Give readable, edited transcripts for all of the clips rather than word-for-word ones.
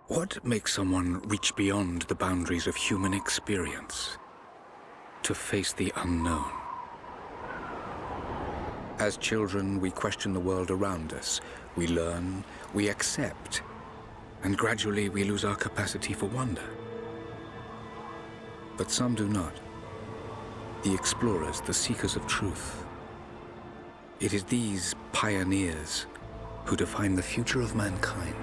What makes someone reach beyond the boundaries of human experience to face the unknown? As children, we question the world around us. We learn, we accept, and gradually we lose our capacity for wonder. But some do not. The explorers, the seekers of truth. It is these pioneers who define the future of mankind.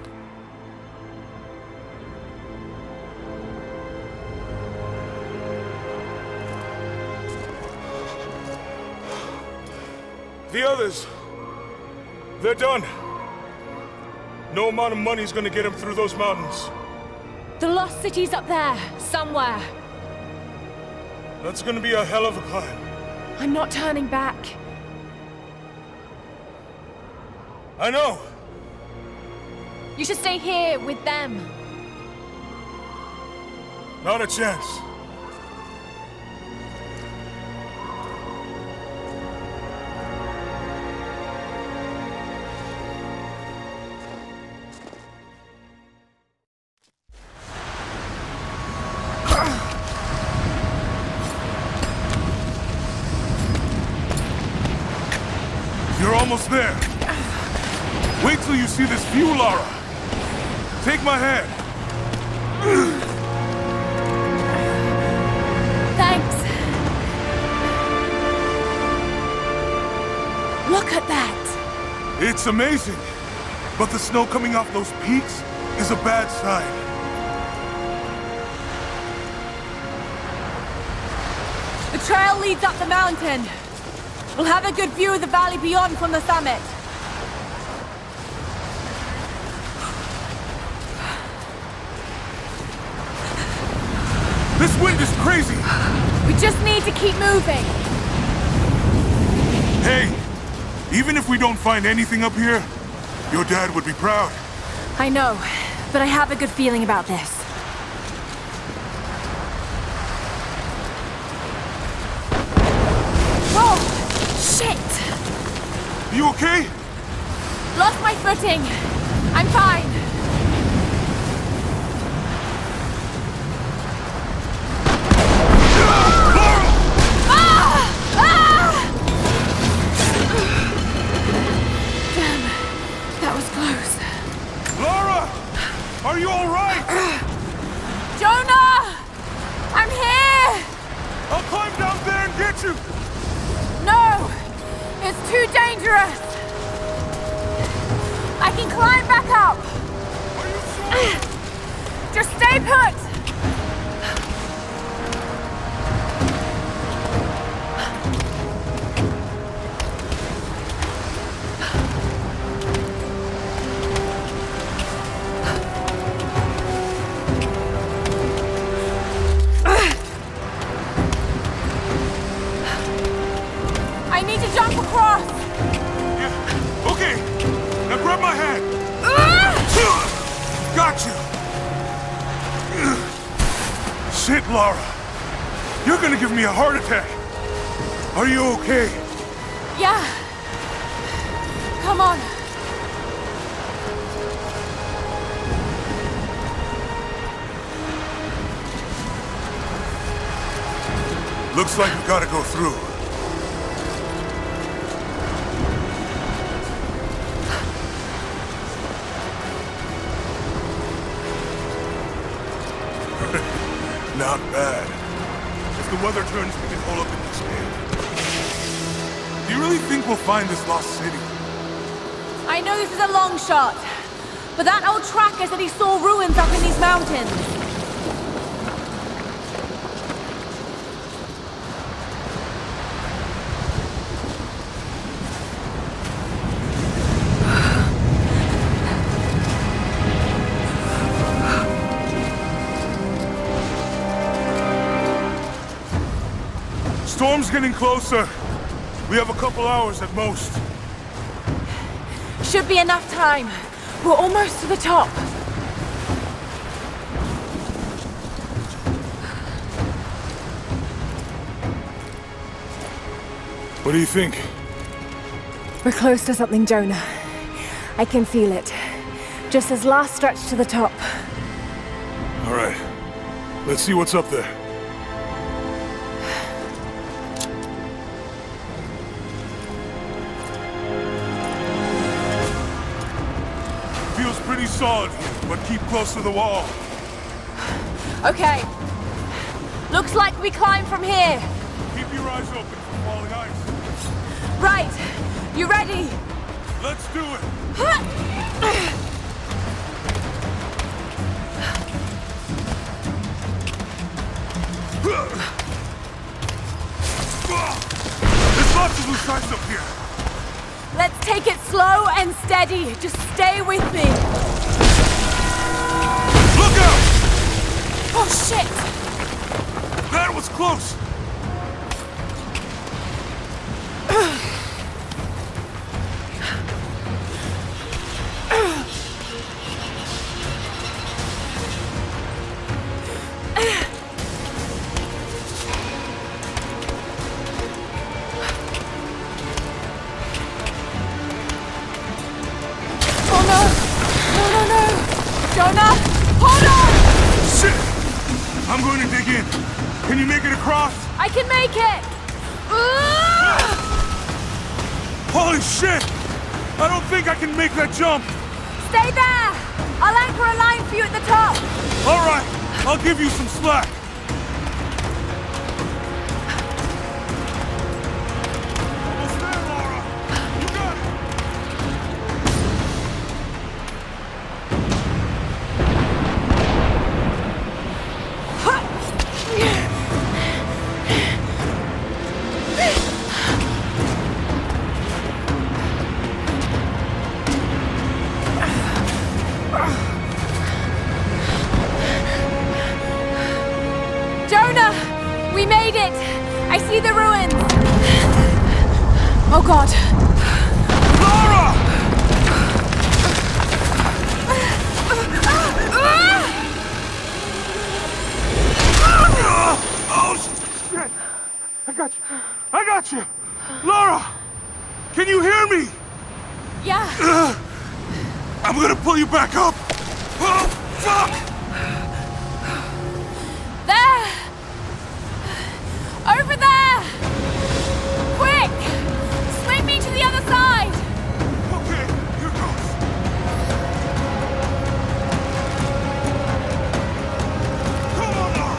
The others, they're done. No amount of money's gonna get them through those mountains. The lost city's up there, somewhere. That's gonna be a hell of a climb. I'm not turning back. I know. You should stay here with them. Not a chance. You're almost there. Wait till you see this view, Lara. Take my hand. Thanks. Look at that. It's amazing. But the snow coming off those peaks is a bad sign. The trail leads up the mountain. We'll have a good view of the valley beyond from the summit. This wind is crazy! We just need to keep moving. Hey, even if we don't find anything up here, your dad would be proud. I know, but I have a good feeling about this. Whoa! Shit! You okay? Lost my footing. I'm fine. Are you all right? Jonah! I'm here! I'll climb down there and get you! No! It's too dangerous! I can climb back up! Are you sure? Just stay put! I need to jump across! Yeah, okay. Now grab my hand. Got you. Shit, Lara. You're gonna give me a heart attack. Are you okay? Yeah. Come on. Looks like we gotta go through. Not bad. If the weather turns, we can hold up in this cave. Do you really think we'll find this lost city? I know this is a long shot, but that old tracker said he saw ruins up in these mountains. Storm's getting closer. We have a couple hours at most. Should be enough time. We're almost to the top. What do you think? We're close to something, Jonah. I can feel it. Just this last stretch to the top. All right. Let's see what's up there. Feels pretty solid here, but keep close to the wall. Okay. Looks like we climb from here. Keep your eyes open for falling ice. Right. You ready? Let's do it. There's lots of loose ice up here. Let's take it slow and steady. Just stay with me. Look out! Oh, shit! That was close. Oh, no! No, no, no! Jonah! Hold on! Shit! I'm going to dig in. Can you make it across? I can make it! Ugh! Holy shit! I don't think I can make that jump. Stay there! I'll anchor a line for you at the top. All right, I'll give you some slack. Almost there, Laura. You got it. Jonah! We made it! I see the ruins! Oh god. Laura! Oh, shit! I got you! I got you! Laura! Can you hear me? Yeah. I'm gonna pull you back up! Oh, fuck! There! Over there! Quick! Swing me to the other side! Okay, here goes. Come on, Laura!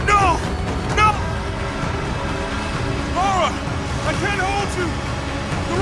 No! No! Laura! I can't hold you! The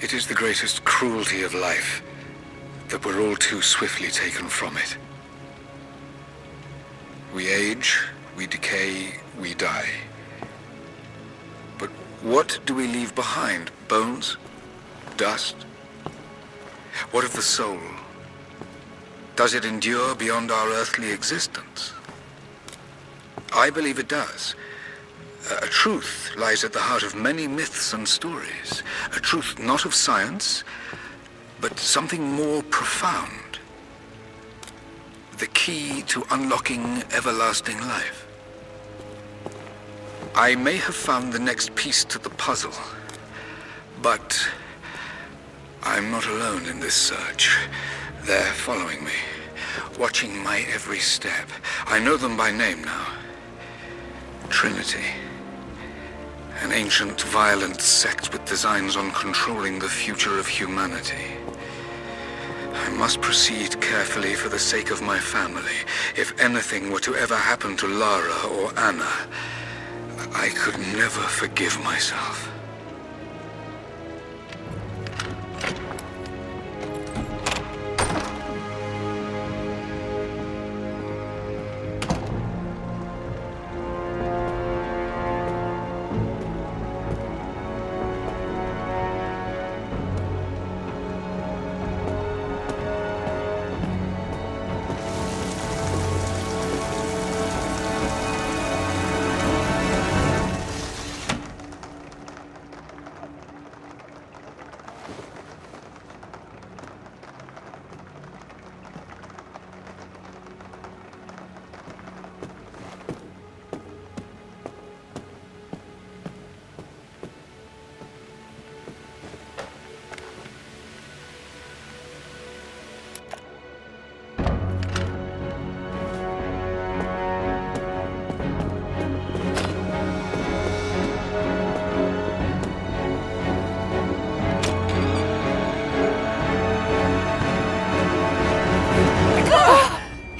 It is the greatest cruelty of life that we're all too swiftly taken from it. We age, we decay, we die. But what do we leave behind? Bones? Dust? What of the soul? Does it endure beyond our earthly existence? I believe it does. A truth lies at the heart of many myths and stories. A truth not of science, but something more profound. The key to unlocking everlasting life. I may have found the next piece to the puzzle, but I'm not alone in this search. They're following me, watching my every step. I know them by name now. Trinity. An ancient, violent sect with designs on controlling the future of humanity. I must proceed carefully for the sake of my family. If anything were to ever happen to Lara or Anna, I could never forgive myself.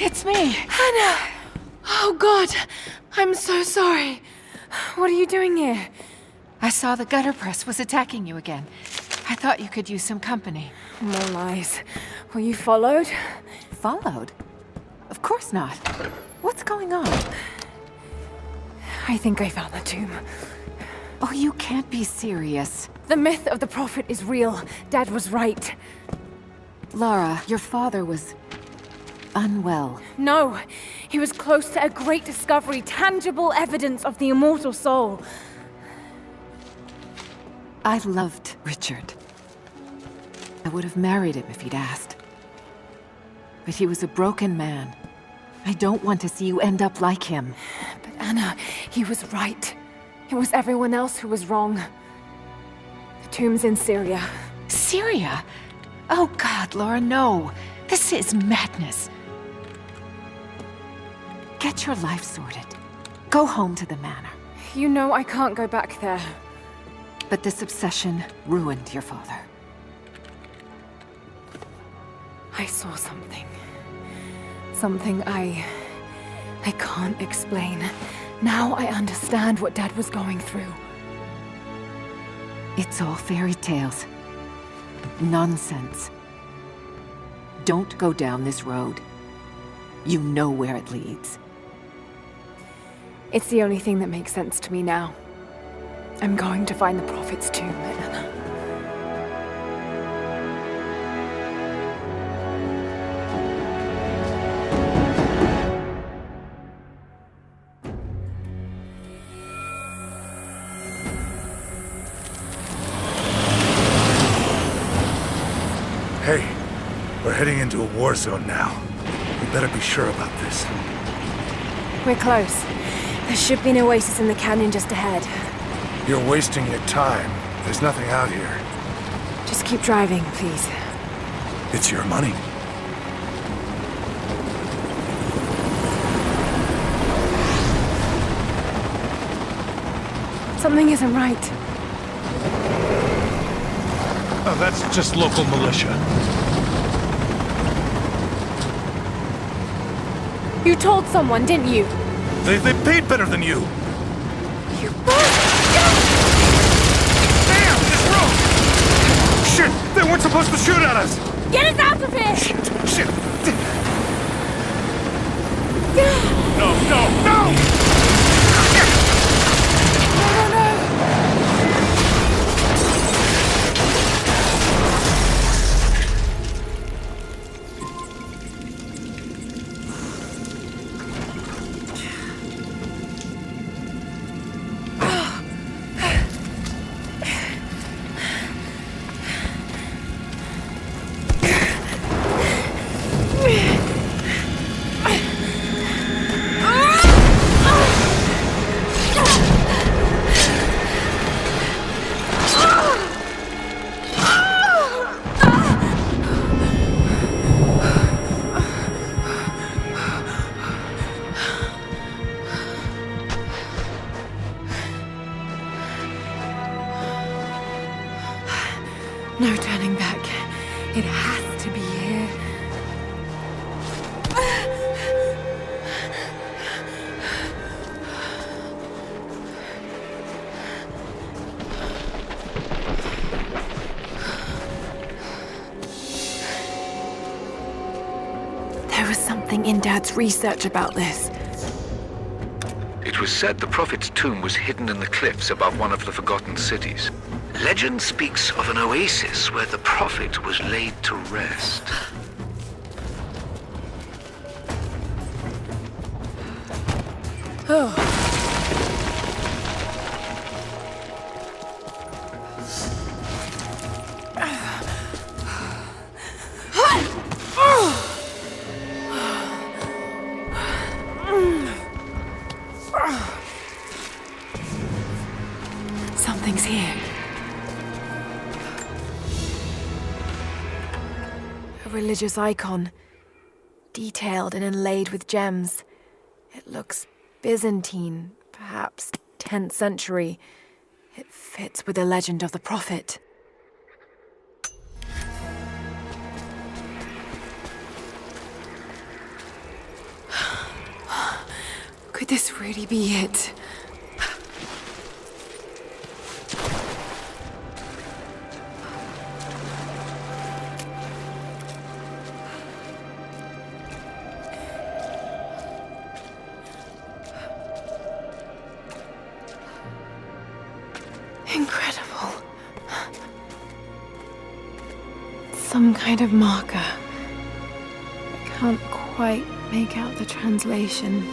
It's me. Hannah! Oh, God. I'm so sorry. What are you doing here? I saw the gutter press was attacking you again. I thought you could use some company. More lies. Were you followed? Followed? Of course not. What's going on? I think I found the tomb. Oh, you can't be serious. The myth of the prophet is real. Dad was right. Lara, your father was unwell. No, he was close to a great discovery, tangible evidence of the immortal soul. I loved Richard. I would have married him if he'd asked. But he was a broken man. I don't want to see you end up like him. But Anna, he was right. It was everyone else who was wrong. The tomb's in Syria. Syria? Oh God, Laura, no. This is madness. Get your life sorted. Go home to the manor. You know I can't go back there. But this obsession ruined your father. I saw something. Something I can't explain. Now I understand what Dad was going through. It's all fairy tales. Nonsense. Don't go down this road. You know where it leads. It's the only thing that makes sense to me now. I'm going to find the Prophet's tomb, Anna. Hey, we're heading into a war zone now. We better be sure about this. We're close. There should be an oasis in the canyon just ahead. You're wasting your time. There's nothing out here. Just keep driving, please. It's your money. Something isn't right. Oh, that's just local militia. You told someone, didn't you? They paid better than you. You Damn, this road! Shit! They weren't supposed to shoot at us! Get us out of here! Shit! No, no, no! No turning back. It has to be here. There was something in Dad's research about this. It was said the Prophet's tomb was hidden in the cliffs above one of the forgotten cities. Legend speaks of an oasis where the Prophet was laid to rest. Oh. Something's here. A religious icon, detailed and inlaid with gems. It looks Byzantine, perhaps 10th century. It fits with the legend of the Prophet. Could this really be it? Incredible. Some kind of marker. I can't quite make out the translation,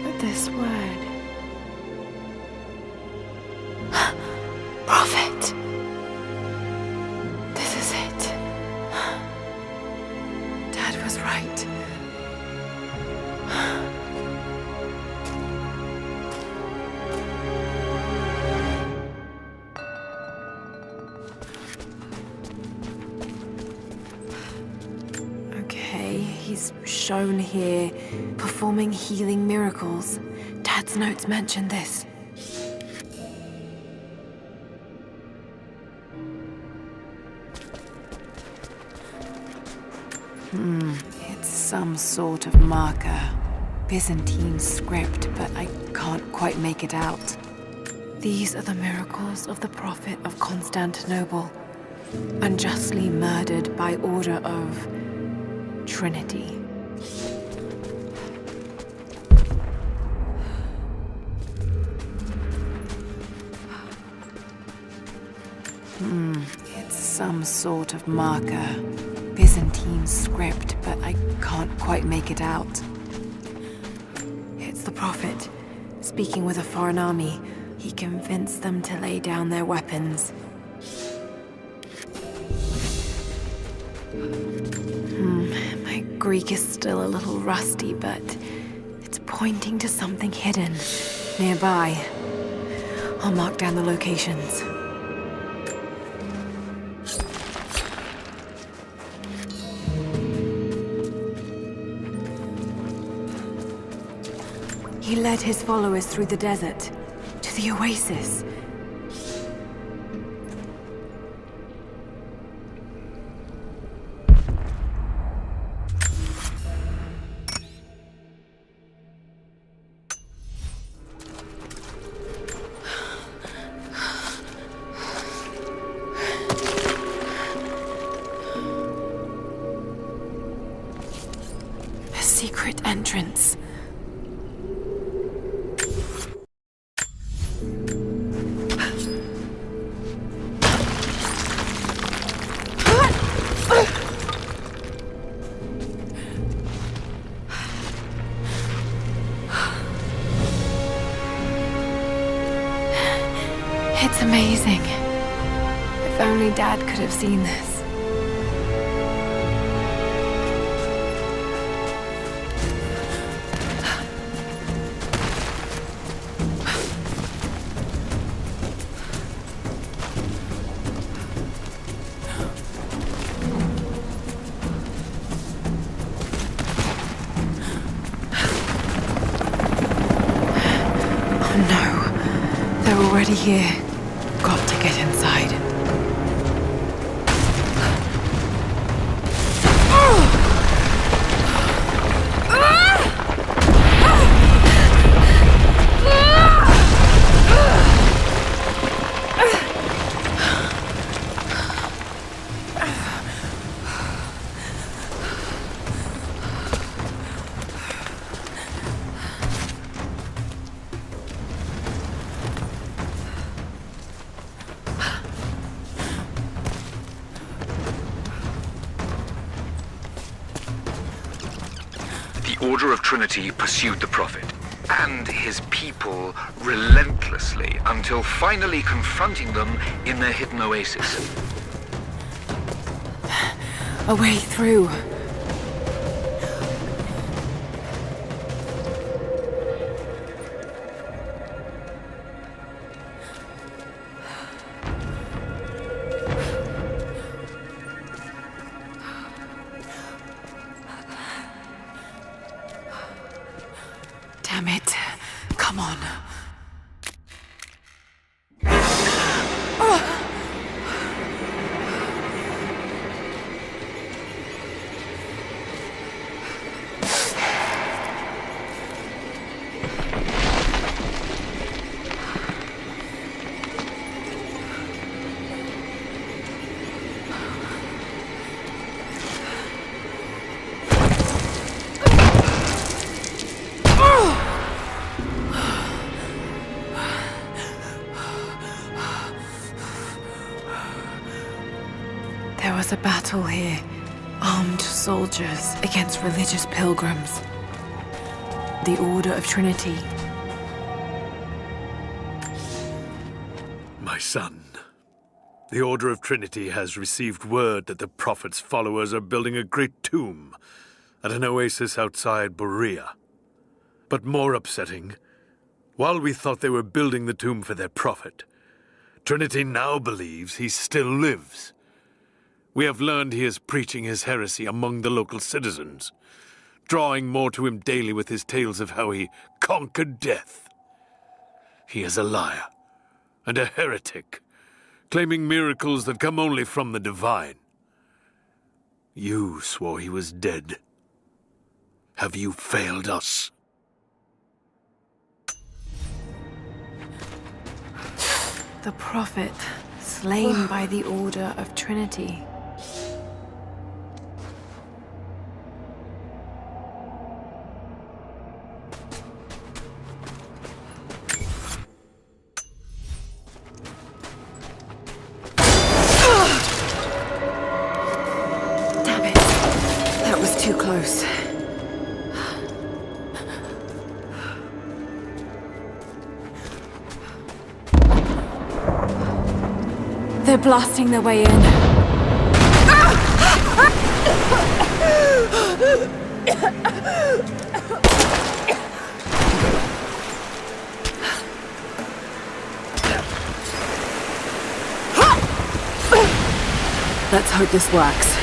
but this word. Prophet. This is it. Dad was right. He's shown here, performing healing miracles. Dad's notes mention this. It's some sort of marker. Byzantine script, but I can't quite make it out. These are the miracles of the Prophet of Constantinople, unjustly murdered by order of Trinity. It's some sort of marker. Byzantine script, but I can't quite make it out. It's the Prophet, speaking with a foreign army. He convinced them to lay down their weapons. My Greek is still a little rusty, but it's pointing to something hidden nearby. I'll mark down the locations. He led his followers through the desert to the oasis. It's amazing. If only Dad could have seen this. Already here. Got to get inside. The Order of Trinity pursued the Prophet and his people relentlessly until finally confronting them in their hidden oasis. A way through. Damn it. Come on. There was a battle here. Armed soldiers against religious pilgrims. The Order of Trinity. My son, the Order of Trinity has received word that the Prophet's followers are building a great tomb at an oasis outside Berea. But more upsetting, while we thought they were building the tomb for their Prophet, Trinity now believes he still lives. We have learned he is preaching his heresy among the local citizens, drawing more to him daily with his tales of how he conquered death. He is a liar and a heretic, claiming miracles that come only from the divine. You swore he was dead. Have you failed us? The Prophet, slain by the Order of Trinity. Damn it. That was too close. They're blasting their way in. Let's hope this works.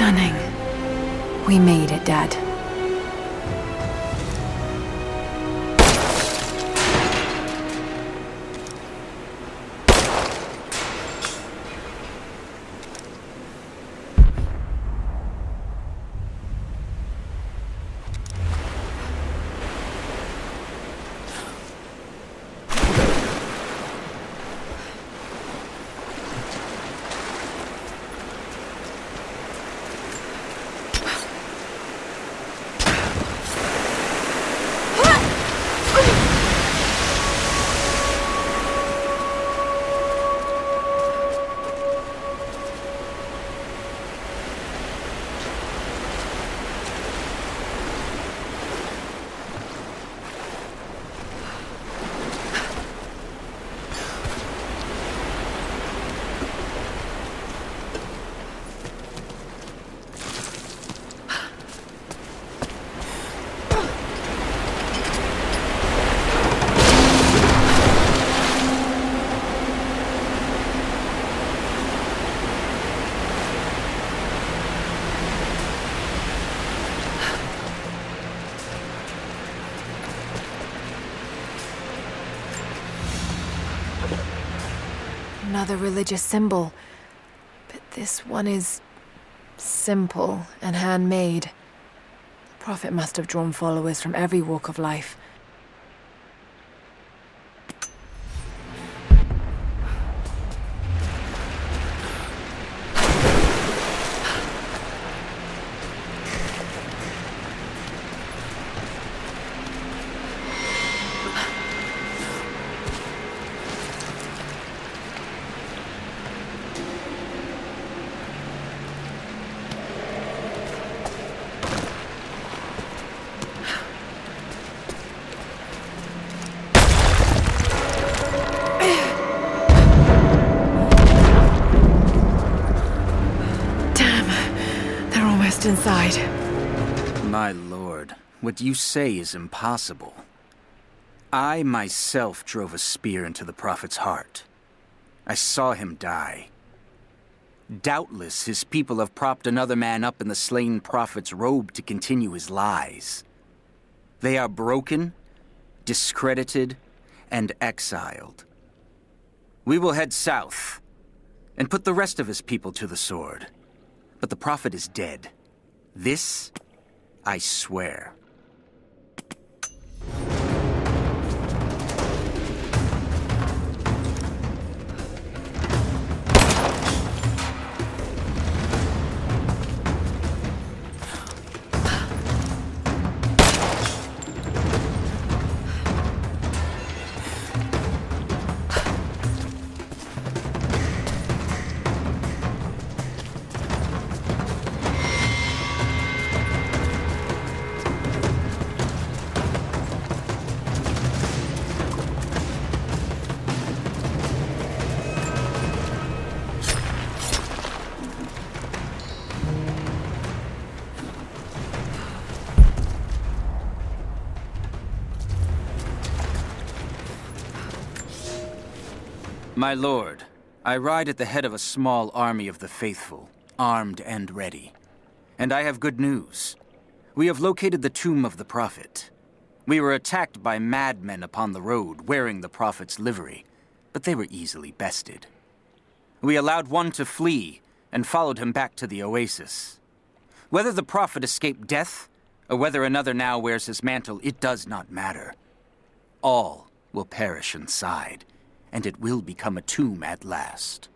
Stunning. We made it, Dad. Another religious symbol, but this one is simple and handmade. The Prophet must have drawn followers from every walk of life. Inside. My lord, what you say is impossible. I myself drove a spear into the Prophet's heart. I saw him die. Doubtless his people have propped another man up in the slain Prophet's robe to continue his lies. They are broken, discredited, and exiled. We will head south and put the rest of his people to the sword. But the Prophet is dead. This, I swear. My lord, I ride at the head of a small army of the faithful, armed and ready. And I have good news. We have located the tomb of the Prophet. We were attacked by madmen upon the road wearing the Prophet's livery, but they were easily bested. We allowed one to flee and followed him back to the oasis. Whether the Prophet escaped death, or whether another now wears his mantle, it does not matter. All will perish inside, and it will become a tomb at last.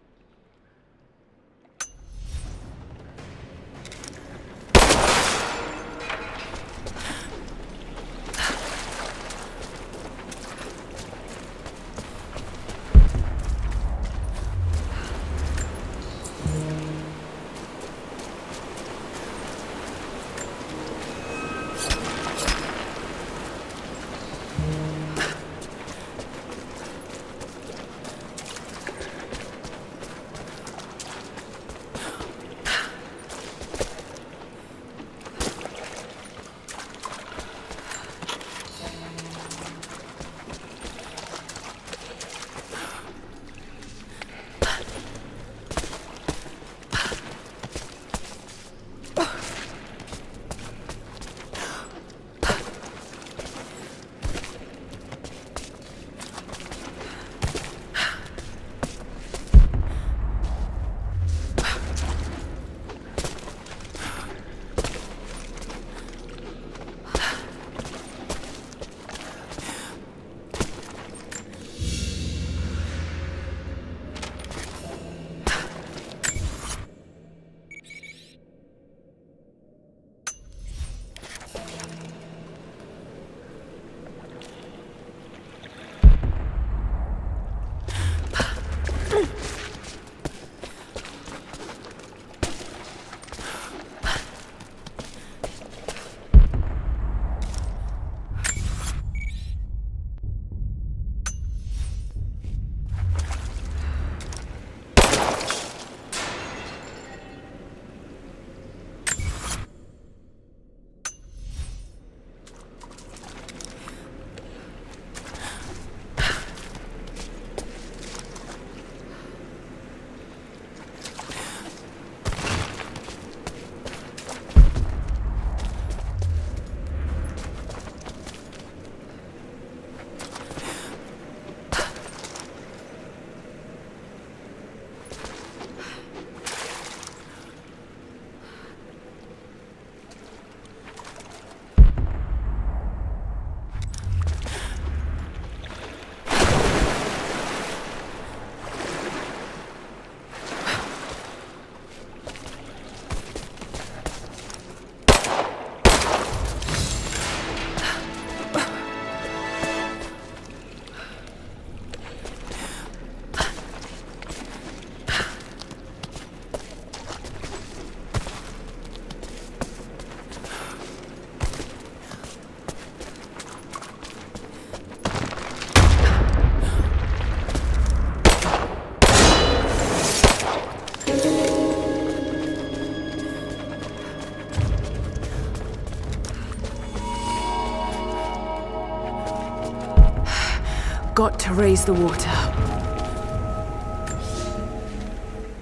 got to raise the water.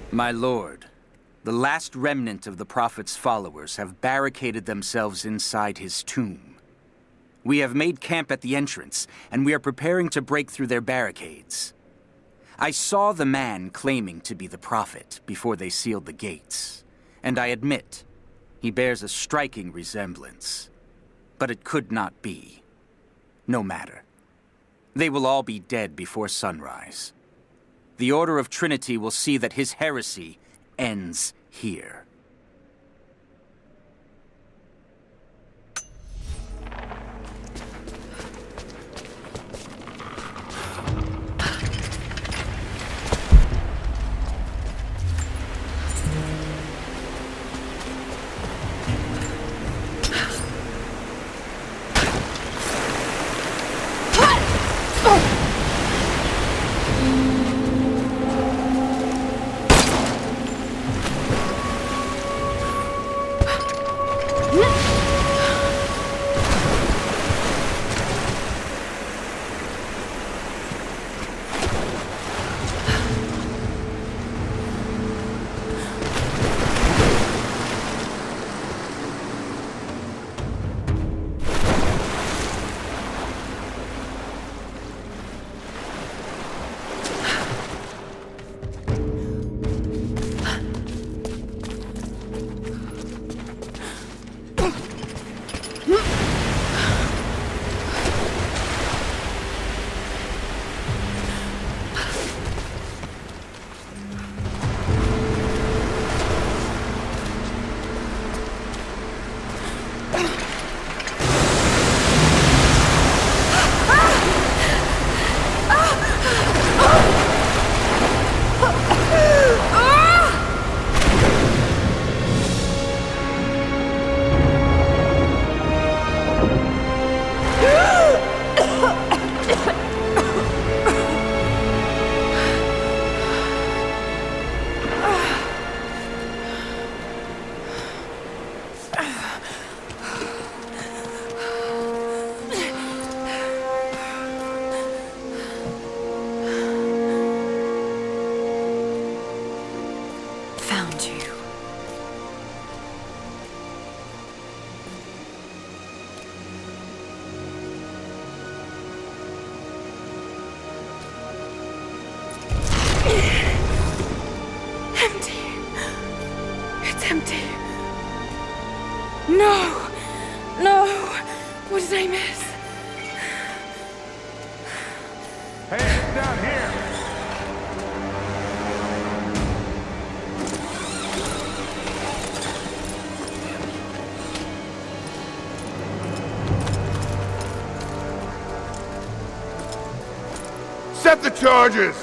My lord, the last remnant of the Prophet's followers have barricaded themselves inside his tomb. We have made camp at the entrance, and we are preparing to break through their barricades. I saw the man claiming to be the Prophet before they sealed the gates, and I admit, he bears a striking resemblance. But it could not be. No matter. They will all be dead before sunrise. The Order of Trinity will see that his heresy ends here. Found you. Empty. It's empty. No! No! What did I miss? Hey, down here! Set the charges!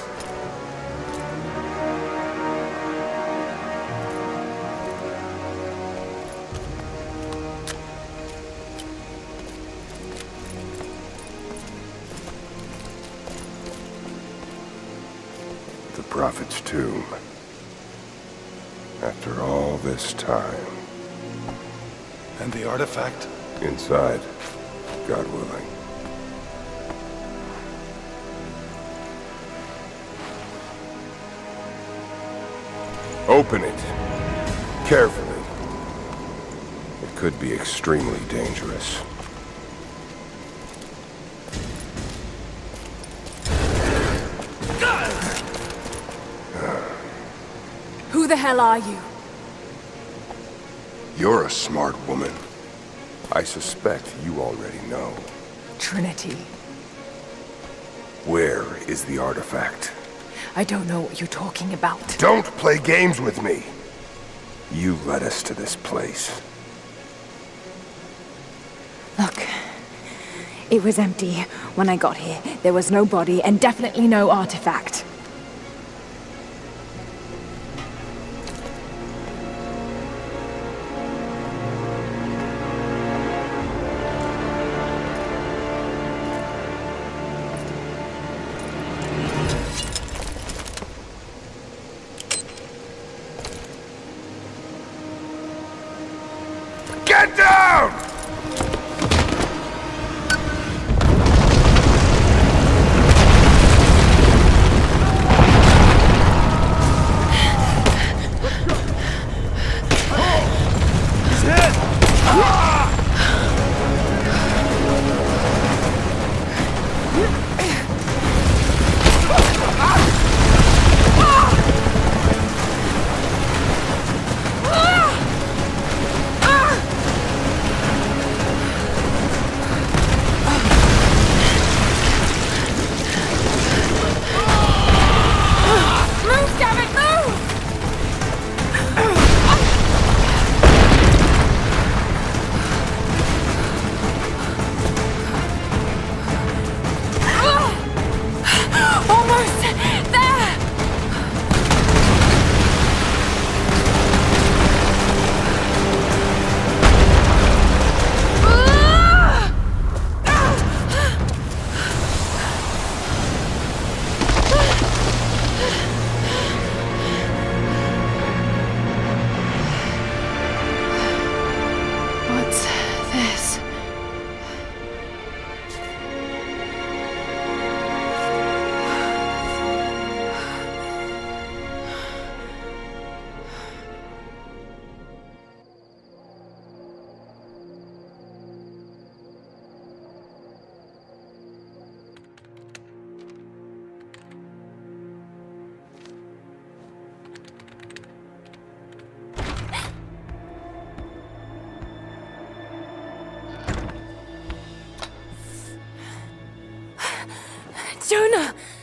The Prophet's tomb. After all this time. And the artifact? Inside, God willing. Open it. Carefully. It could be extremely dangerous. Who the hell are you? You're a smart woman. I suspect you already know. Trinity. Where is the artifact? I don't know what you're talking about. Don't play games with me! You led us to this place. Look, it was empty when I got here. There was no body and definitely no artifact. Get down!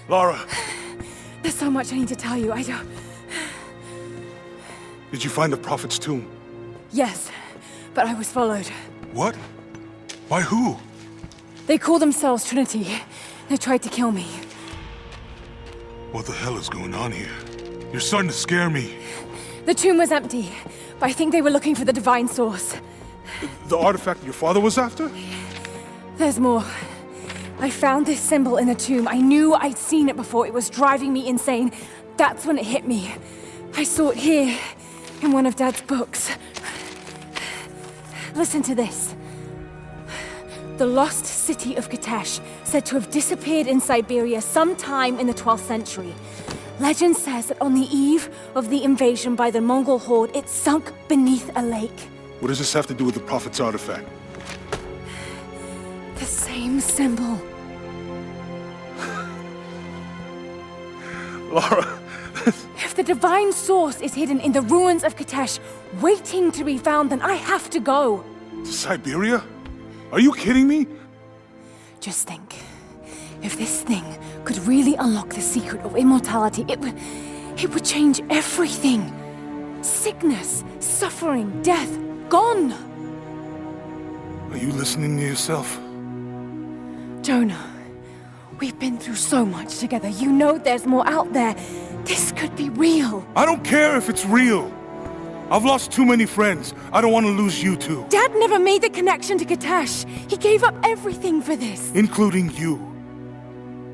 Lara, There's so much I need to tell you. I don't... did you find the Prophet's tomb? Yes, but I was followed. What? By who? They call themselves Trinity. They tried to kill me. What the hell is going on here? You're starting to scare me. The tomb was empty, but I think they were looking for the divine source. The artifact your father was after? There's more. I found this symbol in the tomb. I knew I'd seen it before. It was driving me insane. That's when it hit me. I saw it here, in one of Dad's books. Listen to this. The lost city of Kitesh, said to have disappeared in Siberia sometime in the 12th century. Legend says that on the eve of the invasion by the Mongol horde, it sunk beneath a lake. What does this have to do with the Prophet's artifact? The same symbol. Lara, If the divine source is hidden in the ruins of Kitesh, waiting to be found, then I have to go. to Siberia? Are you kidding me? Just think. If this thing could really unlock the secret of immortality, it would change everything. Sickness, suffering, death, gone. Are you listening to yourself? Jonah, we've been through so much together. You know there's more out there. This could be real. I don't care if it's real. I've lost too many friends. I don't want to lose you too. Dad never made the connection to Kitesh. He gave up everything for this. Including you.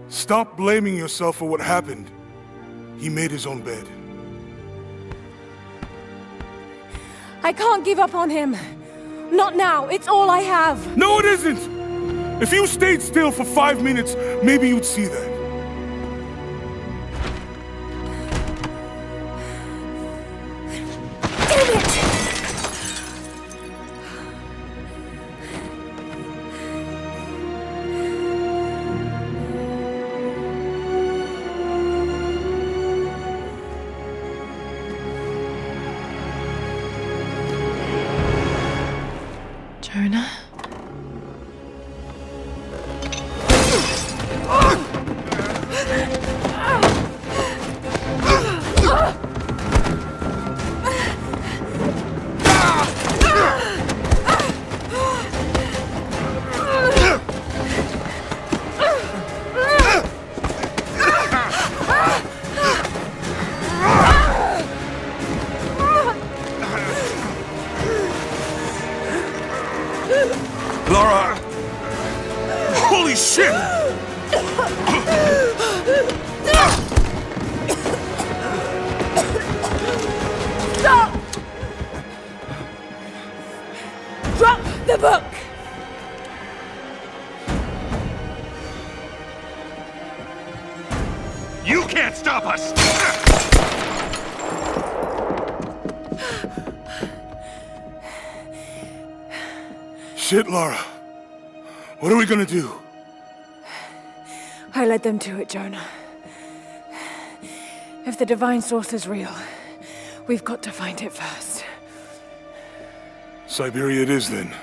Stop blaming yourself for what happened. He made his own bed. I can't give up on him. Not now. It's all I have. No, it isn't! If you stayed still for 5 minutes, maybe you'd see that. Damn it! Jonah? Lara! Holy shit! Stop! Drop the book! You can't stop us! Shit, Lara. What are we gonna do? I led them to it, Jonah. If the divine source is real, we've got to find it first. Siberia it is, then.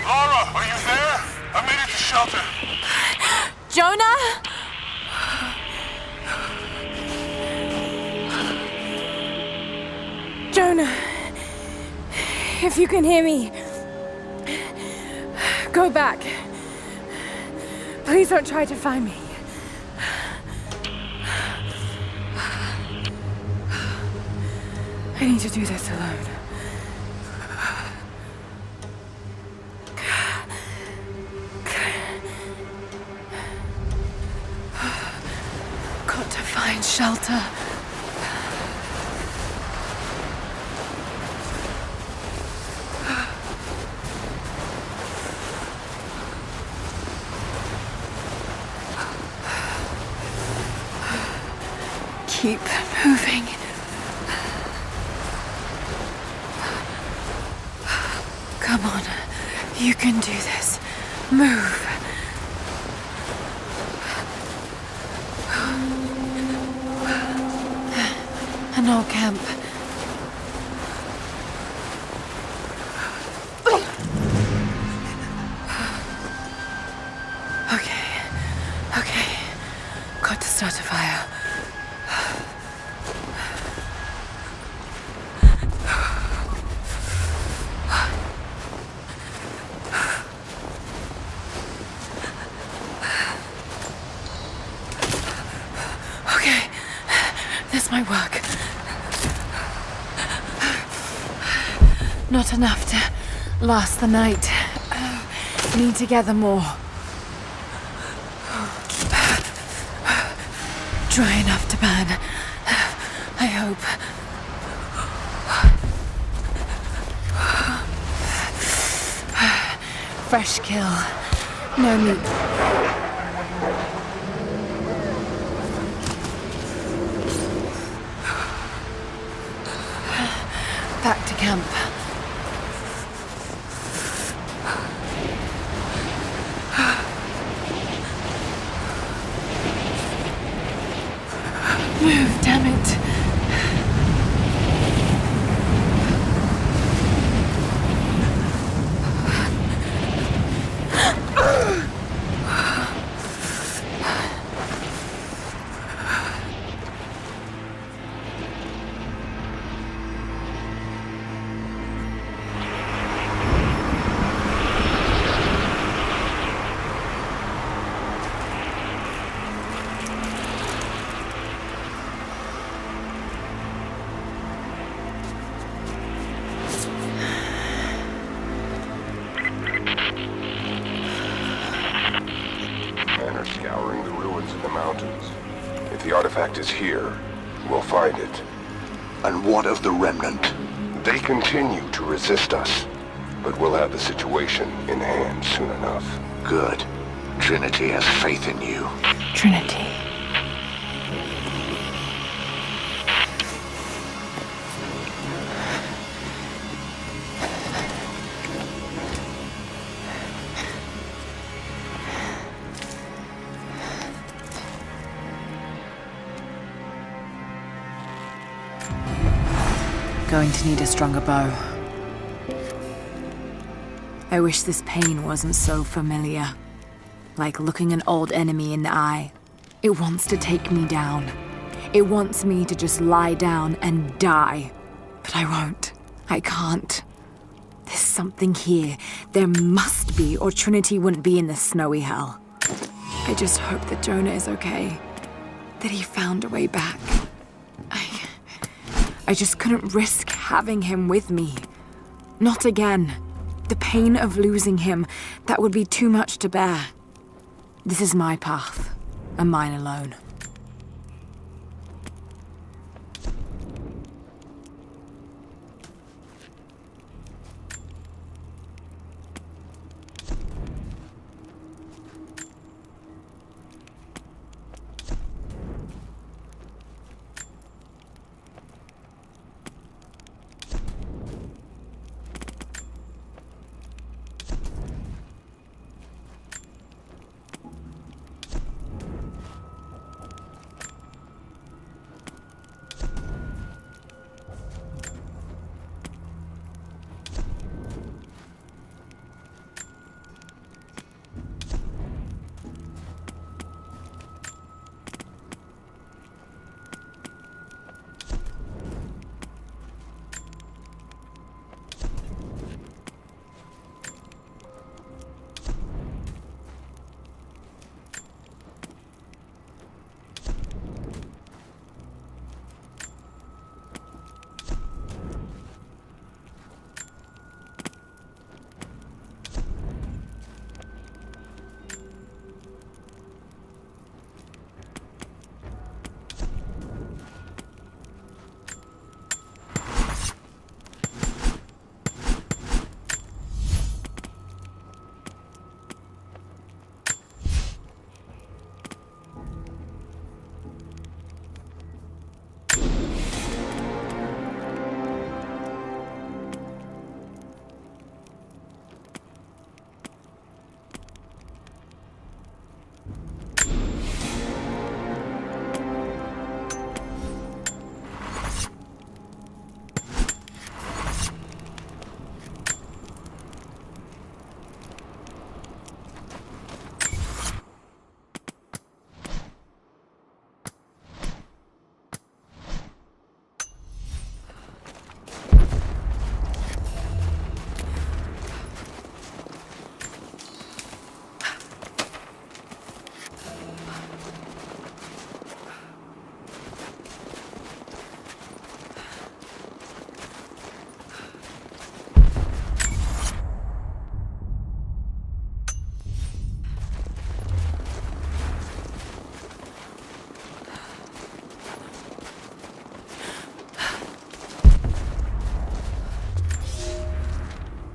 Lara, are you there? I made it to shelter. Jonah? Jonah, if you can hear me, go back. Please don't try to find me. I need to do this alone. Got to find shelter. Keep moving. Come on. You can do this. Move. An old camp. Okay. Got to start a fire. Okay, this might work. Not enough to last the night. Need to gather more. Dry enough to burn. I hope. Fresh kill. No meat. Back to camp. Move, damn it. Scouring the ruins in the mountains. If the artifact is here, we'll find it. And what of the remnant? They continue to resist us, but we'll have the situation in hand soon enough. Good. Trinity has faith in you. Trinity. Going to need a stronger bow. I wish this pain wasn't so familiar. Like looking an old enemy in the eye. It wants to take me down. It wants me to just lie down and die. But I won't. I can't. There's something here. There must be, or Trinity wouldn't be in this snowy hell. I just hope that Jonah is okay. That he found a way back. I just couldn't risk having him with me. Not again. The pain of losing him, that would be too much to bear. This is my path, and mine alone.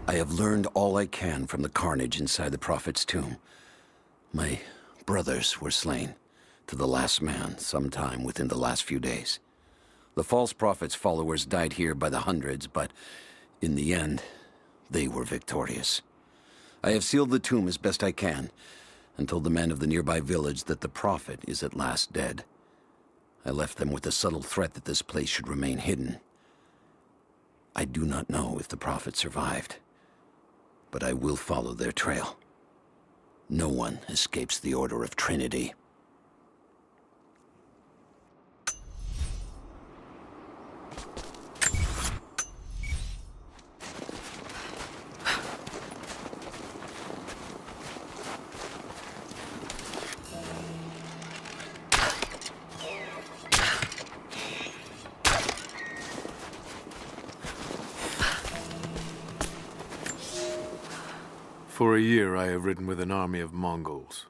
I have learned all I can from the carnage inside the Prophet's tomb. My brothers were slain, to the last man, sometime within the last few days. The false Prophet's followers died here by the hundreds, but in the end, they were victorious. I have sealed the tomb as best I can, and told the men of the nearby village that the Prophet is at last dead. I left them with the subtle threat that this place should remain hidden. I do not know if the Prophet survived, but I will follow their trail. No one escapes the Order of Trinity. For a year I have ridden with an army of Mongols,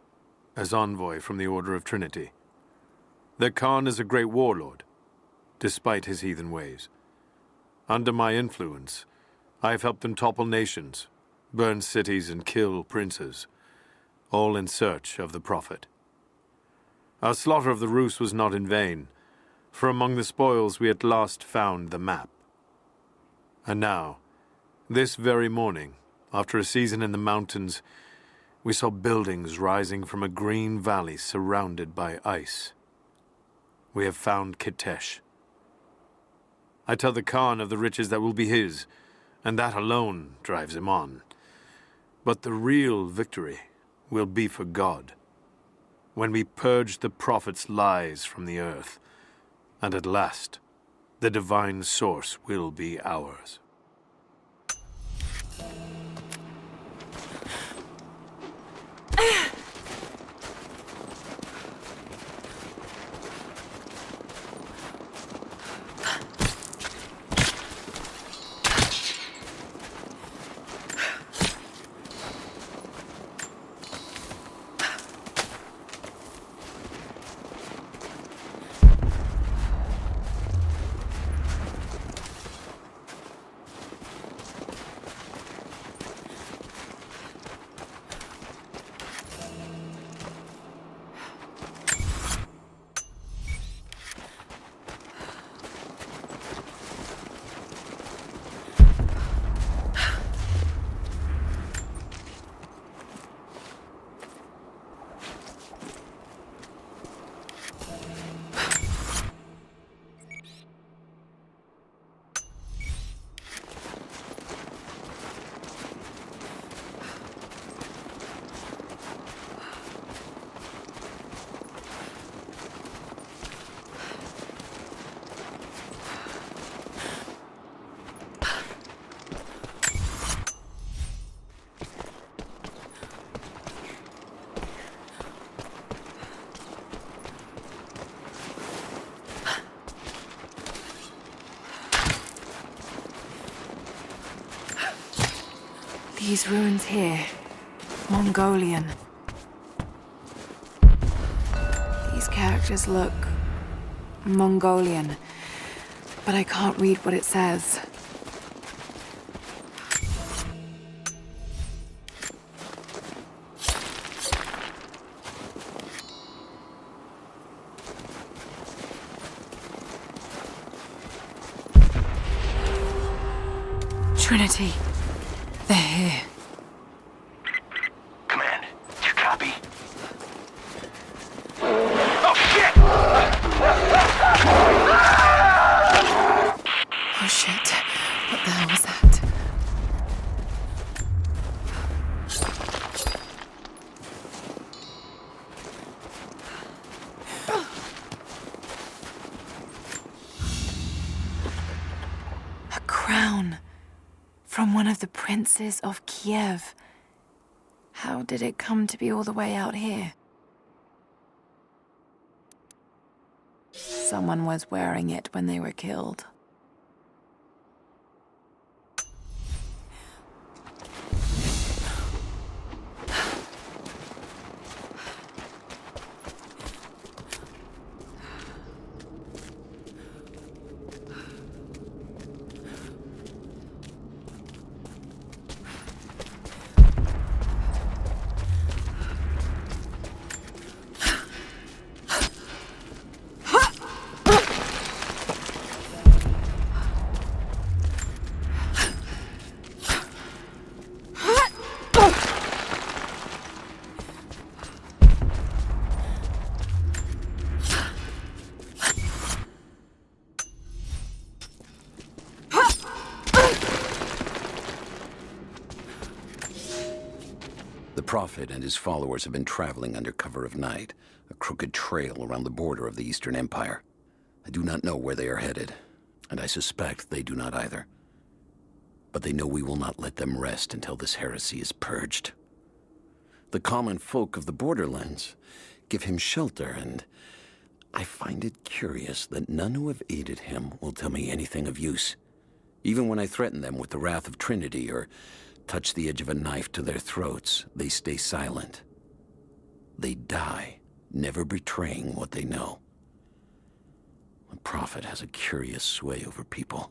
as envoy from the Order of Trinity. Their Khan is a great warlord, despite his heathen ways. Under my influence, I have helped them topple nations, burn cities and kill princes, all in search of the Prophet. Our slaughter of the Rus was not in vain, for among the spoils we at last found the map. And now, this very morning, after a season in the mountains, we saw buildings rising from a green valley surrounded by ice. We have found Kitesh. I tell the Khan of the riches that will be his, and that alone drives him on. But the real victory will be for God, when we purge the Prophet's lies from the earth, and at last, the divine source will be ours. These ruins here, Mongolian. These characters look Mongolian, but I can't read what it says. Trinity. They're here. Command, do you copy? Oh, shit! Oh shit. What the hell was that? A crown. From one of the princes of Kiev. How did it come to be all the way out here? Someone was wearing it when they were killed. The Prophet and his followers have been traveling under cover of night, a crooked trail around the border of the Eastern Empire. I do not know where they are headed, and I suspect they do not either. But they know we will not let them rest until this heresy is purged. The common folk of the borderlands give him shelter, and I find it curious that none who have aided him will tell me anything of use. Even when I threaten them with the wrath of Trinity or touch the edge of a knife to their throats, they stay silent. They die, never betraying what they know. The Prophet has a curious sway over people.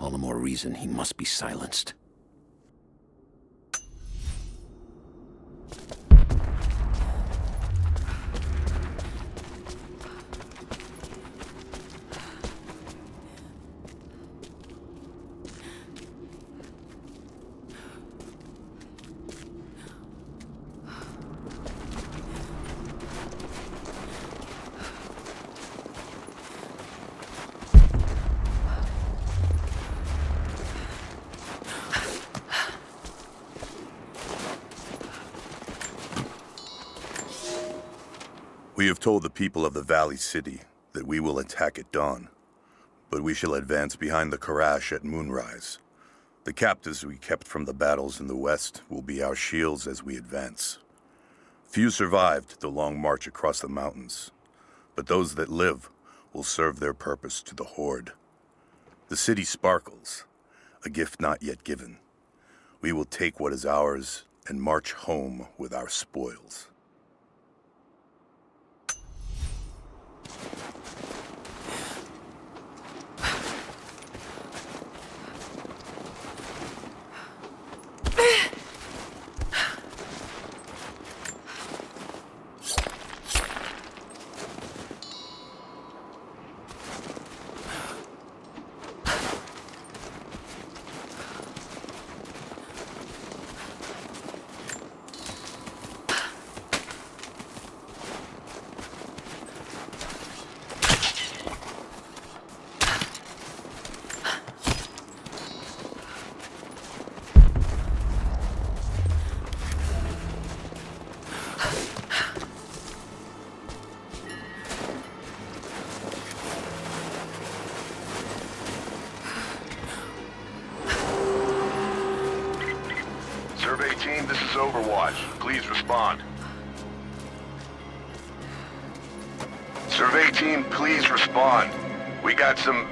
All the more reason he must be silenced. We have told the people of the Valley City that we will attack at dawn, but we shall advance behind the Karash at moonrise. The captives we kept from the battles in the west will be our shields as we advance. Few survived the long march across the mountains, but those that live will serve their purpose to the Horde. The city sparkles, a gift not yet given. We will take what is ours and march home with our spoils. Survey team, this is Overwatch. Please respond. Survey team, please respond. We got some...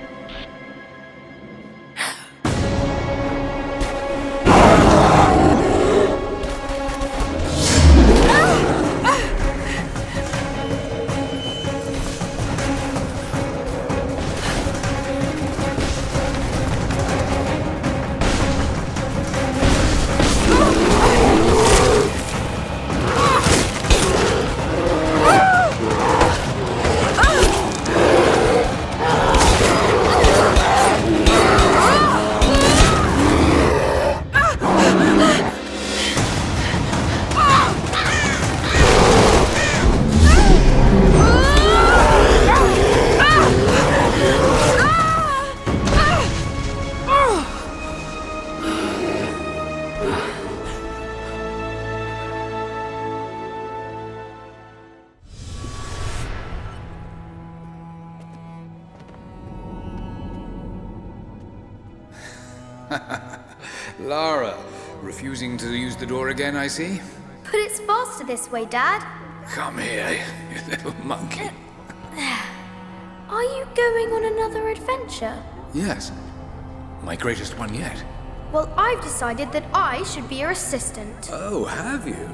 Lara, refusing to use the door again, I see? But it's faster this way, Dad. Come here, you little monkey. Are you going on another adventure? Yes, my greatest one yet. Well, I've decided that I should be your assistant. Oh, have you?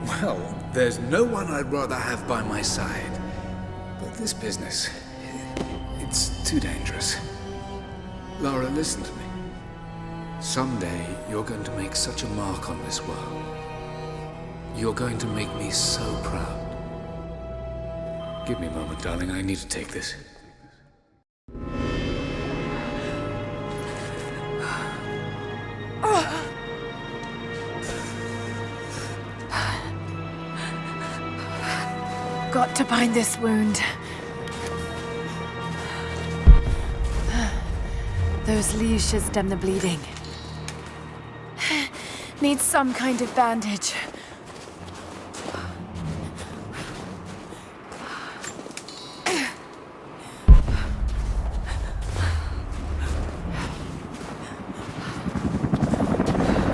Well, there's no one I'd rather have by my side. But this business, it's too dangerous. Lara, listen to me. Someday, you're going to make such a mark on this world. You're going to make me so proud. Give me a moment, darling. I need to take this. Got to bind this wound. Those leaves should stem the bleeding. Need some kind of bandage.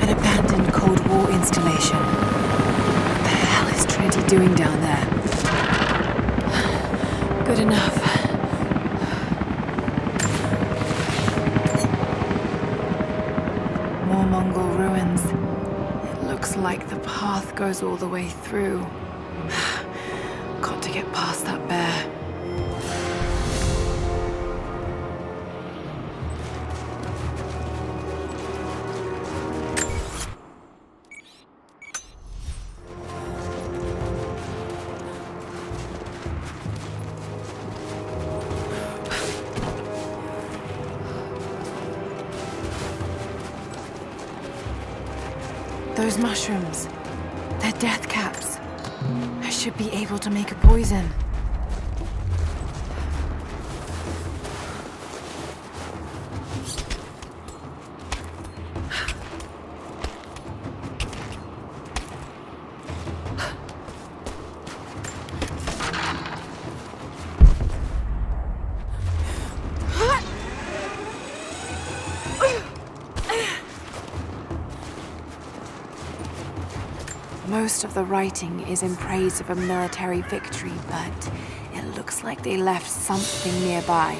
An abandoned Cold War installation. What the hell is Trinity doing down there? Good enough. More Mongol ruins. It looks like the path goes all the way through. Got to get past that bear. Those mushrooms, they're death caps. I should be able to make a poison. Most of the writing is in praise of a military victory, but it looks like they left something nearby.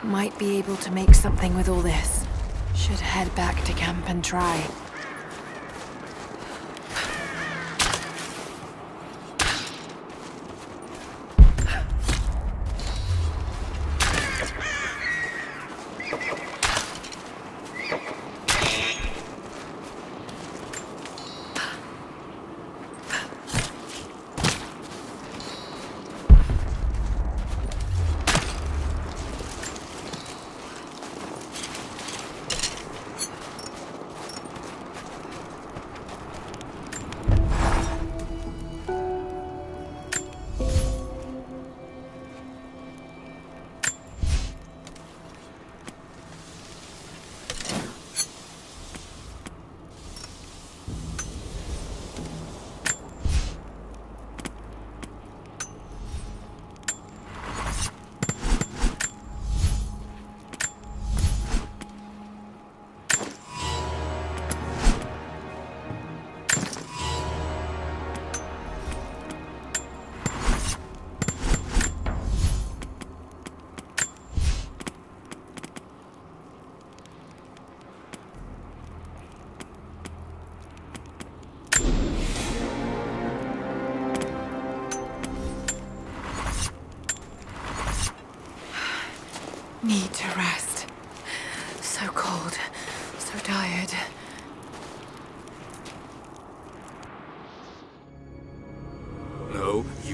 Might be able to make something with all this. Should head back to camp and try.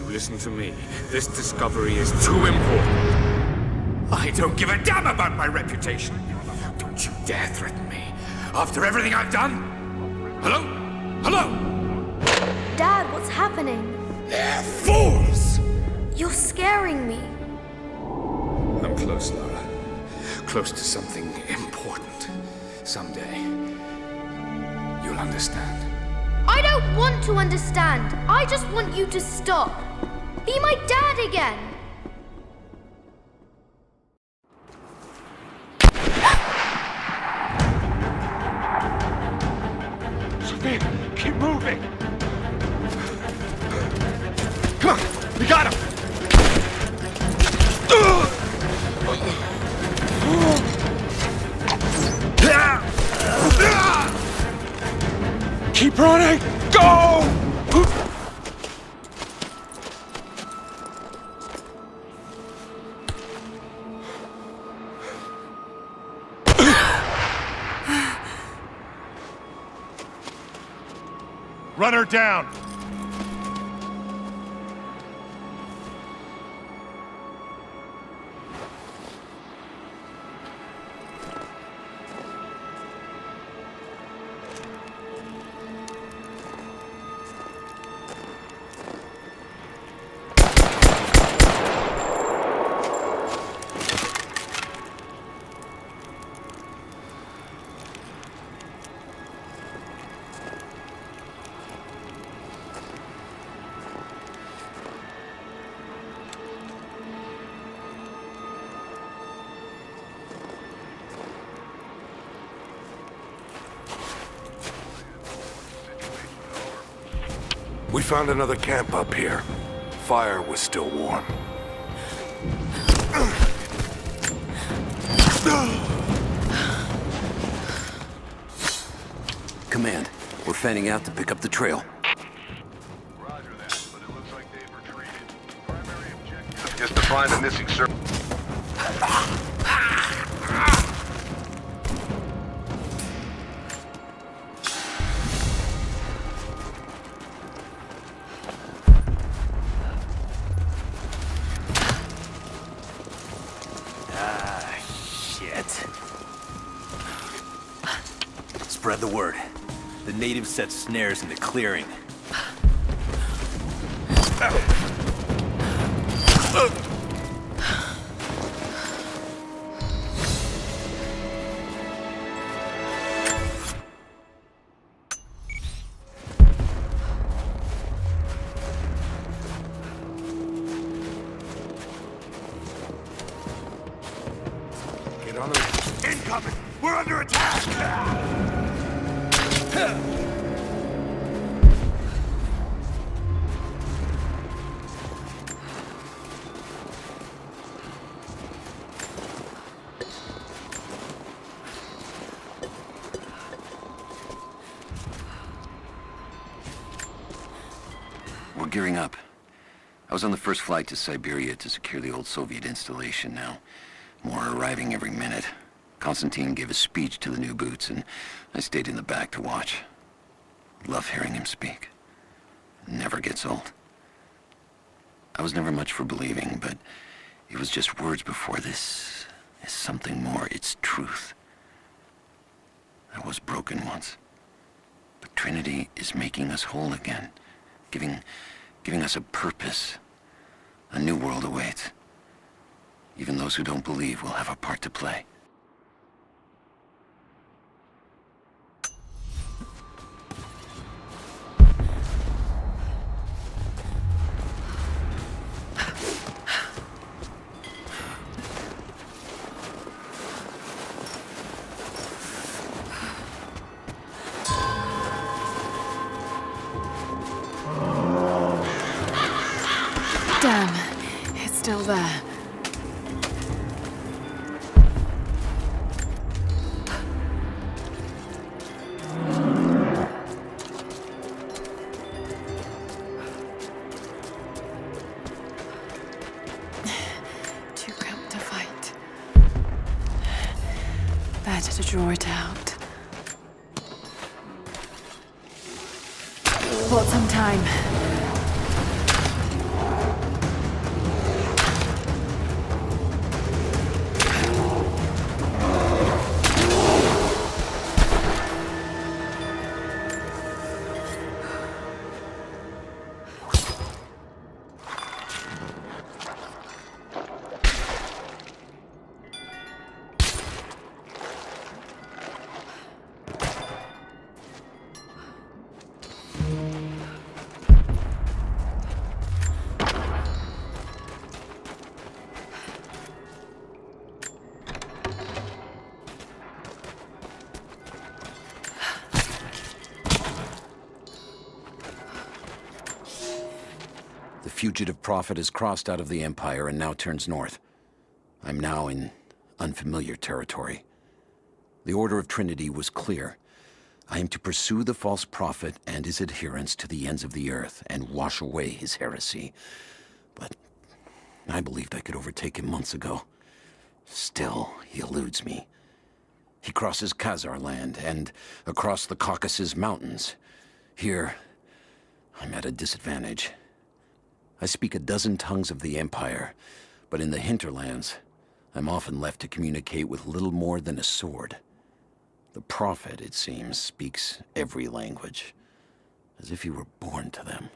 listen to me. This discovery is too important. I don't give a damn about my reputation. Don't you dare threaten me. After everything I've done? Hello? Hello? Dad, what's happening? They're fools! You're scaring me. I'm close, Lara. Close to something important. Someday, you'll understand. I don't want to understand. I just want you to stop. Be my dad again. Sophia, keep moving. Come on, we got him. Keep running! Go! Run her down! We found another camp up here. Fire was still warm. Command, we're fanning out to pick up the trail. Roger that, but it looks like they've retreated. Primary objective is to find the missing servant. Spread the word. The natives set snares in the clearing. Get on the... Incoming! We're under attack! We're gearing up. I was on the first flight to Siberia to secure the old Soviet installation now. More are arriving every minute. Konstantin gave a speech to the new boots, and I stayed in the back to watch. Love hearing him speak. Never gets old. I was never much for believing, but it was just words before. This is something more. It's truth. I was broken once, but Trinity is making us whole again, giving us a purpose. A new world awaits. Even those who don't believe will have a part to play. Damn, it's still there. Too cramped to fight. Better to draw it out. Bought some time. fugitive prophet has crossed out of the Empire and now turns north. I'm now in unfamiliar territory. The Order of Trinity was clear. I am to pursue the false prophet and his adherents to the ends of the earth and wash away his heresy. But I believed I could overtake him months ago. Still, he eludes me. He crosses Khazar land and across the Caucasus Mountains. Here, I'm at a disadvantage. I speak a dozen tongues of the Empire, but in the hinterlands, I'm often left to communicate with little more than a sword. The Prophet, it seems, speaks every language, as if he were born to them.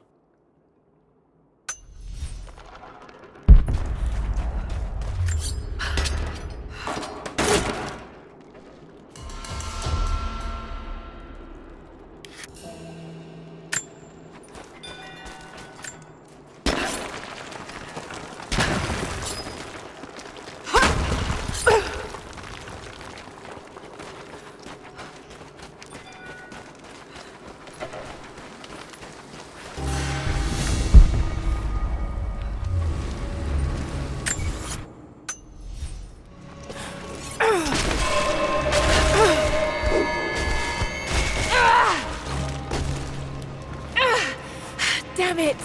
Damn it!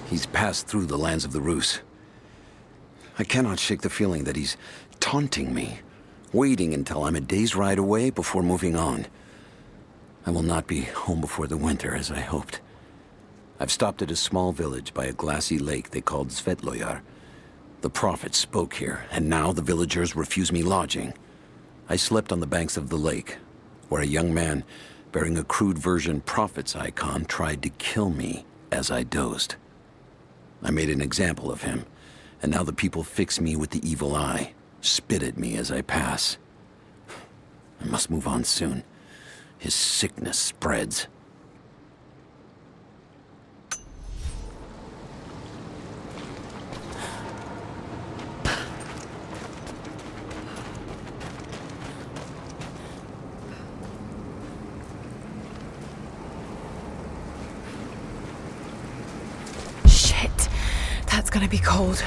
He's passed through the lands of the Rus. I cannot shake the feeling that he's taunting me, waiting until I'm a day's ride away before moving on. I will not be home before the winter, as I hoped. I've stopped at a small village by a glassy lake they called Svetloyar. The Prophet spoke here, and now the villagers refuse me lodging. I slept on the banks of the lake, where a young man bearing a crude version Prophet's icon tried to kill me as I dozed. I made an example of him, and now the people fix me with the evil eye, spit at me as I pass. I must move on soon. His sickness spreads. Shit, that's gonna be cold.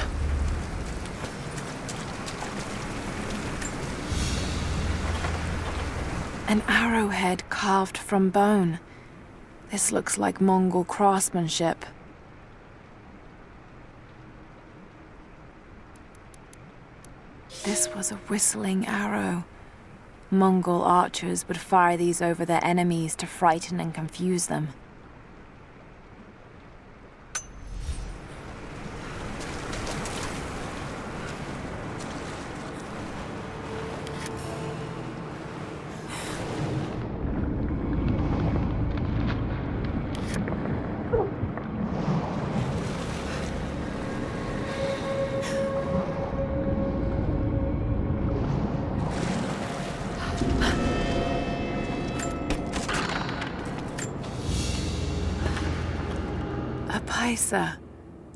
An arrowhead carved from bone. This looks like Mongol craftsmanship. This was a whistling arrow. Mongol archers would fire these over their enemies to frighten and confuse them.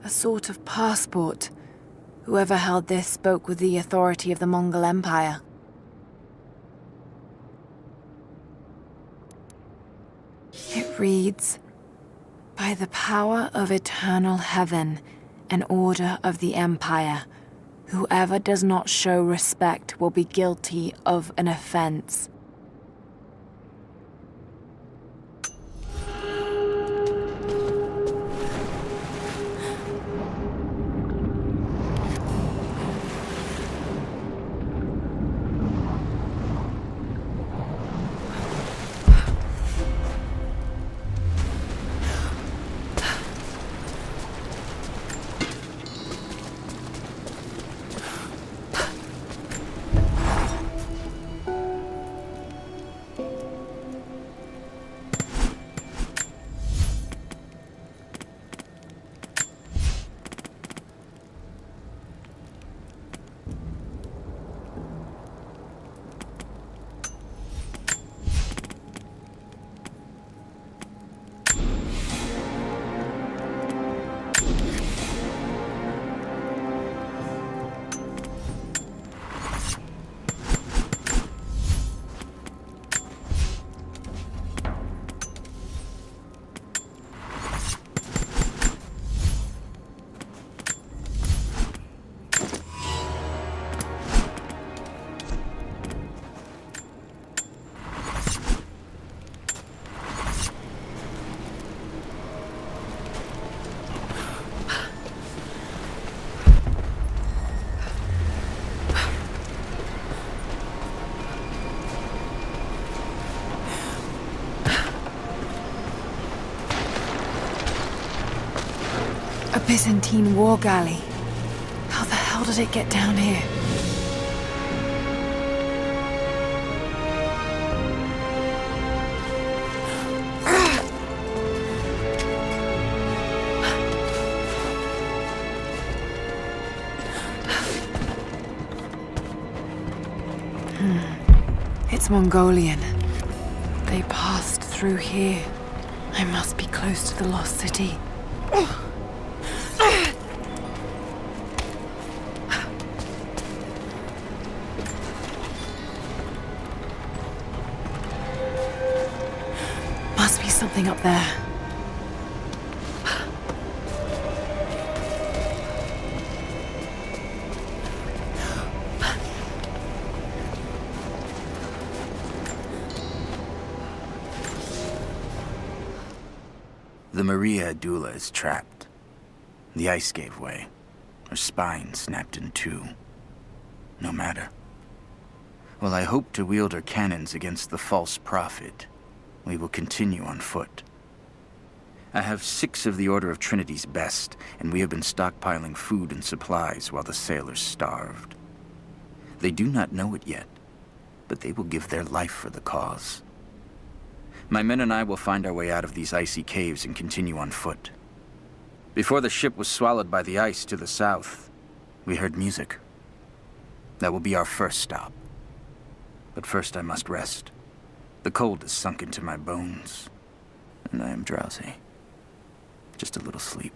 A sort of passport. Whoever held this spoke with the authority of the Mongol Empire. It reads, "By the power of eternal heaven, an order of the Empire, whoever does not show respect will be guilty of an offense." Byzantine war galley. How the hell did it get down here? It's Mongolian. They passed through here. I must be close to the lost city. Must be something up there. The Maria Adula is trapped. The ice gave way. Her spine snapped in two. No matter. While I hope to wield her cannons against the false prophet, we will continue on foot. I have 6 of the Order of Trinity's best, and we have been stockpiling food and supplies while the sailors starved. They do not know it yet, but they will give their life for the cause. My men and I will find our way out of these icy caves and continue on foot. Before the ship was swallowed by the ice to the south, we heard music. That will be our first stop. But first I must rest. The cold has sunk into my bones, and I am drowsy. Just a little sleep.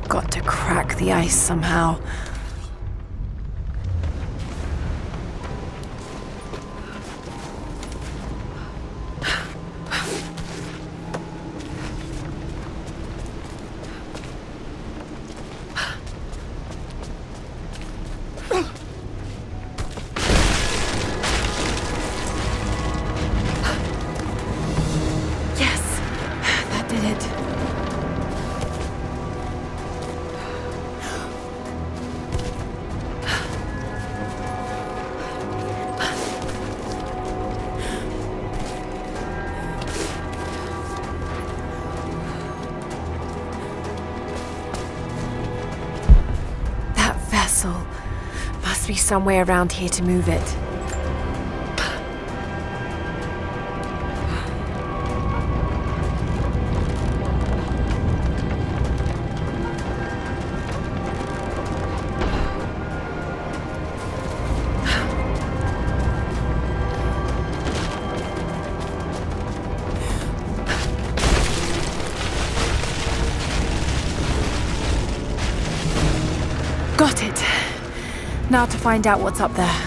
Got to crack the ice somehow. Yes, that did it. Must be somewhere around here to move it. Got it. Now to find out what's up there.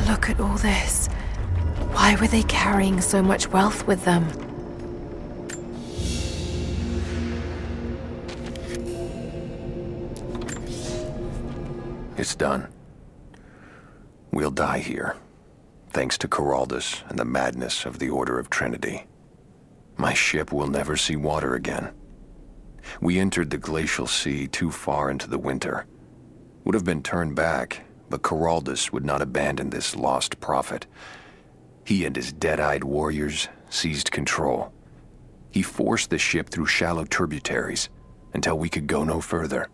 Look at all this. Why were they carrying so much wealth with them? It's done. We'll die here, thanks to Coraldus and the madness of the Order of Trinity. My ship will never see water again. We entered the glacial sea too far into the winter. Would have been turned back, but Coraldus would not abandon this lost prophet. He and his dead-eyed warriors seized control. He forced the ship through shallow tributaries until we could go no further.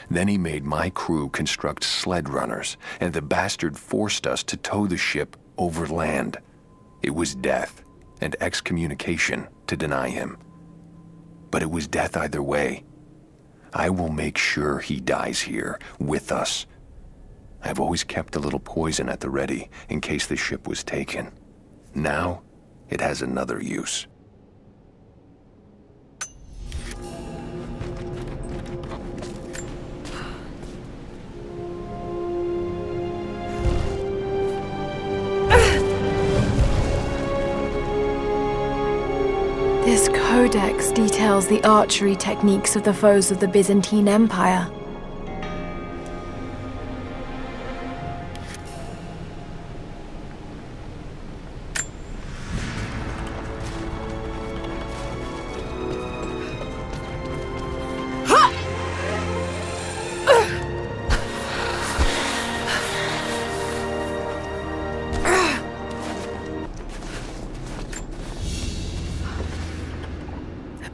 Then he made my crew construct sled runners, and the bastard forced us to tow the ship over land. It was death and excommunication to deny him. But it was death either way. I will make sure he dies here, with us. I've always kept a little poison at the ready, in case the ship was taken. Now, it has another use. This codex details the archery techniques of the foes of the Byzantine Empire.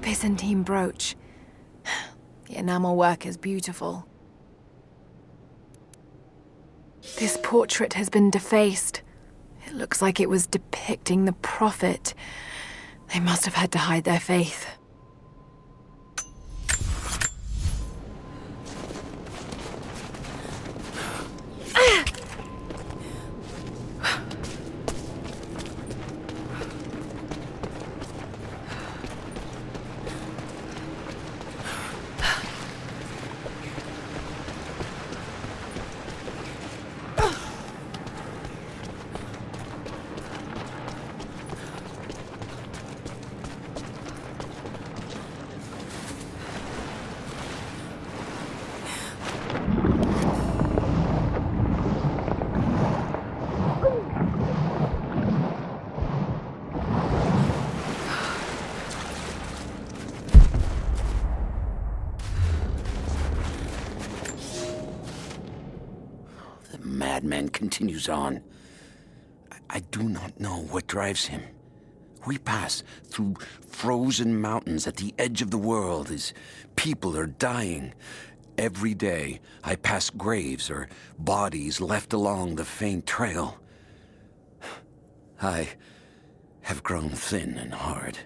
Byzantine brooch. The enamel work is beautiful. This portrait has been defaced. It looks like it was depicting the Prophet. They must have had to hide their faith. Madman continues on. I do not know what drives him. We pass through frozen mountains at the edge of the world as people are dying. Every day, I pass graves or bodies left along the faint trail. I have grown thin and hard,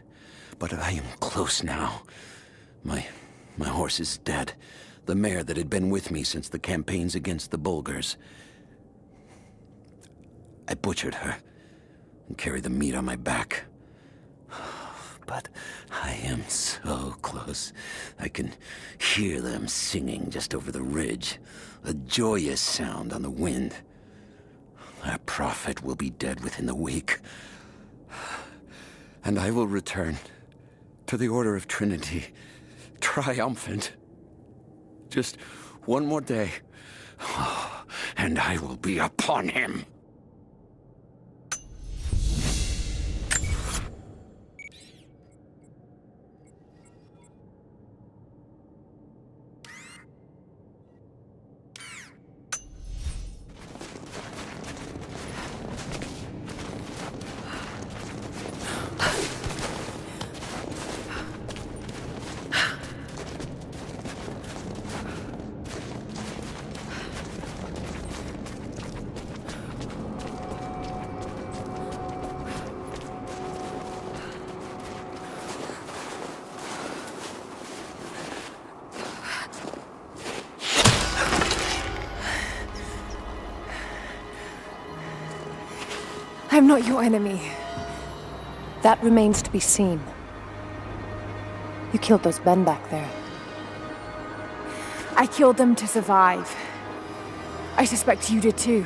but I am close now. My horse is dead. The mare that had been with me since the campaigns against the Bulgars. I butchered her and carried the meat on my back. But I am so close. I can hear them singing just over the ridge. A joyous sound on the wind. Our prophet will be dead within the week. And I will return to the Order of Trinity, triumphant. Just one more day, and I will be upon him. I'm not your enemy. That remains to be seen. You killed those men back there. I killed them to survive. I suspect you did too.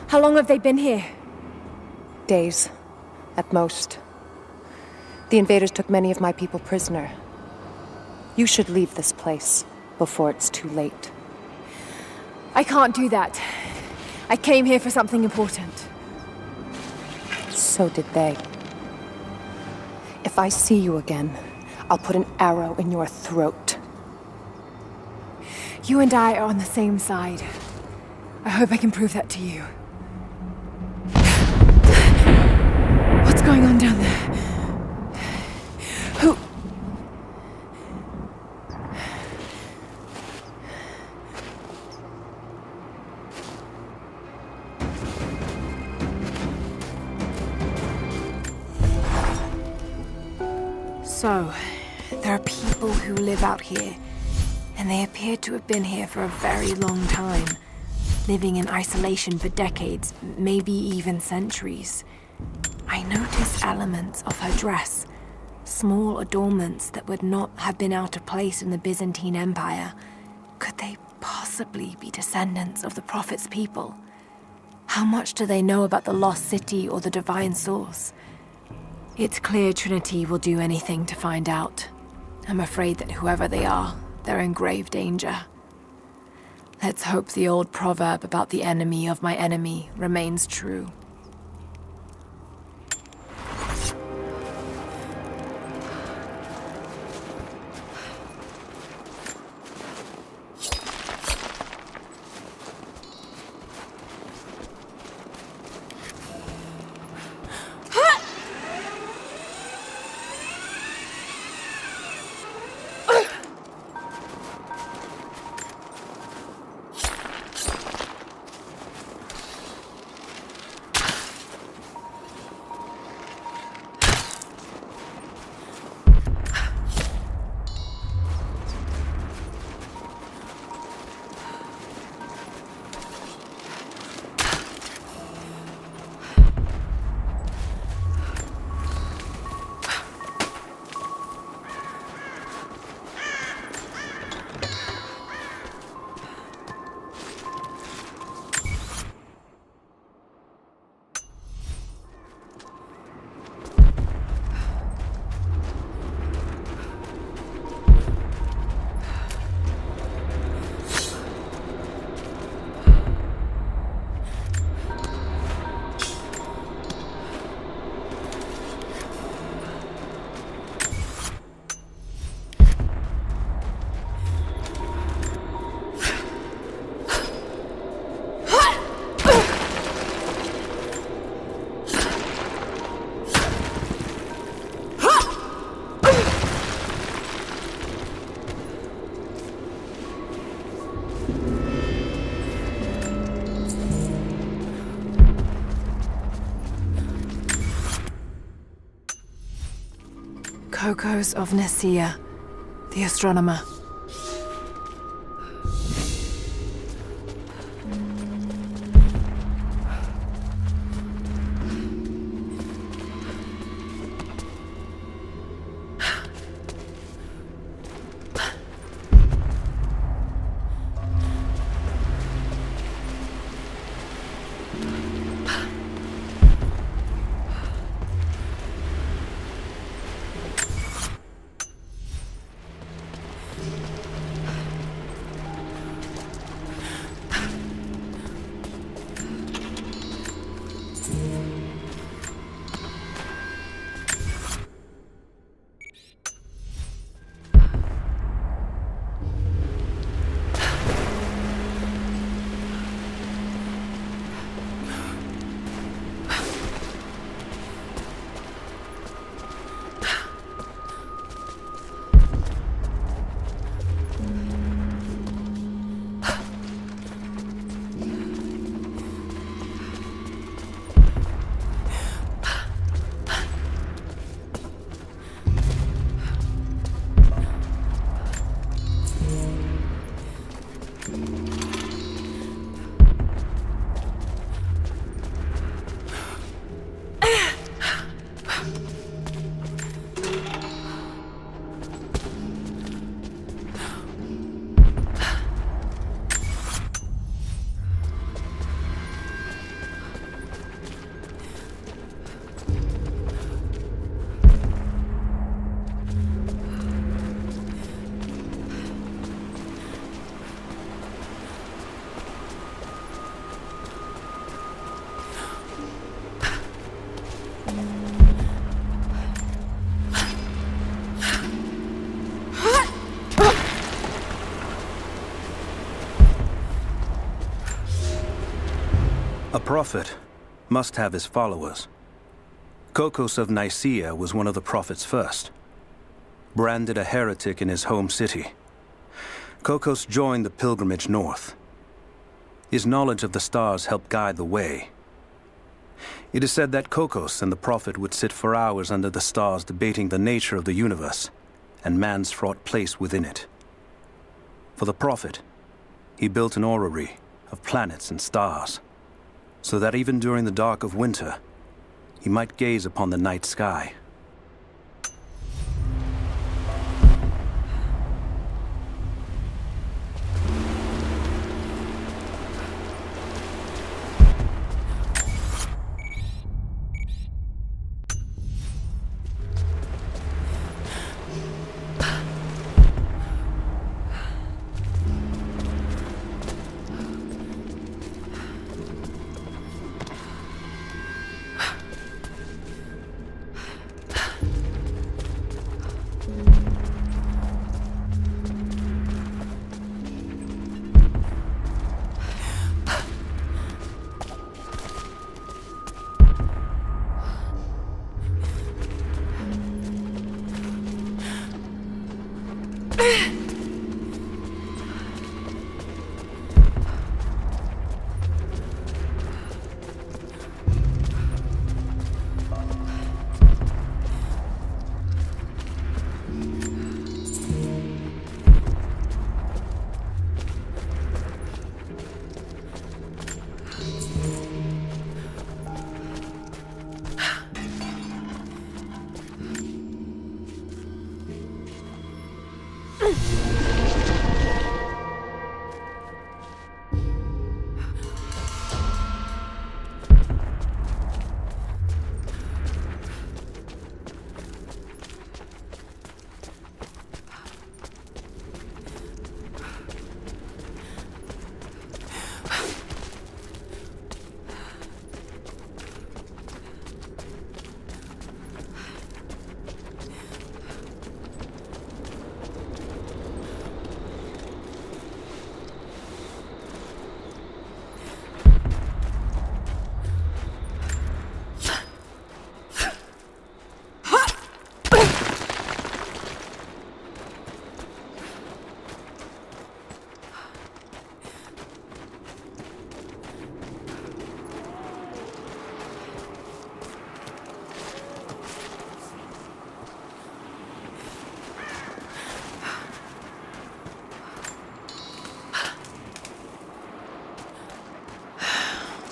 How long have they been here? Days, at most. The invaders took many of my people prisoner. You should leave this place before it's too late. I can't do that. I came here for something important. So did they. If I see you again, I'll put an arrow in your throat. You and I are on the same side. I hope I can prove that to you. What's going on down there? Who? So, there are people who live out here, and they appear to have been here for a very long time, living in isolation for decades, maybe even centuries. I noticed elements of her dress, small adornments that would not have been out of place in the Byzantine Empire. Could they possibly be descendants of the Prophet's people? How much do they know about the lost city or the divine source? It's clear Trinity will do anything to find out. I'm afraid that whoever they are, they're in grave danger. Let's hope the old proverb about the enemy of my enemy remains true. Kokos of Nicaea, the astronomer. A prophet must have his followers. Kokos of Nicaea was one of the prophets first. Branded a heretic in his home city, Kokos joined the pilgrimage north. His knowledge of the stars helped guide the way. It is said that Kokos and the Prophet would sit for hours under the stars debating the nature of the universe and man's fraught place within it. For the Prophet, he built an orrery of planets and stars, so that even during the dark of winter, he might gaze upon the night sky.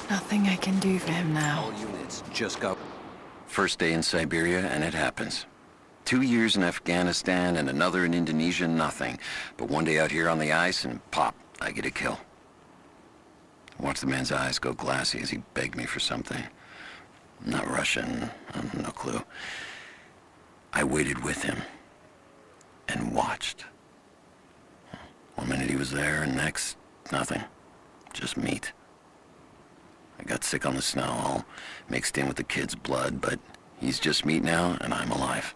Nothing I can do for him now. All units, just go. First day in Siberia, and it happens. 2 years in Afghanistan and another in Indonesia, nothing. But one day out here on the ice, and pop, I get a kill. Watch the man's eyes go glassy as he begged me for something. Not Russian, no clue. I waited with him and watched. 1 minute he was there, and next, nothing. Just meat. I got sick on the snow, all mixed in with the kid's blood, but he's just meat now, and I'm alive.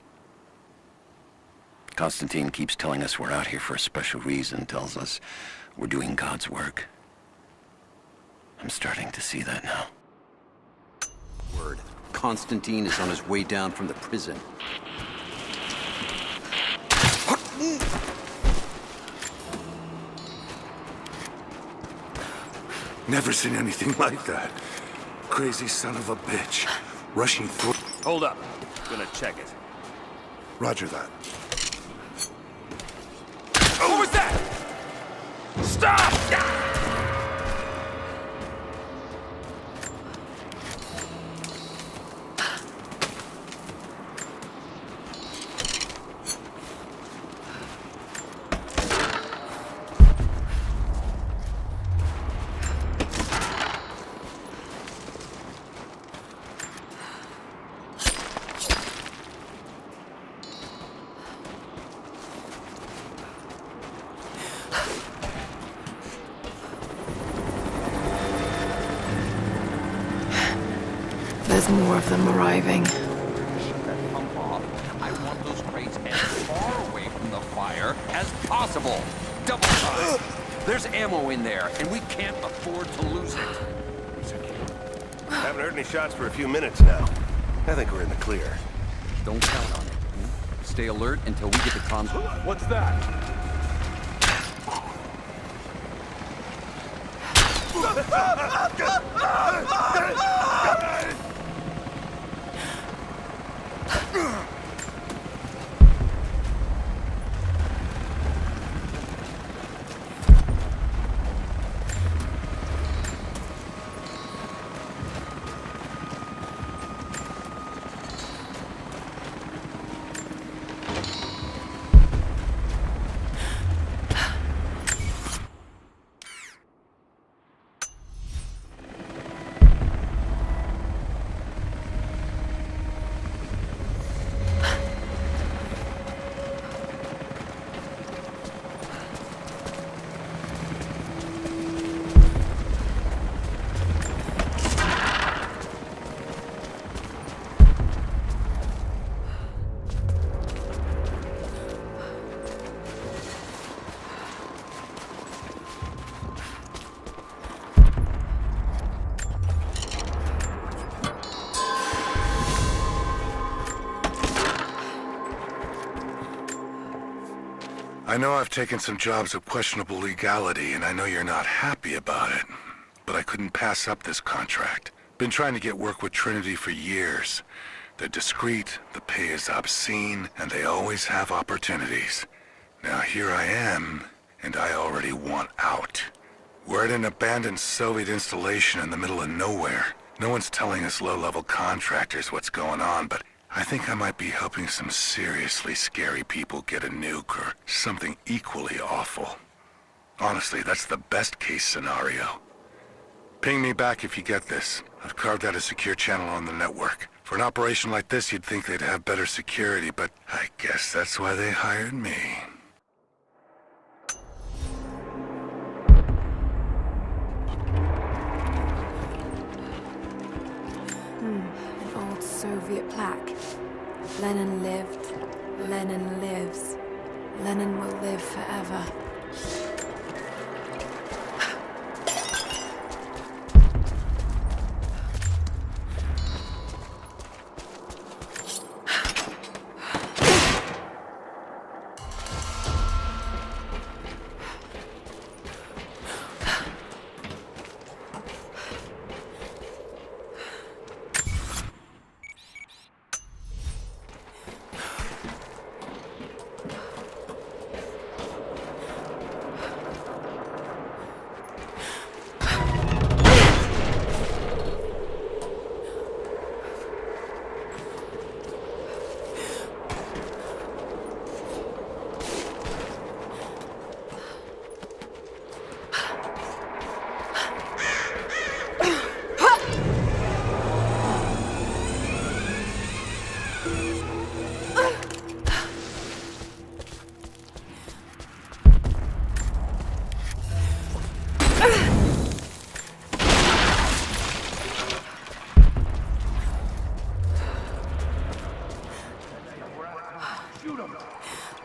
Constantine keeps telling us we're out here for a special reason, tells us we're doing God's work. I'm starting to see that now. Word. Constantine is on his way down from the prison. Never seen anything like that. Crazy son of a bitch. Rushing through... Hold up. Gonna check it. Roger that. What was that? Stop! There's more of them arriving. I want those crates as far away from the fire as possible. Double time. There's ammo in there, and we can't afford to lose it. Haven't heard any shots for a few minutes now. I think we're in the clear. Don't count on it. Stay alert until we get the comms. What's that? I know I've taken some jobs of questionable legality, and I know you're not happy about it. But I couldn't pass up this contract. Been trying to get work with Trinity for years. They're discreet, the pay is obscene, and they always have opportunities. Now here I am, and I already want out. We're at an abandoned Soviet installation in the middle of nowhere. No one's telling us low-level contractors what's going on, but I think I might be helping some seriously scary people get a nuke or something equally awful. Honestly, that's the best-case scenario. Ping me back if you get this. I've carved out a secure channel on the network. For an operation like this, you'd think they'd have better security, but I guess that's why they hired me. An old Soviet plaque. Lenin lived, Lenin lives. Lenin will live forever.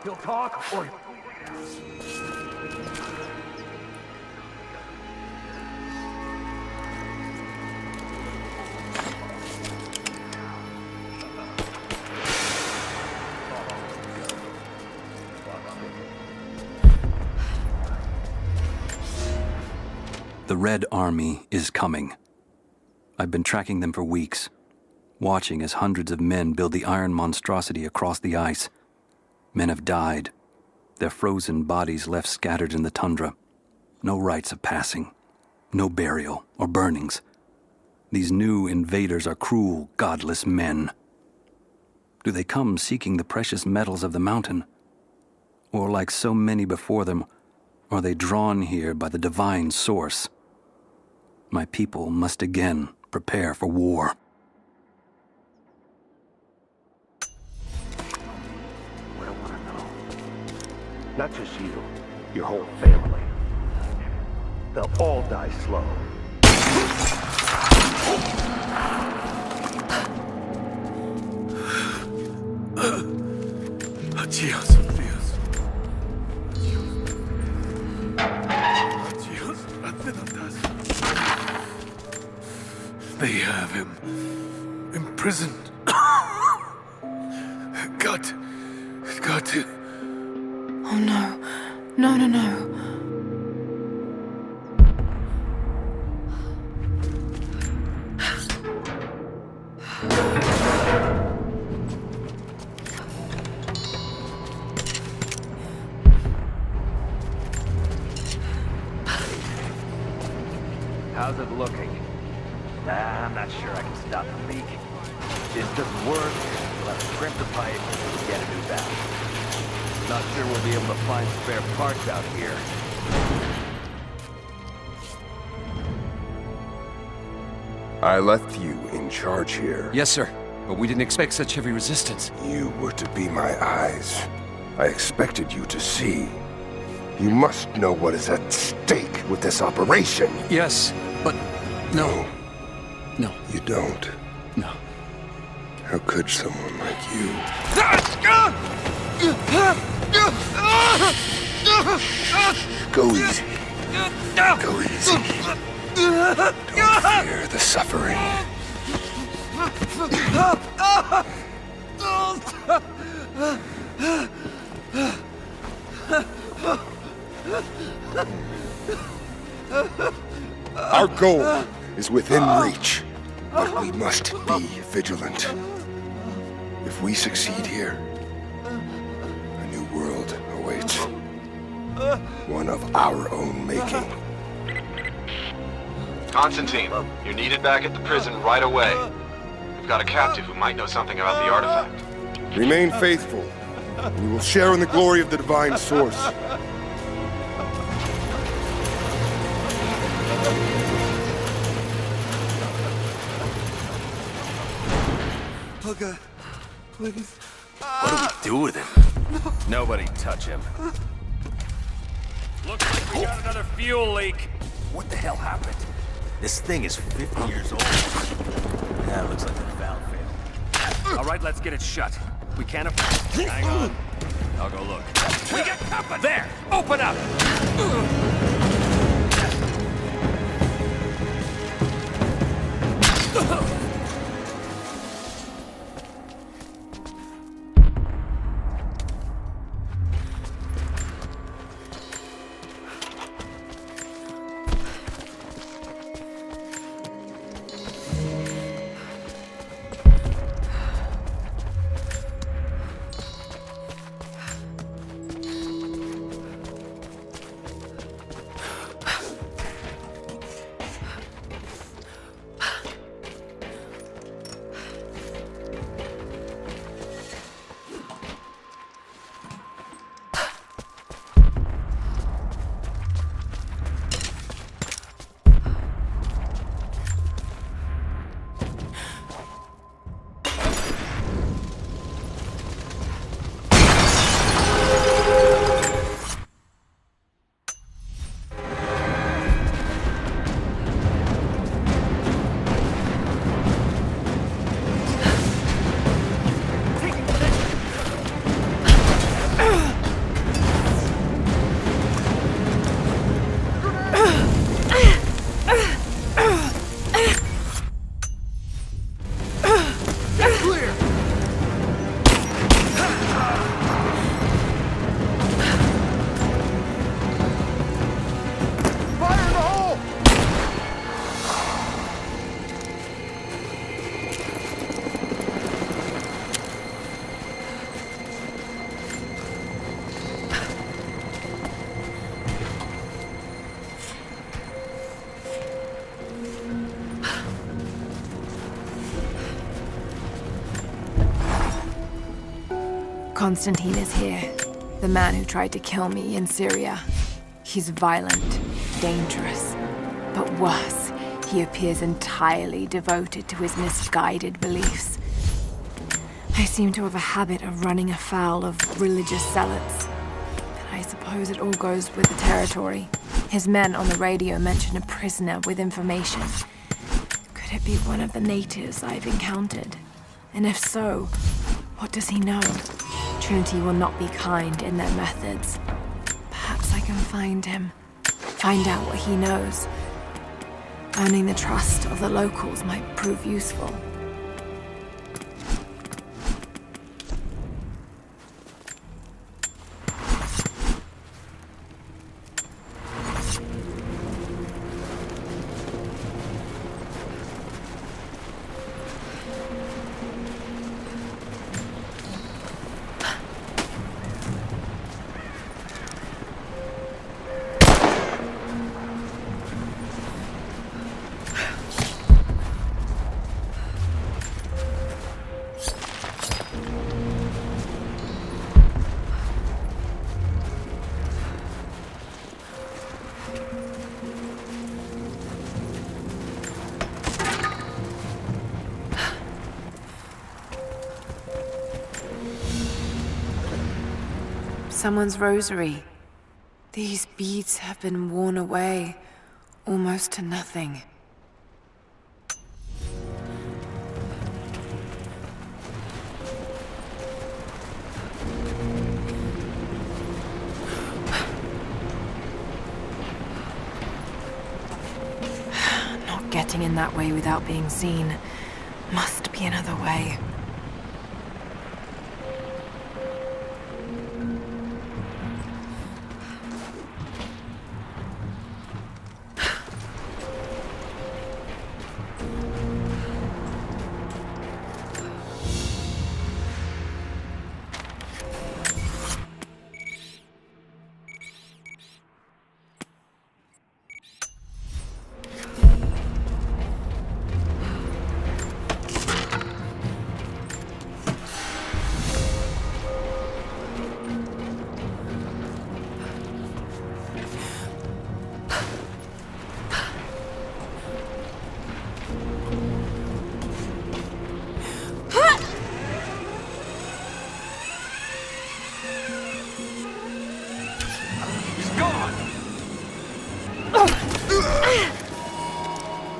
He'll talk or... The Red Army is coming. I've been tracking them for weeks, watching as hundreds of men build the iron monstrosity across the ice. Men have died, their frozen bodies left scattered in the tundra. No rites of passing, no burial or burnings. These new invaders are cruel, godless men. Do they come seeking the precious metals of the mountain? Or like so many before them, are they drawn here by the divine source? My people must again prepare for war. What I want to know, not just you, your whole family. They'll all die slow. Adios, Dios. They have him imprisoned. Got to. Oh no. No. How's it looking? Nah, I'm not sure I can stop the leak. If this doesn't work, we'll have to crimp the pipe and get a new valve. Not sure we'll be able to find spare parts out here. I left you in charge here. Yes, sir. But we didn't expect such heavy resistance. You were to be my eyes. I expected you to see. You must know what is at stake with this operation. Yes, but no. No. You don't. No. How could someone like you? Go easy. Go easy. Don't fear the suffering. Our goal is within reach, but we must be vigilant. If we succeed here, a new world awaits. One of our own making. Constantine, you're needed back at the prison right away. We've got a captive who might know something about the artifact. Remain faithful, and we will share in the glory of the divine source. Okay, please. What do we do with him? Nobody touch him. Looks like we got another fuel leak. What the hell happened? This thing is 50 years old. Yeah, looks like the valve failed. All right, let's get it shut. We can't afford. Hang on. I'll go look. We got company. There. Open up. Constantine is here. The man who tried to kill me in Syria. He's violent, dangerous, but worse, he appears entirely devoted to his misguided beliefs. I seem to have a habit of running afoul of religious zealots. But I suppose it all goes with the territory. His men on the radio mention a prisoner with information. Could it be one of the natives I've encountered? And if so, what does he know? Trinity will not be kind in their methods. Perhaps I can find him. Find out what he knows. Earning the trust of the locals might prove useful. Someone's rosary. These beads have been worn away, almost to nothing. Not getting in that way without being seen. Must be another way.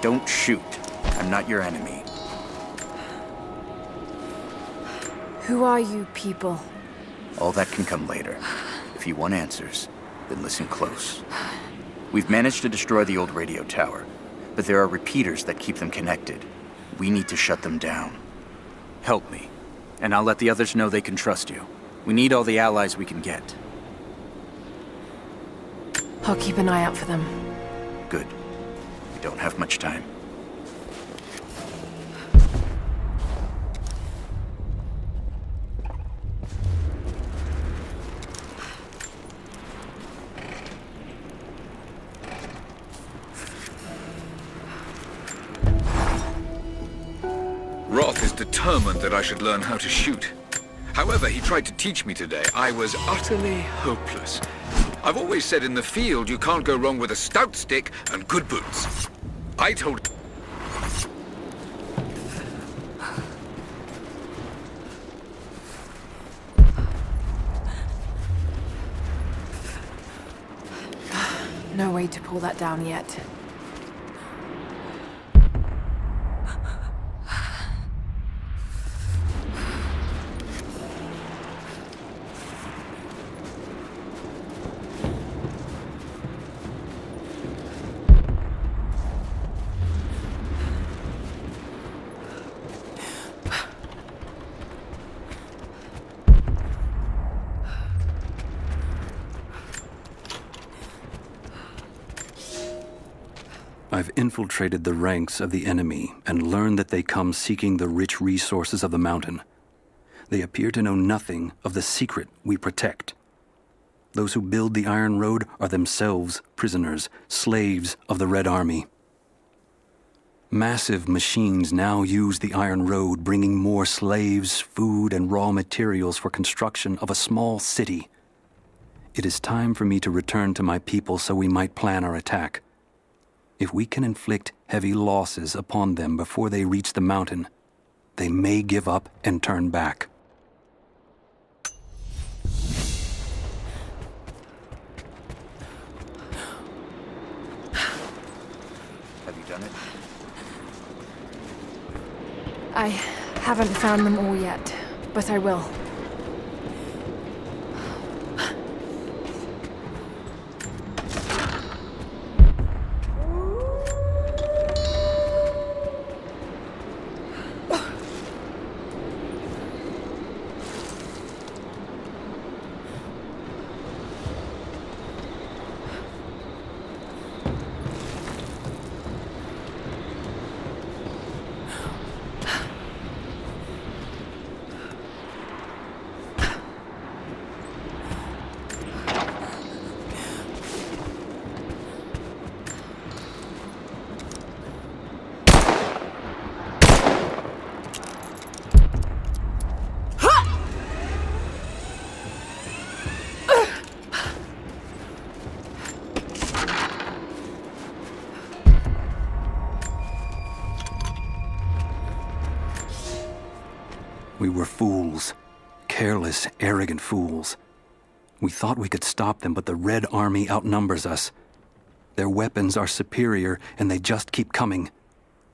Don't shoot. I'm not your enemy. Who are you people? All that can come later. If you want answers, then listen close. We've managed to destroy the old radio tower, but there are repeaters that keep them connected. We need to shut them down. Help me, and I'll let the others know they can trust you. We need all the allies we can get. I'll keep an eye out for them. Good. We don't have much time. Roth is determined that I should learn how to shoot. However, he tried to teach me today. I was utterly hopeless. I've always said in the field you can't go wrong with a stout stick and good boots. I told... No way to pull that down yet. I've infiltrated the ranks of the enemy and learned that they come seeking the rich resources of the mountain. They appear to know nothing of the secret we protect. Those who build the Iron Road are themselves prisoners, slaves of the Red Army. Massive machines now use the Iron Road, bringing more slaves, food, and raw materials for construction of a small city. It is time for me to return to my people so we might plan our attack. If we can inflict heavy losses upon them before they reach the mountain, they may give up and turn back. Have you done it? I haven't found them all yet, but I will. We were fools. Careless, arrogant fools. We thought we could stop them, but the Red Army outnumbers us. Their weapons are superior, and they just keep coming.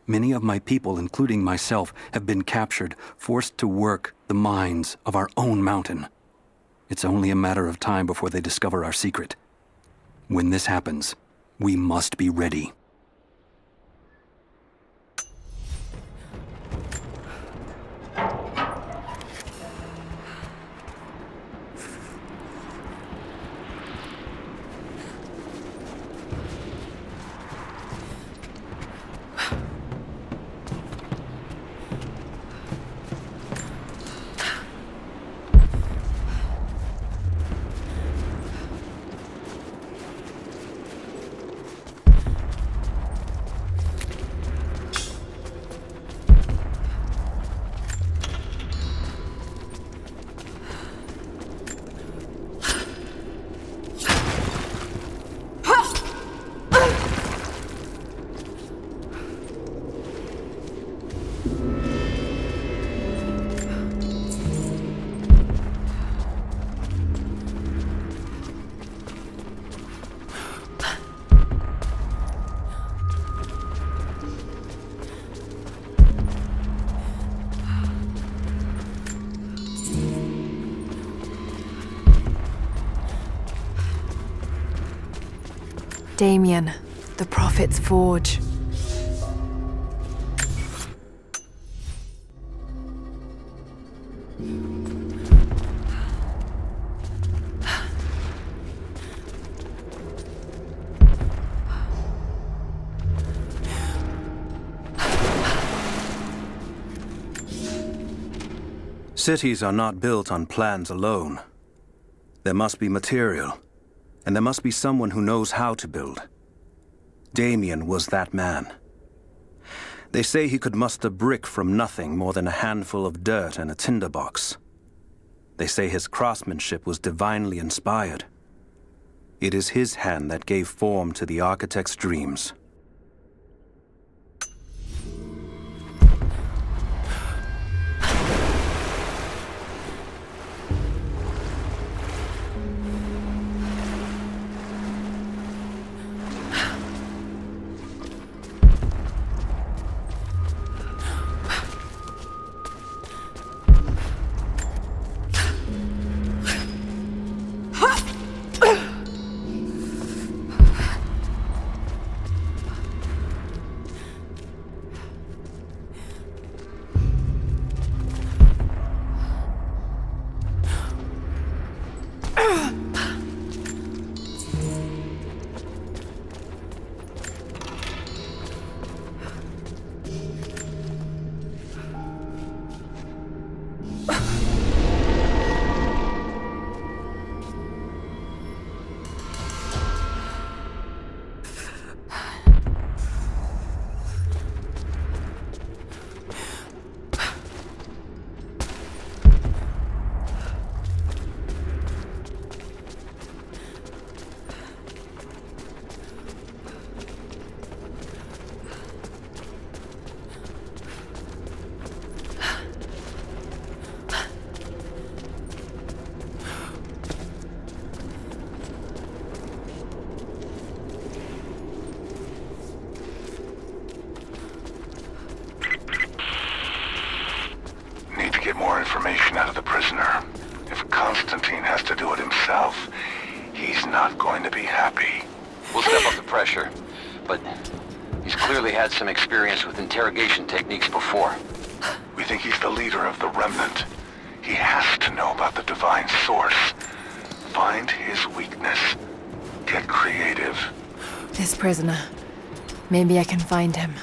Many of my people, including myself, have been captured, forced to work the mines of our own mountain. It's only a matter of time before they discover our secret. When this happens, we must be ready. Damian, the Prophet's Forge. Cities are not built on plans alone. There must be material, and there must be someone who knows how to build. Damian was that man. They say he could muster brick from nothing more than a handful of dirt and a tinderbox. They say his craftsmanship was divinely inspired. It is his hand that gave form to the architect's dreams. Get more information out of the prisoner. If Constantine has to do it himself, he's not going to be happy. We'll step up the pressure, but he's clearly had some experience with interrogation techniques before. We think he's the leader of the Remnant. He has to know about the divine source. Find his weakness. Get creative. This prisoner. Maybe I can find him.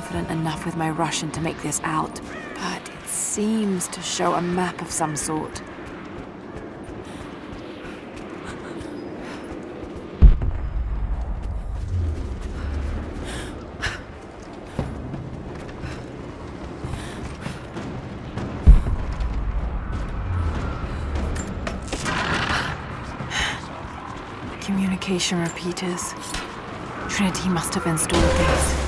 confident enough with my Russian to make this out, but it seems to show a map of some sort. Communication repeaters. Trinity must have installed these.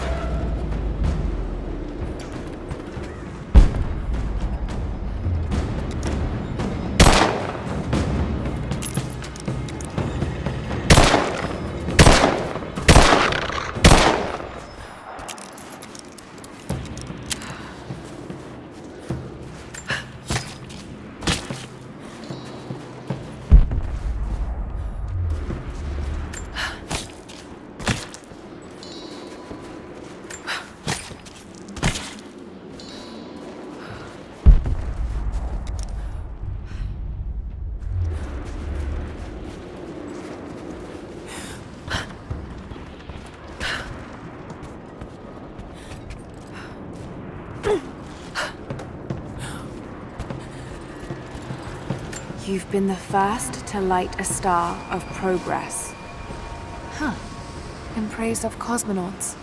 You've been the first to light a star of progress. Huh. In praise of cosmonauts.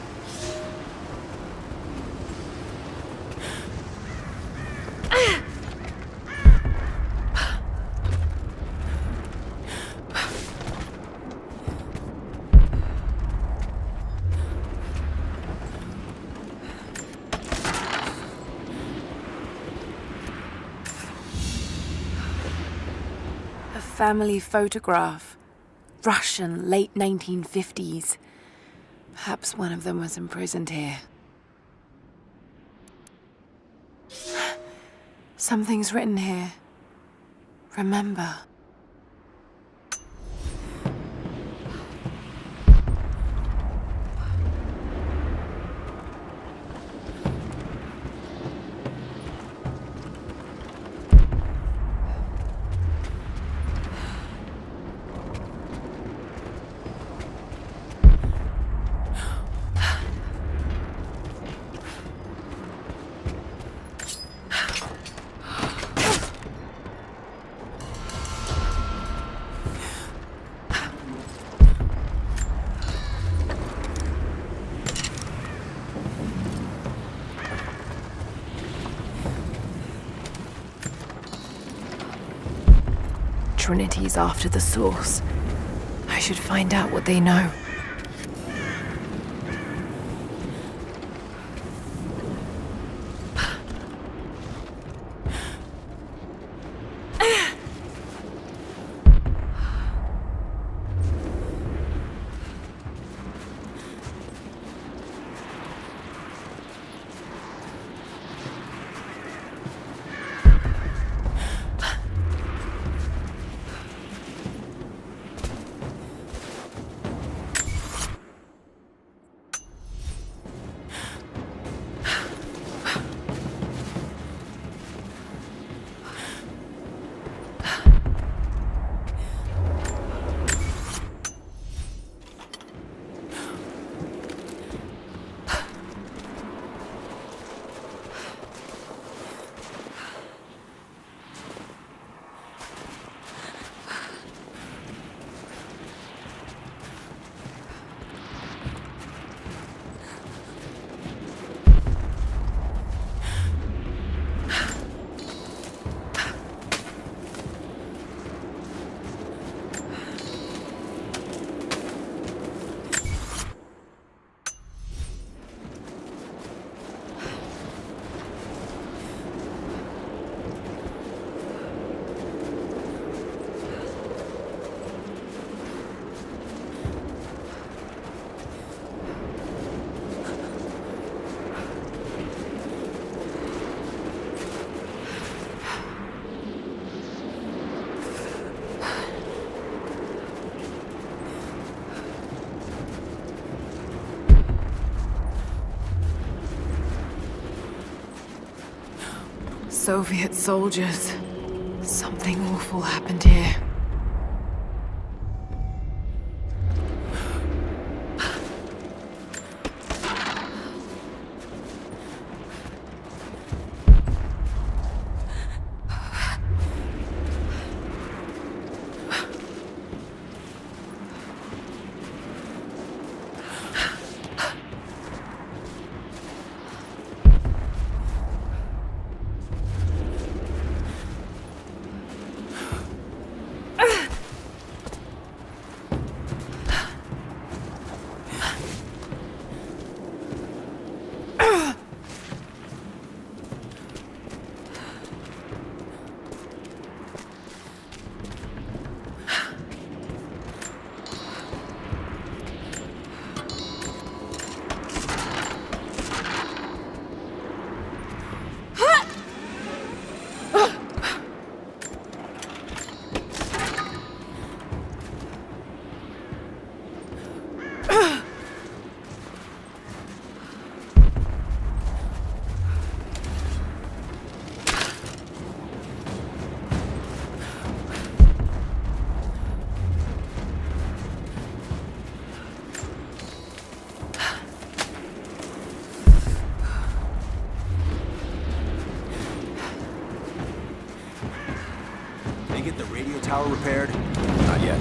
Family photograph. Russian, late 1950s. Perhaps one of them was imprisoned here. Something's written here. Remember. Trinity's after the source. I should find out what they know. Soviet soldiers. Something awful happened here. get the radio tower repaired? Not yet.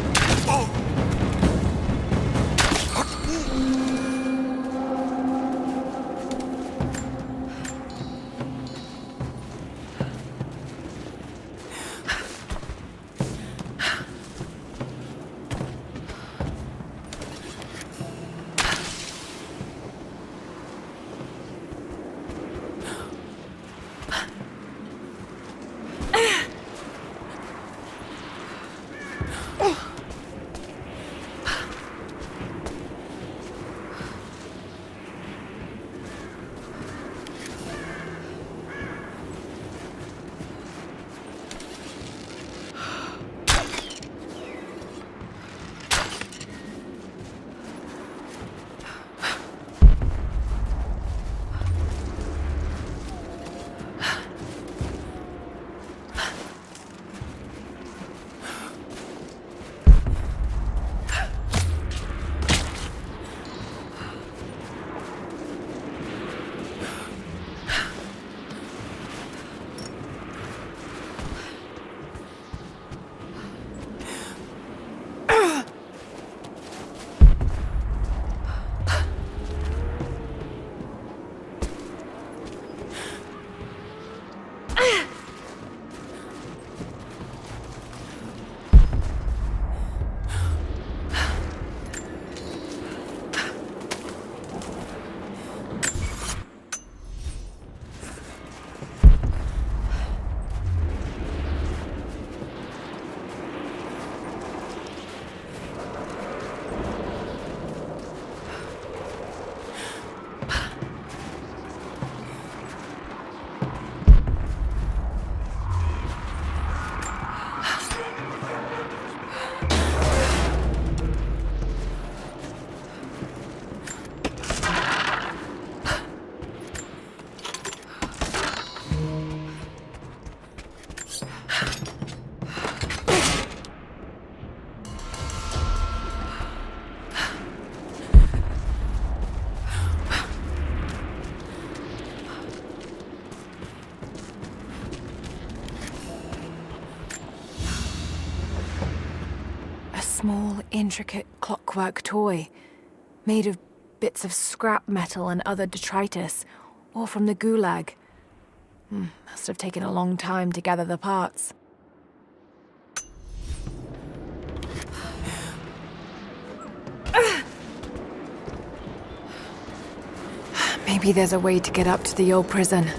Small, intricate clockwork toy, made of bits of scrap metal and other detritus, all from the Gulag. Must have taken a long time to gather the parts. Maybe there's a way to get up to the old prison.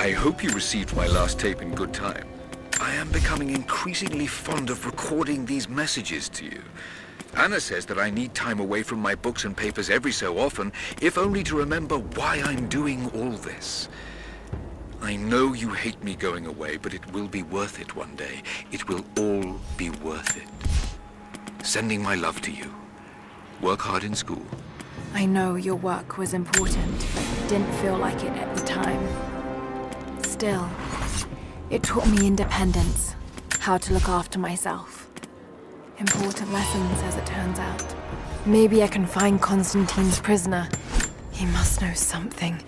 I hope you received my last tape in good time. I am becoming increasingly fond of recording these messages to you. Anna says that I need time away from my books and papers every so often, if only to remember why I'm doing all this. I know you hate me going away, but it will be worth it one day. It will all be worth it. Sending my love to you. Work hard in school. I know your work was important, but didn't feel like it at the time. Still, it taught me independence, how to look after myself. Important lessons, as it turns out. Maybe I can find Constantine's prisoner. He must know something.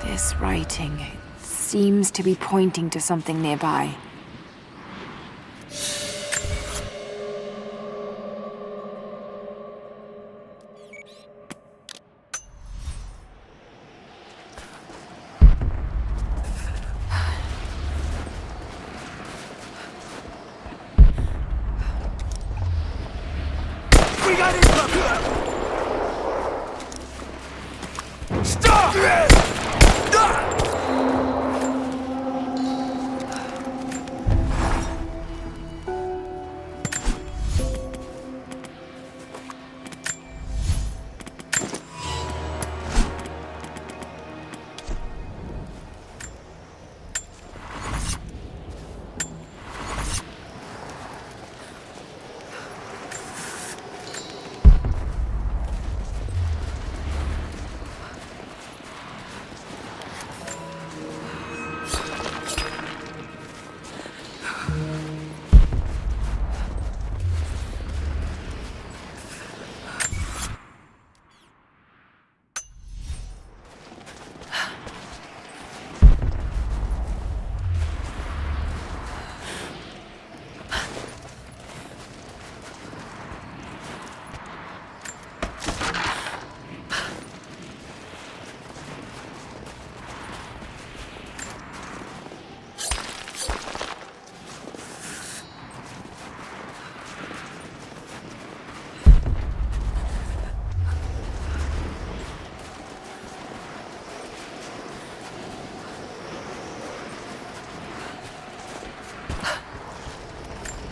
This writing seems to be pointing to something nearby. We got it! Stop!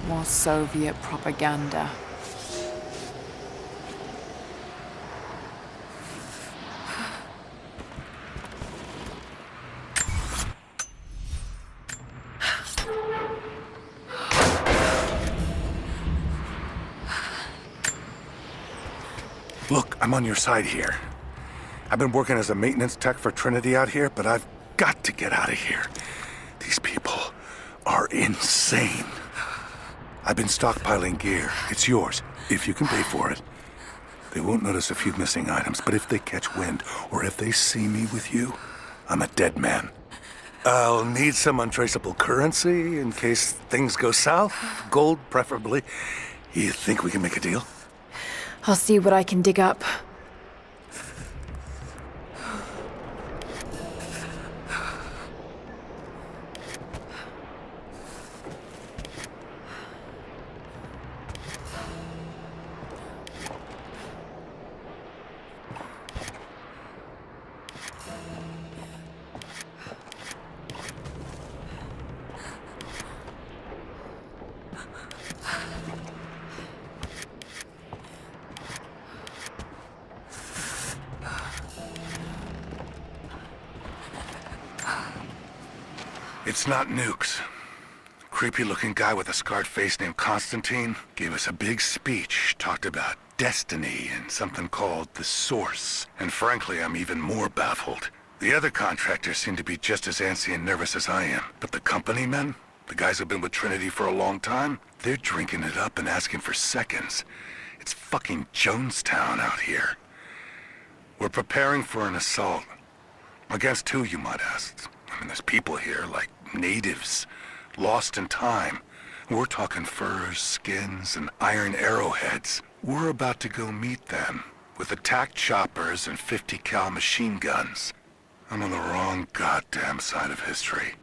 More Soviet propaganda. Look, I'm on your side here. I've been working as a maintenance tech for Trinity out here, but I've got to get out of here. These people are insane. I've been stockpiling gear. It's yours, if you can pay for it. They won't notice a few missing items, but if they catch wind, or if they see me with you, I'm a dead man. I'll need some untraceable currency in case things go south. Gold, preferably. You think we can make a deal? I'll see what I can dig up. It's not nukes. Creepy-looking guy with a scarred face named Constantine gave us a big speech, talked about destiny and something called the Source. And frankly, I'm even more baffled. The other contractors seem to be just as antsy and nervous as I am. But the company men, the guys who've been with Trinity for a long time, they're drinking it up and asking for seconds. It's fucking Jonestown out here. We're preparing for an assault. Against who, you might ask? I mean, there's people here, like natives, lost in time. We're talking furs, skins, and iron arrowheads. We're about to go meet them with attack choppers and 50 cal machine guns. I'm on the wrong goddamn side of history.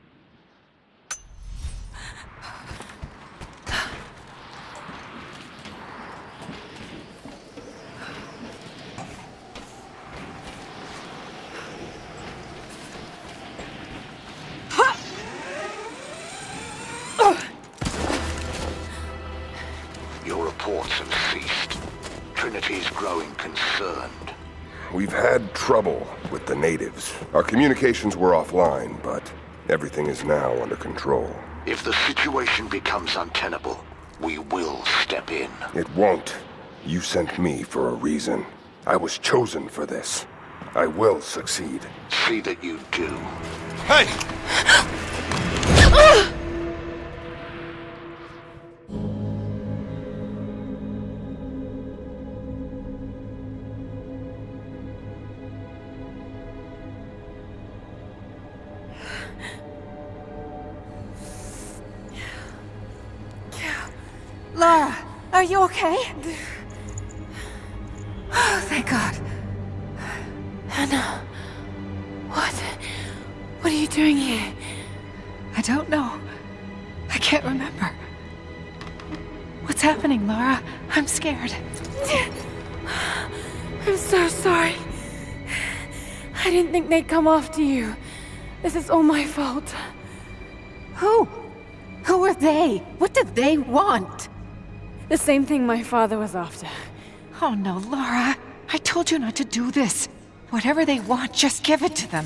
Your reports have ceased. Trinity's growing concerned. We've had trouble with the natives. Our communications were offline, but everything is now under control. If the situation becomes untenable, we will step in. It won't. You sent me for a reason. I was chosen for this. I will succeed. See that you do. Hey! Lara, are you okay? Oh, thank God. Hannah, what are you doing here? I don't know. I can't remember. What's happening, Lara? I'm scared. I'm so sorry. I didn't think they'd come after you. This is all my fault. Who? Who are they? What do they want? The same thing my father was after. Oh no, Laura. I told you not to do this. Whatever they want, just give it to them.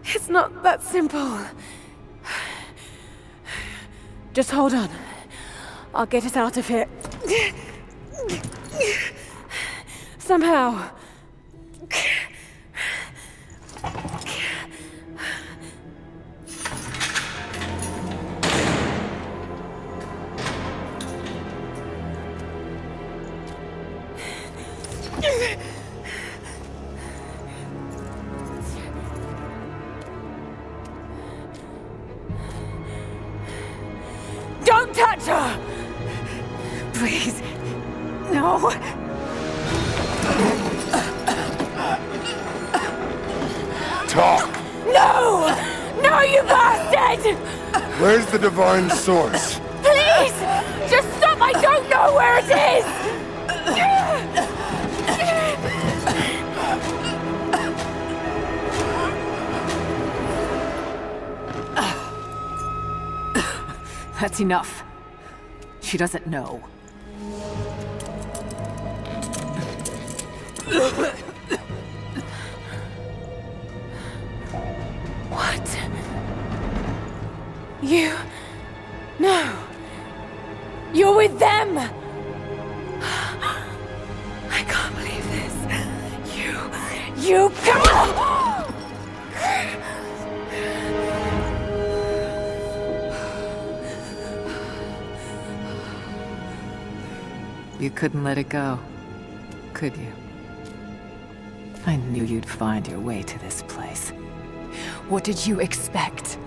It's not that simple. Just hold on. I'll get us out of here. Somehow. Don't touch her! Please. No. Talk! No! No, you bastard! Where's the divine source? Please! Just stop! I don't know where it is! That's enough. She doesn't know. What? You... No. You're with them! I can't believe this. You can't! You couldn't let it go, could you? I knew you'd find your way to this place. What did you expect?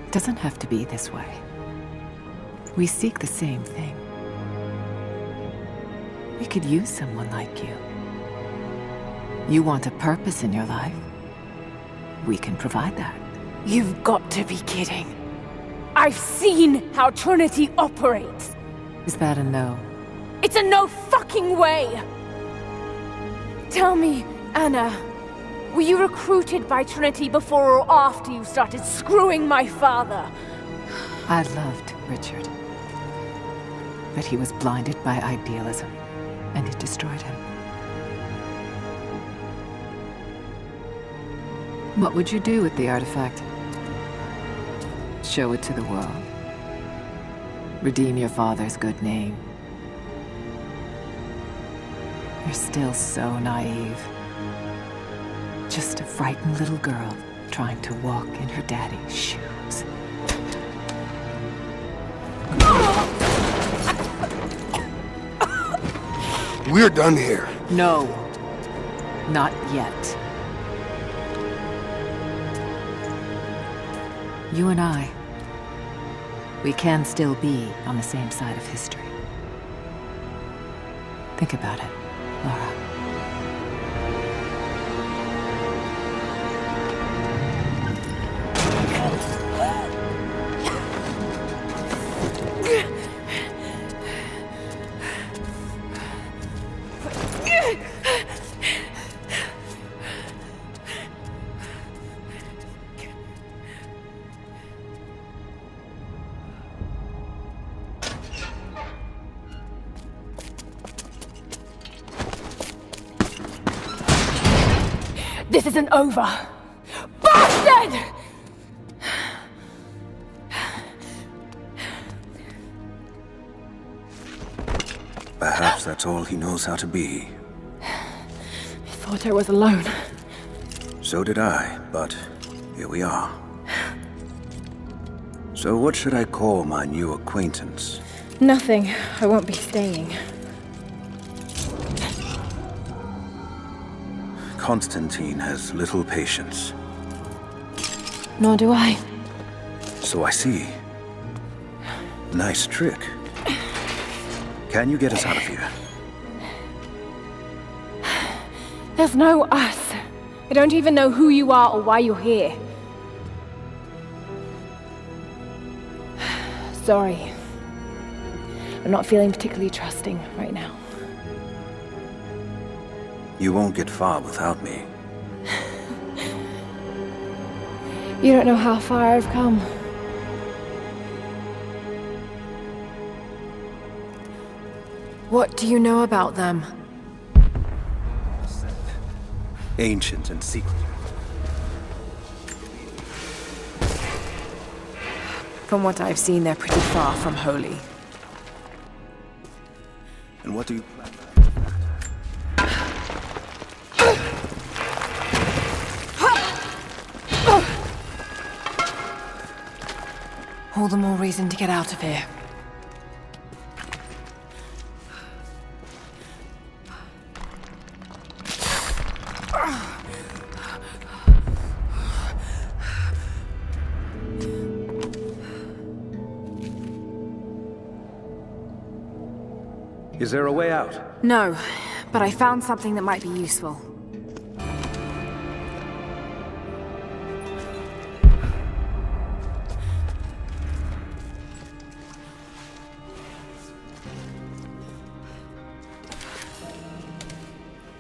It doesn't have to be this way. We seek the same thing. We could use someone like you. You want a purpose in your life? We can provide that. You've got to be kidding. I've seen how Trinity operates. Is that a no? It's a no fucking way! Tell me, Anna, were you recruited by Trinity before or after you started screwing my father? I loved Richard. But he was blinded by idealism, and it destroyed him. What would you do with the artifact? Show it to the world. Redeem your father's good name. You're still so naive. Just a frightened little girl trying to walk in her daddy's shoes. We're done here. No. Not yet. You and I, we can still be on the same side of history. Think about it, Laura. This isn't over! Bastard! Perhaps that's all he knows how to be. I thought I was alone. So did I, but here we are. So what should I call my new acquaintance? Nothing. I won't be staying. Constantine has little patience. Nor do I. So I see. Nice trick. Can you get us out of here? There's no us. I don't even know who you are or why you're here. Sorry. I'm not feeling particularly trusting right now. You won't get far without me. You don't know how far I've come. What do you know about them? Ancient and secret. From what I've seen, they're pretty far from holy. And what do you... All the more reason to get out of here. Is there a way out? No, but I found something that might be useful.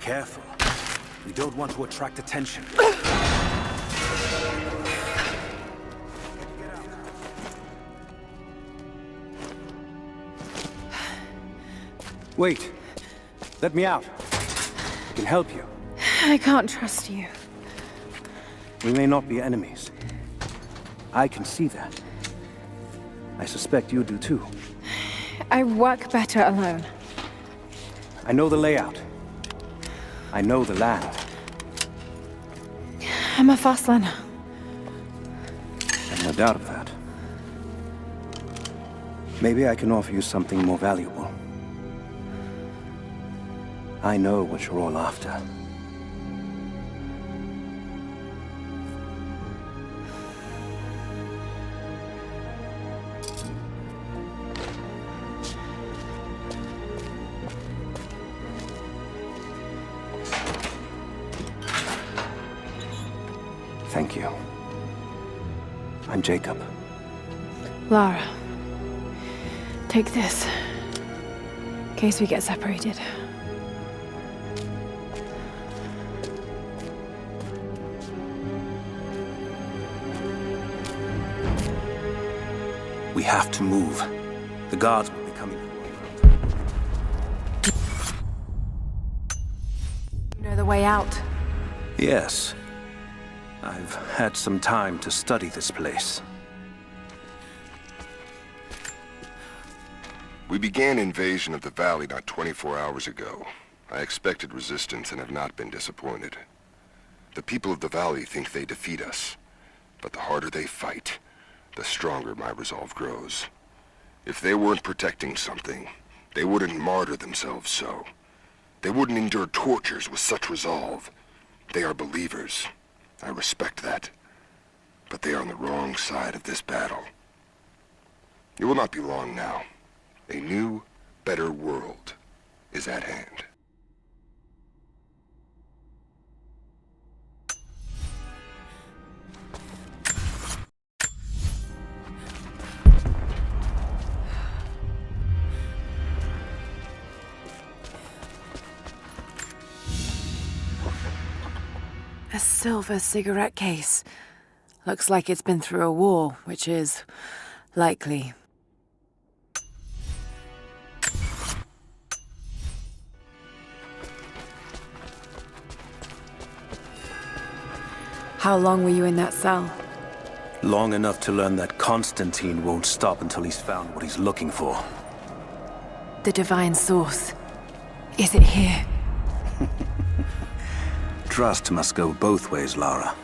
Careful. We don't want to attract attention. Wait. Let me out. I can help you. I can't trust you. We may not be enemies. I can see that. I suspect you do too. I work better alone. I know the layout. I know the land. I'm a fast learner. I've no doubt of that. Maybe I can offer you something more valuable. I know what you're all after. Thank you. I'm Jacob. Lara, take this. In case we get separated. We have to move. The guards will be coming. You know the way out? Yes. I've had some time to study this place. We began invasion of the valley not 24 hours ago. I expected resistance and have not been disappointed. The people of the valley think they defeat us, but the harder they fight, the stronger my resolve grows. If they weren't protecting something, they wouldn't martyr themselves so. They wouldn't endure tortures with such resolve. They are believers. I respect that. But they are on the wrong side of this battle. It will not be long now. A new, better world is at hand. A silver cigarette case. Looks like it's been through a war, which is likely. How long were you in that cell? Long enough to learn that Constantine won't stop until he's found what he's looking for. The divine source. Is it here? Trust must go both ways, Lara.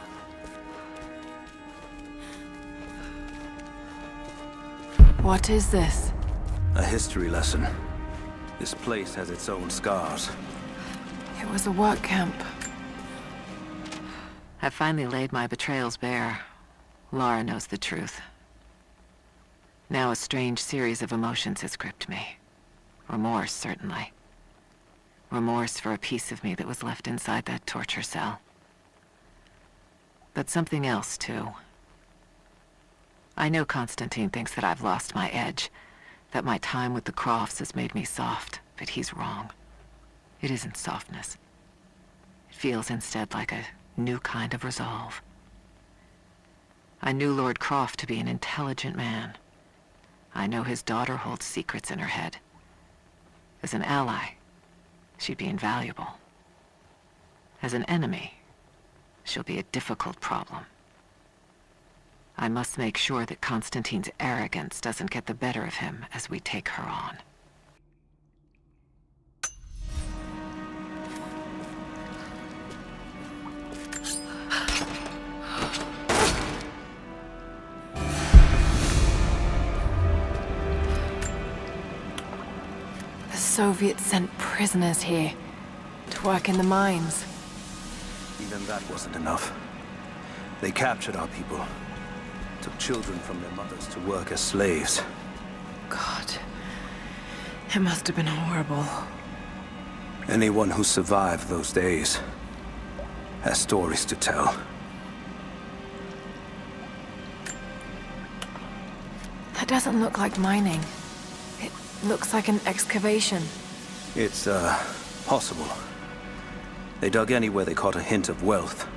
What is this? A history lesson. This place has its own scars. It was a work camp. I've finally laid my betrayals bare. Lara knows the truth. Now a strange series of emotions has gripped me. Remorse, certainly. Remorse for a piece of me that was left inside that torture cell. But something else, too. I know Constantine thinks that I've lost my edge, that my time with the Crofts has made me soft, but he's wrong. It isn't softness. feels instead like a new kind of resolve. I knew Lord Croft to be an intelligent man. I know his daughter holds secrets in her head. As an ally, she'd be invaluable. As an enemy, she'll be a difficult problem. I must make sure that Constantine's arrogance doesn't get the better of him as we take her on. The Soviets sent prisoners here to work in the mines. Even that wasn't enough. They captured our people, took children from their mothers to work as slaves. God, it must have been horrible. Anyone who survived those days has stories to tell. That doesn't look like mining. It looks like an excavation. It's, possible. They dug anywhere they caught a hint of wealth.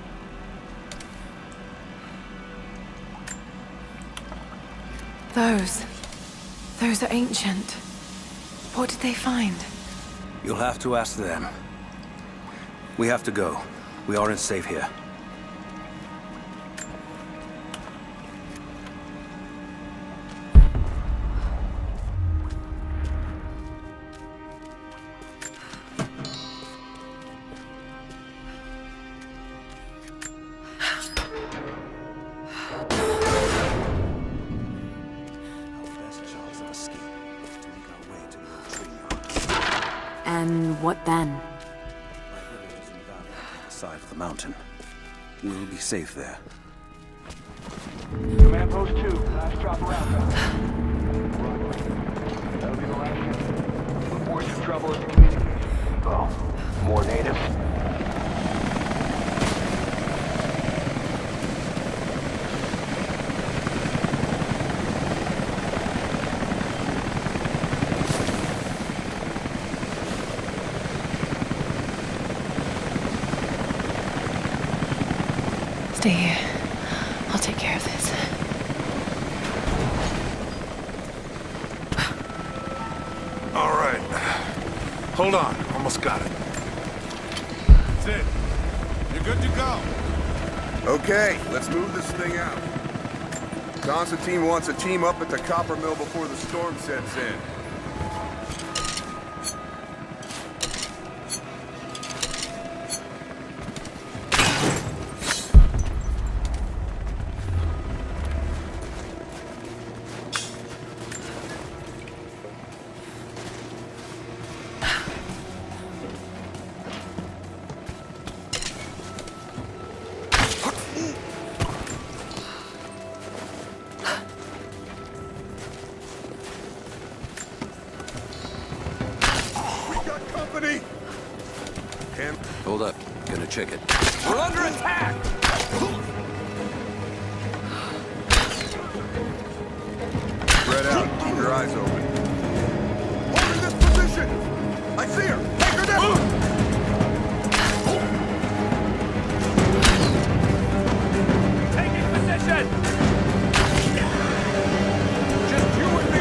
Those are ancient. What did they find? You'll have to ask them. We have to go. We aren't safe here. And what then? Side of the mountain. We'll be safe there. Command Post 2, last drop around. That'll be the last ship. Reports of trouble in the community. Oh, more natives. Stay here. I'll take care of this. All right. Hold on. Almost got it. That's it. You're good to go. Okay, let's move this thing out. Constantine wants a team up at the copper mill before the storm sets in. Hold up. Gonna check it. We're under attack! Spread out. Keep your eyes open. Hold in this position! I see her! Take her down! Taking position! Just you and me!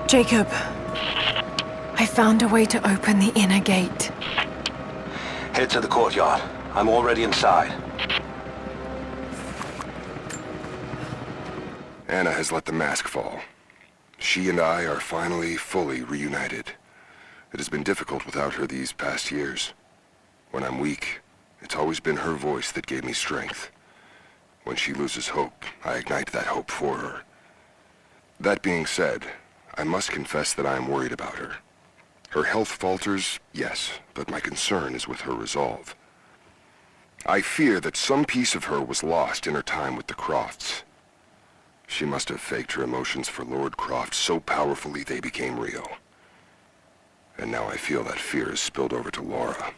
Jacob, I found a way to open the inner gate. Head to the courtyard. I'm already inside. Anna has let the mask fall. She and I are finally fully reunited. It has been difficult without her these past years. When I'm weak, it's always been her voice that gave me strength. When she loses hope, I ignite that hope for her. That being said, I must confess that I am worried about her. Her health falters, yes, but my concern is with her resolve. I fear that some piece of her was lost in her time with the Crofts. She must have faked her emotions for Lord Croft so powerfully they became real. And now I feel that fear has spilled over to Laura.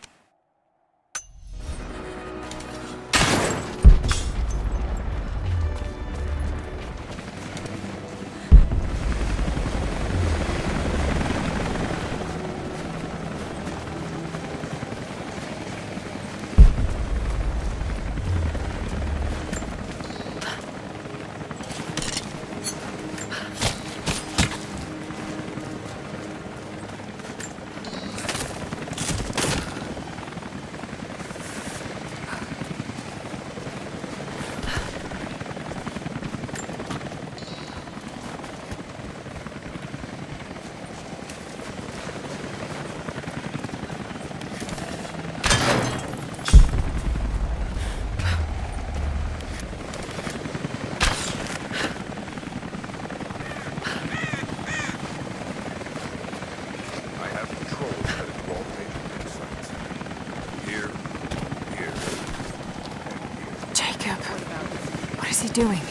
What is he doing?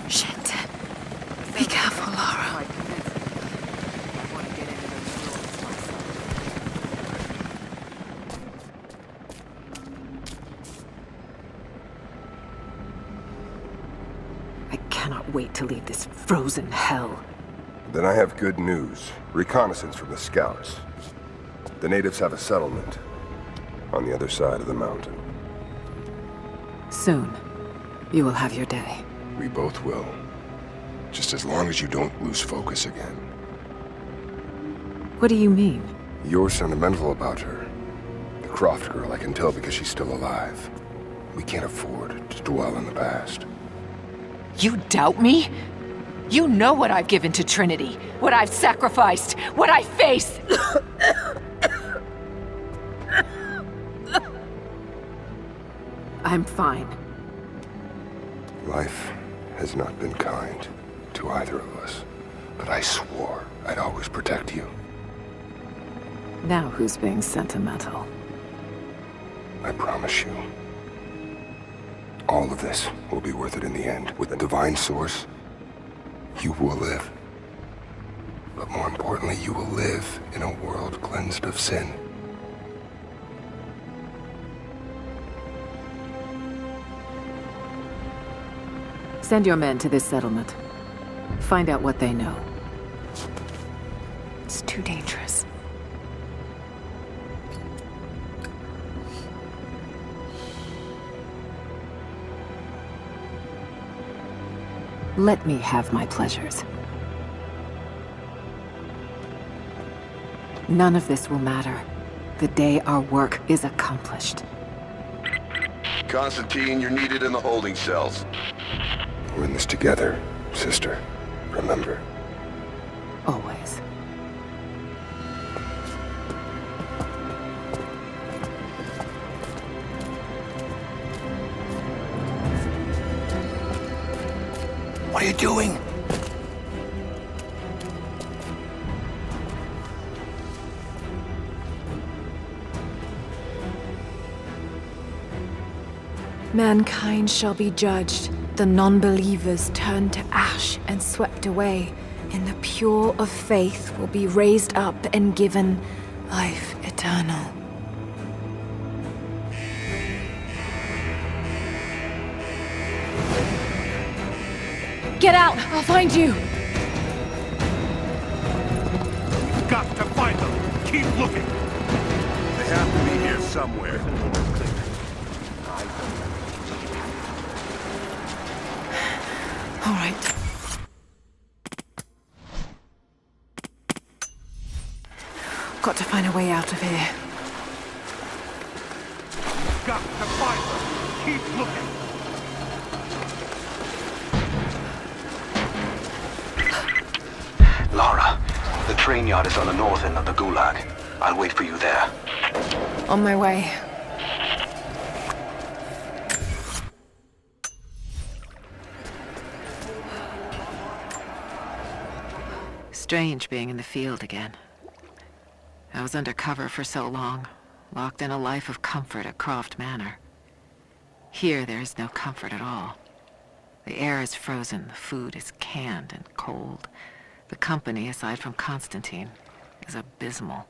Shit. Be careful, Lara. I cannot wait to leave this frozen hell. Then I have good news. Reconnaissance from the scouts. The natives have a settlement on the other side of the mountain. Soon, you will have your day. We both will. Just as long as you don't lose focus again. What do you mean? You're sentimental about her. The Croft girl, I can tell because she's still alive. We can't afford to dwell in the past. You doubt me? You know what I've given to Trinity, what I've sacrificed, what I face. I'm fine. Life has not been kind to either of us, but I swore I'd always protect you. Now who's being sentimental? I promise you. All of this will be worth it in the end. With the divine source, you will live. But more importantly, you will live in a world cleansed of sin. Send your men to this settlement. Find out what they know. It's too dangerous. Let me have my pleasures. None of this will matter the day our work is accomplished. Constantine, you're needed in the holding cells. We're in this together, sister. Remember. Always. What are you doing? Mankind shall be judged, the non-believers turned to ash and swept away, and the pure of faith will be raised up and given life eternal. Get out! I'll find you! We've got to find them! Keep looking! They have to be here somewhere. All right. got to find a way out of here. Got to find them. Keep looking. Lara, the train yard is on the north end of the Gulag. I'll wait for you there. On my way. Strange being in the field again. I was under cover for so long, locked in a life of comfort at Croft Manor. Here there is no comfort at all. The air is frozen, the food is canned and cold. The company, aside from Constantine, is abysmal.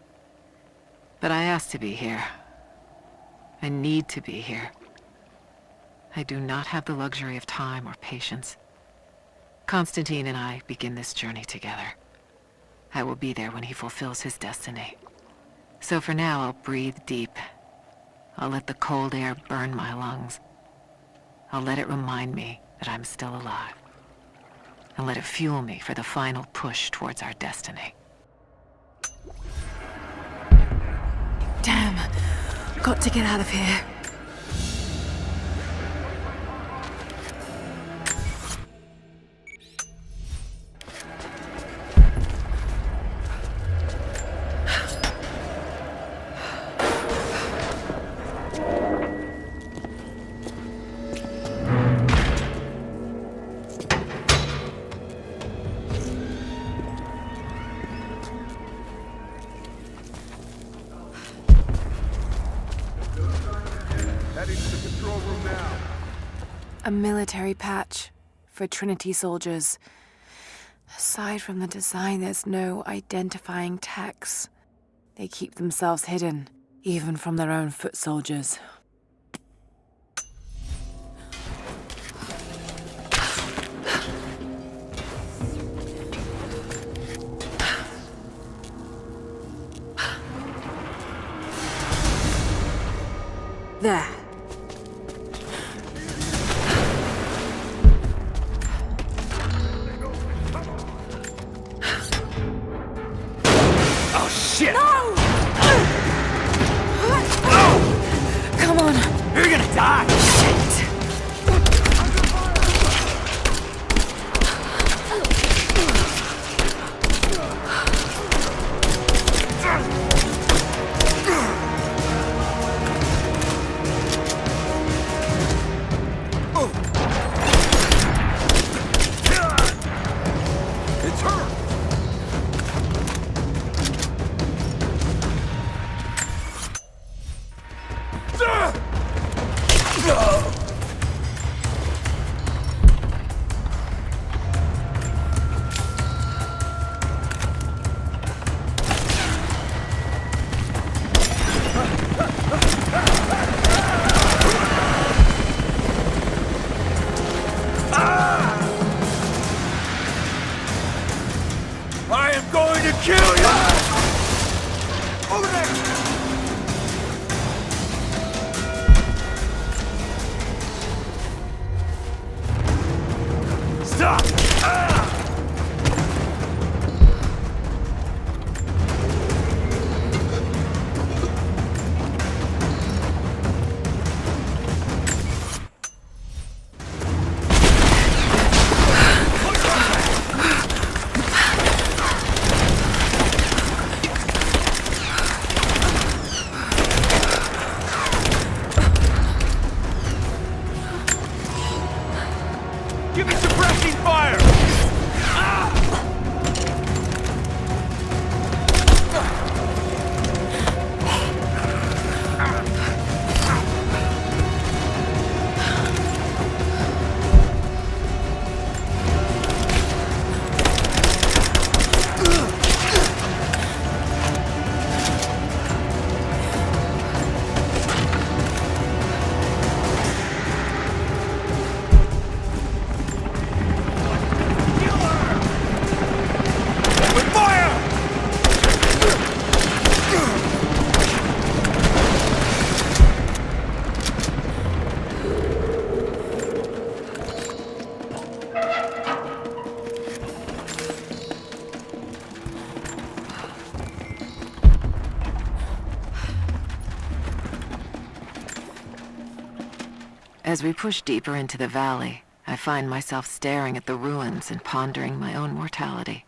But I asked to be here. I need to be here. I do not have the luxury of time or patience. Constantine and I begin this journey together. I will be there when he fulfills his destiny. So for now, I'll breathe deep. I'll let the cold air burn my lungs. I'll let it remind me that I'm still alive. And let it fuel me for the final push towards our destiny. Damn. Got to get out of here. A military patch for Trinity soldiers. Aside from the design, there's no identifying tags. They keep themselves hidden, even from their own foot soldiers. There. Oh, shit! No! Come on. You're gonna die! Shit! As we push deeper into the valley, I find myself staring at the ruins and pondering my own mortality.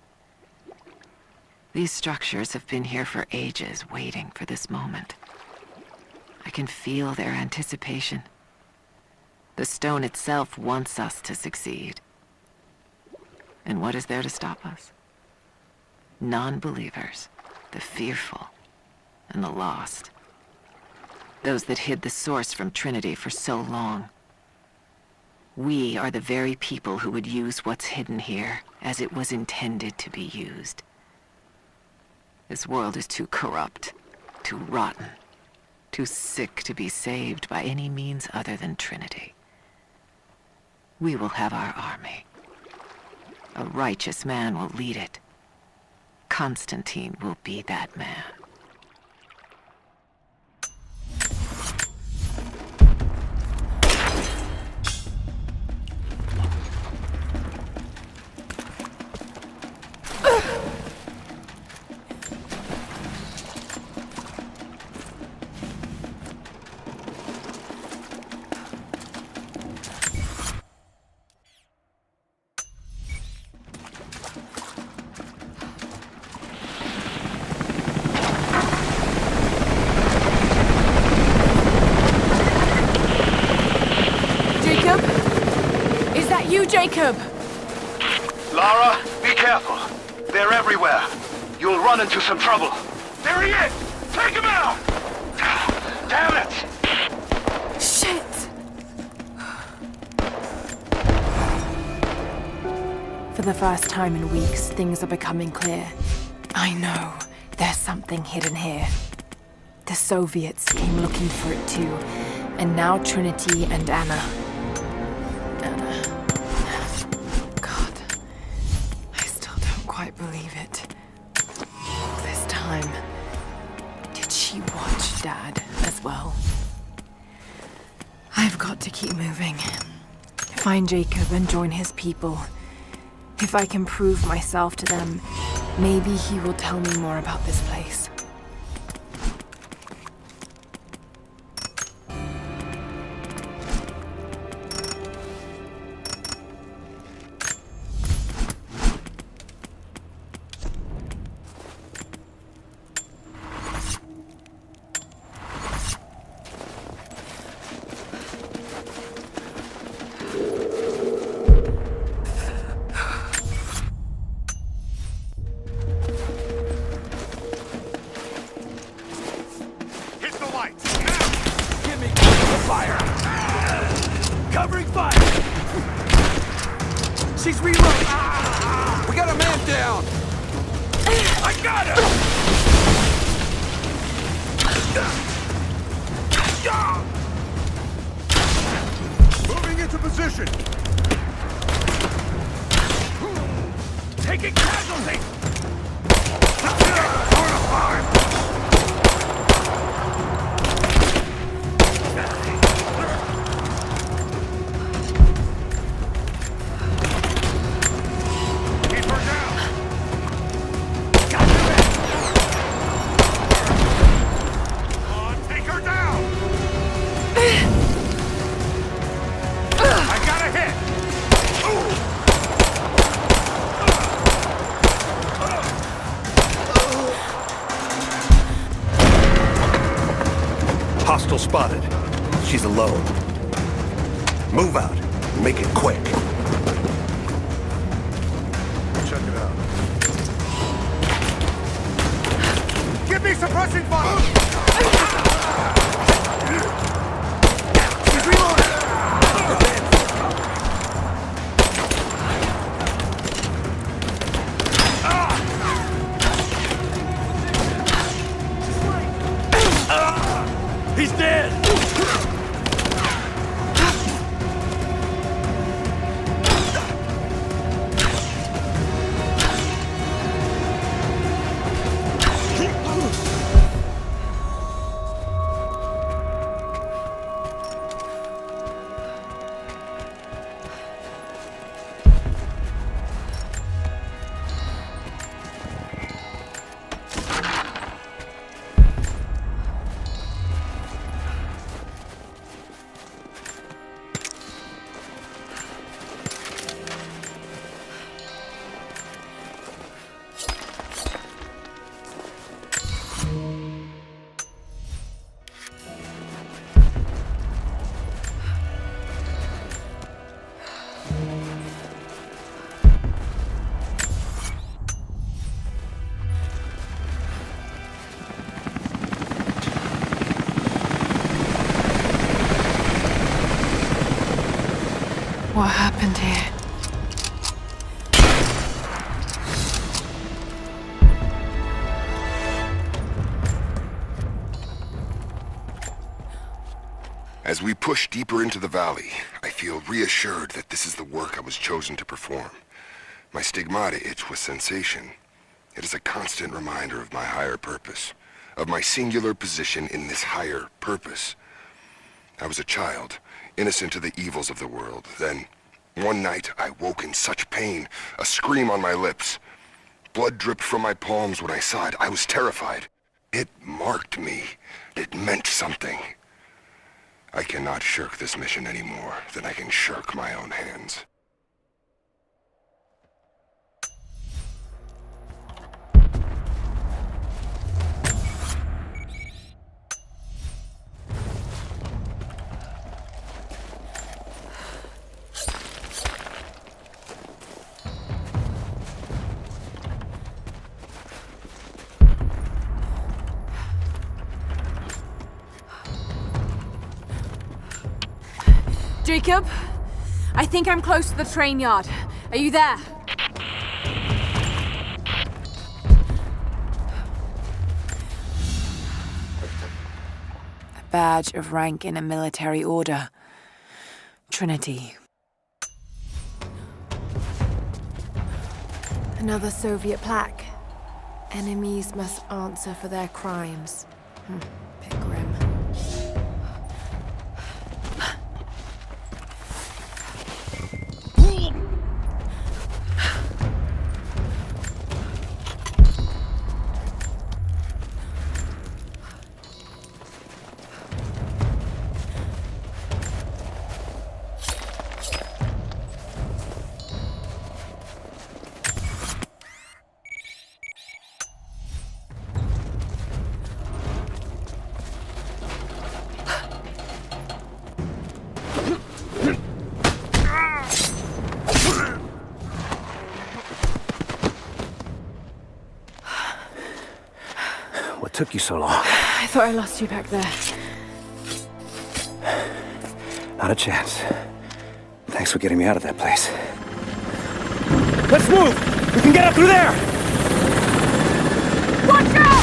These structures have been here for ages, waiting for this moment. I can feel their anticipation. The stone itself wants us to succeed. And what is there to stop us? Non-believers, the fearful, and the lost. Those that hid the source from Trinity for so long. We are the very people who would use what's hidden here as it was intended to be used. This world is too corrupt, too rotten, too sick to be saved by any means other than Trinity. We will have our army. A righteous man will lead it. Constantine will be that man. Jacob! Lara, be careful. They're everywhere. You'll run into some trouble. There he is! Take him out! Damn it! Shit! For the first time in weeks, things are becoming clear. I know there's something hidden here. The Soviets came looking for it too, and now Trinity and Anna. Believe it. This time, did she watch Dad as well? I've got to keep moving. Find Jacob and join his people. If I can prove myself to them, maybe he will tell me more about this place. She's reloading! We got a man down! I got him! Moving into position! Taking casualty! Hostile spotted. She's alone. Move out. Make it quick. Check it out. Give me suppressing fire! She's reloading! He's dead! What happened here? As we push deeper into the valley, I feel reassured that this is the work I was chosen to perform. My stigmata itch with sensation. It is a constant reminder of my higher purpose, of my singular position in this higher purpose. I was a child, innocent to the evils of the world. Then, one night, I woke in such pain, a scream on my lips. Blood dripped from my palms when I saw it. I was terrified. It marked me. It meant something. I cannot shirk this mission any more than I can shirk my own hands. Jacob, I think I'm close to the train yard. Are you there? A badge of rank in a military order. Trinity. Another Soviet plaque. Enemies must answer for their crimes. Bit grim. What took you so long? I thought I lost you back there. Not a chance. Thanks for getting me out of that place. Let's move! We can get up through there! Watch out!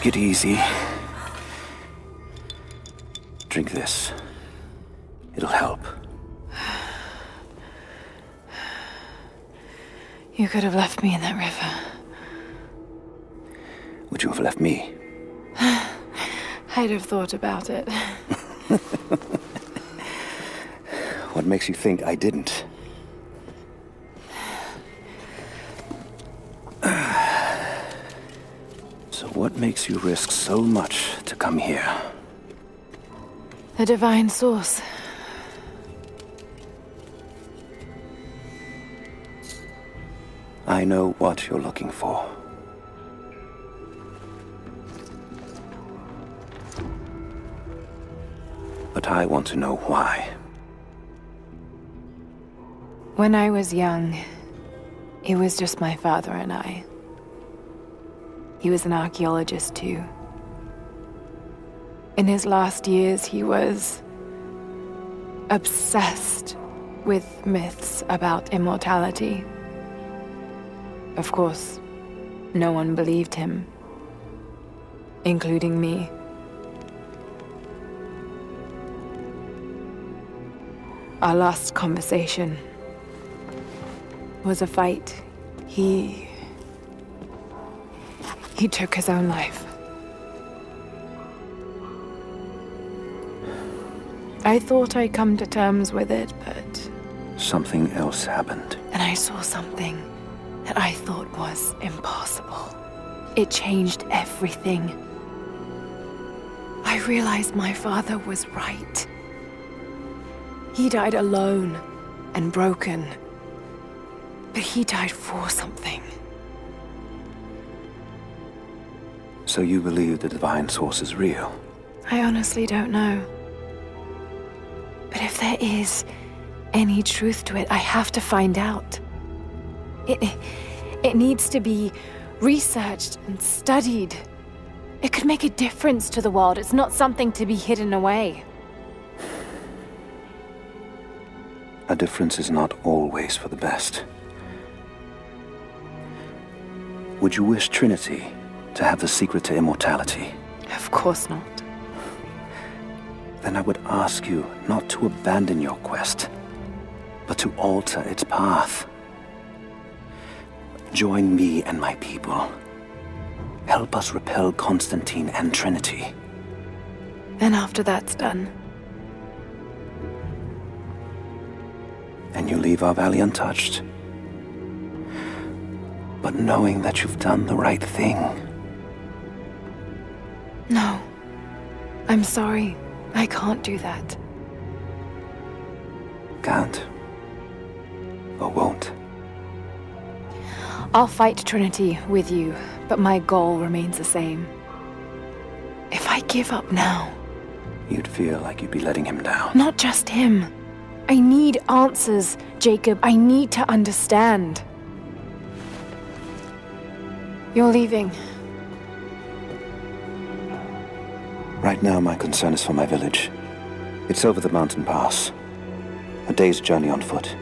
it easy. Drink this. It'll help. You could have left me in that river. Would you have left me? I'd have thought about it. What makes you think I didn't? So what makes you risk so much to come here? The divine source. I know what you're looking for. But I want to know why. When I was young, it was just my father and I. He was an archaeologist too. In his last years, he was obsessed with myths about immortality. Of course, no one believed him, including me. Our last conversation was a fight. He took his own life. I thought I'd come to terms with it, but... Something else happened. And I saw something that I thought was impossible. It changed everything. I realized my father was right. He died alone and broken. But he died for something. So you believe the divine source is real? I honestly don't know. But if there is any truth to it, I have to find out. It needs to be researched and studied. It could make a difference to the world. It's not something to be hidden away. A difference is not always for the best. Would you wish Trinity to have the secret to immortality? Of course not. Then I would ask you not to abandon your quest, but to alter its path. Join me and my people. Help us repel Constantine and Trinity. Then after that's done, and you leave our valley untouched, but knowing that you've done the right thing. No. I'm sorry. I can't do that. Can't. Or won't. I'll fight Trinity with you, but my goal remains the same. If I give up now... You'd feel like you'd be letting him down. Not just him. I need answers, Jacob. I need to understand. You're leaving. Right now, my concern is for my village. It's over the mountain pass. A day's journey on foot.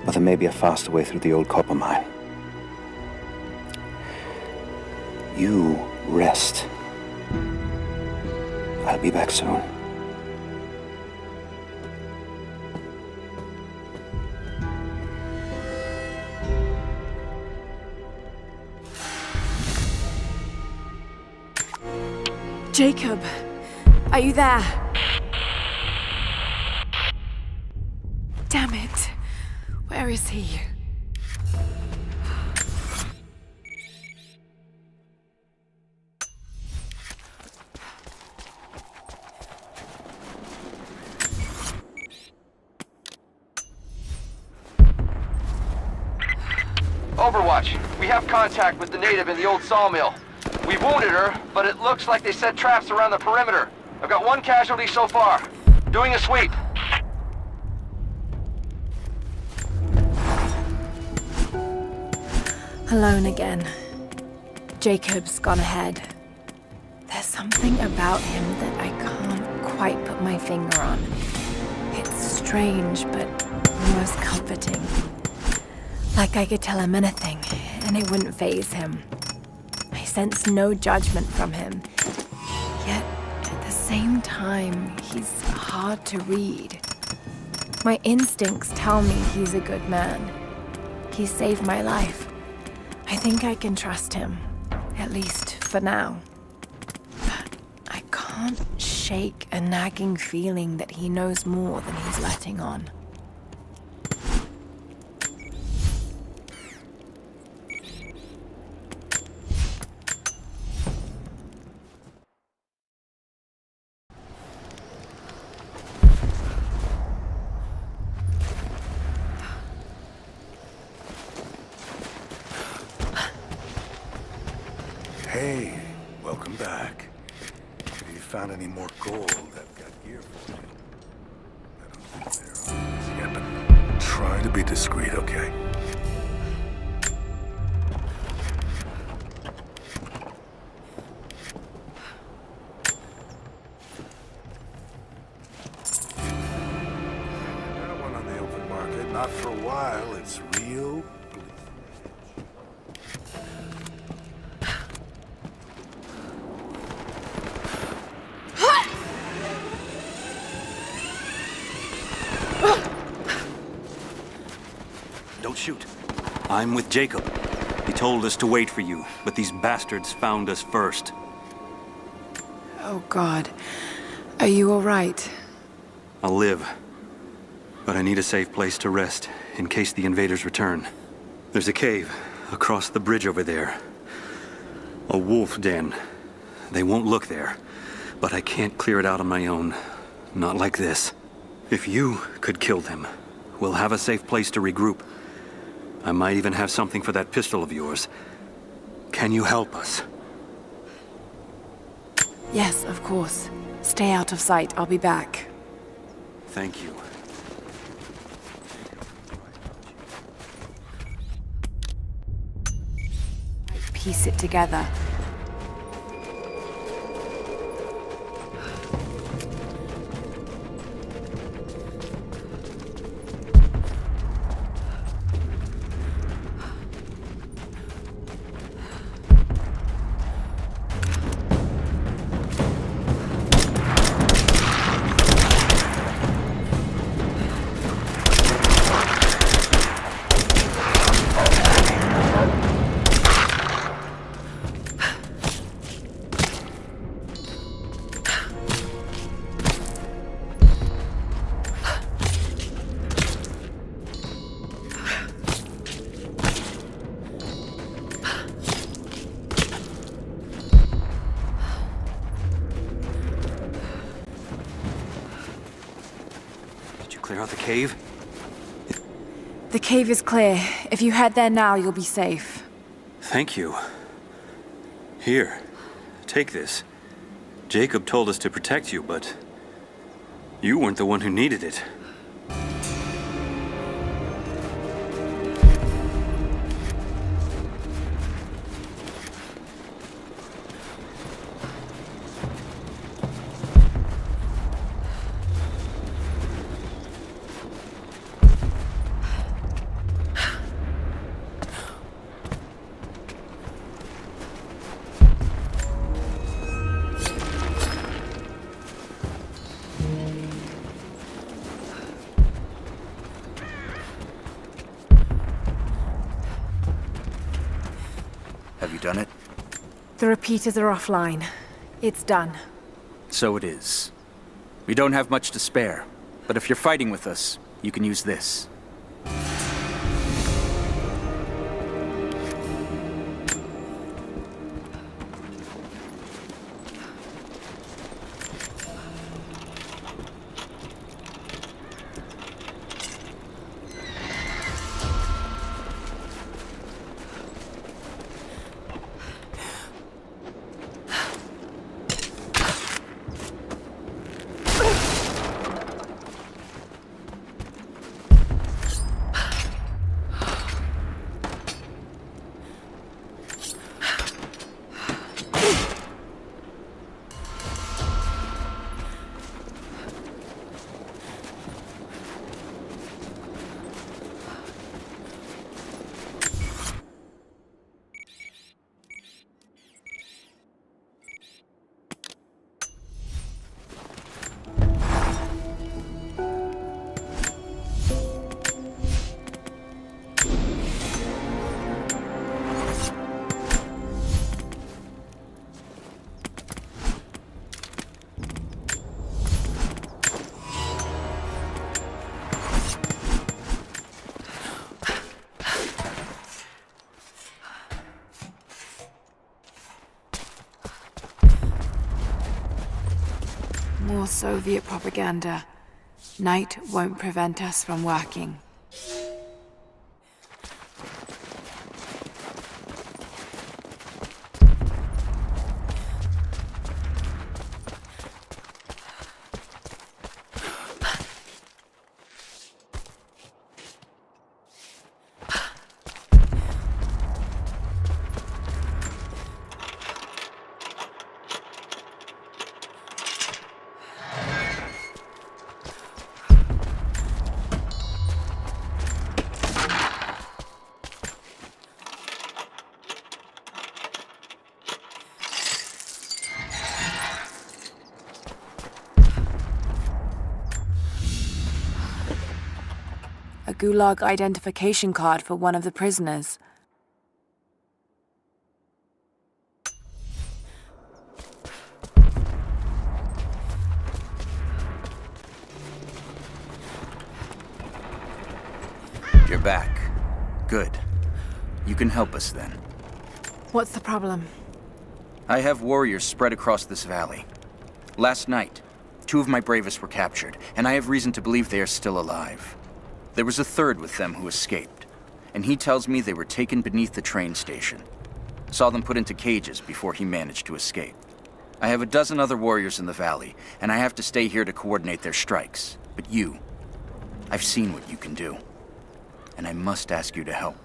But there may be a faster way through the old copper mine. You rest. I'll be back soon. Jacob, are you there? Damn it. Where is he? Overwatch, we have contact with the native in the old sawmill. We wounded her, but it looks like they set traps around the perimeter. I've got one casualty so far. Doing a sweep. Alone again. Jacob's gone ahead. There's something about him that I can't quite put my finger on. It's strange, but almost comforting. Like I could tell him anything, and it wouldn't faze him. I sense no judgment from him. Yet, at the same time, he's hard to read. My instincts tell me he's a good man. He saved my life. I think I can trust him, at least for now. But I can't shake a nagging feeling that he knows more than he's letting on. Hey, welcome back. Have you found any more gold? I've got gear for you. I don't think there are. Yeah, but try to be discreet, okay? That one on the open market, not for a while. It's real. Don't shoot. I'm with Jacob. He told us to wait for you, but these bastards found us first. Oh, God. Are you all right? I'll live. But I need a safe place to rest, in case the invaders return. There's a cave across the bridge over there. A wolf den. They won't look there, but I can't clear it out on my own. Not like this. If you could kill them, we'll have a safe place to regroup. I might even have something for that pistol of yours. Can you help us? Yes, of course. Stay out of sight. I'll be back. Thank you. Piece it together. Clear out the cave? The cave is clear. If you head there now, you'll be safe. Thank you. Here, take this. Jacob told us to protect you, but you weren't the one who needed it. Have you done it? The repeaters are offline. It's done. So it is. We don't have much to spare, but if you're fighting with us, you can use this. Soviet propaganda. Night won't prevent us from working. A Gulag identification card for one of the prisoners. You're back. Good. You can help us then. What's the problem? I have warriors spread across this valley. Last night, 2 of my bravest were captured, and I have reason to believe they are still alive. There was a third with them who escaped, and he tells me they were taken beneath the train station. Saw them put into cages before he managed to escape. I have a dozen other warriors in the valley, and I have to stay here to coordinate their strikes. But I've seen what you can do, and I must ask you to help.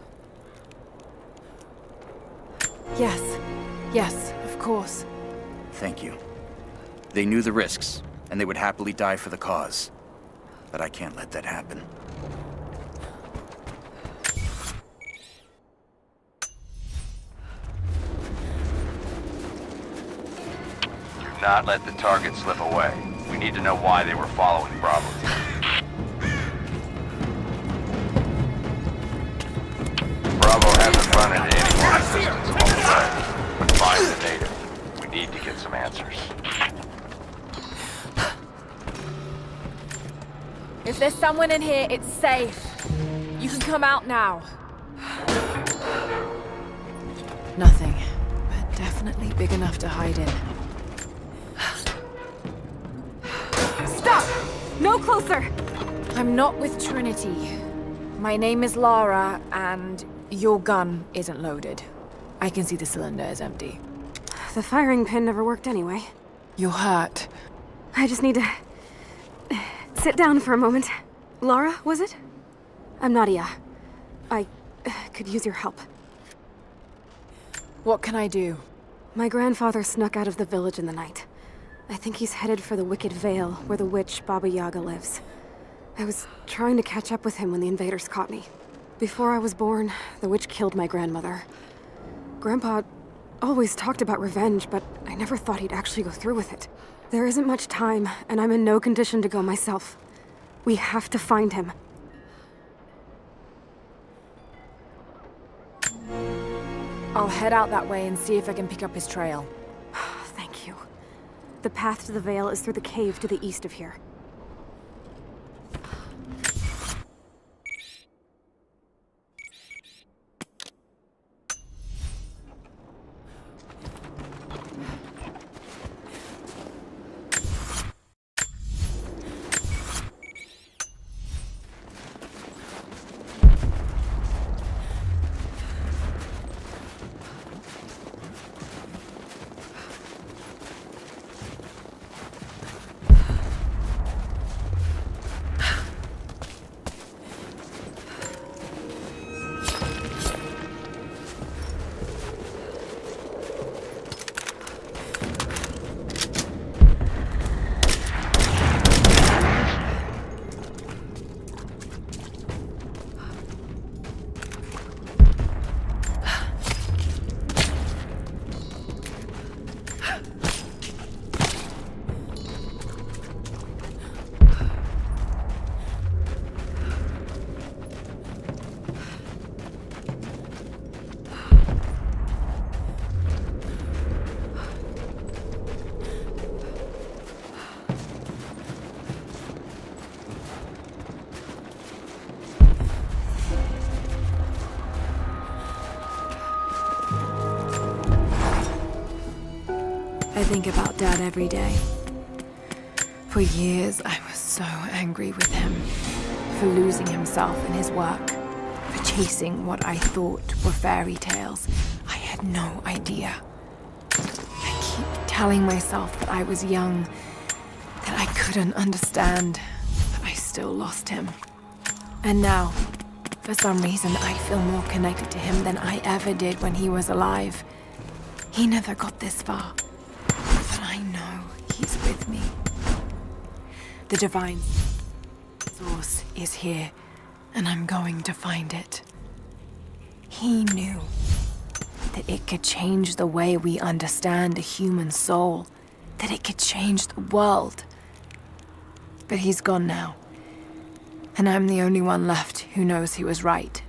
Yes, of course. Thank you. They knew the risks, and they would happily die for the cause. But I can't let that happen. Do not let the target slip away. We need to know why they were following Bravo. Bravo hasn't run into any more resistance along the way, but find the native. We need to get some answers. If there's someone in here, it's safe. You can come out now. Nothing, but definitely big enough to hide in. Stop! No closer! I'm not with Trinity. My name is Lara, and your gun isn't loaded. I can see the cylinder is empty. The firing pin never worked anyway. You're hurt. I just need to sit down for a moment. Lara, was it? I'm Nadia. I could use your help. What can I do? My grandfather snuck out of the village in the night. I think he's headed for the Wicked Vale, where the witch Baba Yaga lives. I was trying to catch up with him when the invaders caught me. Before I was born, the witch killed my grandmother. Grandpa always talked about revenge, but I never thought he'd actually go through with it. There isn't much time, and I'm in no condition to go myself. We have to find him. I'll head out that way and see if I can pick up his trail. Thank you. The path to the Vale is through the cave to the east of here. I think about Dad every day. For years, I was so angry with him. For losing himself in his work. For chasing what I thought were fairy tales. I had no idea. I keep telling myself that I was young, that I couldn't understand, but I still lost him. And now, for some reason, I feel more connected to him than I ever did when he was alive. He never got this far, but I know he's with me. The divine source is here, and I'm going to find it. He knew that it could change the way we understand a human soul, that it could change the world. But he's gone now. And I'm the only one left who knows he was right.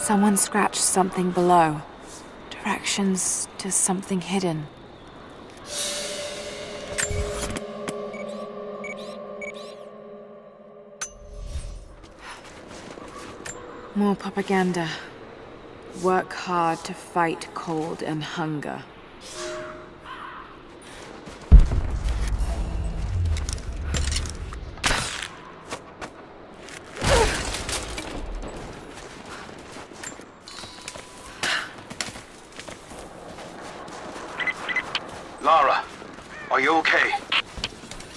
Someone scratched something below. Directions to something hidden. More propaganda. Work hard to fight cold and hunger. Lara, are you okay?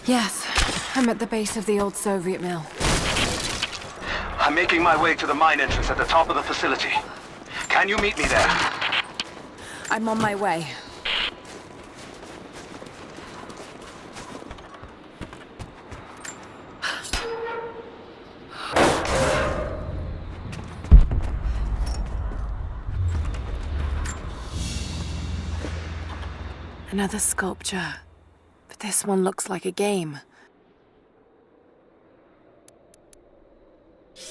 Yes, I'm at the base of the old Soviet mill. I'm making my way to the mine entrance at the top of the facility. Can you meet me there? I'm on my way. Another sculpture, but this one looks like a game.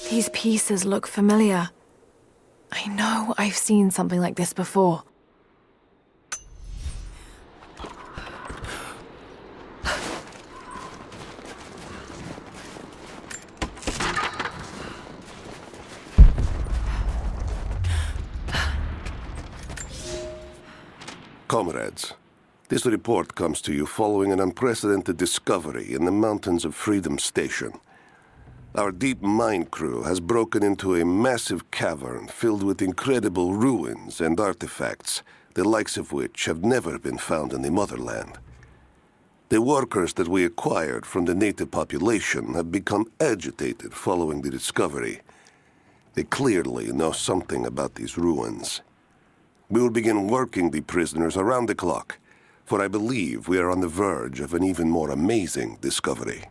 These pieces look familiar. I know I've seen something like this before. Comrades, this report comes to you following an unprecedented discovery in the mountains of Freedom Station. Our deep mine crew has broken into a massive cavern filled with incredible ruins and artifacts, the likes of which have never been found in the motherland. The workers that we acquired from the native population have become agitated following the discovery. They clearly know something about these ruins. We will begin working the prisoners around the clock, for I believe we are on the verge of an even more amazing discovery.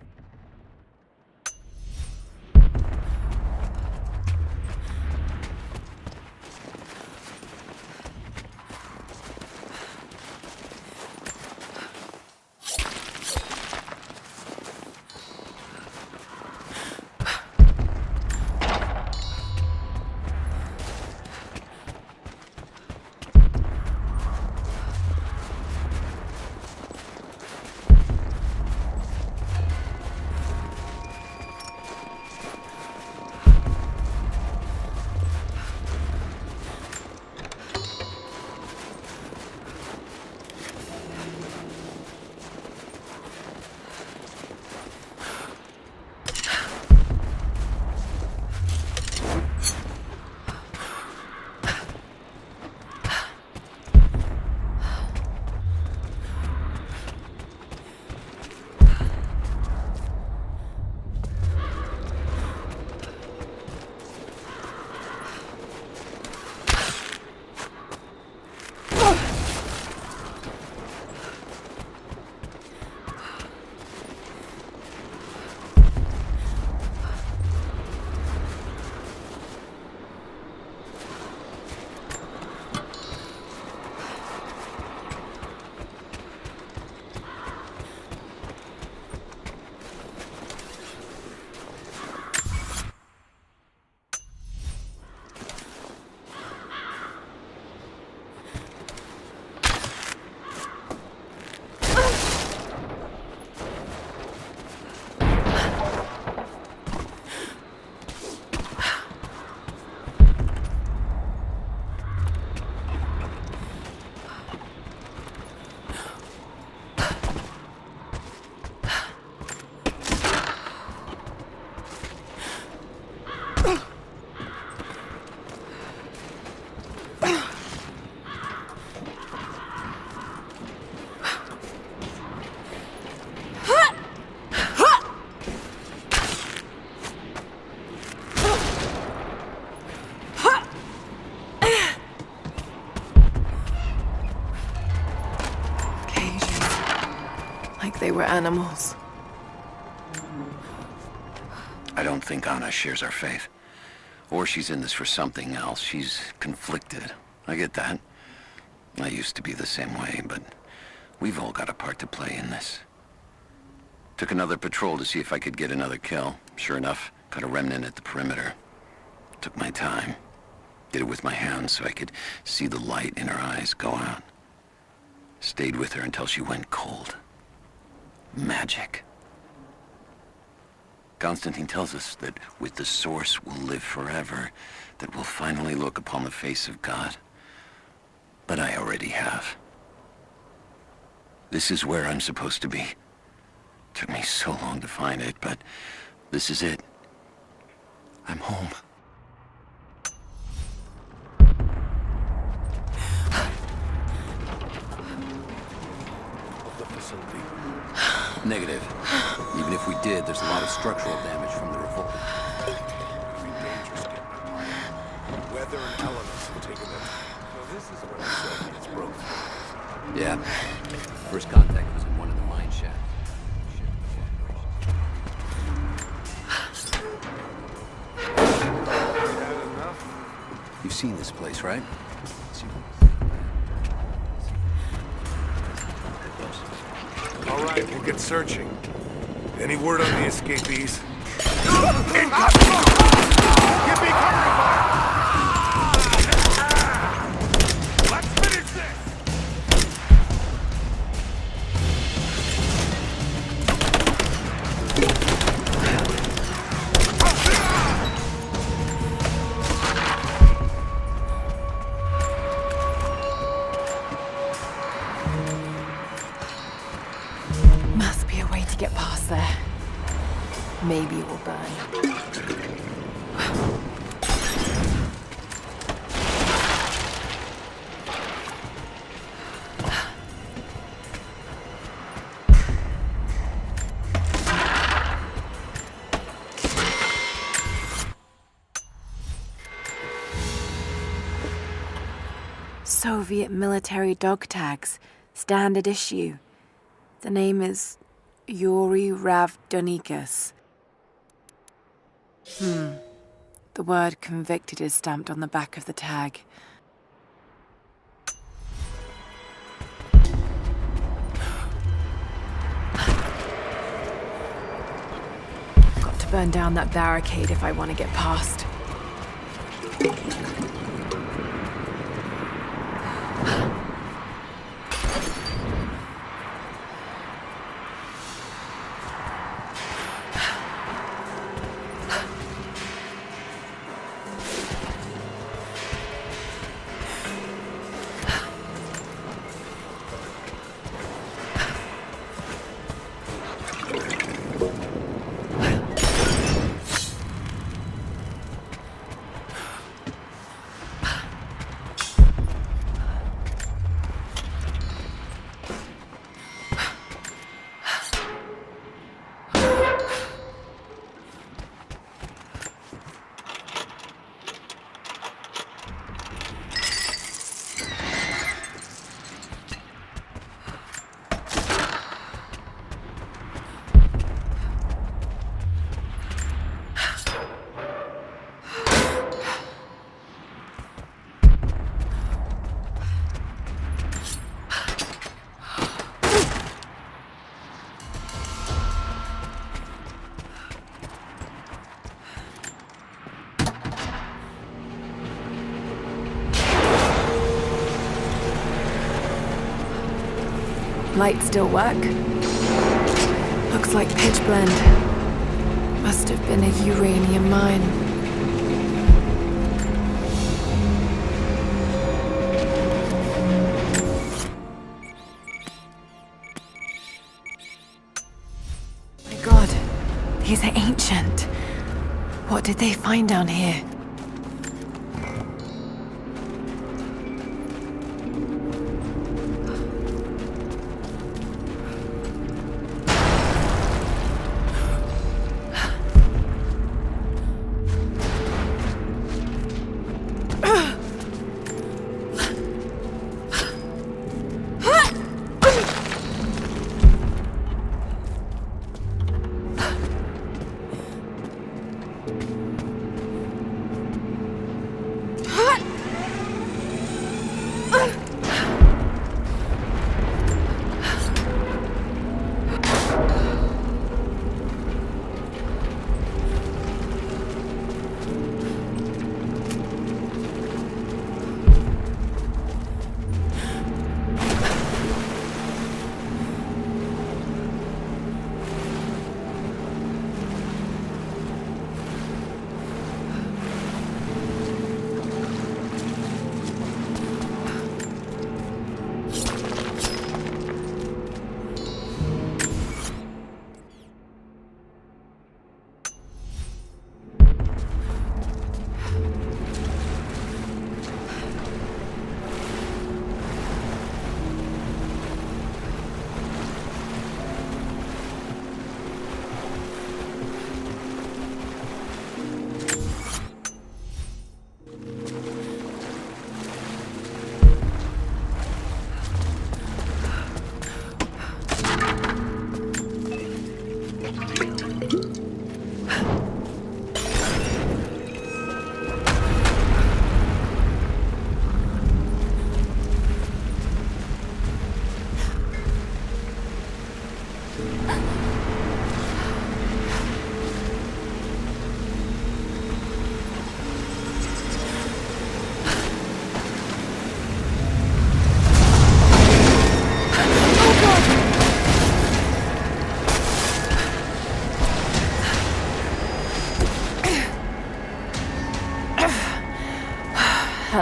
Like they were animals. I don't think Anna shares our faith. Or she's in this for something else. She's conflicted. I get that. I used to be the same way, but we've all got a part to play in this. Took another patrol to see if I could get another kill. Sure enough, got a remnant at the perimeter. Took my time. Did it with my hands so I could see the light in her eyes go out. Stayed with her until she went cold. Magic. Constantine tells us that with the Source we'll live forever, that we'll finally look upon the face of God. But I already have. This is where I'm supposed to be. Took me so long to find it, but this is it. I'm home. Of the facility. Negative. Even if we did, there's a lot of structural damage from the revolt. Weather and elements have taken their time. So this is where the Soviets broke through. Yeah. First contact was in one of the mine shafts. You've seen this place, right? All right, we'll get searching. Any word on the escapees? Give me cover to fire! Let's finish this! Must be a way to get past there. Maybe it will burn. Soviet military dog tags, standard issue. The name is Yuri Ravdonikas. The word convicted is stamped on the back of the tag. Got to burn down that barricade if I want to get past. Light still work? Looks like pitch blende. Must have been a uranium mine. My God, these are ancient. What did they find down here?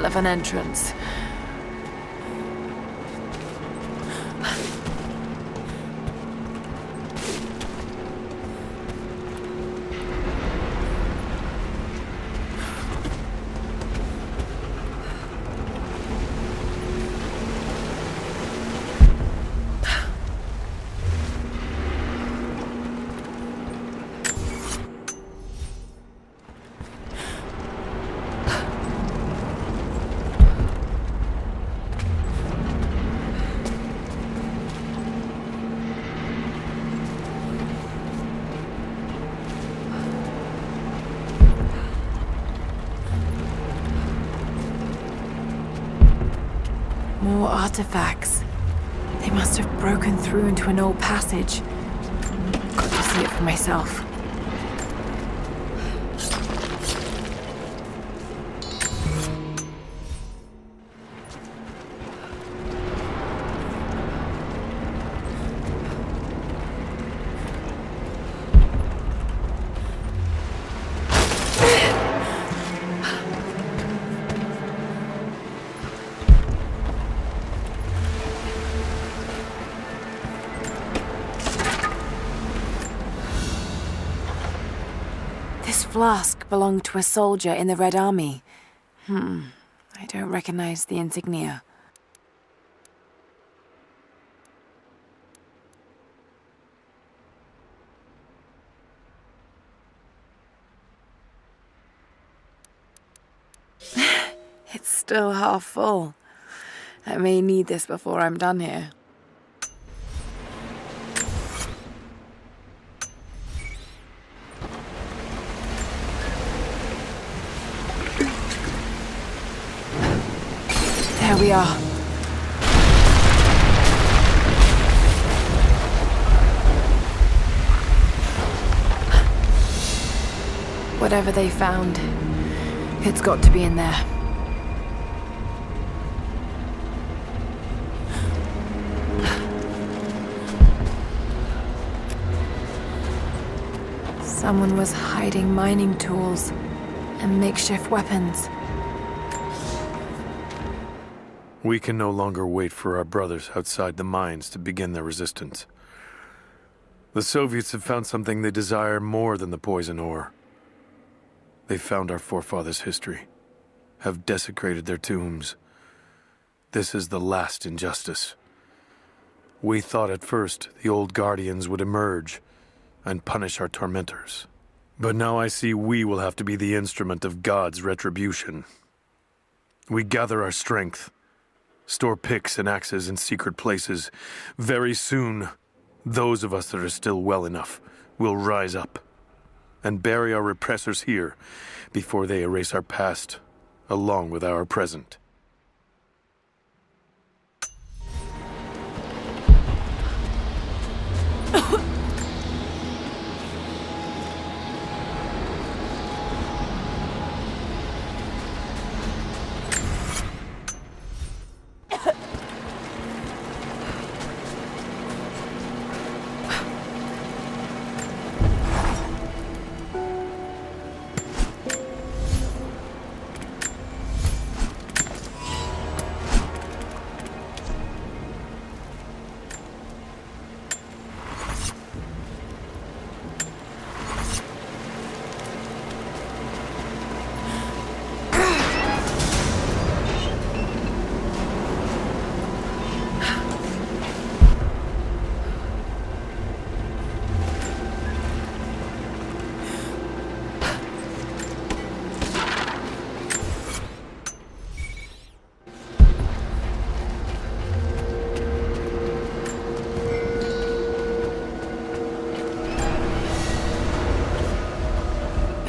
of an entrance. More artifacts. They must have broken through into an old passage. Got to see it for myself. This flask belonged to a soldier in the Red Army. I don't recognize the insignia. It's still half full. I may need this before I'm done here. There we are. Whatever they found, it's got to be in there. Someone was hiding mining tools and makeshift weapons. We can no longer wait for our brothers outside the mines to begin their resistance. The Soviets have found something they desire more than the poison ore. They've found our forefathers' history, have desecrated their tombs. This is the last injustice. We thought at first the old guardians would emerge and punish our tormentors. But now I see we will have to be the instrument of God's retribution. We gather our strength, store picks and axes in secret places. Very soon, those of us that are still well enough will rise up and bury our repressors here before they erase our past along with our present.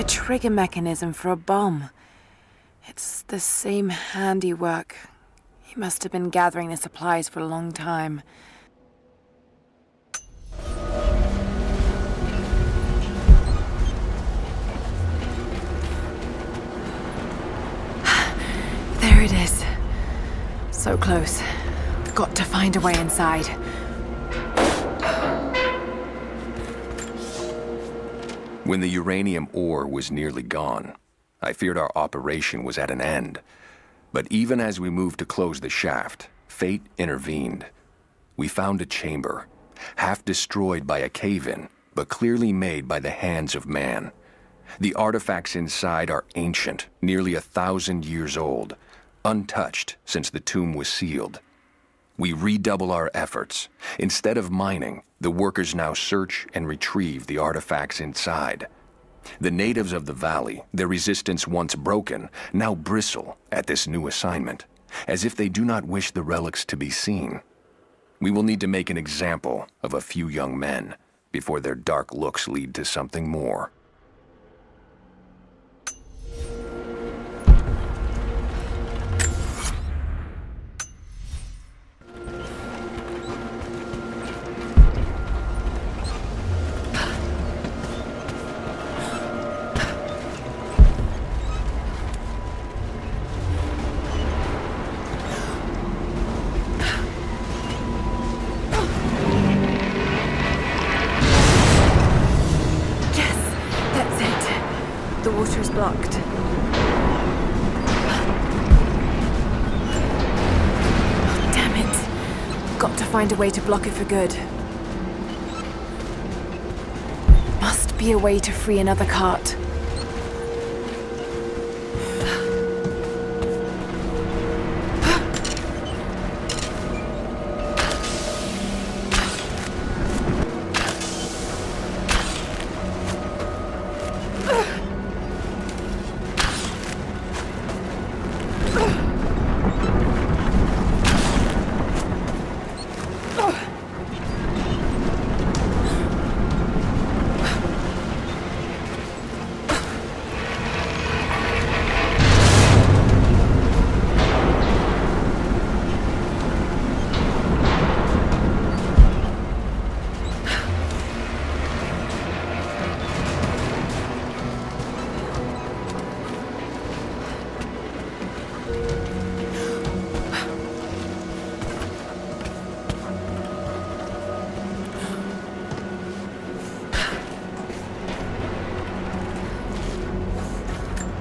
Trigger mechanism for a bomb. It's the same handiwork. He must have been gathering the supplies for a long time. There it is. So close. Got to find a way inside. When the uranium ore was nearly gone, I feared our operation was at an end. But even as we moved to close the shaft, fate intervened. We found a chamber, half destroyed by a cave-in, but clearly made by the hands of man. The artifacts inside are ancient, nearly 1,000 years old, untouched since the tomb was sealed. We redouble our efforts. Instead of mining, the workers now search and retrieve the artifacts inside. The natives of the valley, their resistance once broken, now bristle at this new assignment, as if they do not wish the relics to be seen. We will need to make an example of a few young men before their dark looks lead to something more. Blocked. Oh, damn it. Got to find a way to block it for good. Must be a way to free another cart.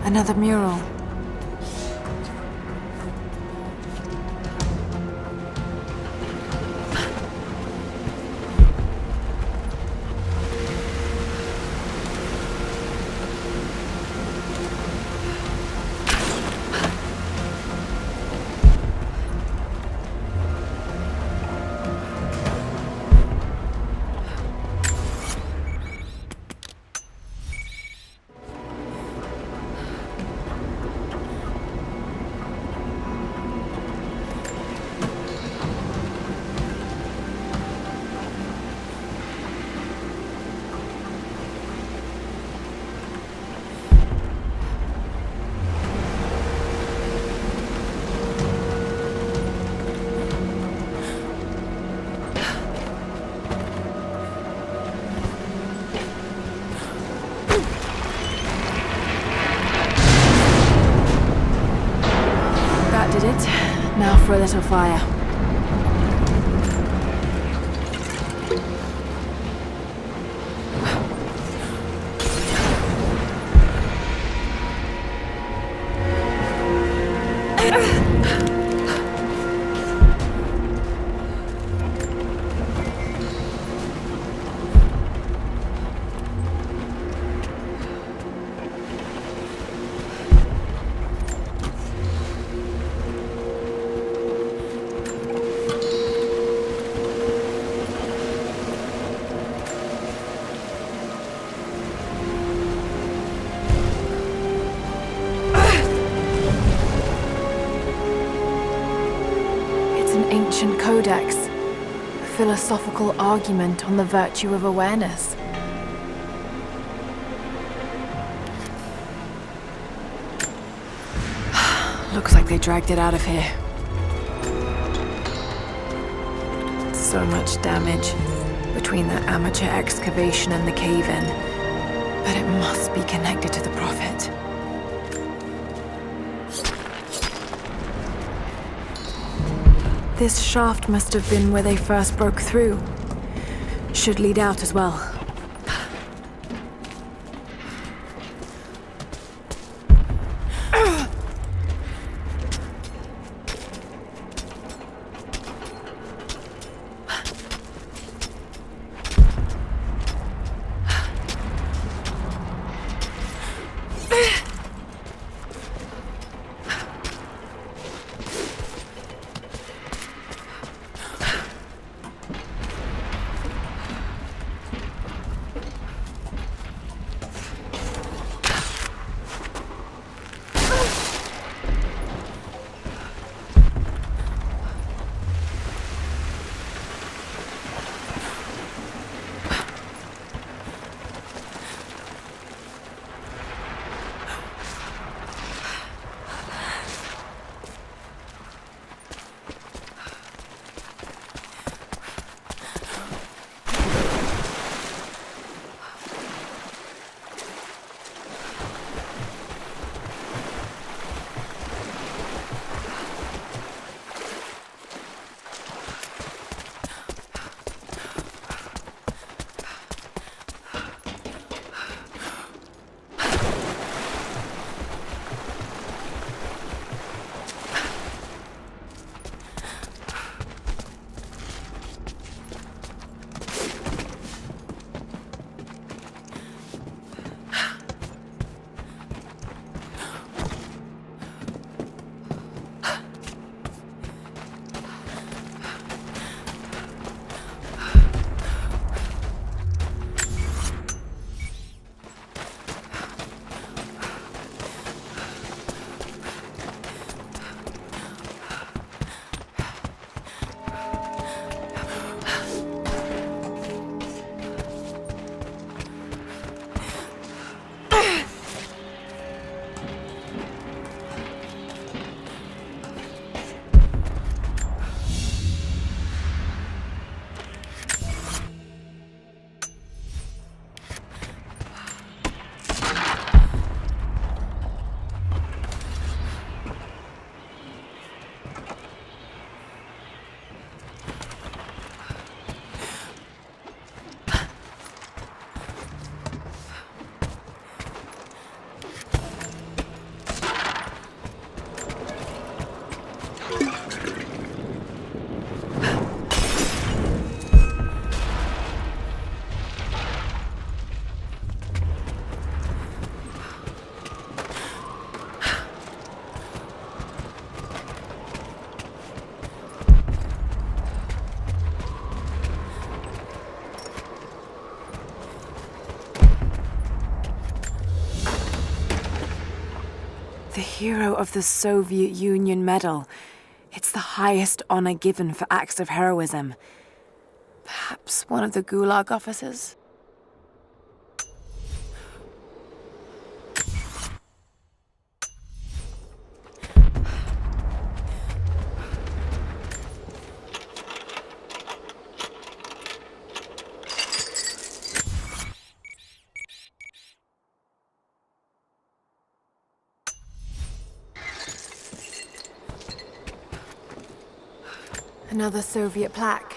Another mural. Now for a little fire. Ancient codex, a philosophical argument on the virtue of awareness. Looks like they dragged it out of here. So much damage between the amateur excavation and the cave-in, but it must be connected to the Prophet. This shaft must have been where they first broke through. Should lead out as well. Hero of the Soviet Union Medal. It's the highest honor given for acts of heroism. Perhaps one of the Gulag officers? Another Soviet plaque.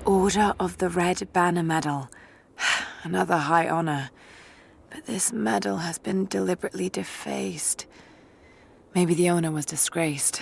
Order of the Red Banner Medal. Another high honor. But this medal has been deliberately defaced. Maybe the owner was disgraced.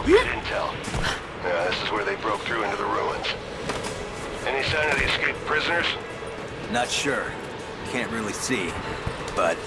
Bogus intel. Yeah, this is where they broke through into the ruins. Any sign of the escaped prisoners? Not sure. Can't really see. But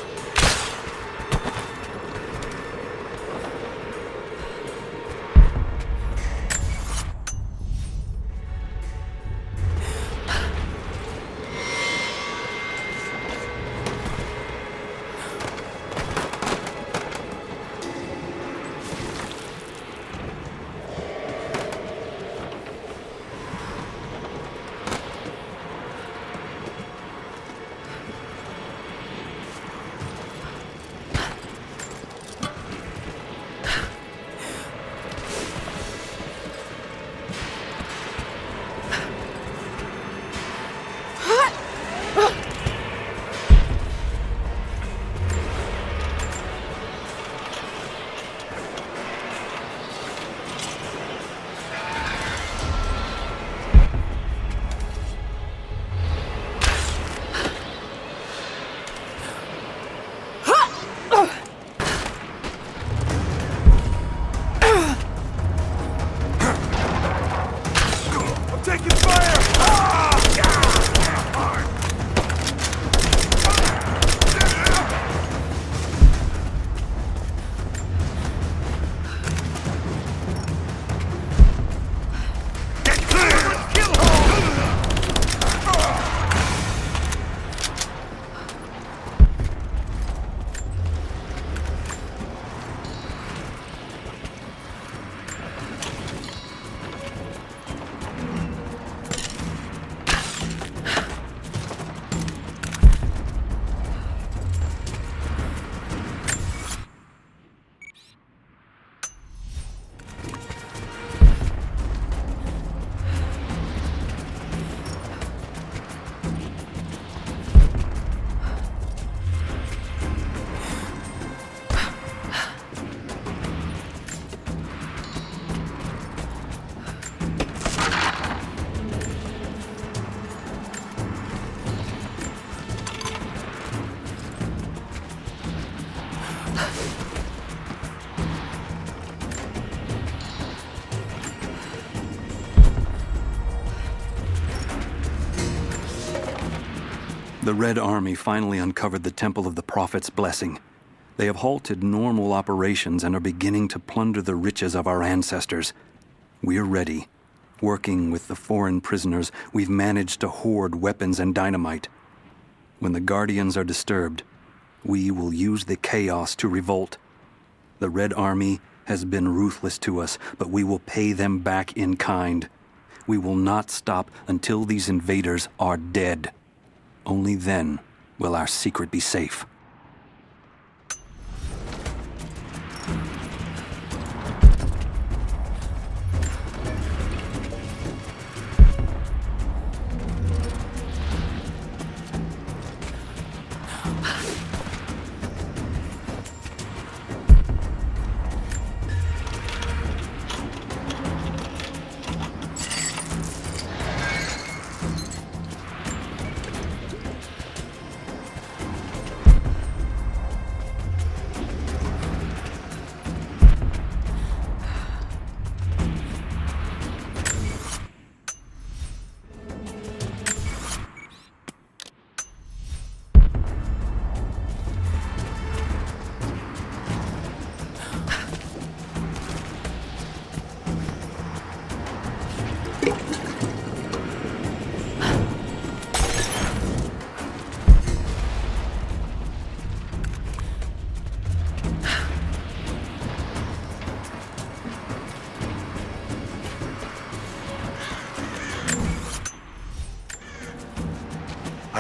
The Red Army finally uncovered the Temple of the Prophet's Blessing. They have halted normal operations and are beginning to plunder the riches of our ancestors. We're ready. Working with the foreign prisoners, we've managed to hoard weapons and dynamite. When the Guardians are disturbed, we will use the chaos to revolt. The Red Army has been ruthless to us, but we will pay them back in kind. We will not stop until these invaders are dead. Only then will our secret be safe.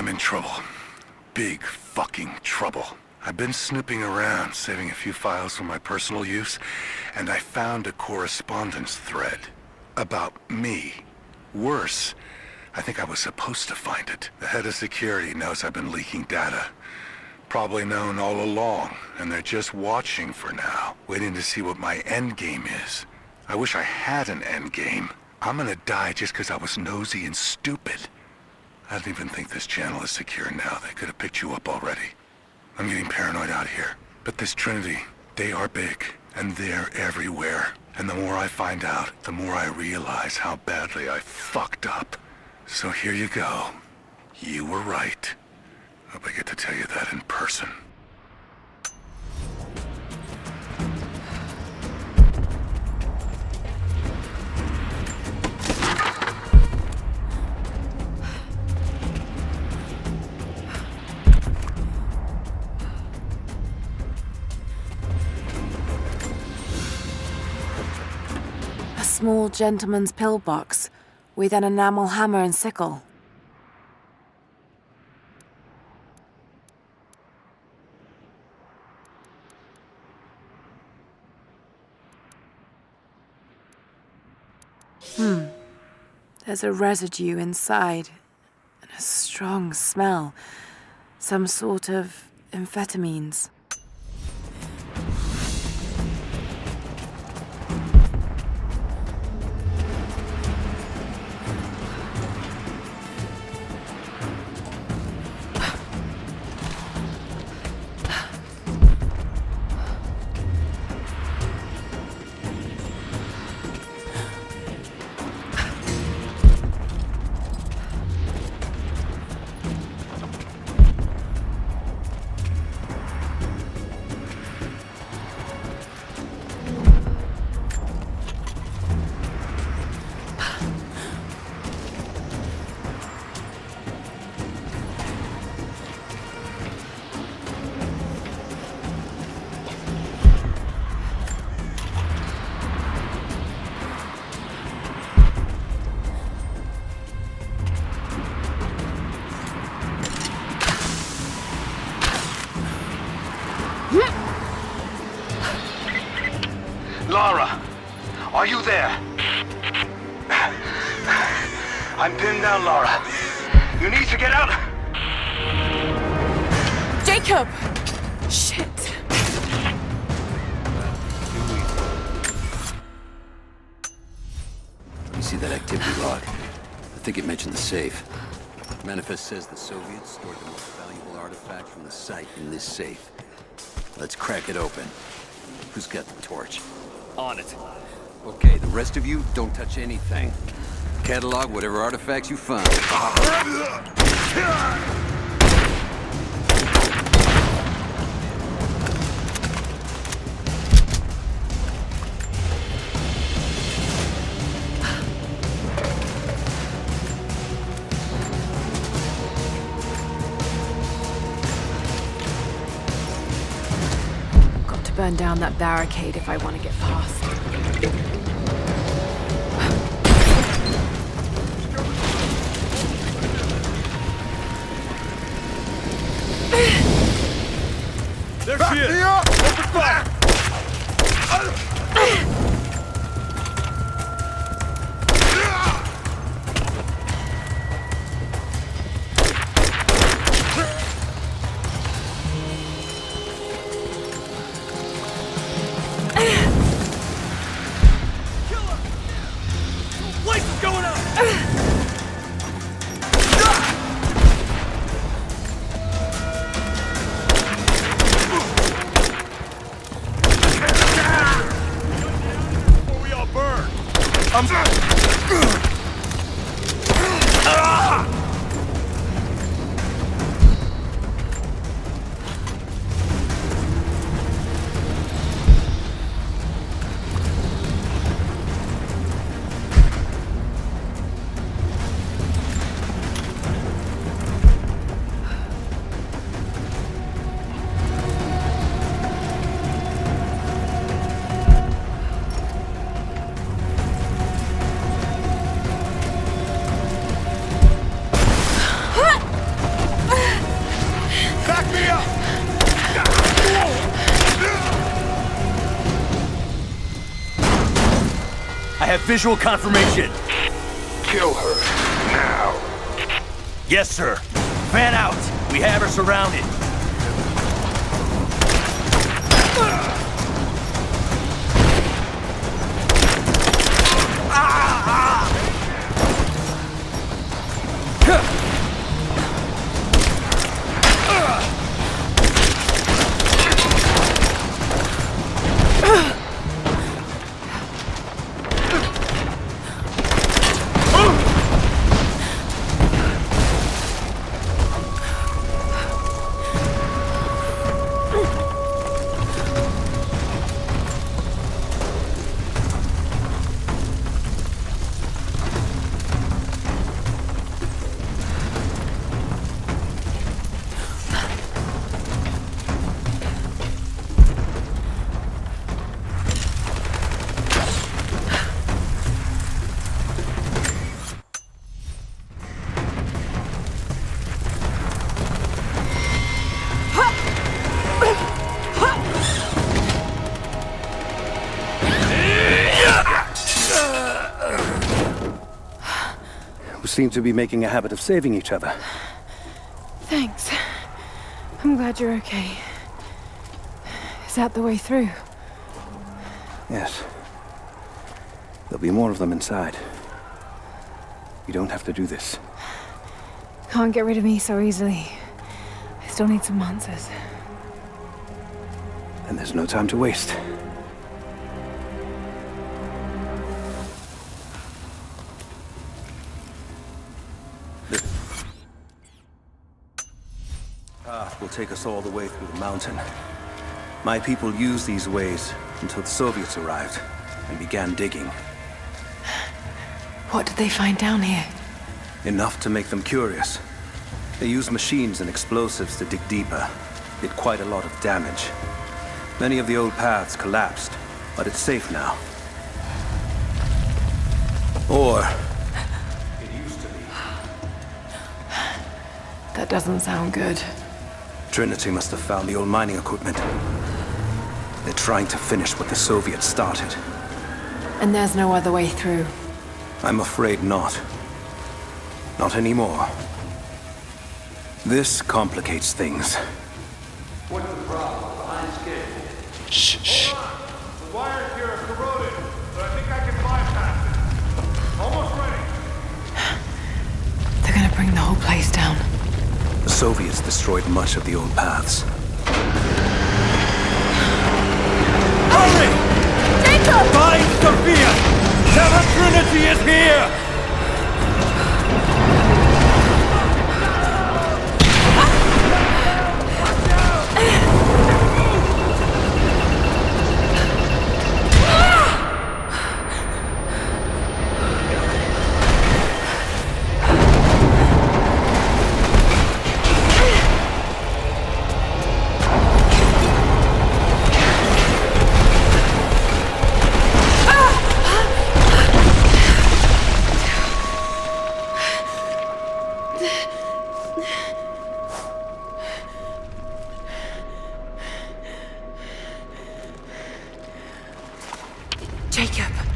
I'm in trouble. Big fucking trouble. I've been snooping around, saving a few files for my personal use, and I found a correspondence thread about me. Worse, I think I was supposed to find it. The head of security knows I've been leaking data. Probably known all along, and they're just watching for now, waiting to see what my endgame is. I wish I had an endgame. I'm gonna die just because I was nosy and stupid. I don't even think this channel is secure now. They could have picked you up already. I'm getting paranoid out here. But this Trinity, they are big, and they're everywhere. And And the more I find out, the more I realize how badly I fucked up. So here you go. You were right. Hope I get to tell you that in person. A small gentleman's pillbox with an enamel hammer and sickle. There's a residue inside, and a strong smell. Some sort of amphetamines. Lara, are you there? I'm pinned down, Lara. You need to get out. Jacob! Shit. You see that activity log? I think it mentioned the safe. Manifest says the Soviets stored the most valuable artifact from the site in this safe. Let's crack it open. Who's got the torch? On it. Okay, the rest of you, don't touch anything. Catalog whatever artifacts you find. Got to burn down that barricade if I want to get past. There she is! Open fire! I have visual confirmation. Kill her, now. Yes, sir. Fan out. We have her surrounded. seem to be making a habit of saving each other. Thanks. I'm glad you're okay. Is that the way through? Yes. There'll be more of them inside. You don't have to do this. Can't get rid of me so easily. I still need some answers. And there's no time to waste. This path will take us all the way through the mountain. My people used these ways until the Soviets arrived and began digging. What did they find down here? Enough to make them curious. They used machines and explosives to dig deeper. Did quite a lot of damage. Many of the old paths collapsed, but it's safe now. Or it used to be. That doesn't sound good. Trinity must have found the old mining equipment. They're trying to finish what the Soviets started. And there's no other way through. I'm afraid not. Not anymore. This complicates things. What's the problem? Behind schedule. Shh. Hold on. The wires here are corroded, but I think I can bypass it. Almost ready. They're gonna bring the whole place down. The Soviets destroyed much of the old paths. Hurry! Jacob! Find Sophia! Tell her Trinity is here!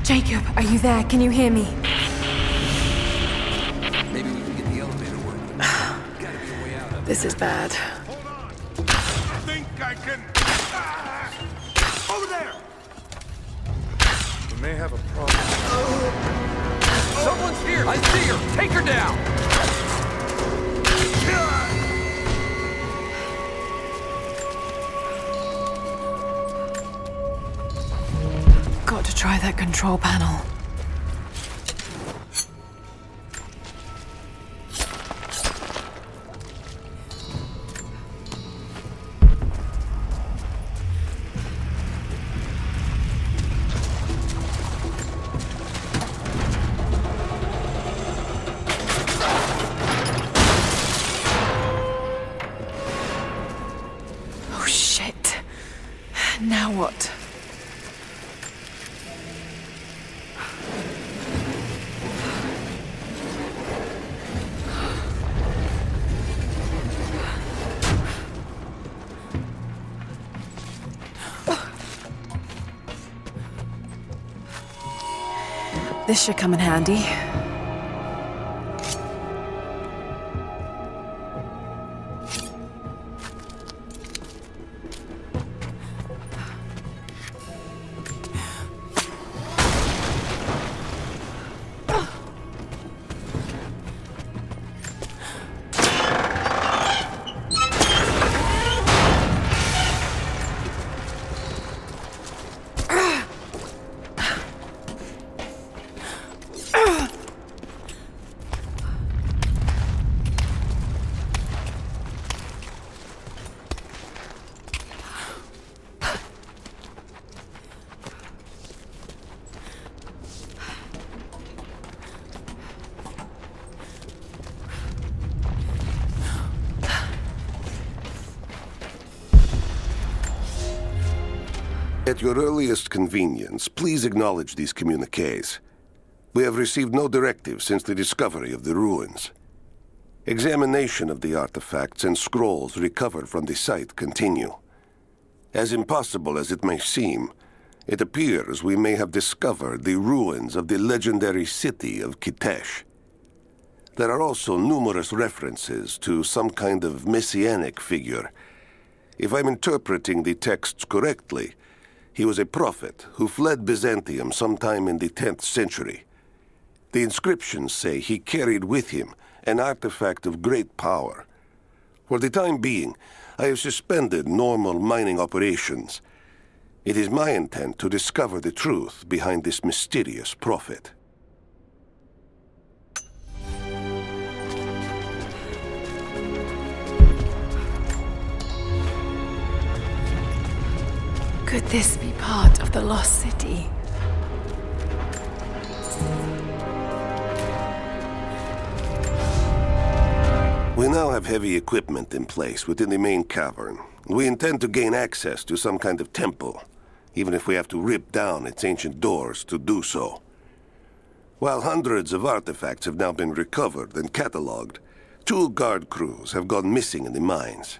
Jacob, are you there? Can you hear me? Maybe we can get the elevator working. Gotta be a way out of This is bad. Hold on. I think I can... Over there! We may have a problem. Someone's here! I see her! Take her down! Got to try that control panel. Oh shit. Now what? This should come in handy. At your earliest convenience, please acknowledge these communiques. We have received no directive since the discovery of the ruins. Examination of the artifacts and scrolls recovered from the site continue. As impossible as it may seem, it appears we may have discovered the ruins of the legendary city of Kitesh. There are also numerous references to some kind of messianic figure. If I'm interpreting the texts correctly, he was a prophet who fled Byzantium sometime in the 10th century. The inscriptions say he carried with him an artifact of great power. For the time being, I have suspended normal mining operations. It is my intent to discover the truth behind this mysterious prophet. Could this be part of the Lost City? We now have heavy equipment in place within the main cavern. We intend to gain access to some kind of temple, even if we have to rip down its ancient doors to do so. While hundreds of artifacts have now been recovered and catalogued, 2 guard crews have gone missing in the mines.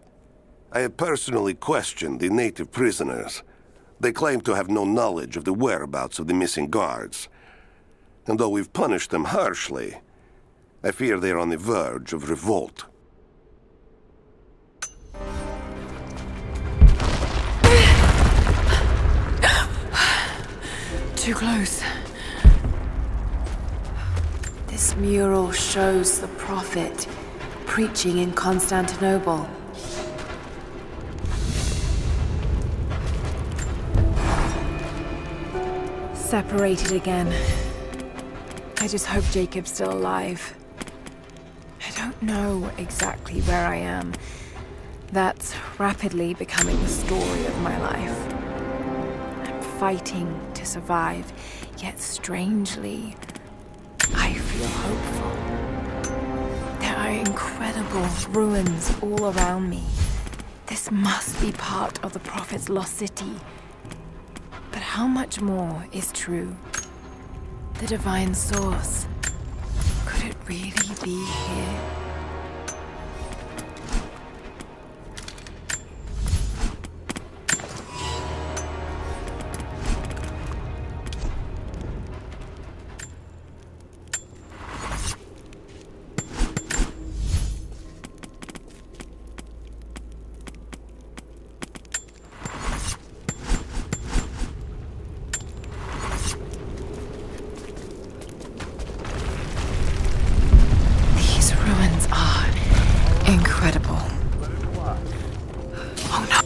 I have personally questioned the native prisoners. They claim to have no knowledge of the whereabouts of the missing guards. And though we've punished them harshly, I fear they are on the verge of revolt. Too close. This mural shows the prophet preaching in Constantinople. Separated again. I just hope Jacob's still alive. I don't know exactly where I am. That's rapidly becoming the story of my life. I'm fighting to survive, yet strangely, I feel hopeful. There are incredible ruins all around me. This must be part of the Prophet's lost city. But how much more is true? The divine source. Could it really be here? Incredible. Oh no.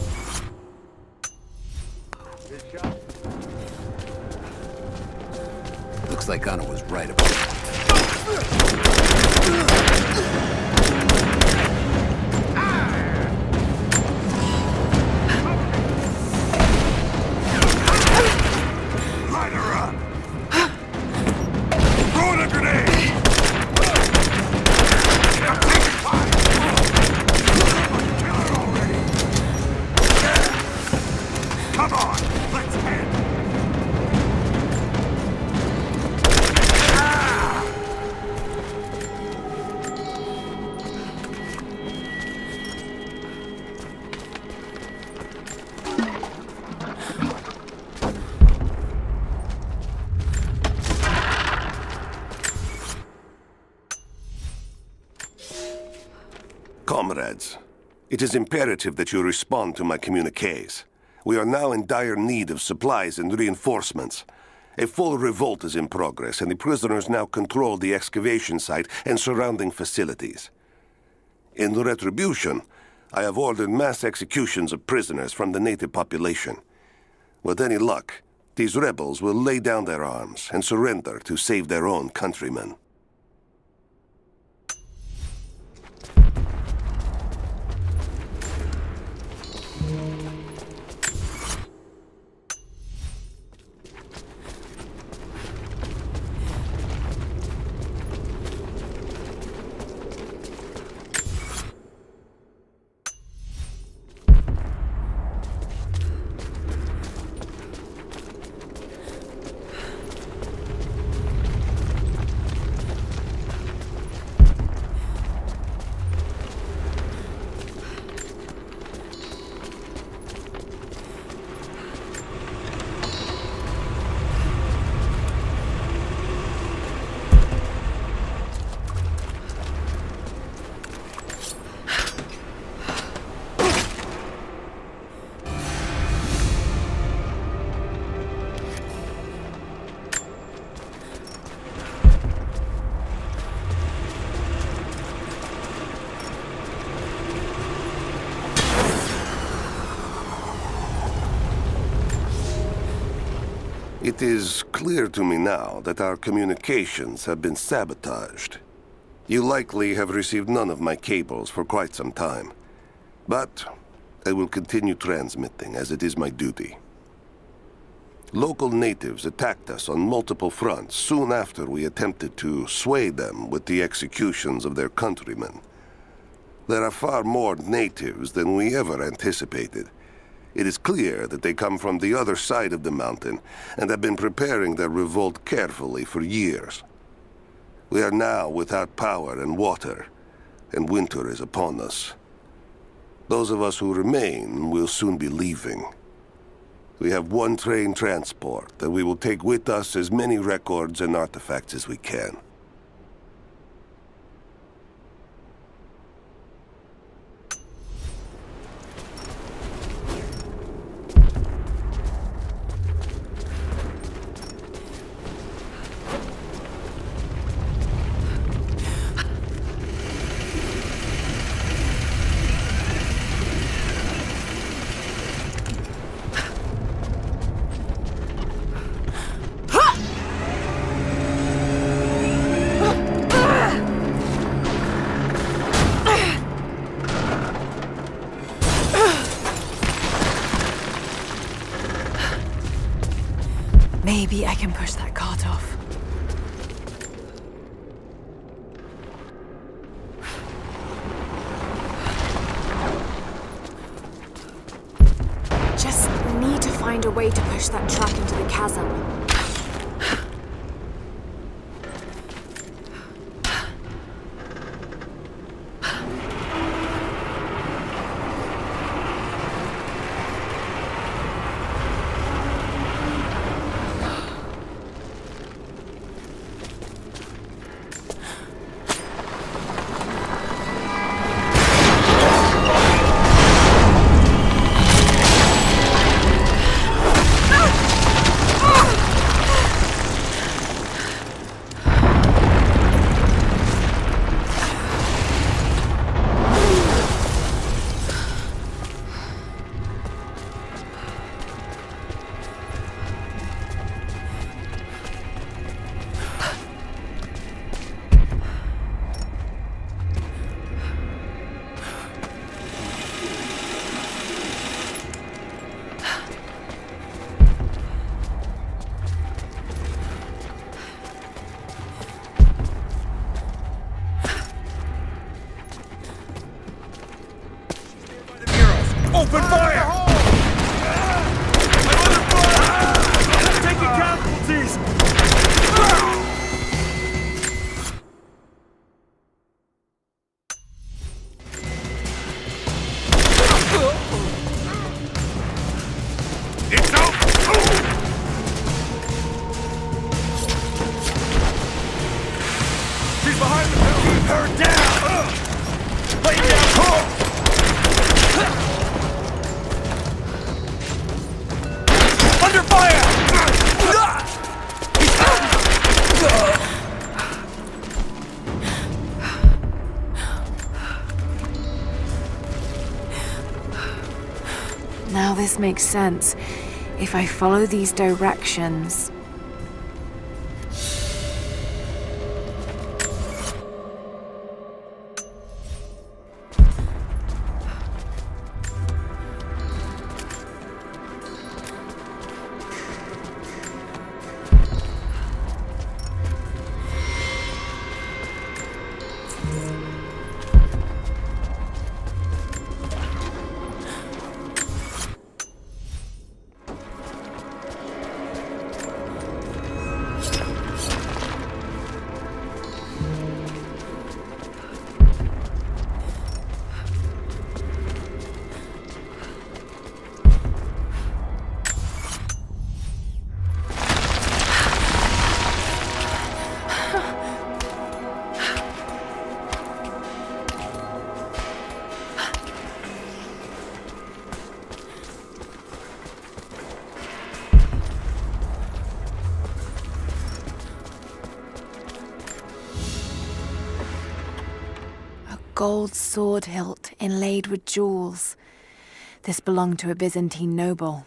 Looks like Anna was right about that. Light her up! Throw a grenade! Come on, let's head! Comrades, it is imperative that you respond to my communiques. We are now in dire need of supplies and reinforcements. A full revolt is in progress, and the prisoners now control the excavation site and surrounding facilities. In retribution, I have ordered mass executions of prisoners from the native population. With any luck, these rebels will lay down their arms and surrender to save their own countrymen. is clear to me now that our communications have been sabotaged. You likely have received none of my cables for quite some time. But I will continue transmitting, as it is my duty. Local natives attacked us on multiple fronts soon after we attempted to sway them with the executions of their countrymen. There are far more natives than we ever anticipated. It is clear that they come from the other side of the mountain and have been preparing their revolt carefully for years. We are now without power and water, and winter is upon us. Those of us who remain will soon be leaving. We have one train transport that we will take with us as many records and artifacts as we can. Maybe I can push that cart off. Just need to find a way to push that truck into the chasm. Open fire! Taking casualties! It's over! She's behind the hill! Keep her down! Lay down! Under fire! Now this makes sense. If I follow these directions... Gold sword hilt inlaid with jewels. This belonged to a Byzantine noble.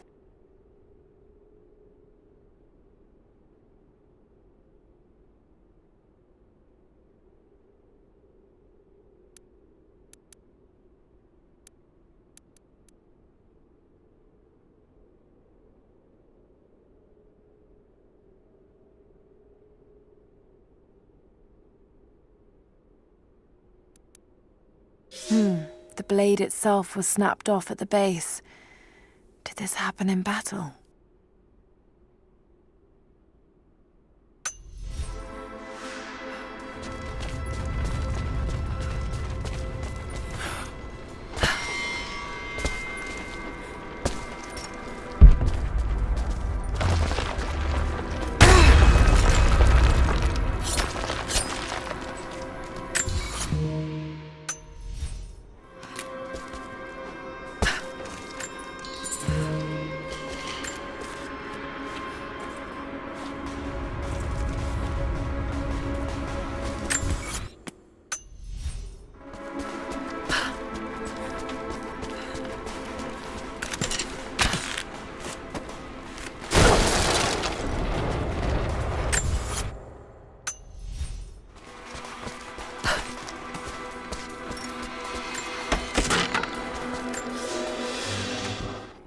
blade itself was snapped off at the base. Did this happen in battle?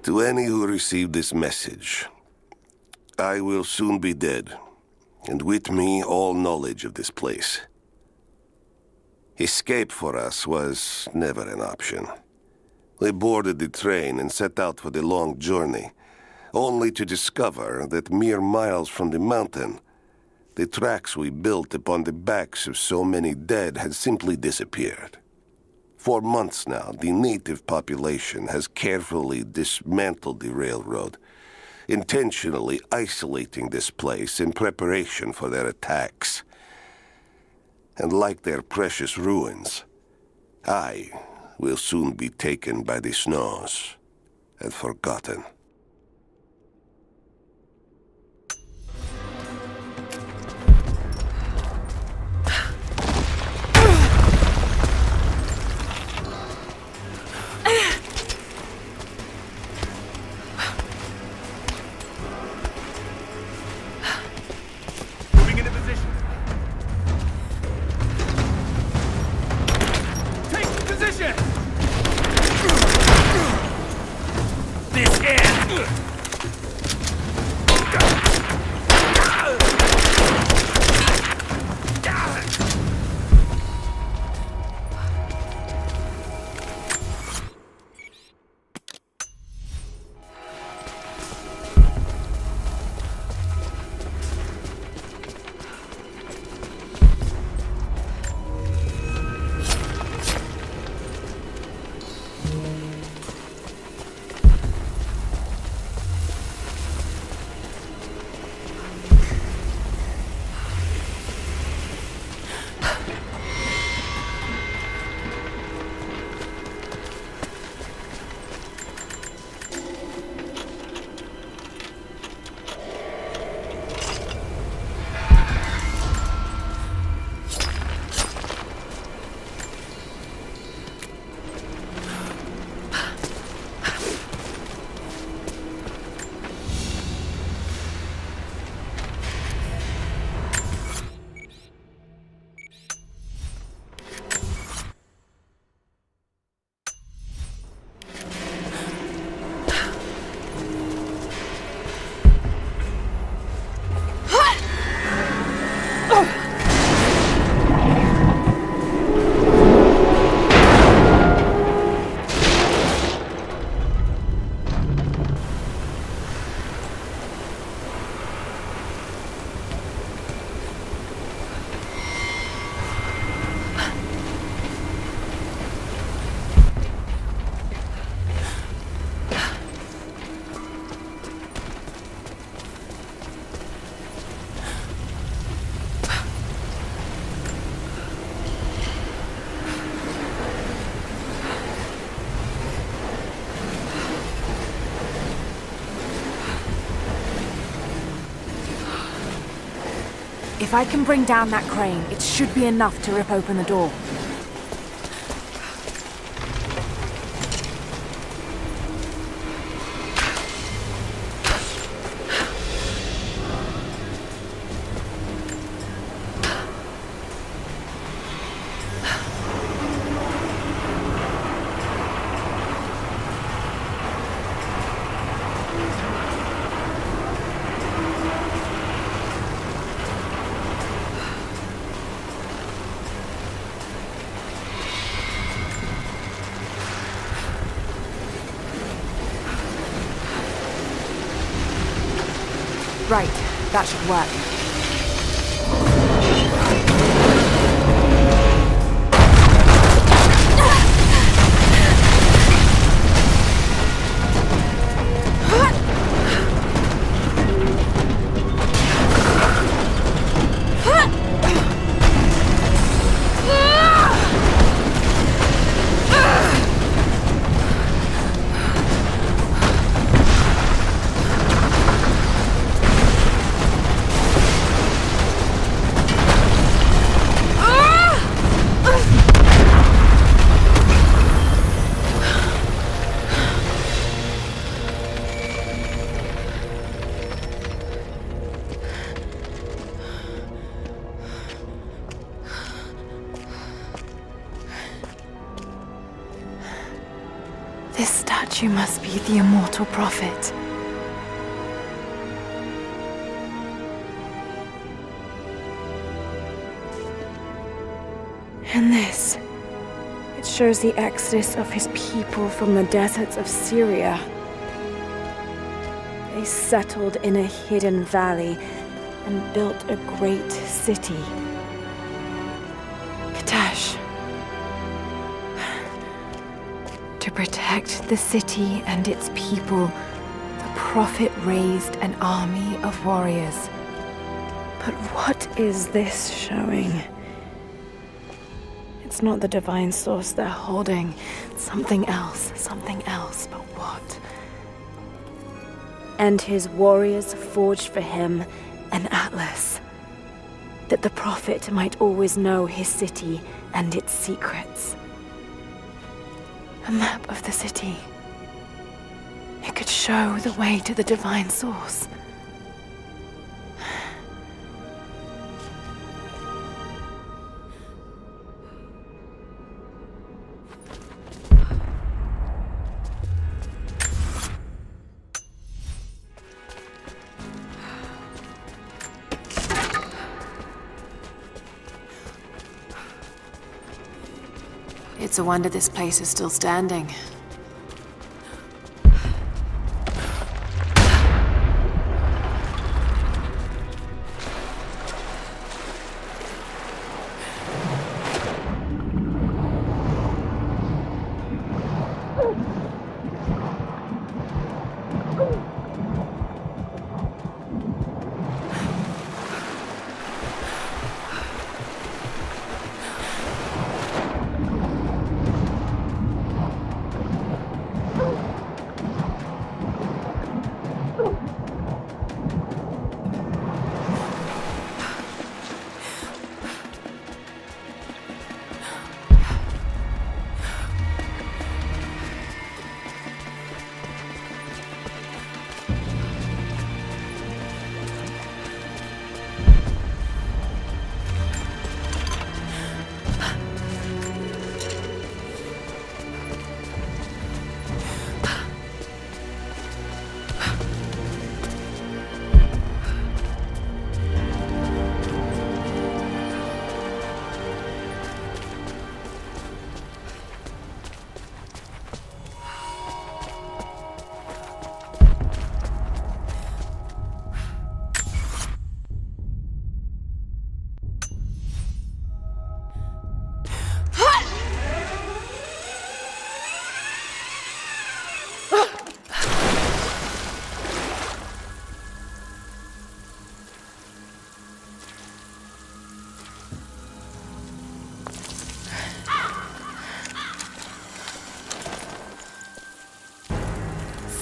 To any who received this message, I will soon be dead, and with me all knowledge of this place. Escape for us was never an option. We boarded the train and set out for the long journey, only to discover that mere miles from the mountain, the tracks we built upon the backs of so many dead had simply disappeared. For months now, the native population has carefully dismantled the railroad, intentionally isolating this place in preparation for their attacks. And like their precious ruins, I will soon be taken by the snows and forgotten. If I can bring down that crane, it should be enough to rip open the door. Right, that should work. This statue must be the immortal prophet. And this, it shows the exodus of his people from the deserts of Syria. They settled in a hidden valley and built a great city. Katash. To protect the city and its people, the prophet raised an army of warriors. But what is this showing? It's not the divine source they're holding. Something else, but what? And his warriors forged for him an atlas, that the prophet might always know his city and its secrets. A map of the city. It could show the way to the divine source. It's a wonder this place is still standing.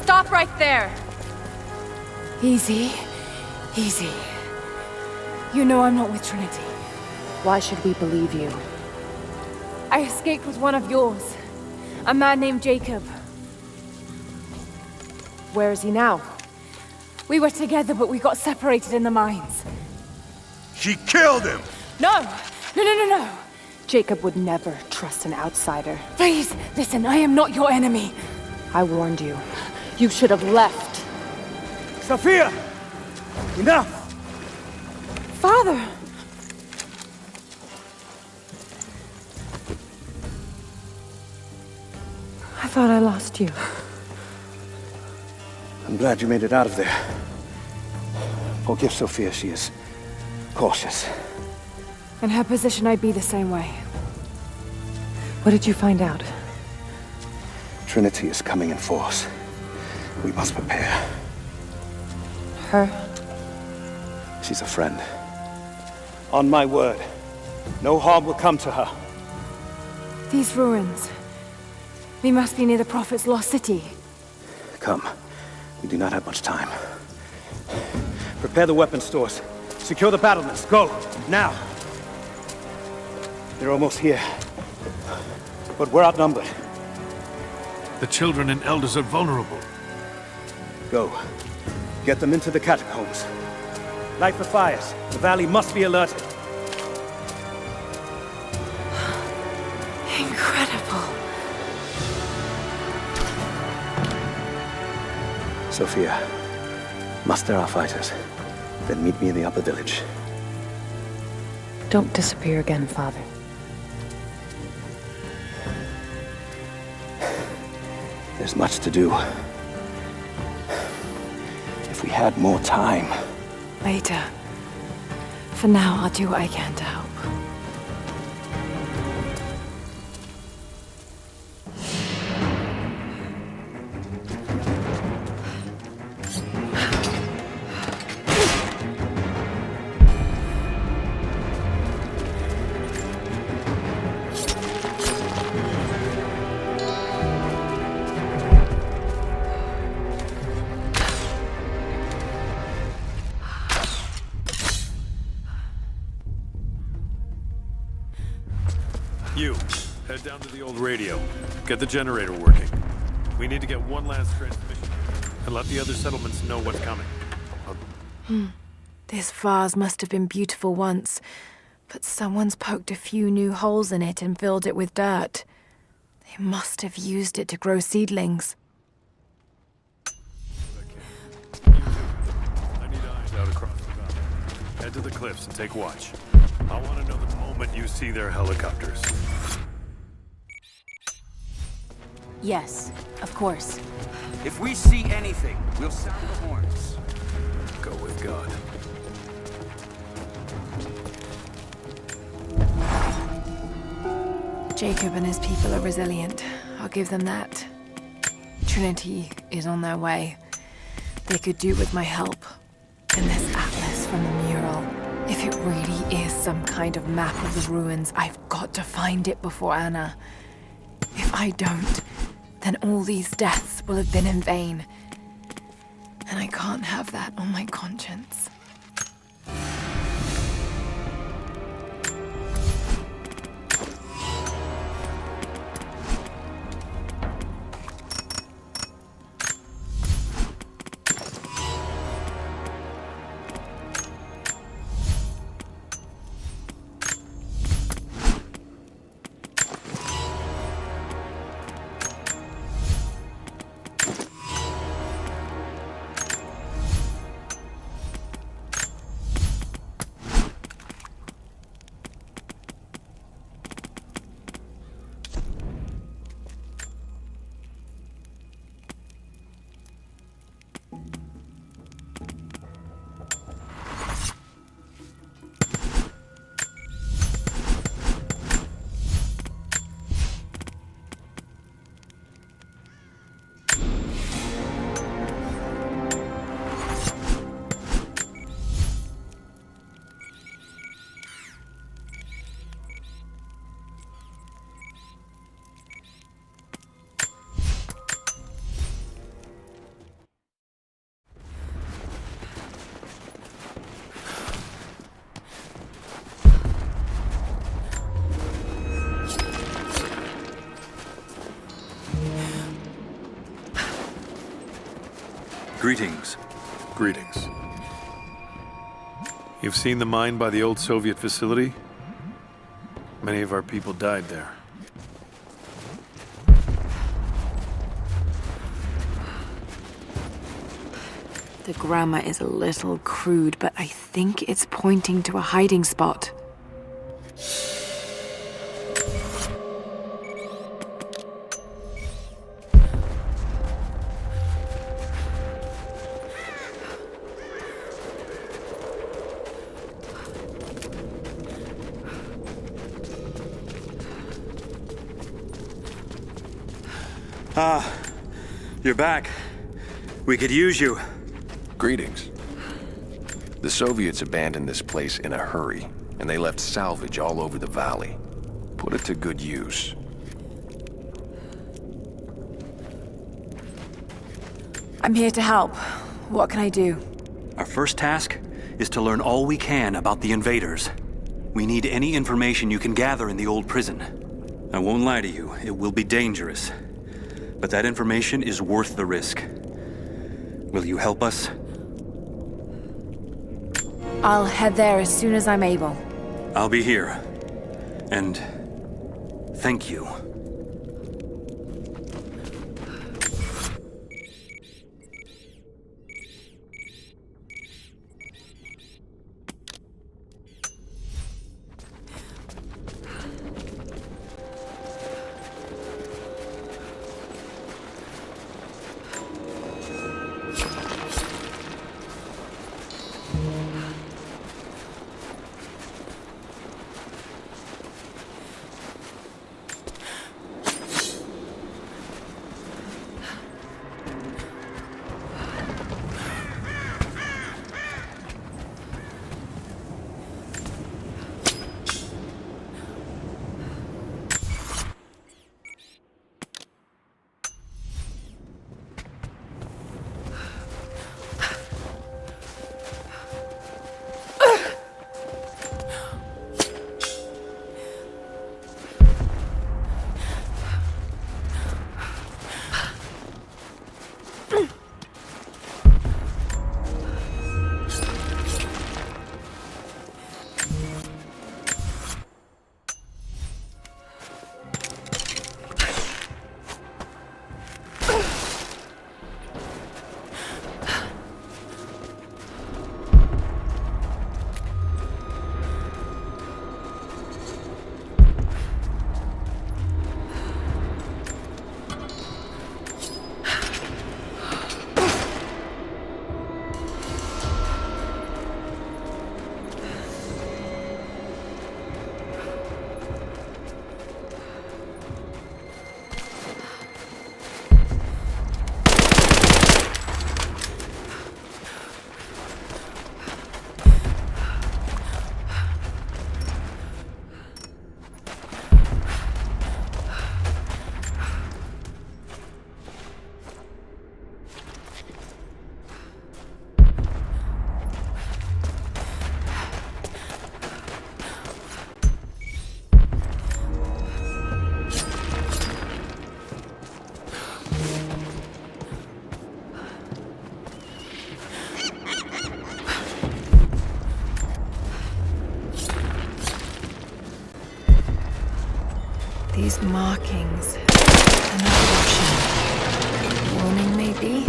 Stop right there! Easy. Easy. You know I'm not with Trinity. Why should we believe you? I escaped with one of yours. A man named Jacob. Where is he now? We were together, but we got separated in the mines. She killed him! No! No! Jacob would never trust an outsider. Please, listen, I am not your enemy. I warned you. You should have left. Sophia! Enough! Father! I thought I lost you. I'm glad you made it out of there. Forgive Sophia, she is cautious. In her position, I'd be the same way. What did you find out? Trinity is coming in force. We must prepare. Her? She's a friend. On my word, no harm will come to her. These ruins. We must be near the Prophet's lost city. Come. We do not have much time. Prepare the weapon stores. Secure the battlements. Go! Now! They're almost here. But we're outnumbered. The children and elders are vulnerable. Go. Get them into the catacombs. Light the fires. The valley must be alerted. Incredible. Sophia, muster our fighters. Then meet me in the upper village. Don't disappear again, Father. There's much to do. If we had more time. Later. For now, I'll do what I can to help. You, head down to the old radio. Get the generator working. We need to get one last transmission, and let the other settlements know what's coming. This vase must have been beautiful once, but someone's poked a few new holes in it and filled it with dirt. They must have used it to grow seedlings. I need eyes out across the valley. Head to the cliffs and take watch. I want to know the moment you see their helicopters. Yes, of course. If we see anything, we'll sound the horns. Go with God. Jacob and his people are resilient. I'll give them that. Trinity is on their way. They could do with my help. And this atlas from the mural. If it really is some kind of map of the ruins, I've got to find it before Anna. If I don't, then all these deaths will have been in vain. And I can't have that on my conscience. Greetings. Greetings. You've seen the mine by the old Soviet facility? Many of our people died there. The grammar is a little crude, but I think it's pointing to a hiding spot. Ah, you're back. We could use you. Greetings. The Soviets abandoned this place in a hurry, and they left salvage all over the valley. Put it to good use. I'm here to help. What can I do? Our first task is to learn all we can about the invaders. We need any information you can gather in the old prison. I won't lie to you, it will be dangerous. But that information is worth the risk. Will you help us? I'll head there as soon as I'm able. I'll be here. And thank you. These markings. Another option. Warning, maybe?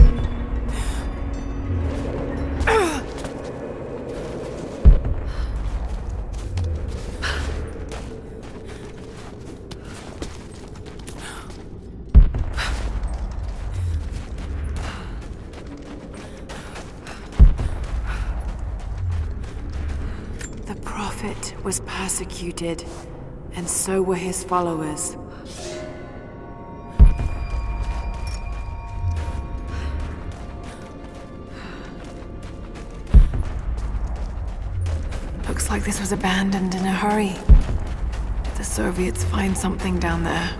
The Prophet was persecuted, and so were his followers. Looks like this was abandoned in a hurry. The Soviets find something down there.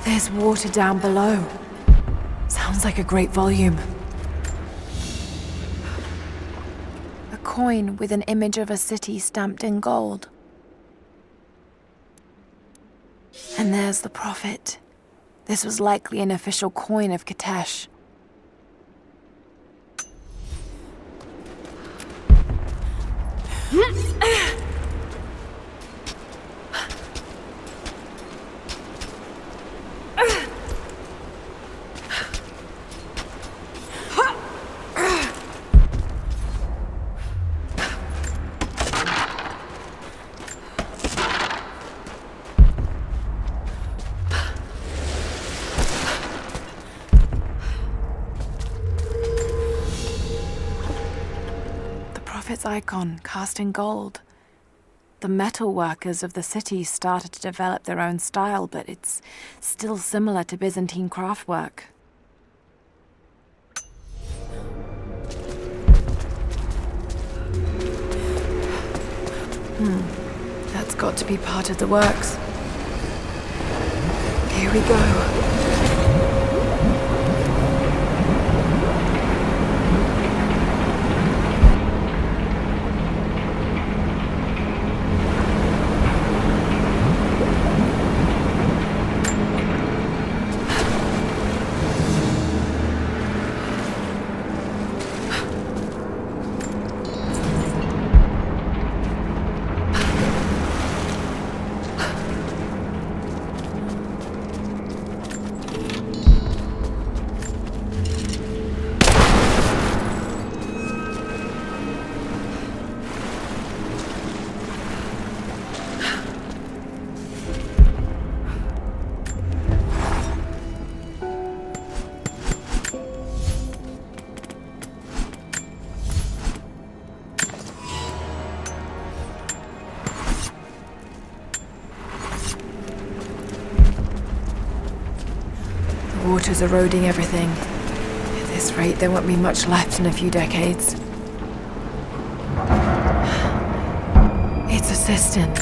There's water down below. Sounds like a great volume. A coin with an image of a city stamped in gold. And there's the Prophet. This was likely an official coin of Katesh. Prophet's icon cast in gold. The metal workers of the city started to develop their own style, but it's still similar to Byzantine craftwork. That's got to be part of the works. Here we go. Water's eroding everything. At this rate, there won't be much left in a few decades. It's a cistern.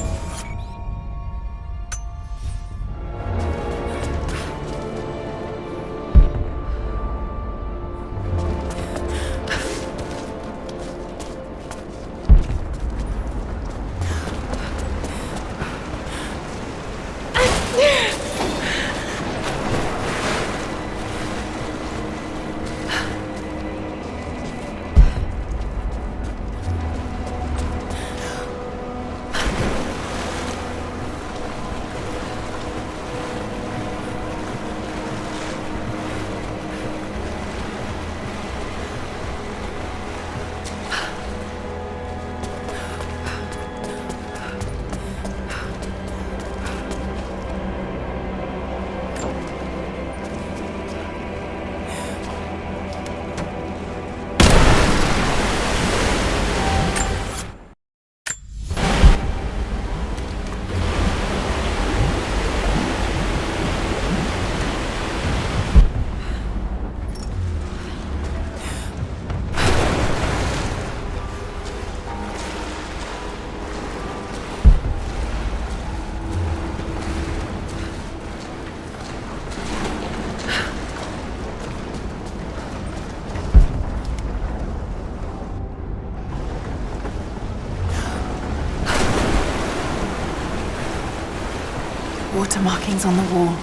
Water markings on the wall.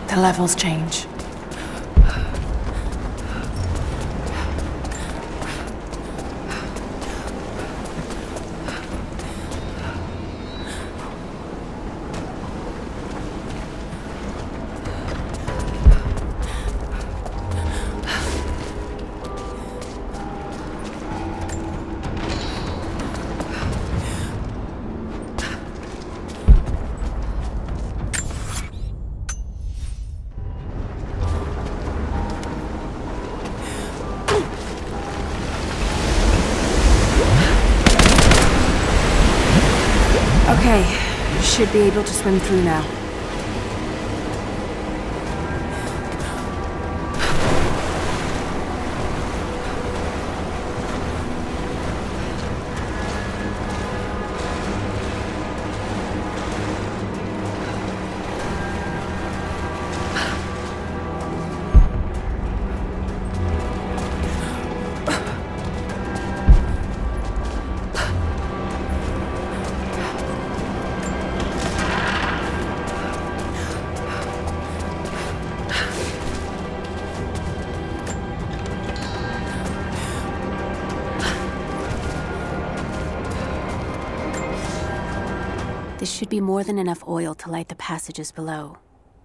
The levels change. Okay, should be able to swim through now. This should be more than enough oil to light the passages below,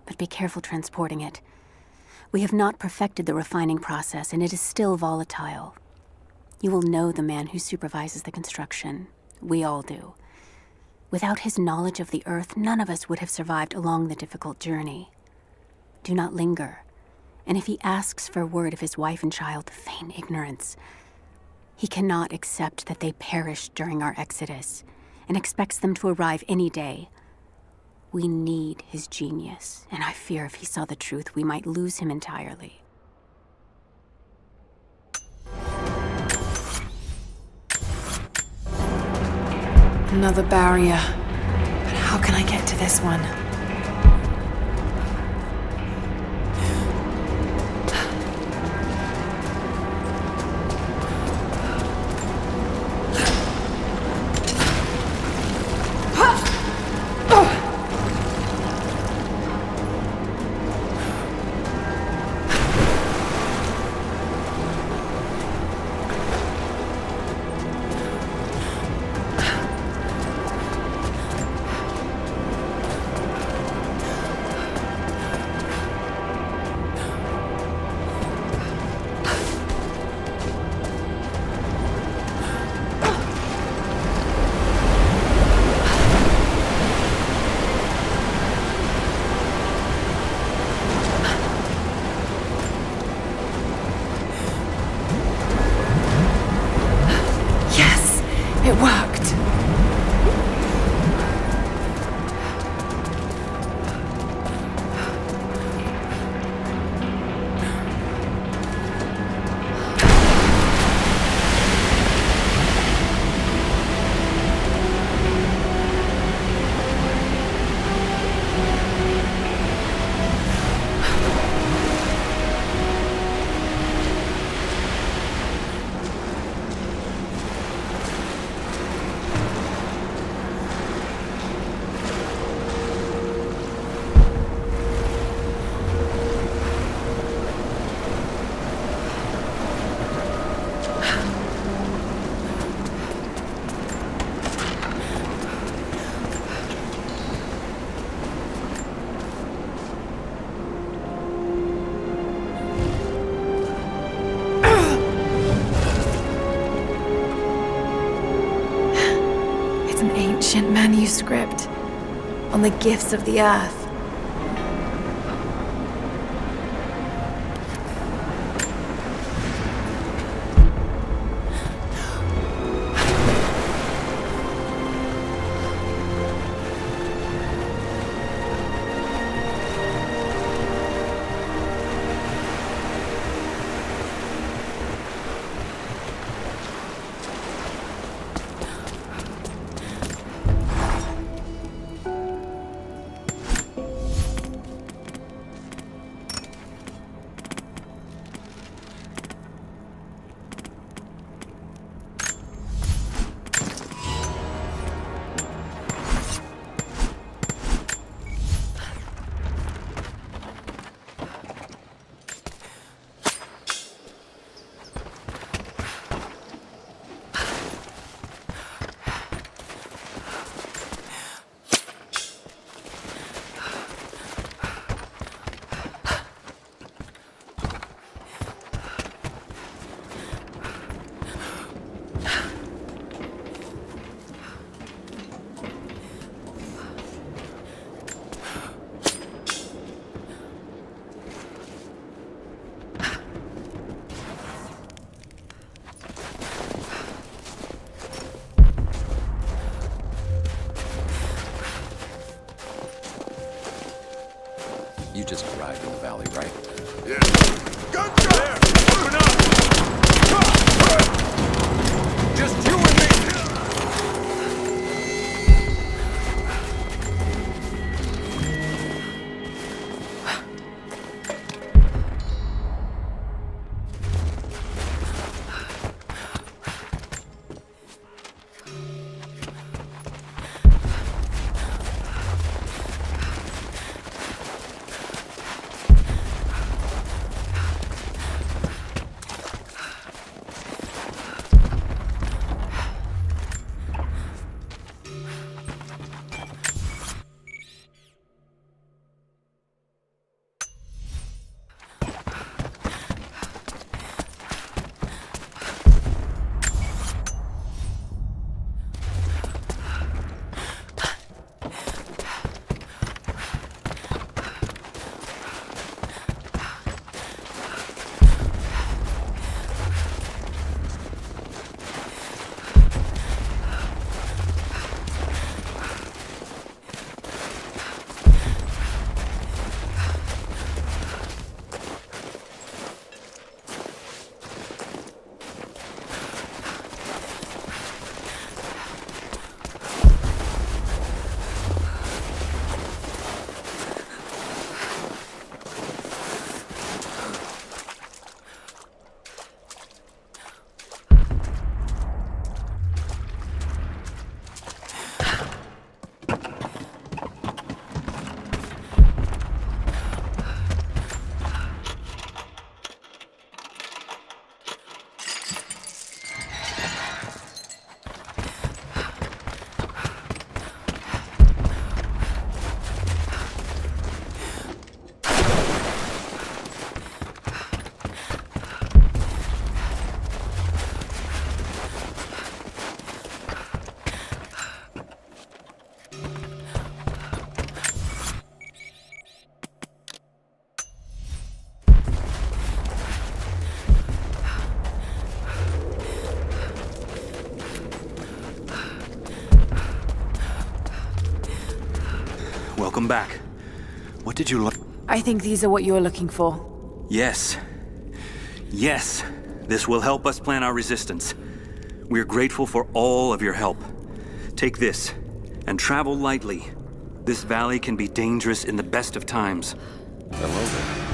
but be careful transporting it. We have not perfected the refining process, and it is still volatile. You will know the man who supervises the construction. We all do. Without his knowledge of the Earth, none of us would have survived along the difficult journey. Do not linger, and if he asks for word of his wife and child, feign ignorance. He cannot accept that they perished during our exodus, and expects them to arrive any day. We need his genius, and I fear if he saw the truth, we might lose him entirely. Another barrier. But how can I get to this one? It worked! An ancient manuscript on the gifts of the earth. You just arrived in the valley, right? Yeah. Gunshot! There! Open up! Just you and me! Welcome back. What did you learn? I think these are what you're looking for. Yes. Yes. This will help us plan our resistance. We're grateful for all of your help. Take this, and travel lightly. This valley can be dangerous in the best of times. Hello there.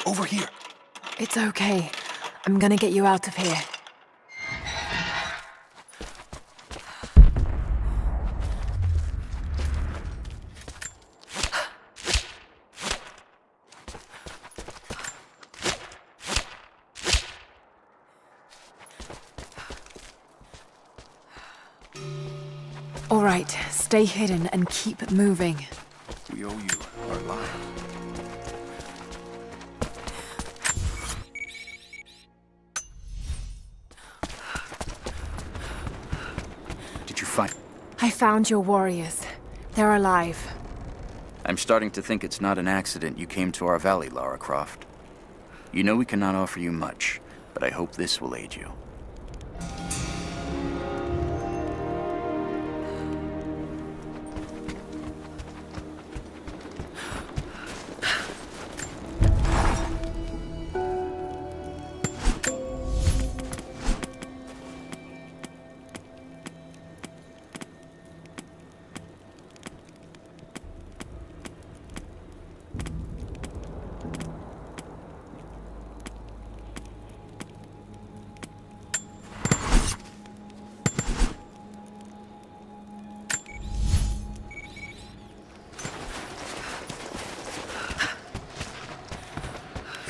Over here. It's okay. I'm gonna get you out of here. All right, stay hidden and keep moving. We owe you our life. I found your warriors. They're alive. I'm starting to think it's not an accident you came to our valley, Lara Croft. You know we cannot offer you much, but I hope this will aid you.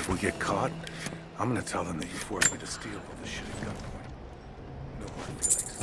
If we get caught, I'm gonna tell them that you forced me to steal all this shit at gunpoint. No hard feelings.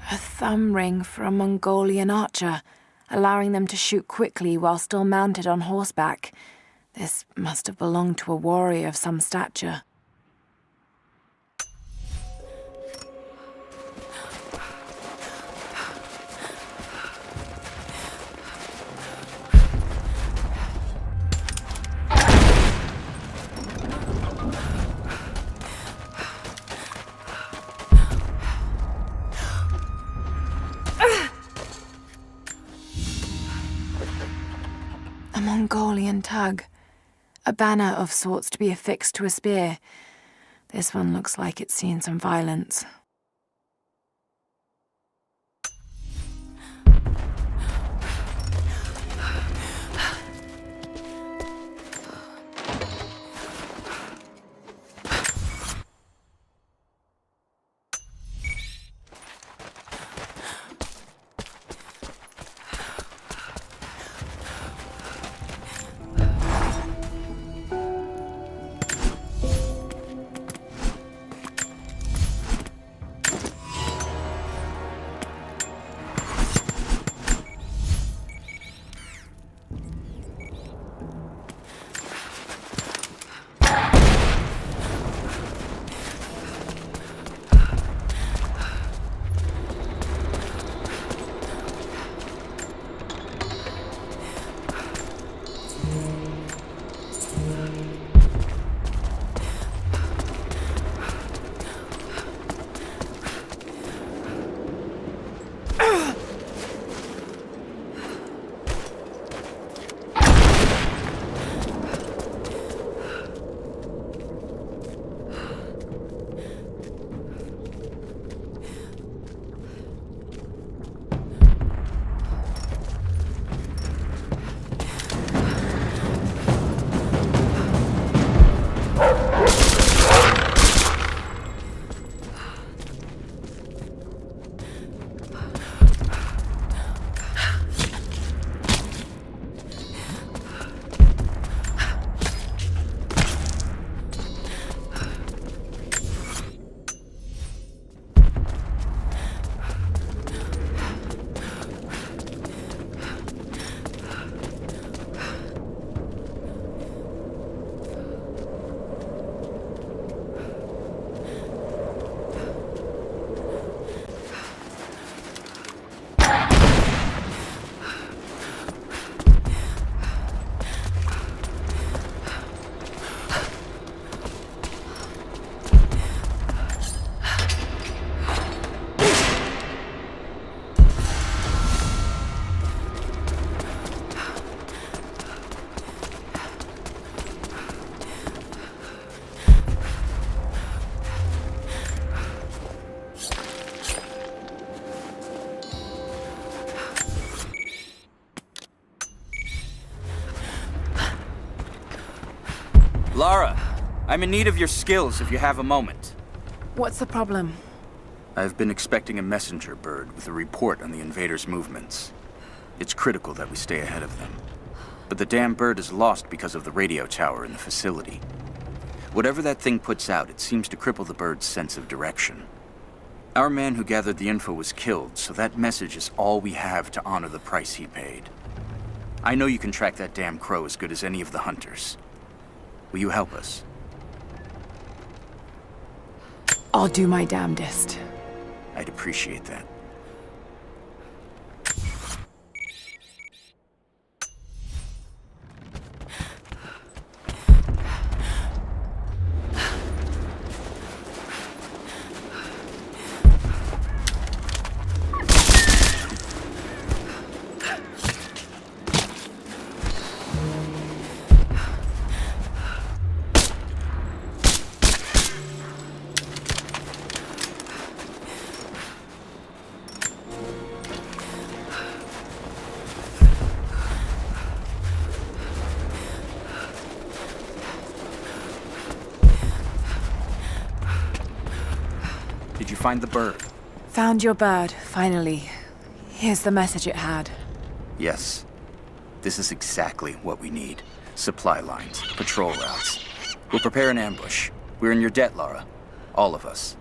A thumb ring for a Mongolian archer, allowing them to shoot quickly while still mounted on horseback. This must have belonged to a warrior of some stature. A Mongolian tug. A banner of sorts to be affixed to a spear. This one looks like it's seen some violence. Lara, I'm in need of your skills if you have a moment. What's the problem? I've been expecting a messenger bird with a report on the invaders' movements. It's critical that we stay ahead of them. But the damn bird is lost because of the radio tower in the facility. Whatever that thing puts out, it seems to cripple the bird's sense of direction. Our man who gathered the info was killed, so that message is all we have to honor the price he paid. I know you can track that damn crow as good as any of the hunters. Will you help us? I'll do my damnedest. I'd appreciate that. Did you find the bird? Found your bird, finally. Here's the message it had. Yes. This is exactly what we need. Supply lines, patrol routes. We'll prepare an ambush. We're in your debt, Lara. All of us.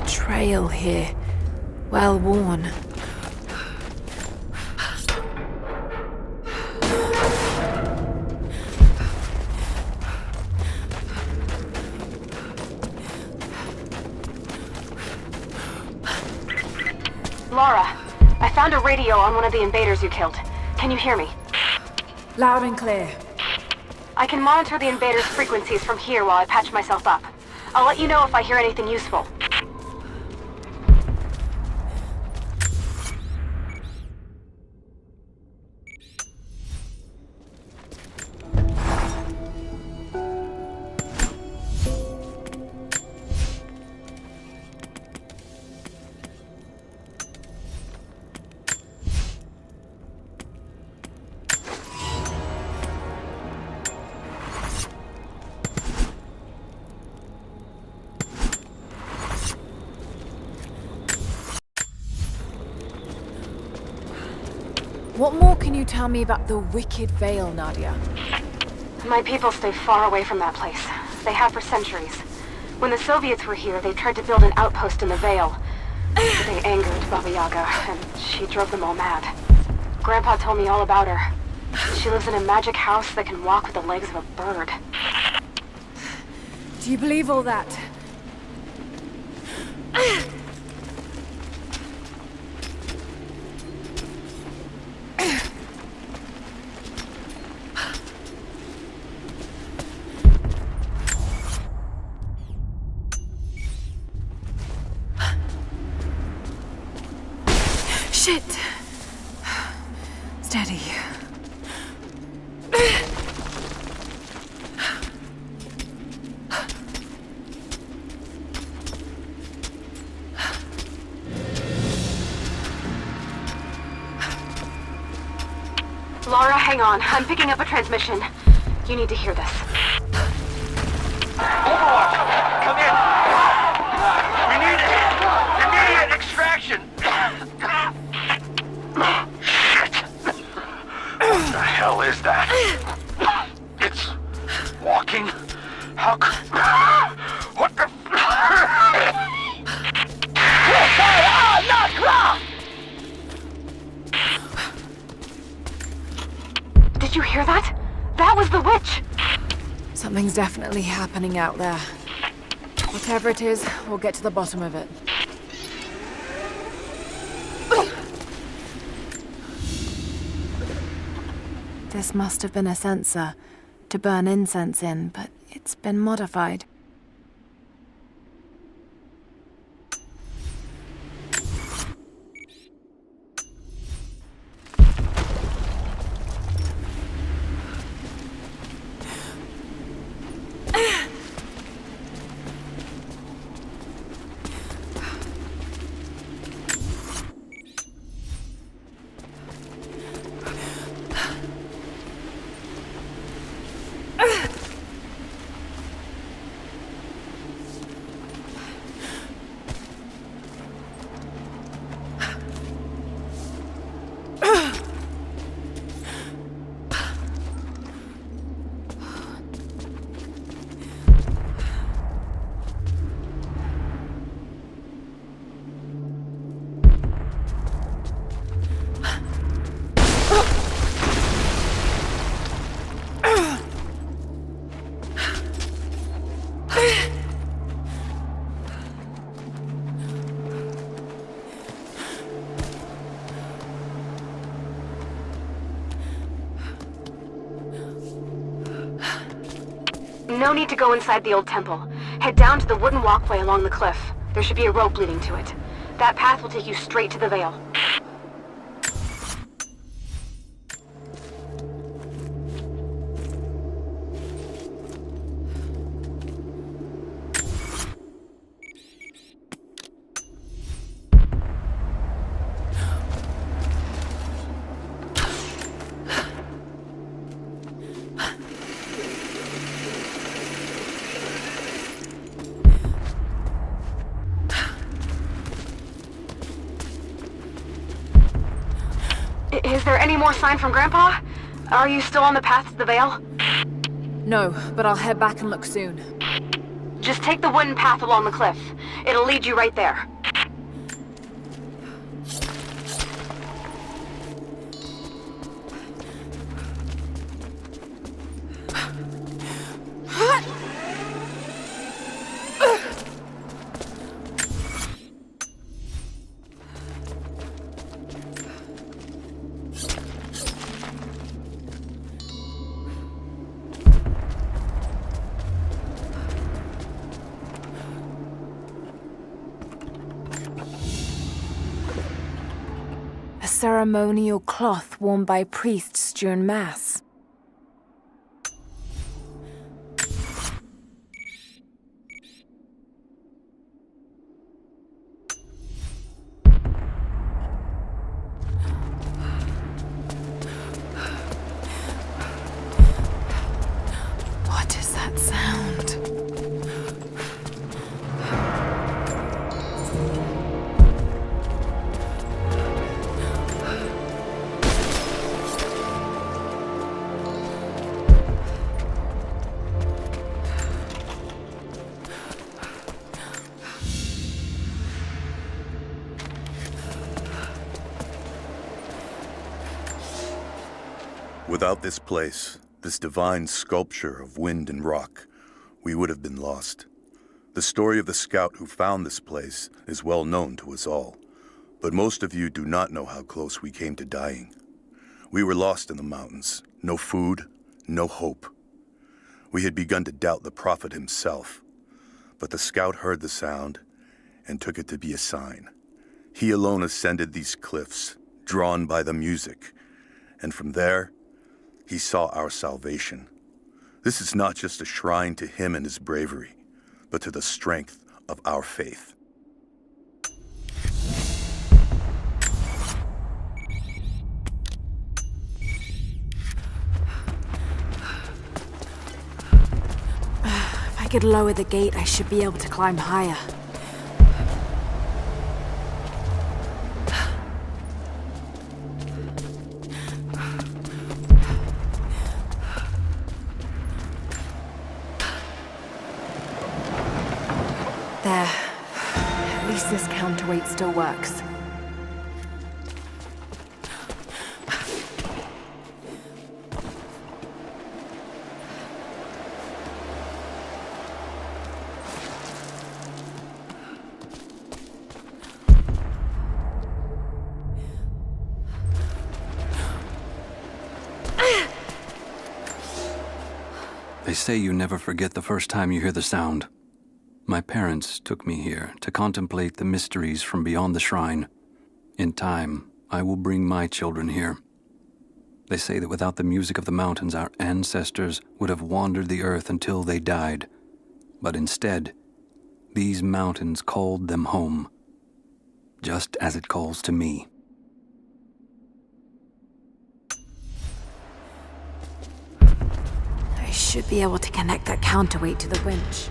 Trail here, well worn. Lara, I found a radio on one of the invaders you killed. Can you hear me? Loud and clear. I can monitor the invaders' frequencies from here while I patch myself up. I'll let you know if I hear anything useful. What more can you tell me about the Wicked Veil, Nadia? My people stay far away from that place. They have for centuries. When the Soviets were here, they tried to build an outpost in the Veil. They angered Baba Yaga, and she drove them all mad. Grandpa told me all about her. She lives in a magic house that can walk with the legs of a bird. Do you believe all that? Shit! Steady. Lara, hang on. I'm picking up a transmission. You need to hear this. Overwatch! Come in! We need immediate extraction! Shit! What the hell is that? It's walking? How could... What the... Did you hear that? That was the witch! Something's definitely happening out there. Whatever it is, we'll get to the bottom of it. This must have been a censer to burn incense in, but it's been modified. no need to go inside the old temple. Head down to the wooden walkway along the cliff. There should be a rope leading to it. That path will take you straight to the Veil. Is there any more sign from Grandpa? Are you still on the path to the Veil? No, but I'll head back and look soon. Just take the wooden path along the cliff. It'll lead you right there. A ceremonial cloth worn by priests during Mass. What is that sound? Without this place, this divine sculpture of wind and rock, we would have been lost. The story of the scout who found this place is well known to us all, but most of you do not know how close we came to dying. We were lost in the mountains, no food, no hope. We had begun to doubt the prophet himself, but the scout heard the sound and took it to be a sign. He alone ascended these cliffs, drawn by the music, and from there, he saw our salvation. This is not just a shrine to him and his bravery, but to the strength of our faith. If I could lower the gate, I should be able to climb higher. There. At least this counterweight still works. They say you never forget the first time you hear the sound. My parents took me here to contemplate the mysteries from beyond the shrine. In time, I will bring my children here. They say that without the music of the mountains, our ancestors would have wandered the earth until they died. But instead, these mountains called them home, just as it calls to me. I should be able to connect that counterweight to the winch.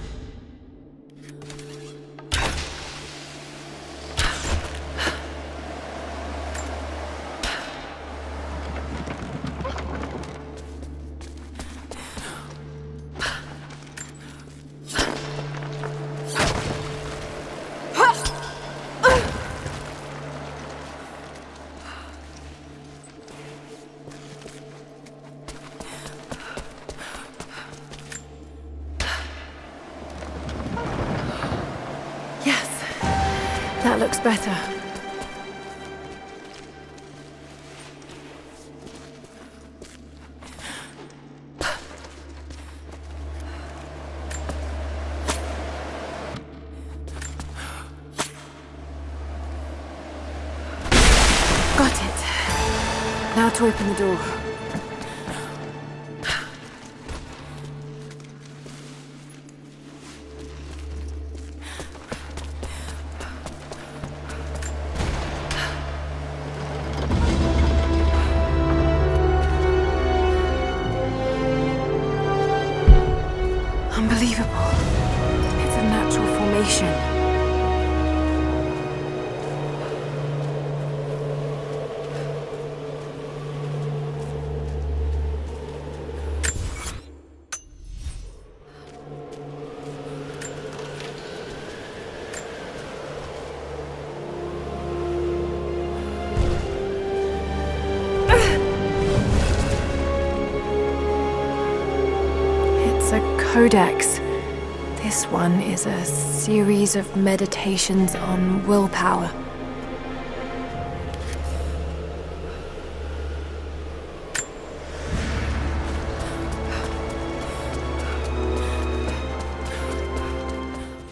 That looks better. to open the door. Unbelievable. It's a natural formation. It's a codex. This one is a series of meditations on willpower.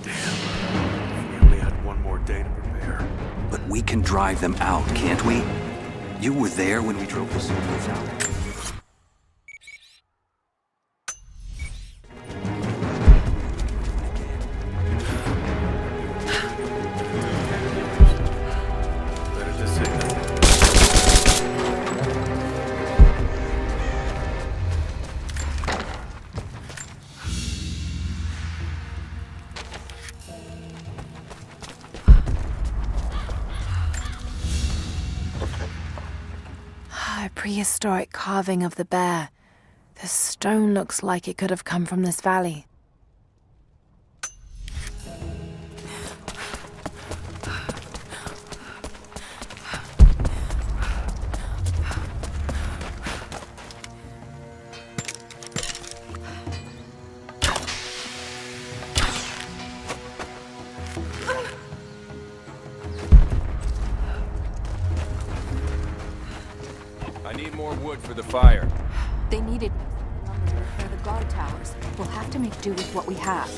We only had one more day to prepare. But we can drive them out, can't we? You were there when we drove the soldiers out. A prehistoric carving of the bear. The stone looks like it could have come from this valley. I need more wood for the fire. They needed lumber to repair the guard towers. We'll have to make do with what we have.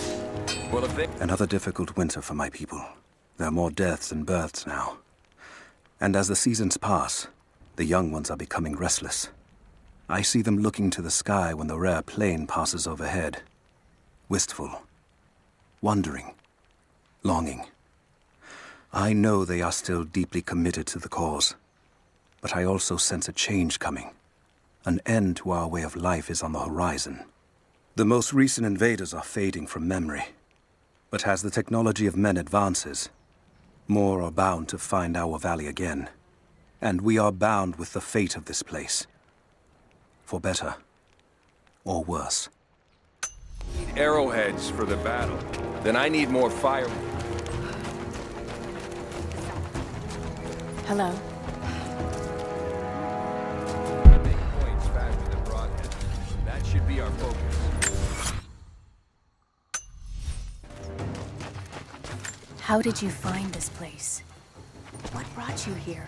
Well, if they... Another difficult winter for my people. There are more deaths than births now. And as the seasons pass, the young ones are becoming restless. I see them looking to the sky when the rare plane passes overhead. Wistful. Wondering. Longing. I know they are still deeply committed to the cause. But I also sense a change coming. An end to our way of life is on the horizon. The most recent invaders are fading from memory. But as the technology of men advances, more are bound to find our valley again. And we are bound with the fate of this place. For better or worse. need arrowheads for the battle. Then I need more fire. Hello. Make points faster than broadheads. That should be our focus. How did you find this place? What brought you here?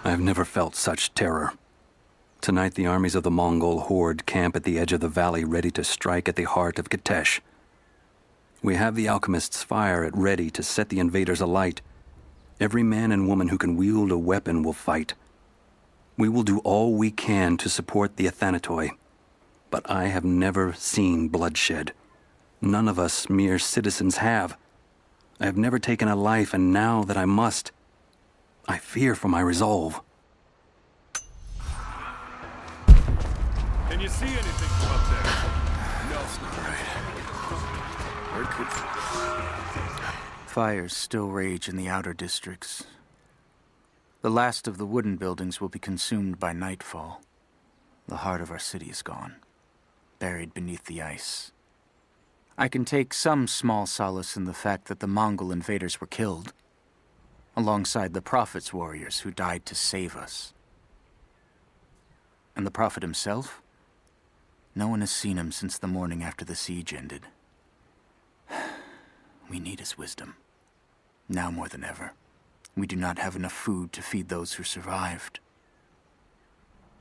I've never felt such terror. Tonight, the armies of the Mongol horde camp at the edge of the valley, ready to strike at the heart of Kitesh. We have the alchemist's fire at ready to set the invaders alight. Every man and woman who can wield a weapon will fight. We will do all we can to support the Athanatoi. But I have never seen bloodshed. None of us mere citizens have. I have never taken a life, and now that I must, I fear for my resolve. Can you see anything from up there? No, it's not right. Where could... Fires still rage in the outer districts. The last of the wooden buildings will be consumed by nightfall. The heart of our city is gone, buried beneath the ice. I can take some small solace in the fact that the Mongol invaders were killed, alongside the Prophet's warriors who died to save us. And the Prophet himself? No one has seen him since the morning after the siege ended. We need his wisdom, now more than ever. we do not have enough food to feed those who survived.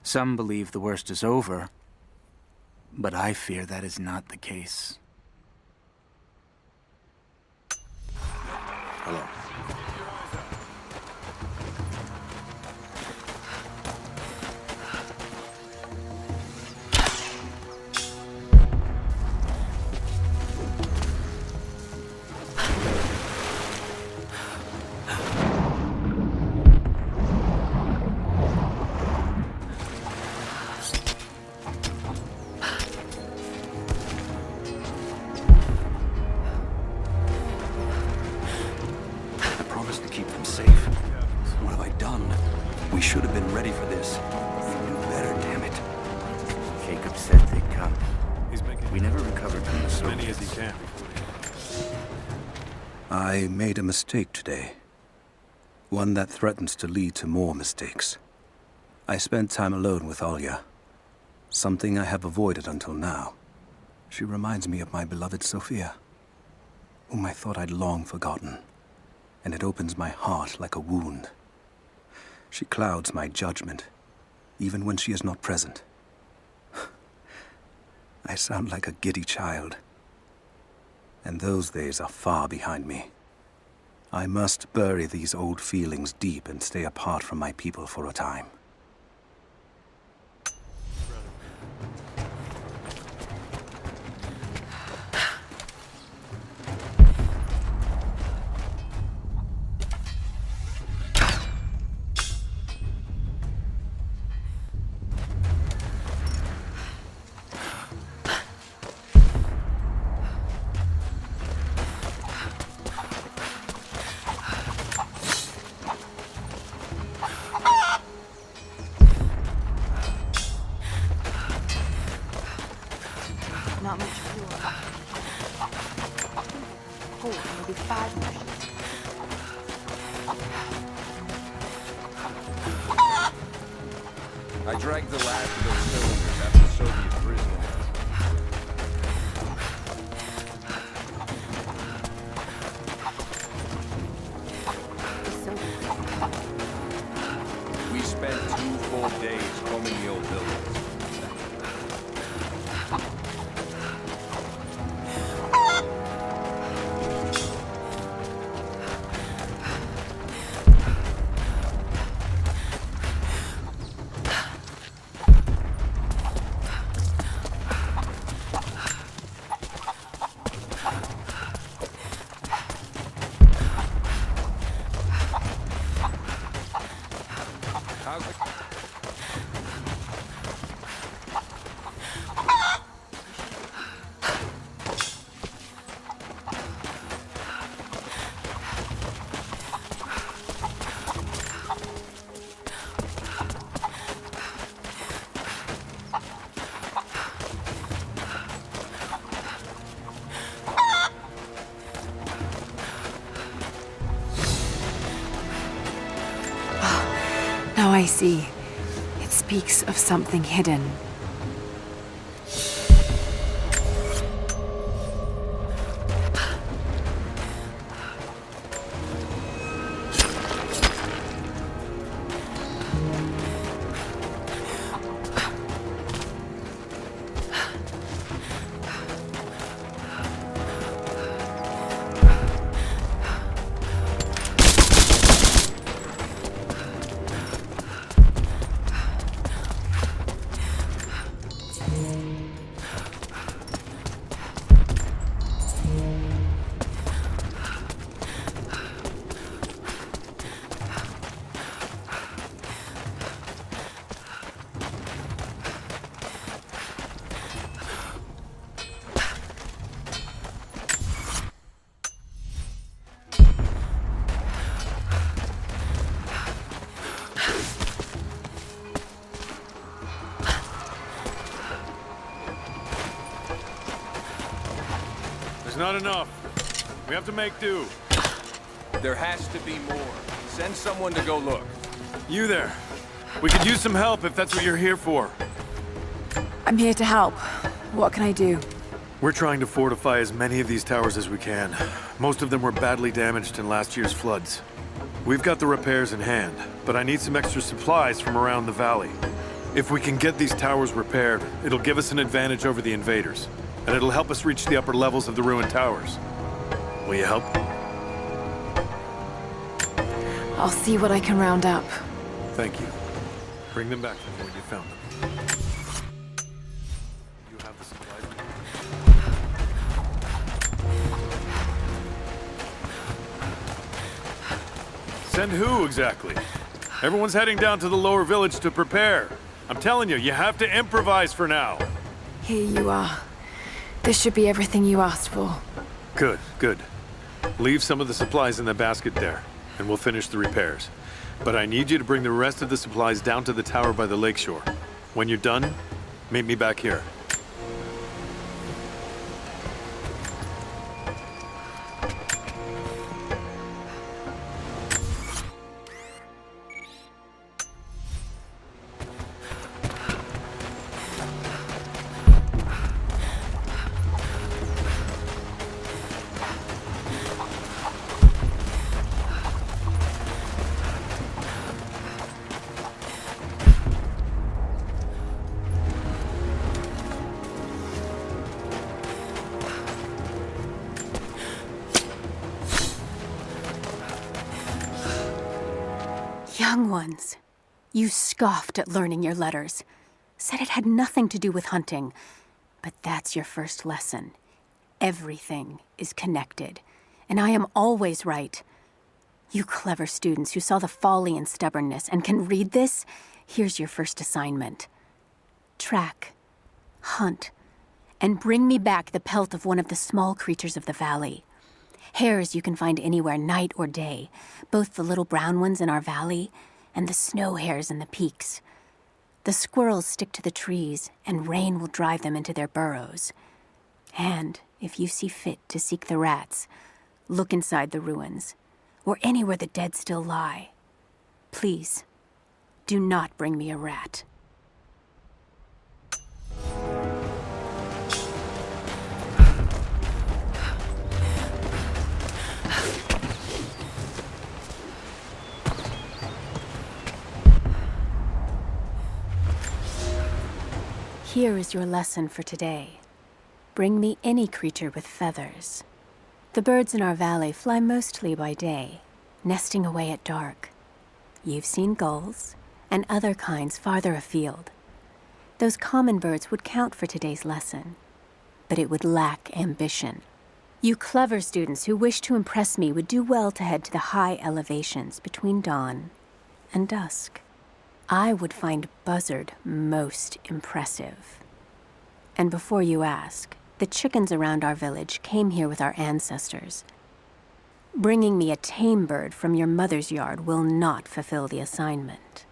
Some believe the worst is over, but I fear that is not the case. Hello. I made a mistake today. One that threatens to lead to more mistakes. I spent time alone with Alya. Something I have avoided until now. She reminds me of my beloved Sophia, whom I thought I'd long forgotten, and it opens my heart like a wound. She clouds my judgment, even when she is not present. I sound like a giddy child, and those days are far behind me. I must bury these old feelings deep and stay apart from my people for a time. Not much fuel. 4, maybe 5 more. I dragged the last of those cylinders after the Soviet prison. We spent 2 full days combing the old buildings. Now I see. It speaks of something hidden. Not enough. We have to make do. There has to be more. Send someone to go look. You there. We could use some help if that's what you're here for. I'm here to help. What can I do? We're trying to fortify as many of these towers as we can. Most of them were badly damaged in last year's floods. We've got the repairs in hand, but I need some extra supplies from around the valley. If we can get these towers repaired, it'll give us an advantage over the invaders, and it'll help us reach the upper levels of the ruined towers. Will you help? I'll see what I can round up. Thank you. Bring them back to me when you found them. You have the supplies. Send who exactly? Everyone's heading down to the lower village to prepare. I'm telling you, you have to improvise for now. Here you are. This should be everything you asked for. Good, good. Leave some of the supplies in the basket there, and we'll finish the repairs. But I need you to bring the rest of the supplies down to the tower by the lakeshore. When you're done, meet me back here. Young ones, you scoffed at learning your letters, said it had nothing to do with hunting. But that's your first lesson. Everything is connected, and I am always right. You clever students who saw the folly and stubbornness and can read this, here's your first assignment. Track, hunt, and bring me back the pelt of one of the small creatures of the valley. Hares you can find anywhere, night or day, both the little brown ones in our valley and the snow hares in the peaks. The squirrels stick to the trees, and rain will drive them into their burrows. And if you see fit to seek the rats, look inside the ruins, or anywhere the dead still lie. Please, do not bring me a rat. Here is your lesson for today. Bring me any creature with feathers. The birds in our valley fly mostly by day, nesting away at dark. You've seen gulls and other kinds farther afield. Those common birds would count for today's lesson, but it would lack ambition. You clever students who wish to impress me would do well to head to the high elevations between dawn and dusk. I would find Buzzard most impressive. And before you ask, the chickens around our village came here with our ancestors. Bringing me a tame bird from your mother's yard will not fulfill the assignment.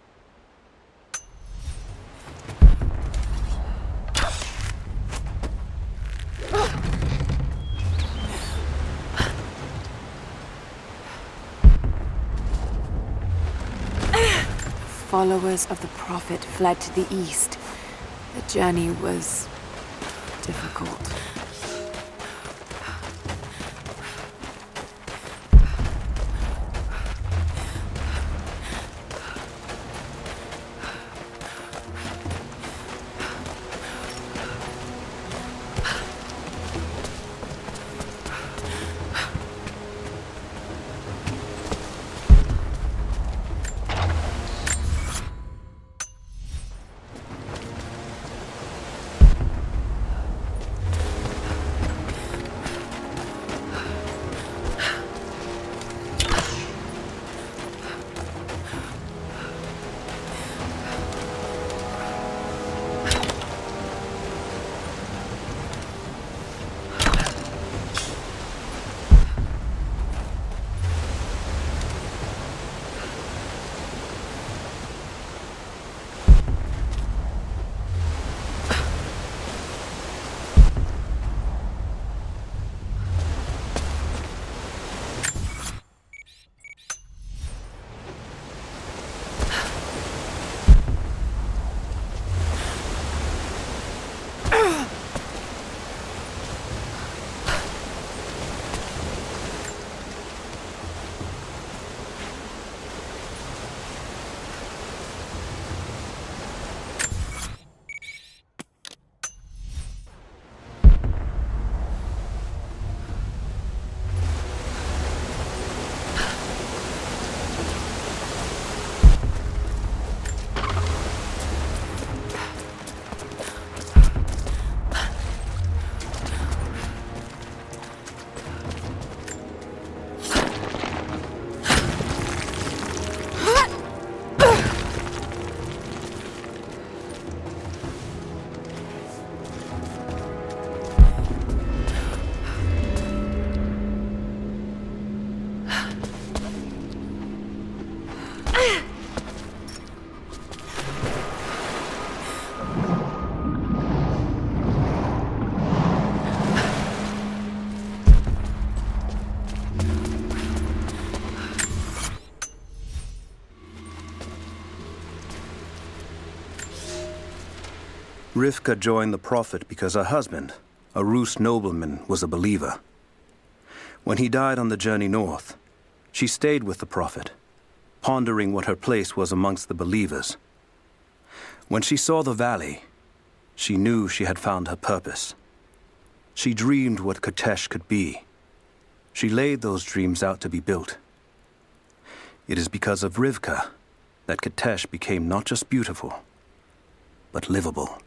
Followers of the Prophet fled to the east. The journey was difficult. Rivka joined the Prophet because her husband, a Rus nobleman, was a believer. When he died on the journey north, she stayed with the Prophet, pondering what her place was amongst the believers. When she saw the valley, she knew she had found her purpose. She dreamed what Katesh could be. She laid those dreams out to be built. It is because of Rivka that Katesh became not just beautiful, but livable.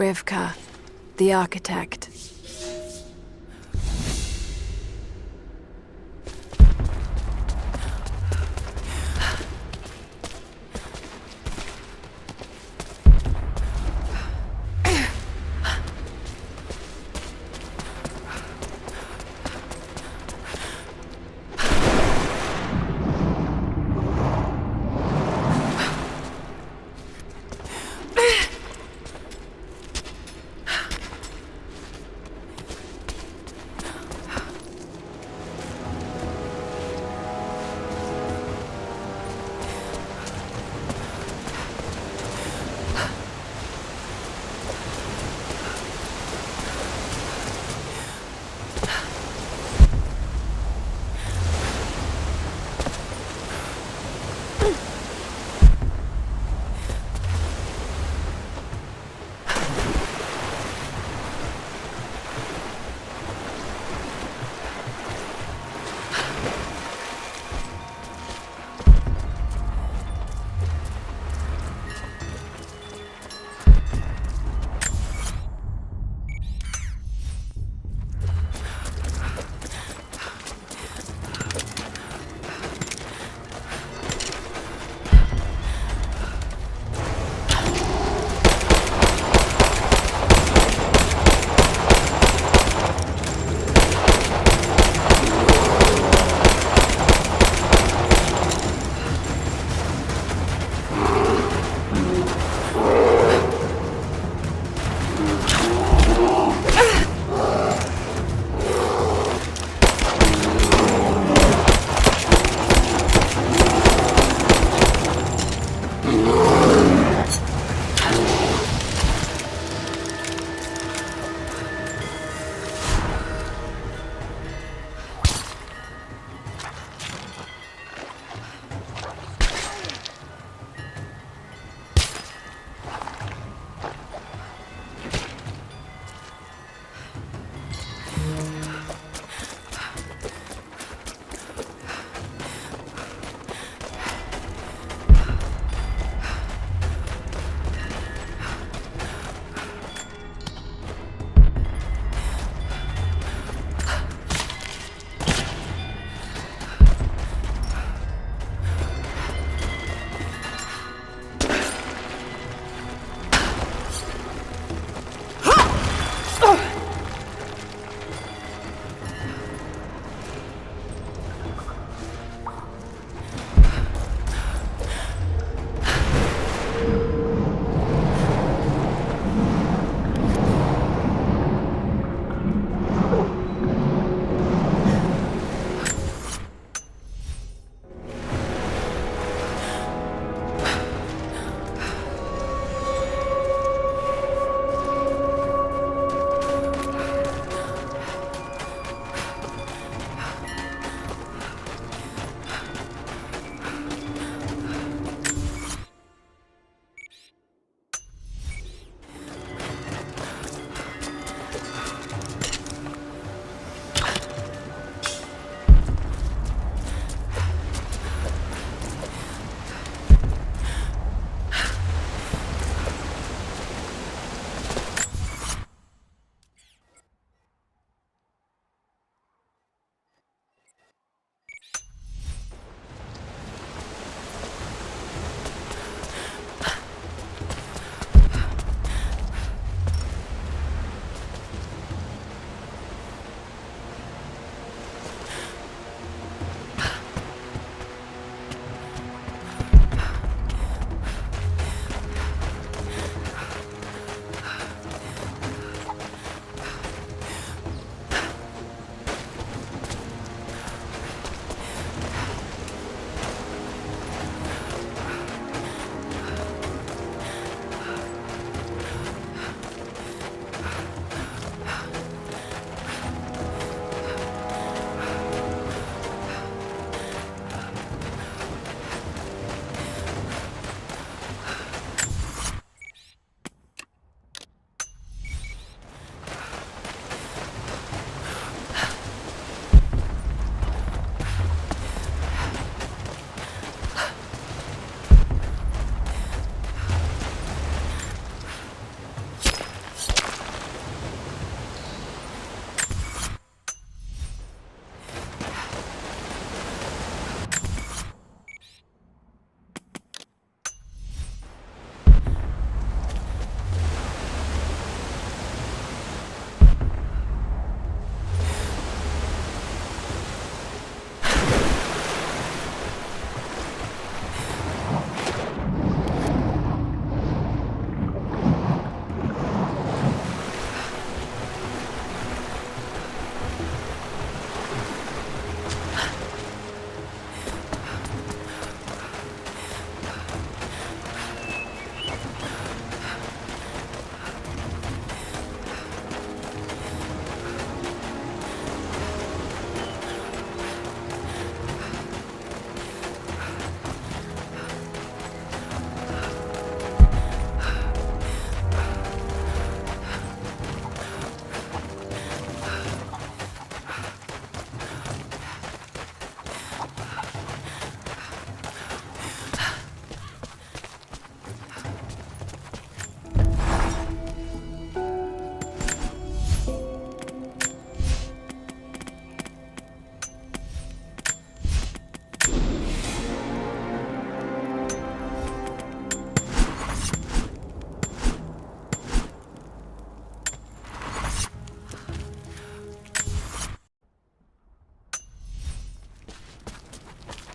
Rivka, the architect.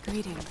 Greetings.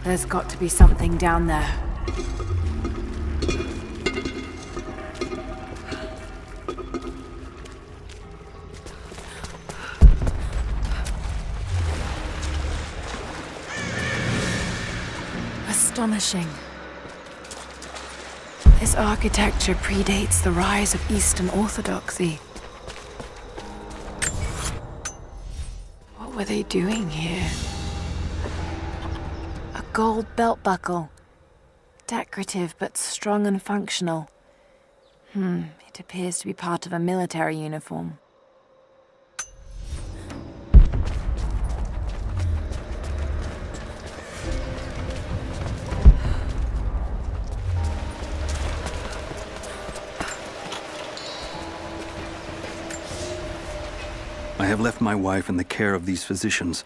There's got to be something down there. Astonishing. This architecture predates the rise of Eastern Orthodoxy. What were they doing here? A gold belt buckle. Decorative but strong and functional. It appears to be part of a military uniform. I have left my wife in the care of these physicians.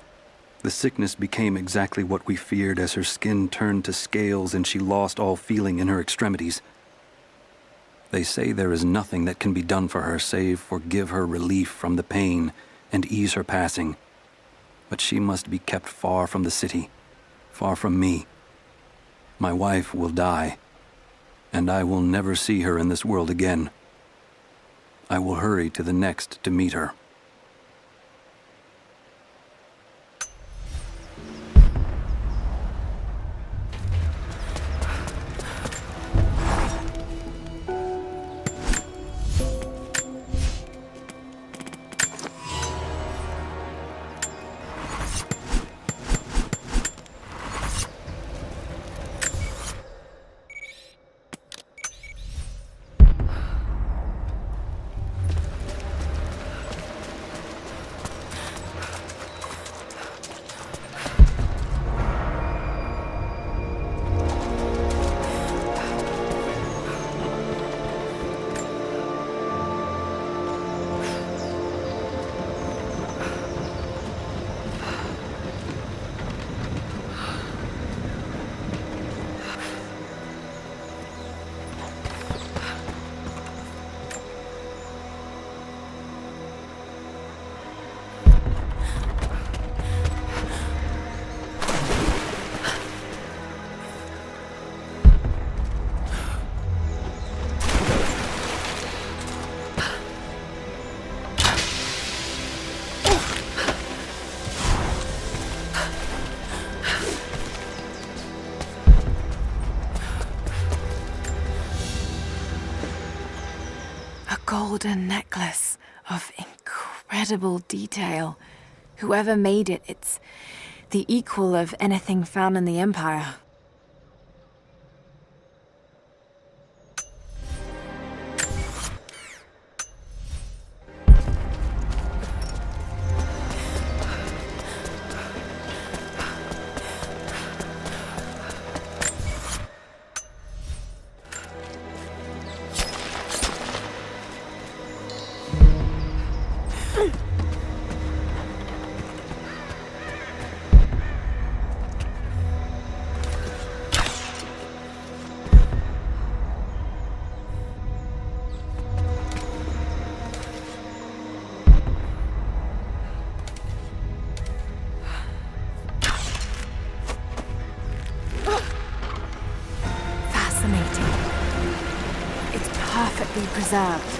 The sickness became exactly what we feared as her skin turned to scales and she lost all feeling in her extremities. They say there is nothing that can be done for her save for give her relief from the pain and ease her passing. But she must be kept far from the city, far from me. My wife will die, and I will never see her in this world again. I will hurry to the next to meet her. golden necklace of incredible detail. Whoever made it, it's the equal of anything found in the Empire. Perfectly preserved.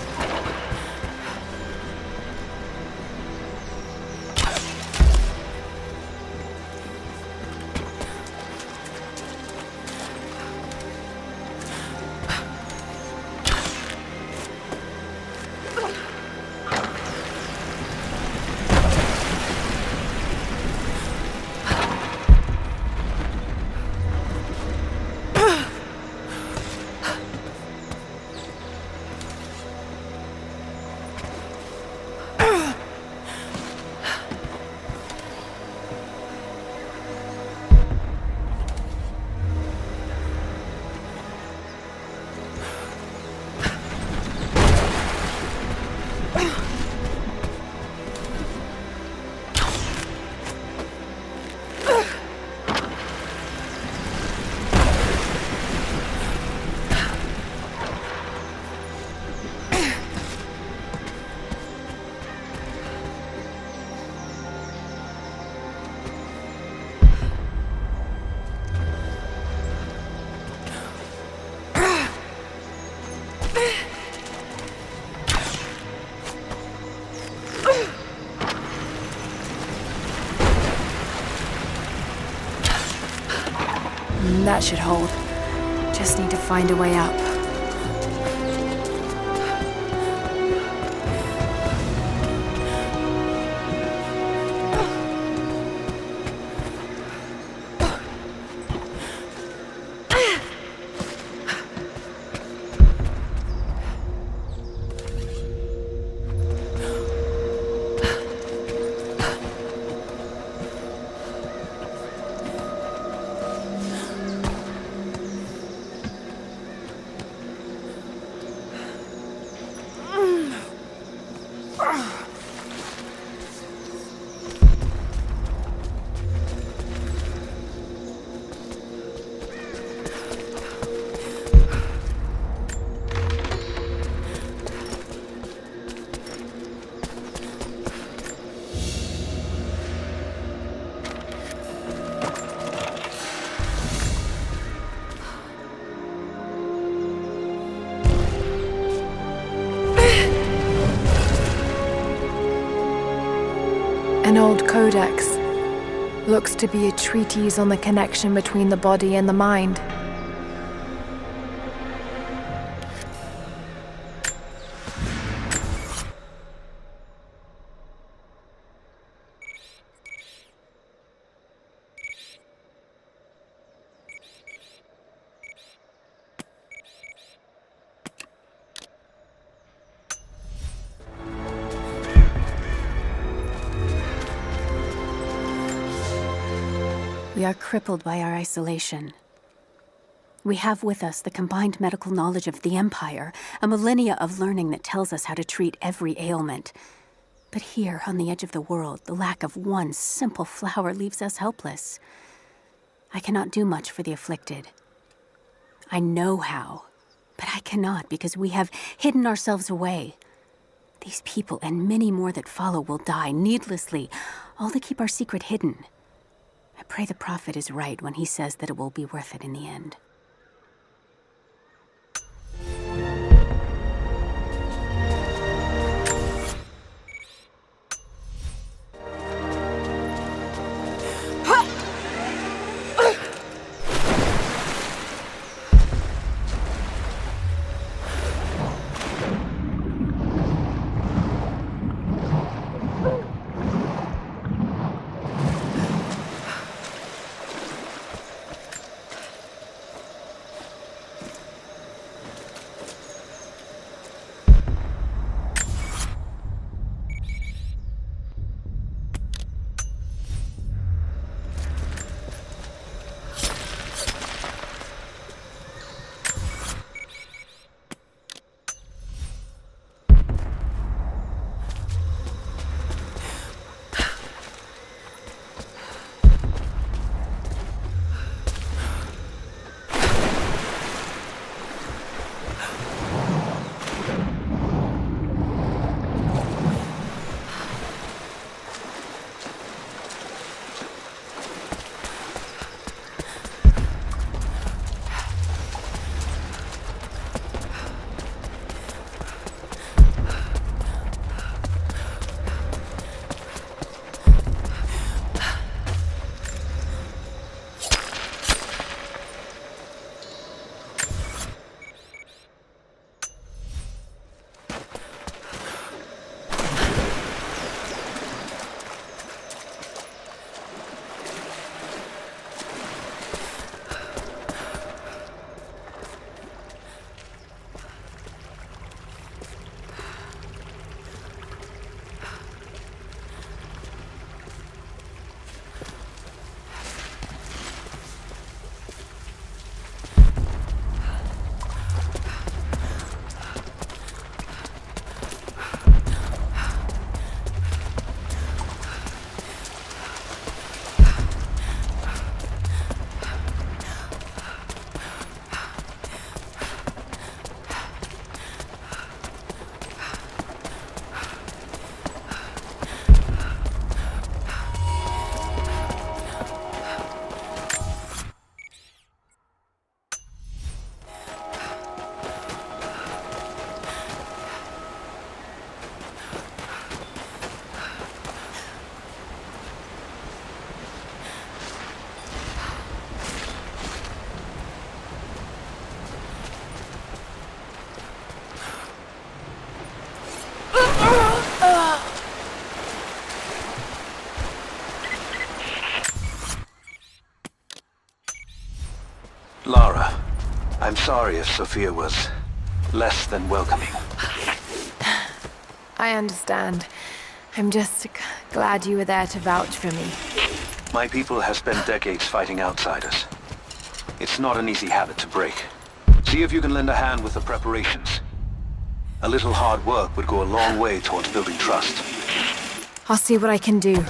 That should hold. Just need to find a way up. An old codex. Looks to be a treatise on the connection between the body and the mind. We are crippled by our isolation. We have with us the combined medical knowledge of the Empire, a millennia of learning that tells us how to treat every ailment. But here, on the edge of the world, the lack of one simple flower leaves us helpless. I cannot do much for the afflicted. I know how, but I cannot because we have hidden ourselves away. These people and many more that follow will die needlessly, all to keep our secret hidden. I pray the prophet is right when he says that it will be worth it in the end. Lara, I'm sorry if Sophia was less than welcoming. I understand. I'm just glad you were there to vouch for me. My people have spent decades fighting outsiders. It's not an easy habit to break. See if you can lend a hand with the preparations. A little hard work would go a long way towards building trust. I'll see what I can do.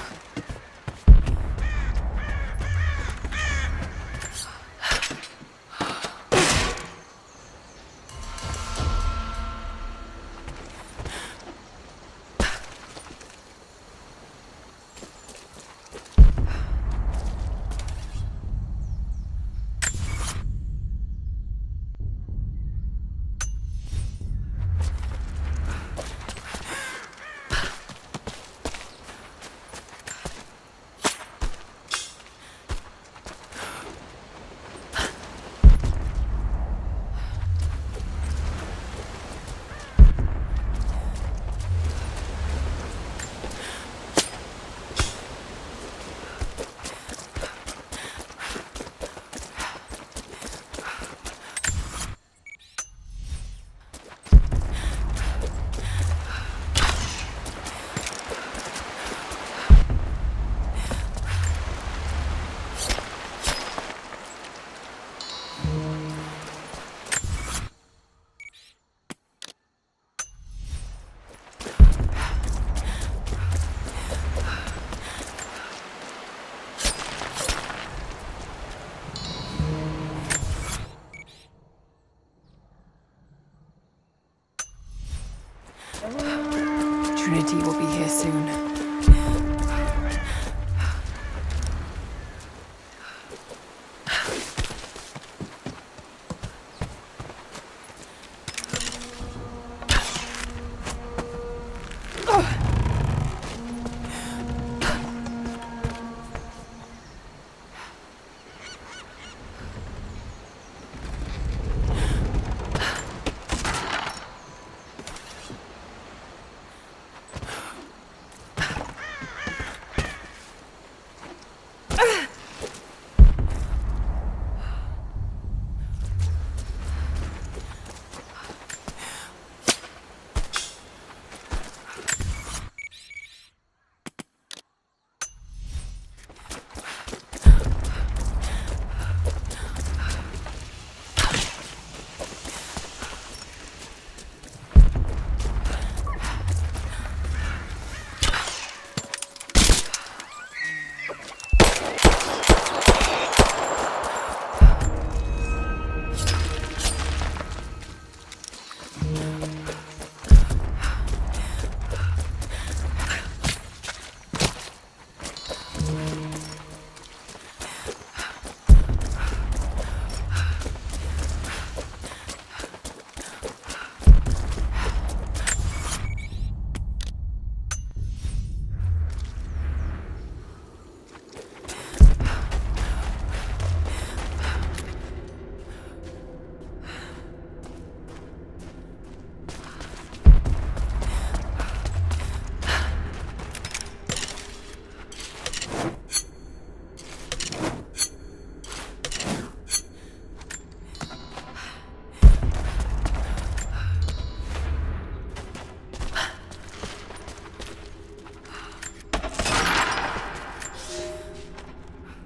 Trinity will be here soon.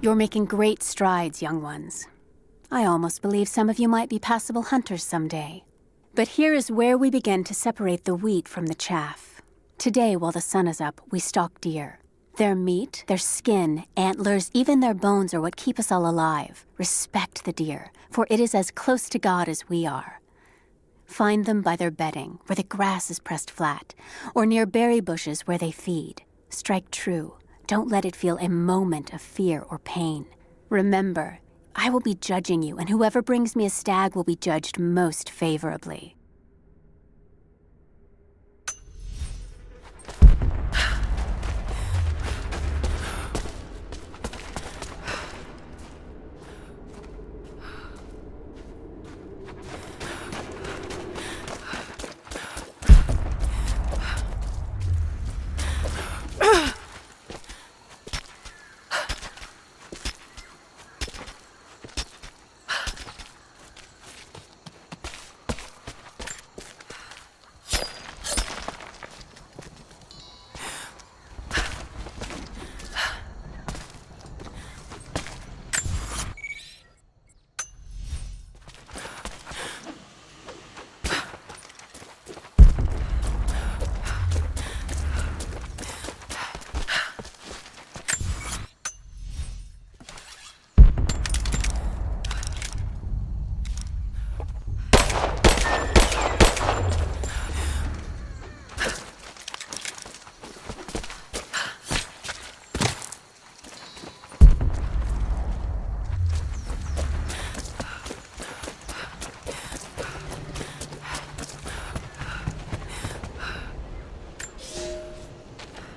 You're making great strides, young ones. I almost believe some of you might be passable hunters someday. But here is where we begin to separate the wheat from the chaff. Today, while the sun is up, we stalk deer. Their meat, their skin, antlers, even their bones are what keep us all alive. Respect the deer, for it is as close to God as we are. Find them by their bedding, where the grass is pressed flat, or near berry bushes where they feed. Strike true. Don't let it feel a moment of fear or pain. Remember, I will be judging you, and whoever brings me a stag will be judged most favorably.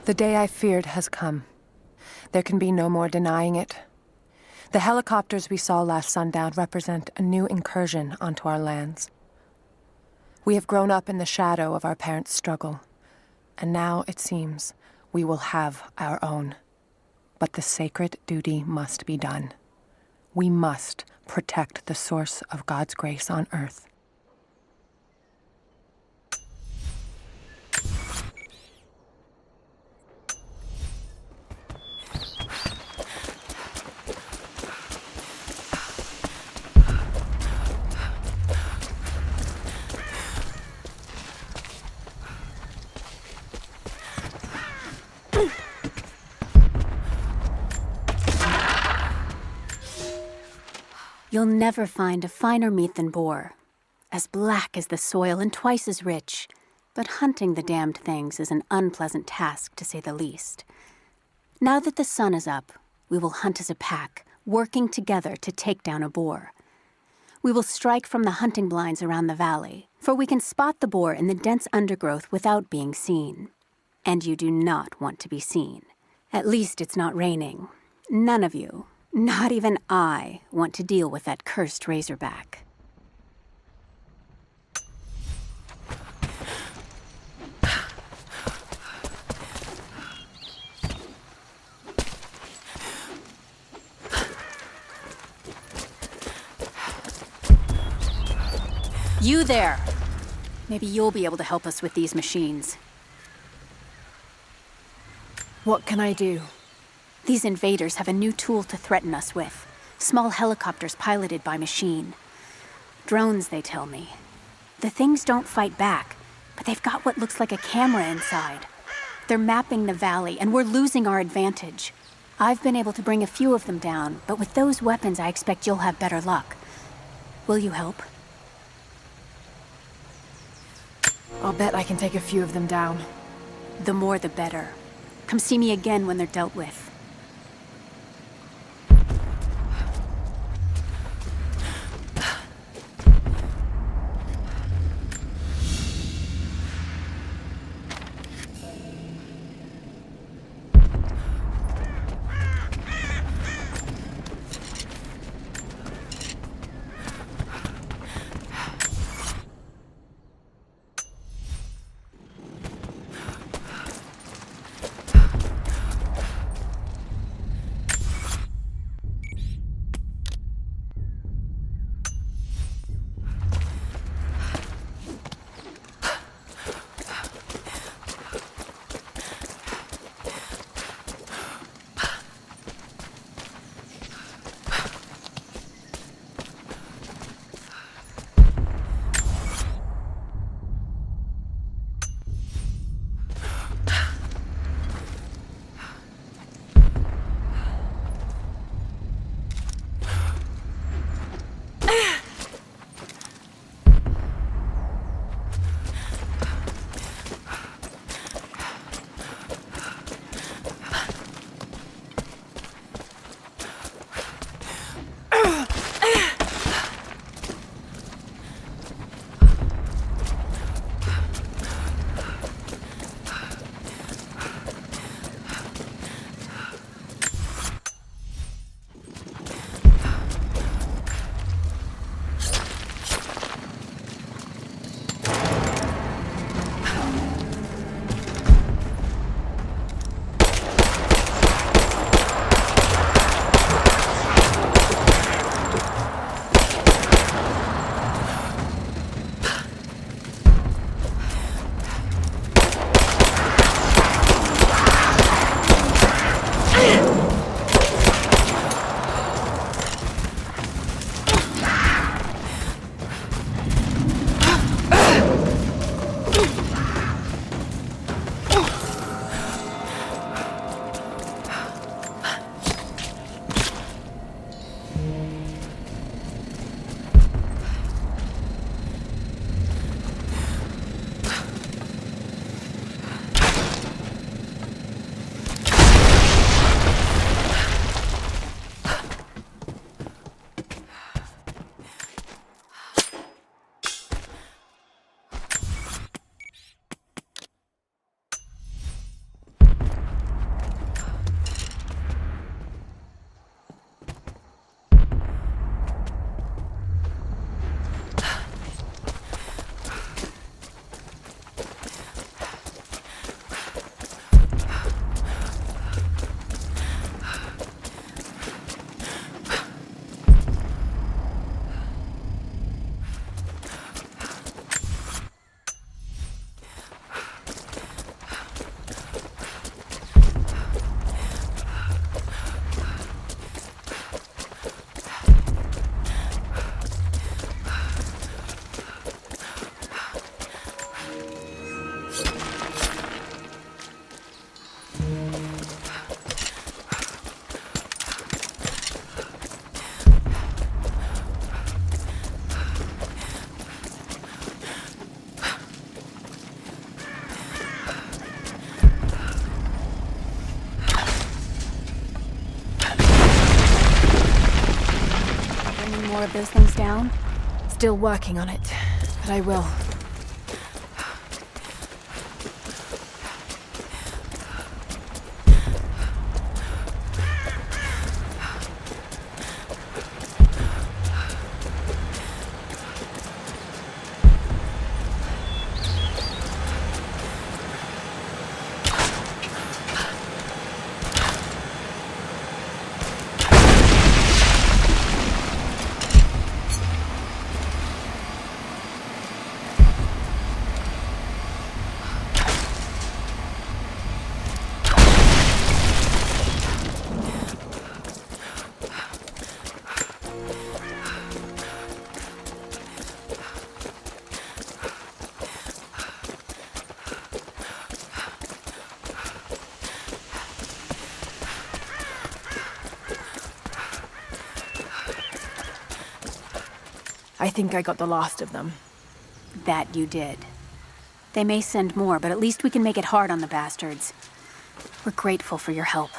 The day I feared has come. There can be no more denying it. The helicopters we saw last sundown represent a new incursion onto our lands. We have grown up in the shadow of our parents' struggle, and now, it seems, we will have our own. But the sacred duty must be done. We must protect the source of God's grace on earth. You'll never find a finer meat than boar, as black as the soil and twice as rich. But hunting the damned things is an unpleasant task, to say the least. Now that the sun is up, we will hunt as a pack, working together to take down a boar. We will strike from the hunting blinds around the valley, for we can spot the boar in the dense undergrowth without being seen. And you do not want to be seen. At least it's not raining. None of you, not even I, want to deal with that cursed razorback. You there! Maybe you'll be able to help us with these machines. What can I do? These invaders have a new tool to threaten us with. Small helicopters piloted by machine. Drones, they tell me. The things don't fight back, but they've got what looks like a camera inside. They're mapping the valley, and we're losing our advantage. I've been able to bring a few of them down, but with those weapons, I expect you'll have better luck. Will you help? I'll bet I can take a few of them down. The more the better. Come see me again when they're dealt with. more of those things down? Still working on it, but I will. I think I got the last of them. That you did. They may send more, but at least we can make it hard on the bastards. We're grateful for your help.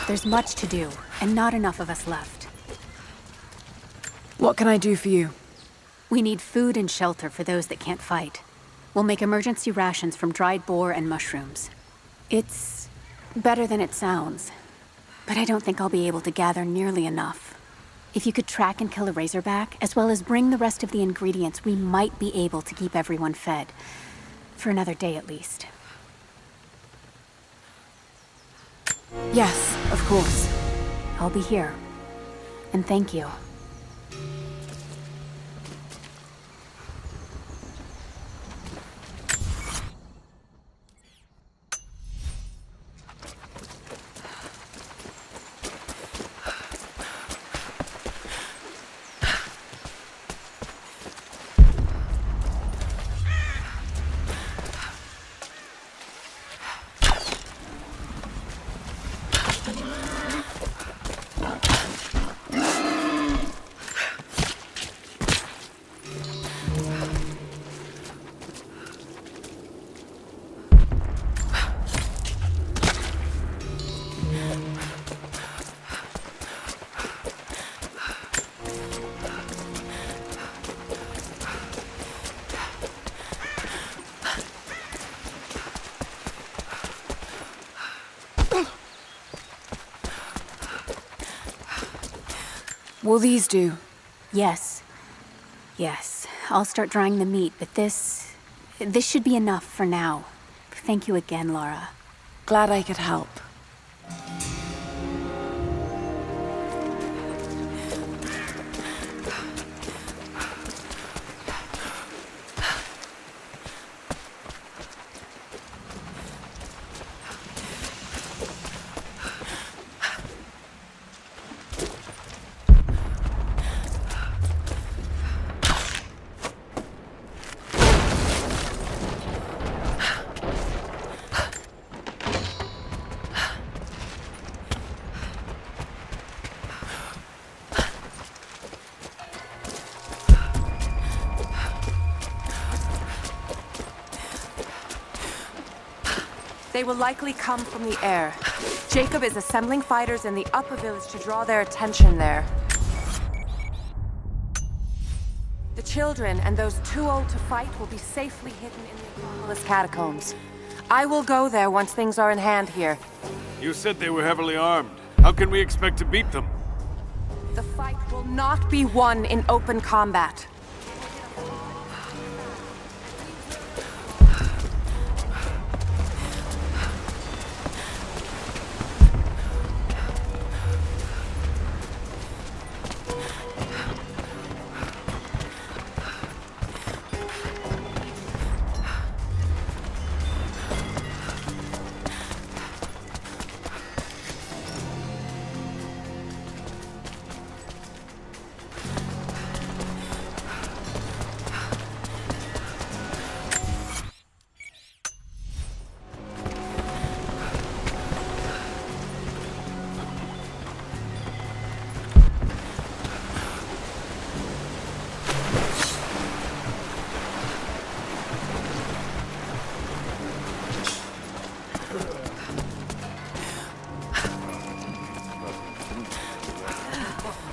There's much to do, and not enough of us left. What can I do for you? We need food and shelter for those that can't fight. We'll make emergency rations from dried boar and mushrooms. It's better than it sounds, but I don't think I'll be able to gather nearly enough. If you could track and kill a razorback, as well as bring the rest of the ingredients, we might be able to keep everyone fed. For another day at least. Yes, of course. I'll be here. And thank you. Will these do? Yes. Yes. I'll start drying the meat, but this should be enough for now. Thank you again, Lara. Glad I could help. They will likely come from the air. Jacob is assembling fighters in the upper village to draw their attention there. The children and those too old to fight will be safely hidden in the Acropolis catacombs. I will go there once things are in hand here. You said they were heavily armed. How can we expect to beat them? The fight will not be won in open combat.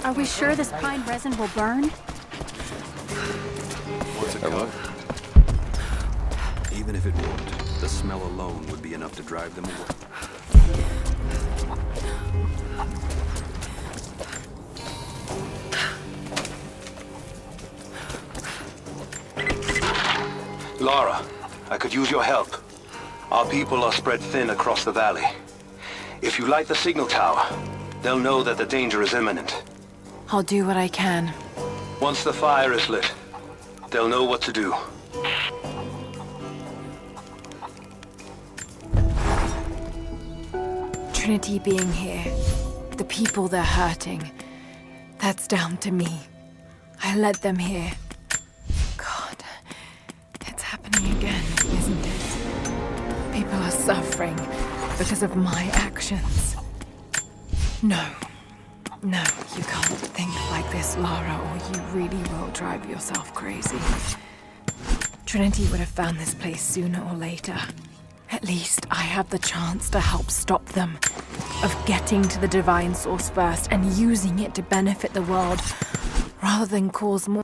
Are we sure this pine resin will burn? What's it called? Even if it won't, the smell alone would be enough to drive them away. Lara, I could use your help. Our people are spread thin across the valley. If you light the signal tower, they'll know that the danger is imminent. I'll do what I can. Once the fire is lit, they'll know what to do. Trinity being here, the people they're hurting, that's down to me. I led them here. God, it's happening again, isn't it? People are suffering because of my actions. No, you can't think like this, Lara, or you really will drive yourself crazy. Trinity would have found this place sooner or later. At least I have the chance to help stop them. Of getting to the divine source first and using it to benefit the world, rather than cause more...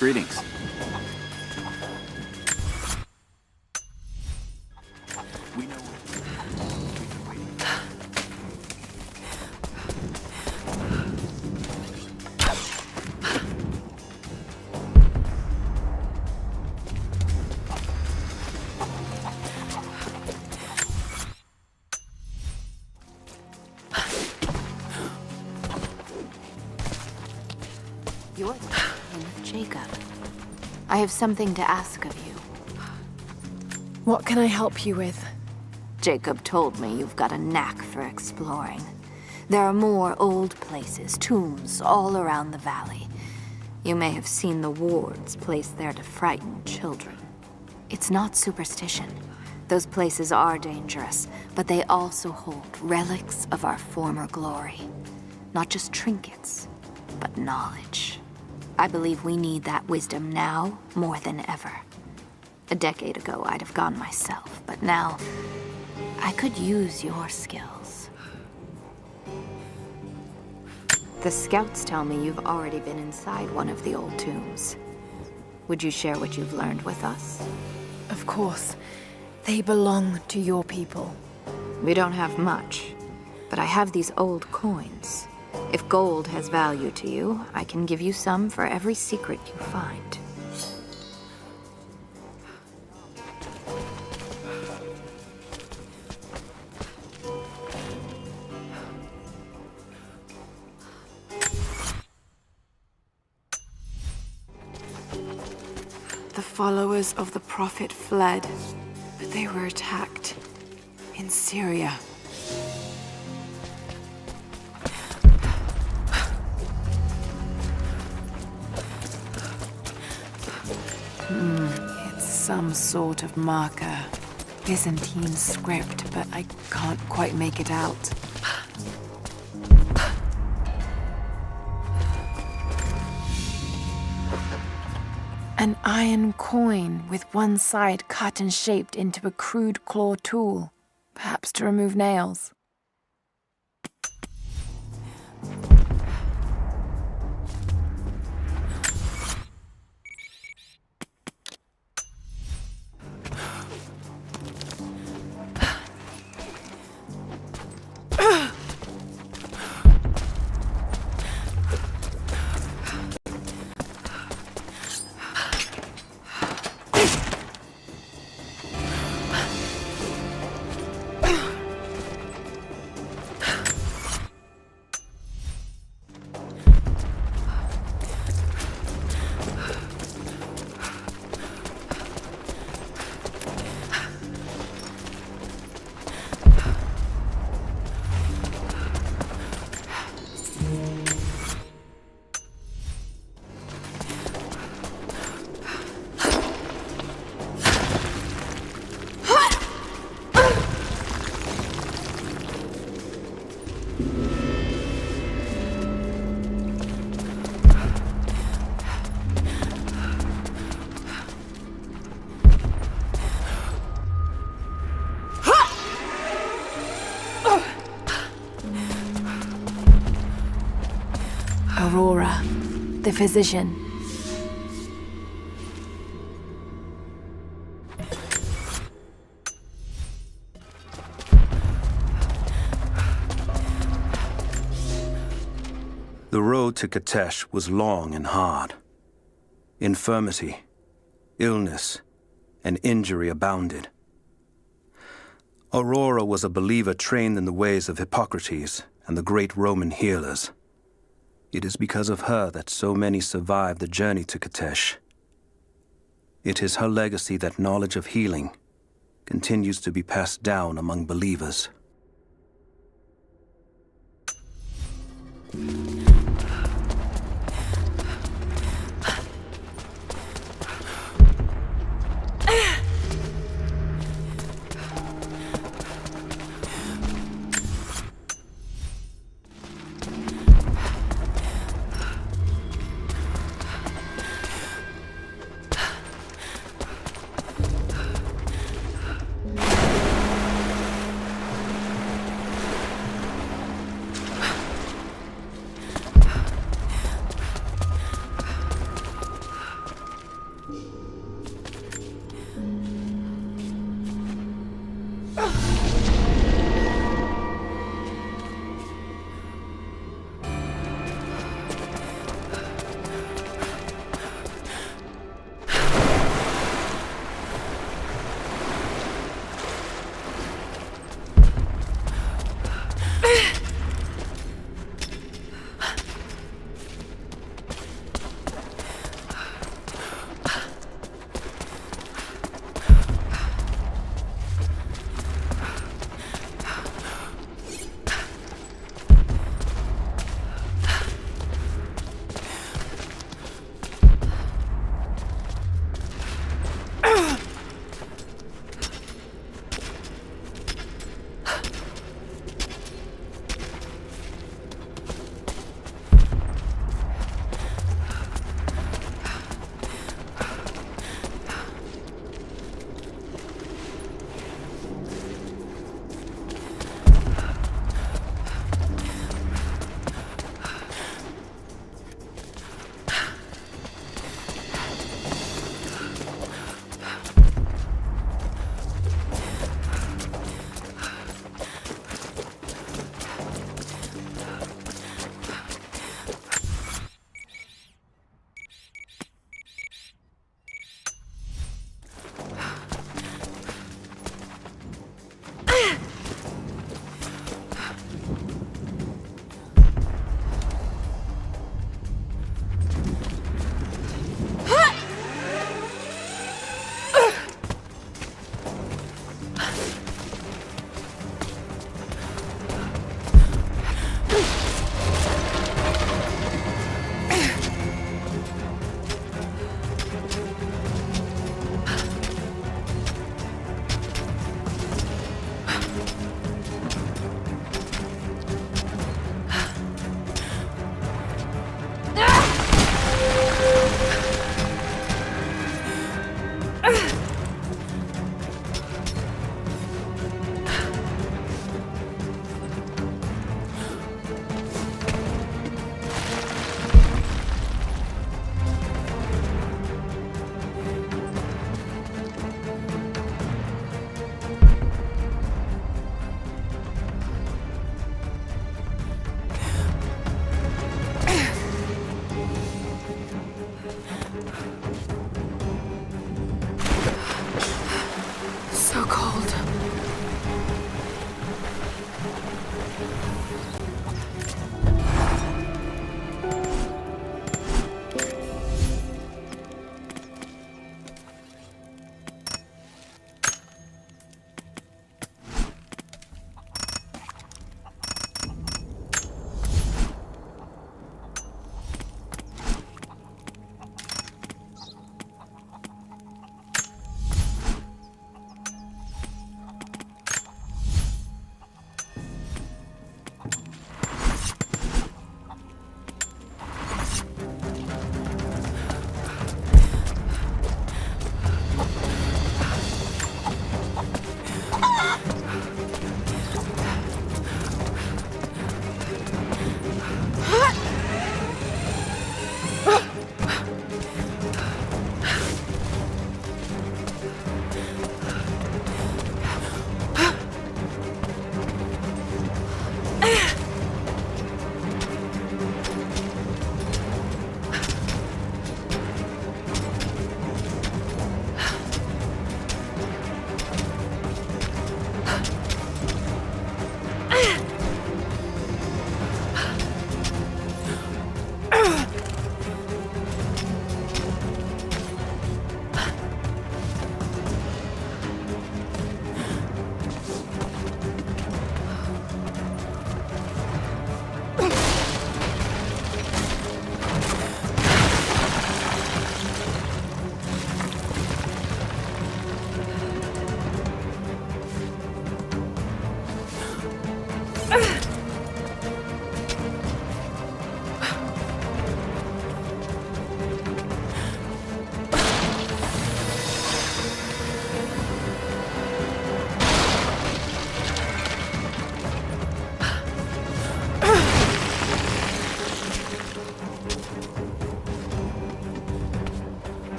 Greetings. We know You're with Jacob. I have something to ask of you. What can I help you with? Jacob told me you've got a knack for exploring. There are more old places, tombs, all around the valley. You may have seen the wards placed there to frighten children. It's not superstition. Those places are dangerous, but they also hold relics of our former glory. Not just trinkets, but knowledge. I believe we need that wisdom now more than ever. A decade ago, I'd have gone myself, but now I could use your skills. The scouts tell me you've already been inside one of the old tombs. Would you share what you've learned with us? Of course. They belong to your people. We don't have much, but I have these old coins. If gold has value to you, I can give you some for every secret you find. The followers of the Prophet fled, but they were attacked in Syria. It's some sort of marker. Byzantine script, but I can't quite make it out. An iron coin with one side cut and shaped into a crude claw tool, perhaps to remove nails. Aurora, the physician. The road to Katesh was long and hard. Infirmity, illness, and injury abounded. Aurora was a believer trained in the ways of Hippocrates and the great Roman healers. It is because of her that so many survived the journey to Katesh. It is her legacy that knowledge of healing continues to be passed down among believers.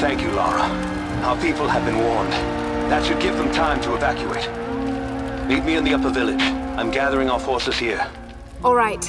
Thank you, Lara. Our people have been warned. That should give them time to evacuate. Meet me in the upper village. I'm gathering our forces here. All right.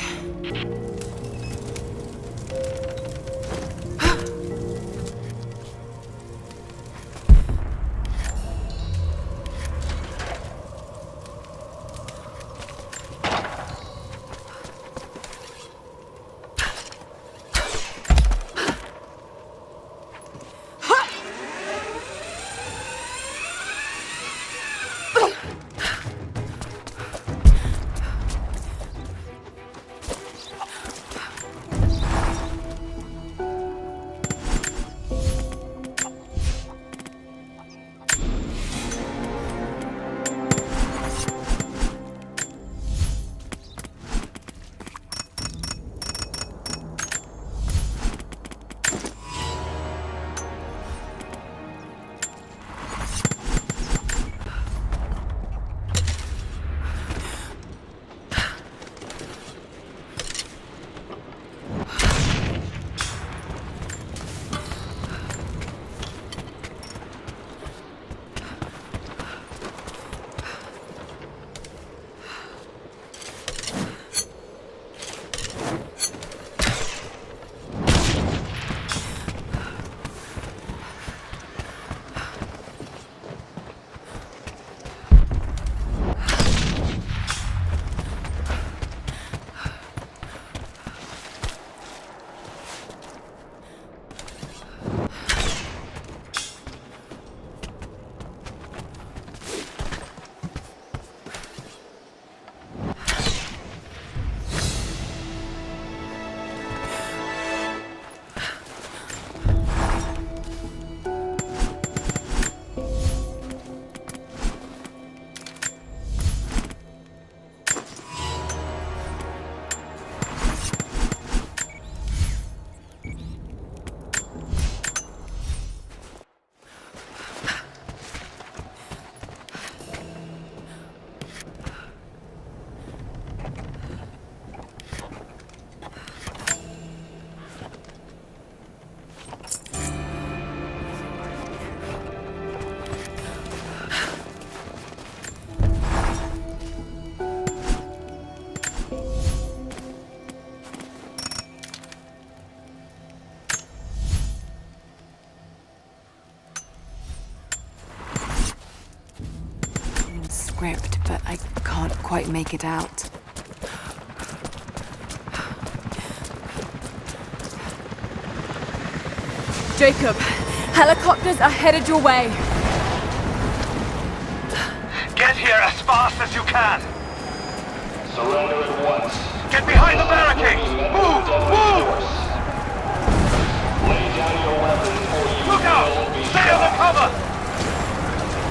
Script, but I can't quite make it out. Jacob, helicopters are headed your way. Get here as fast as you can! Surrender at once. Get behind the barricades! Move! Move! Lay down your weapons or you Look out! will be Stay shot. under cover!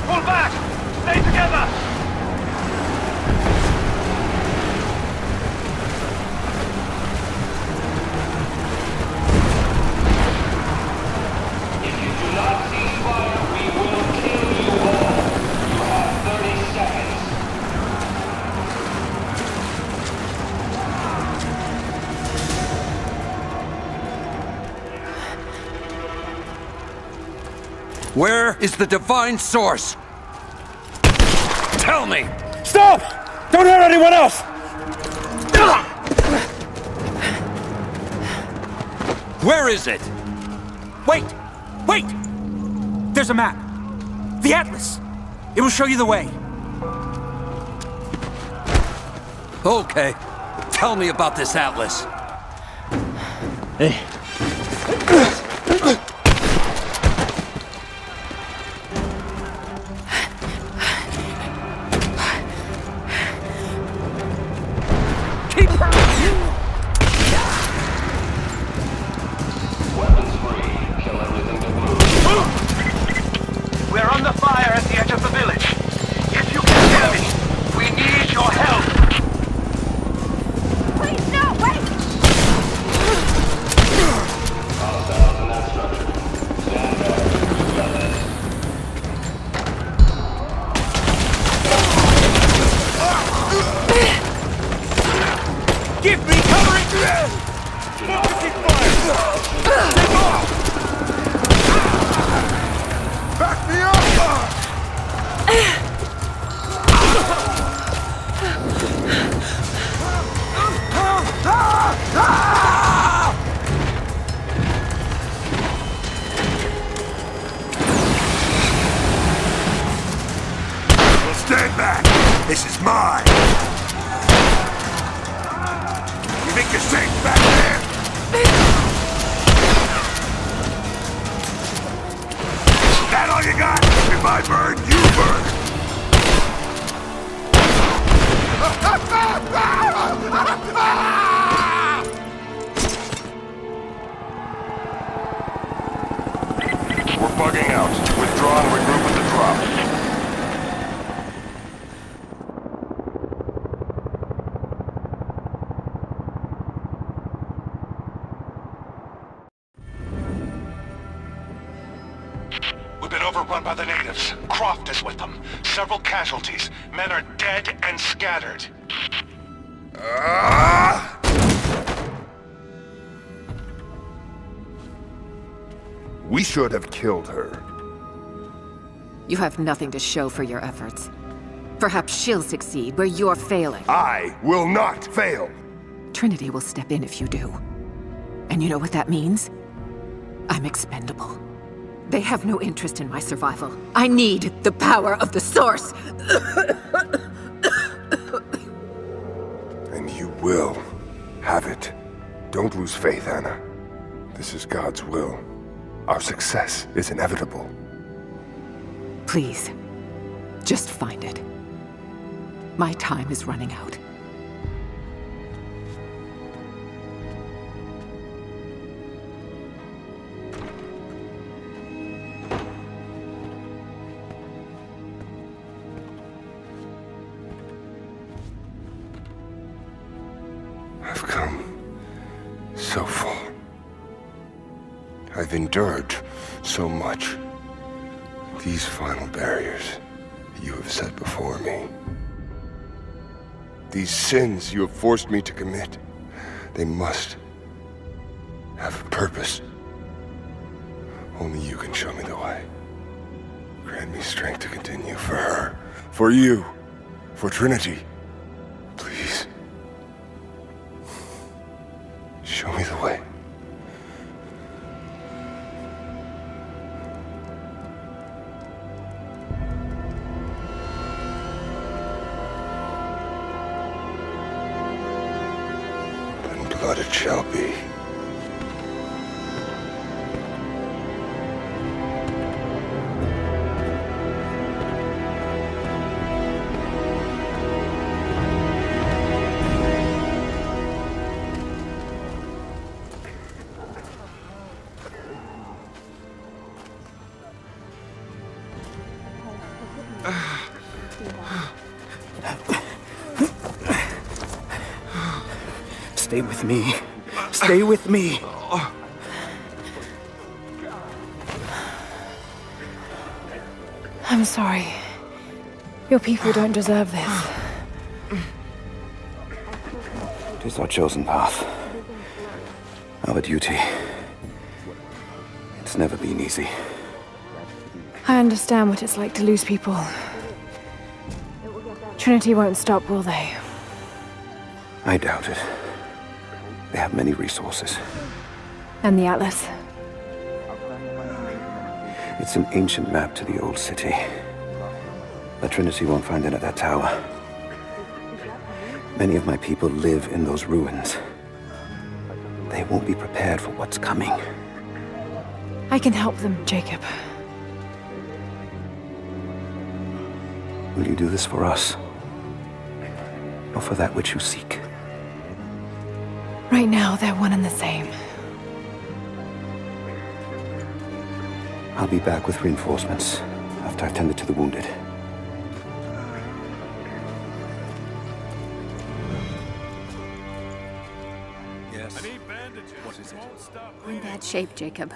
Pull back! Stay together! If you do not cease fire, we will kill you all. You have 30 seconds. Where is the divine source? Tell me! Stop! Don't hurt anyone else! Where is it? Wait! Wait! There's a map. The Atlas. It will show you the way. Okay. Tell me about this Atlas. Hey. We're under fire at the edge of the village. If you can hear me, we need your help. Wait, no, wait! Logging out. Withdraw and regroup with the drop. We've been overrun by the natives. Croft is with them. Several casualties. Men are dead and scattered. We should have killed her. You have nothing to show for your efforts. Perhaps she'll succeed where you're failing. I will not fail! Trinity will step in if you do. And you know what that means? I'm expendable. They have no interest in my survival. I need the power of the Source! And you will have it. Don't lose faith, Anna. This is God's will. Our success is inevitable. Please, just find it. My time is running out. I've come so far. I've endured so much. These final barriers you have set before me. These sins you have forced me to commit, they must have a purpose. Only you can show me the way. Grant me strength to continue for her, for you, for Trinity. Please. Show me the way. And blood it shall be. Stay with me. Stay with me. I'm sorry. Your people don't deserve this. It is our chosen path. Our duty. It's never been easy. I understand what it's like to lose people. Trinity won't stop, will they? I doubt it. They have many resources. And the Atlas? It's an ancient map to the old city. But Trinity won't find it at that tower. Many of my people live in those ruins. They won't be prepared for what's coming. I can help them, Jacob. Will you do this for us? Or for that which you seek? Right now, they're one and the same. I'll be back with reinforcements after I've tended to the wounded. Yes. I need bandages. What is it? We're in bad shape, Jacob.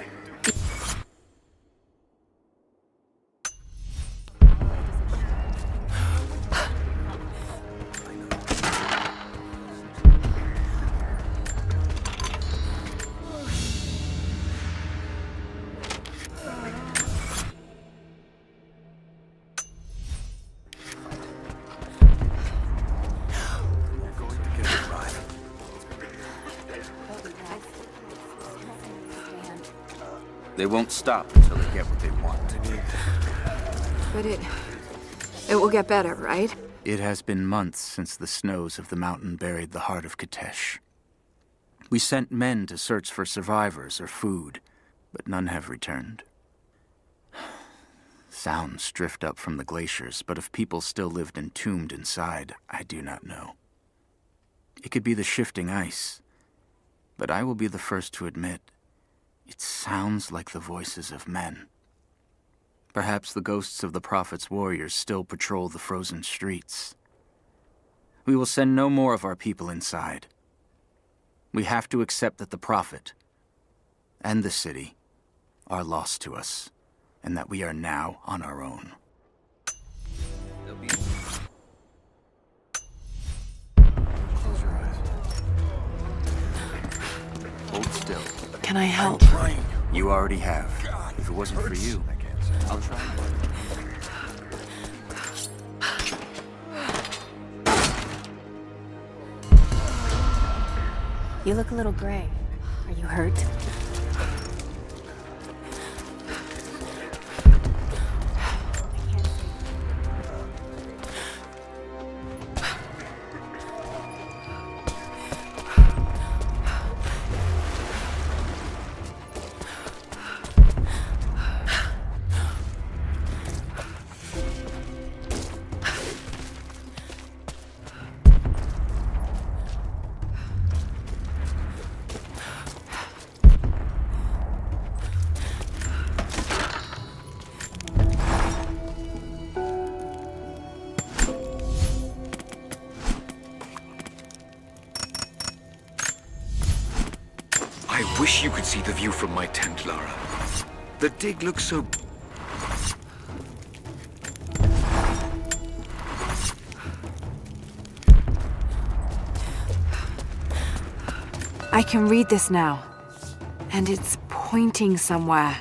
They won't stop until they get what they want. But it will get better, right? It has been months since the snows of the mountain buried the heart of Katesh. We sent men to search for survivors or food, but none have returned. Sounds drift up from the glaciers, but if people still lived entombed inside, I do not know. It could be the shifting ice, but I will be the first to admit, it sounds like the voices of men. Perhaps the ghosts of the Prophet's warriors still patrol the frozen streets. We will send no more of our people inside. We have to accept that the Prophet and the city are lost to us, and that we are now on our own. Close your eyes. Hold still. Can I help? You already have. If it wasn't for you, I'll try. You look a little gray. Are you hurt? I wish you could see the view from my tent, Lara. The dig looks so... I can read this now. And it's pointing somewhere.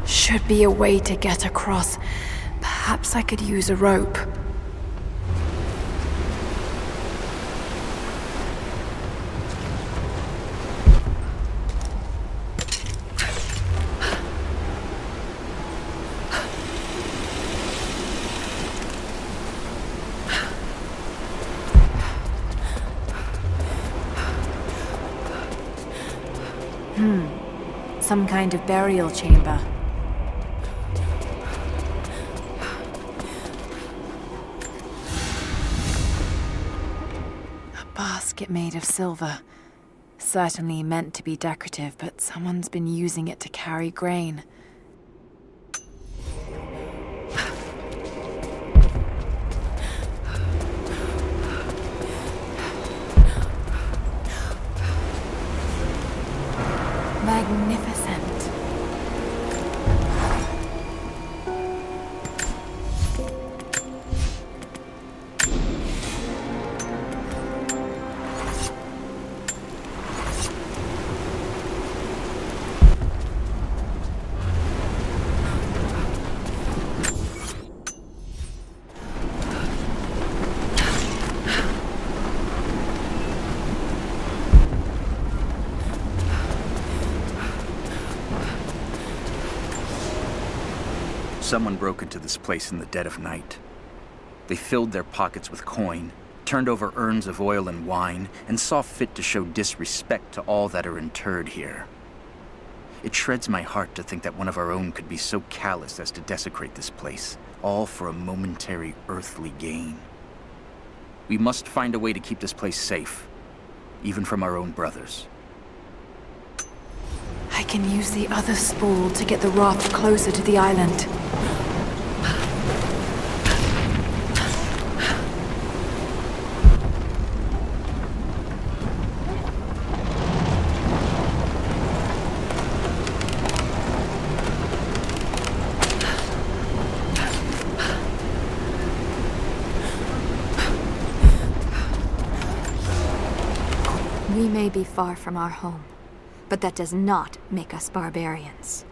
Should be a way to get across. Perhaps I could use a rope. Some kind of burial chamber. Basket made of silver. Certainly meant to be decorative, but someone's been using it to carry grain. Magnificent. Someone broke into this place in the dead of night. They filled their pockets with coin, turned over urns of oil and wine, and saw fit to show disrespect to all that are interred here. It shreds my heart to think that one of our own could be so callous as to desecrate this place, all for a momentary earthly gain. We must find a way to keep this place safe, even from our own brothers. I can use the other spool to get the raft closer to the island. We may be far from our home, but that does not make us barbarians.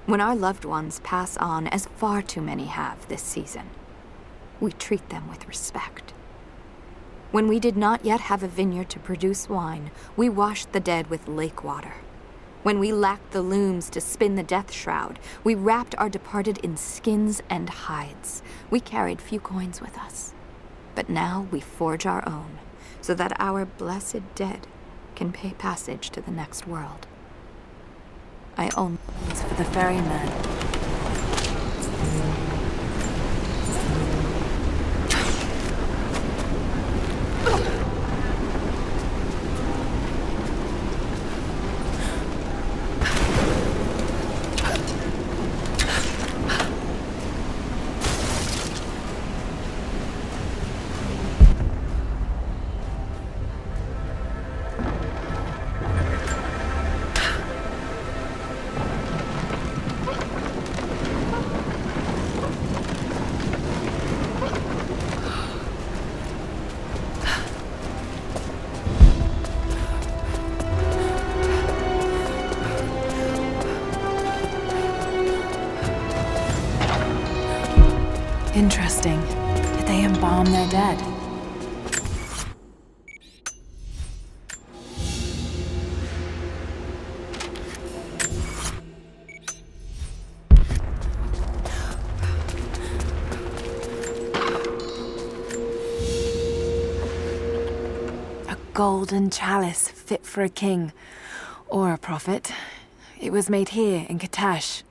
When our loved ones pass on, as far too many have this season, we treat them with respect. When we did not yet have a vineyard to produce wine, we washed the dead with lake water. When we lacked the looms to spin the death shroud, we wrapped our departed in skins and hides. We carried few coins with us, but now we forge our own, so that our blessed dead can pay passage to the next world. I own for the ferryman. Interesting. Did they embalm their dead? A golden chalice fit for a king or a prophet. It was made here in Katash.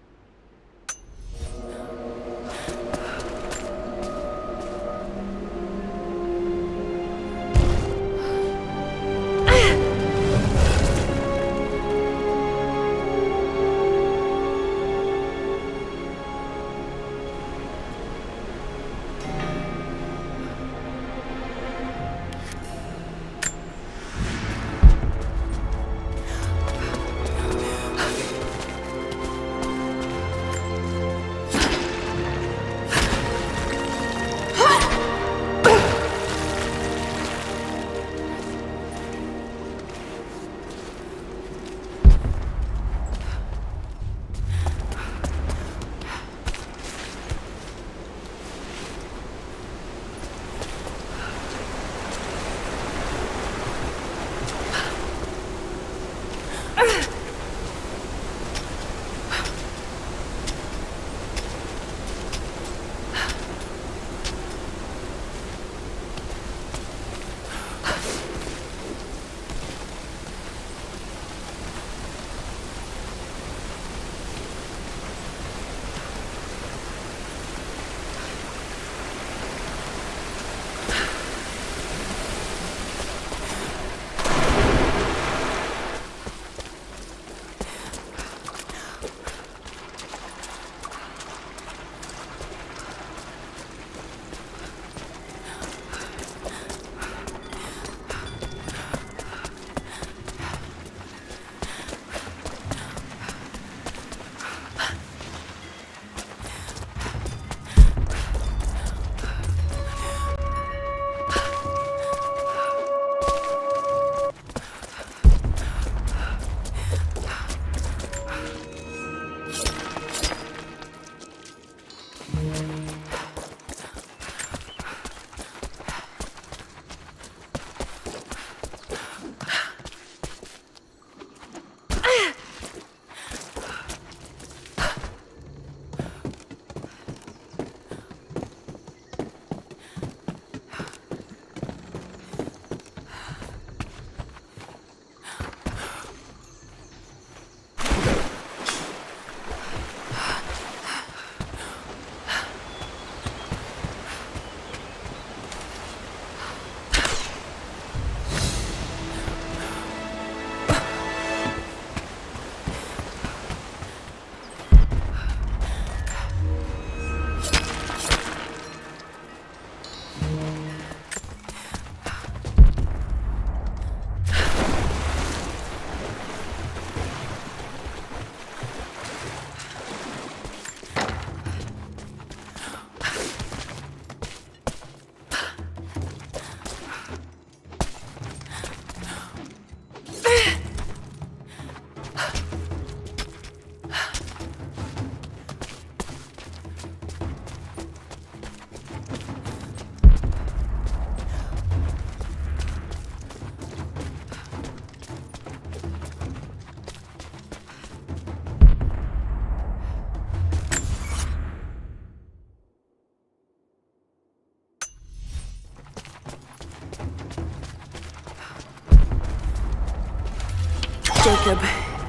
Jacob.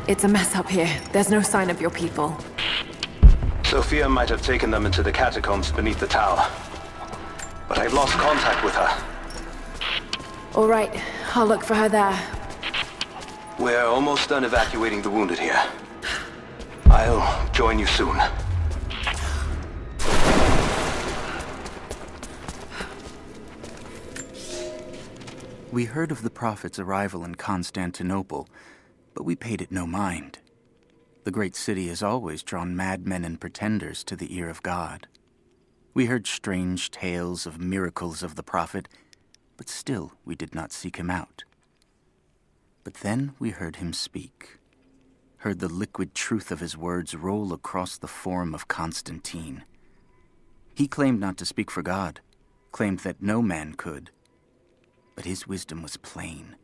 It's a mess up here. There's no sign of your people. Sophia might have taken them into the catacombs beneath the tower. But I've lost contact with her. All right, I'll look for her there. We're almost done evacuating the wounded here. I'll join you soon. We heard of the Prophet's arrival in Constantinople, but we paid it no mind. The great city has always drawn madmen and pretenders to the ear of God. We heard strange tales of miracles of the Prophet, but still we did not seek him out. But then we heard him speak, heard the liquid truth of his words roll across the Forum of Constantine. He claimed not to speak for God, claimed that no man could. But his wisdom was plain,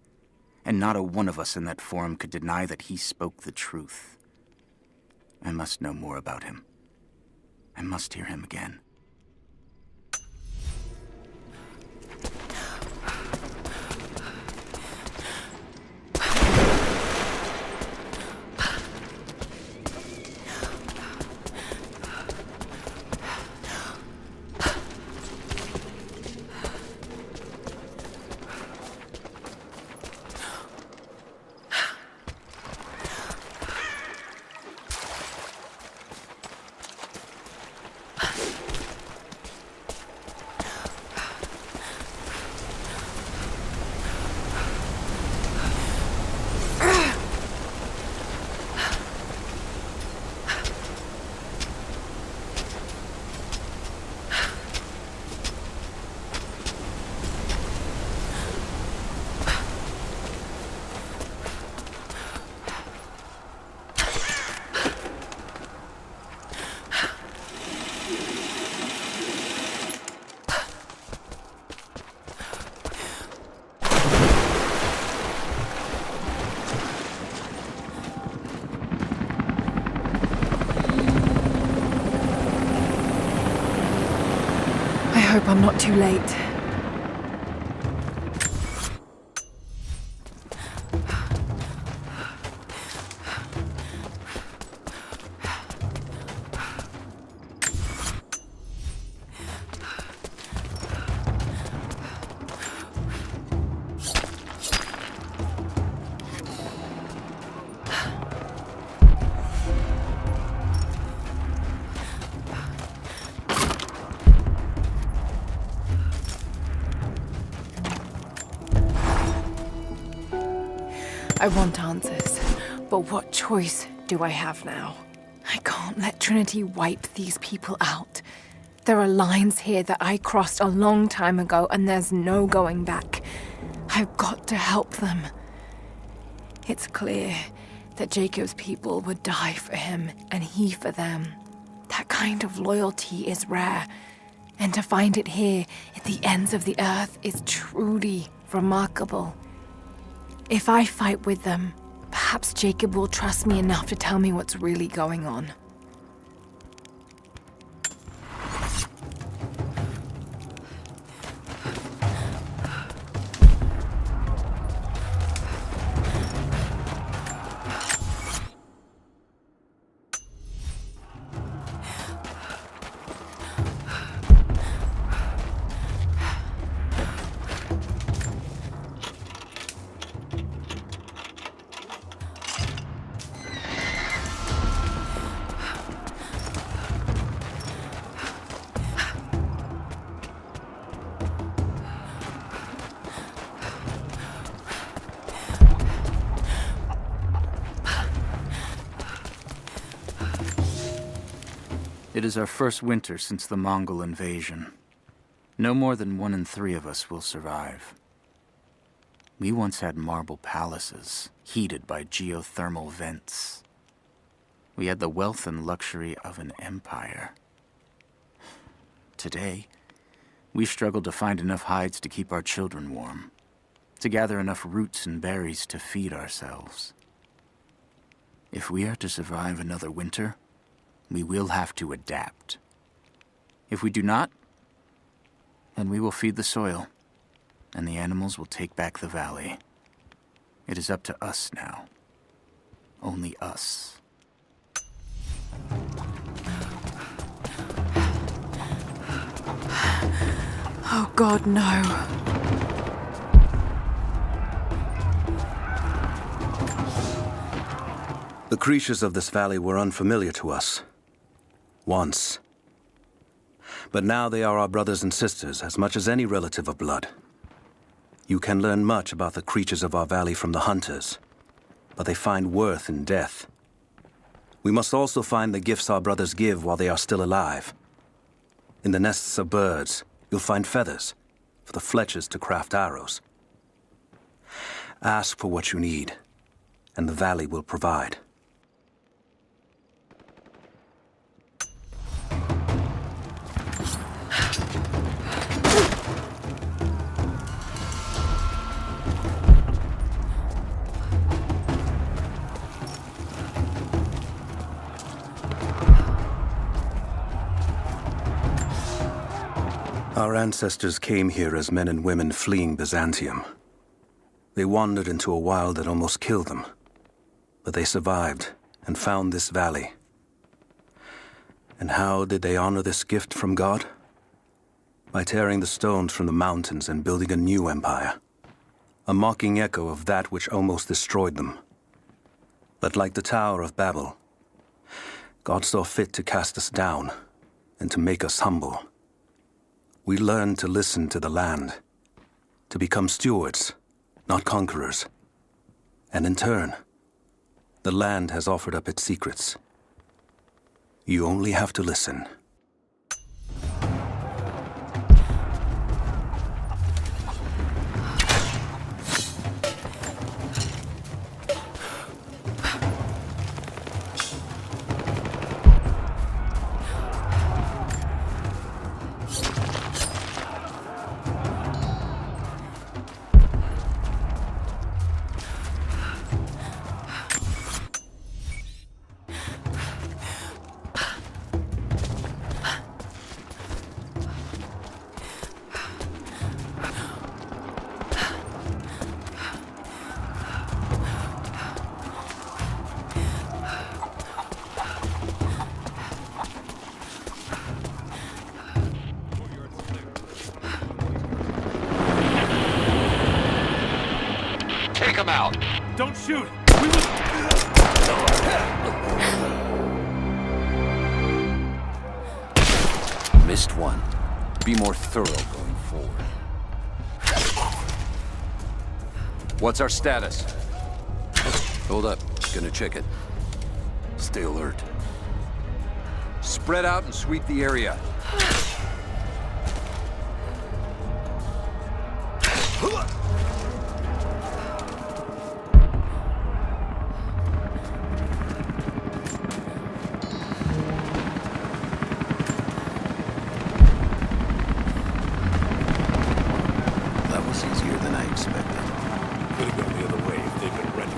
and not a one of us in that forum could deny that he spoke the truth. I must know more about him. I must hear him again. I hope I'm not too late. I want answers, but what choice do I have now? I can't let Trinity wipe these people out. There are lines here that I crossed a long time ago, and there's no going back. I've got to help them. It's clear that Jacob's people would die for him, and he for them. That kind of loyalty is rare, and to find it here at the ends of the earth is truly remarkable. If I fight with them, perhaps Jacob will trust me enough to tell me what's really going on. It is our first winter since the Mongol invasion. No more than 1 in 3 of us will survive. We once had marble palaces, heated by geothermal vents. We had the wealth and luxury of an empire. Today, we struggle to find enough hides to keep our children warm, to gather enough roots and berries to feed ourselves. If we are to survive another winter, we will have to adapt. If we do not, then we will feed the soil, and the animals will take back the valley. It is up to us now. Only us. Oh God, no. The creatures of this valley were unfamiliar to us. Once. But now they are our brothers and sisters as much as any relative of blood. You can learn much about the creatures of our valley from the hunters, but they find worth in death. We must also find the gifts our brothers give while they are still alive. In the nests of birds, you'll find feathers for the fletchers to craft arrows. Ask for what you need, and the valley will provide. Our ancestors came here as men and women fleeing Byzantium. They wandered into a wild that almost killed them, but they survived and found this valley. And how did they honor this gift from God? By tearing the stones from the mountains and building a new empire, a mocking echo of that which almost destroyed them. But like the Tower of Babel, God saw fit to cast us down and to make us humble. We learned to listen to the land, to become stewards, not conquerors. And in turn, the land has offered up its secrets. You only have to listen. Take him out! Don't shoot! Missed one. Be more thorough going forward. What's our status? Hold up. Gonna check it. Stay alert. Spread out and sweep the area. That was easier than I expected. Could have gone the other way if they'd been ready.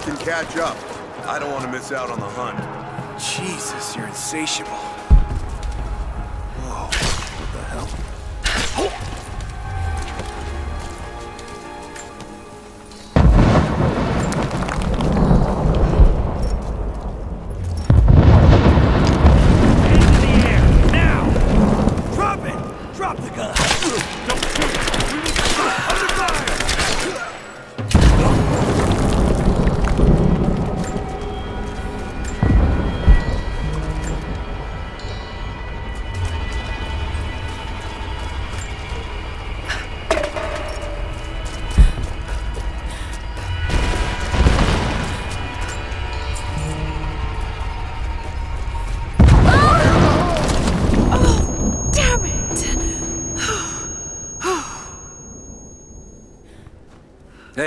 Can catch up. I don't want to miss out on the hunt. Jesus, you're insatiable. Whoa, what the hell?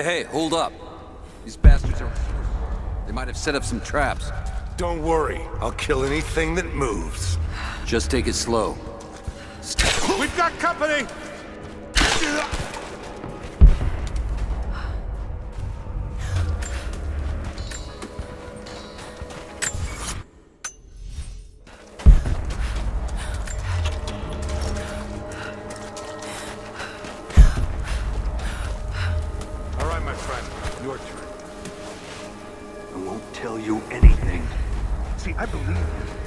Hey, hold up. These bastards are... They might have set up some traps. Don't worry. I'll kill anything that moves. Just take it slow. We've got company! All right, my friend. Your turn. I won't tell you anything. See, I believe you,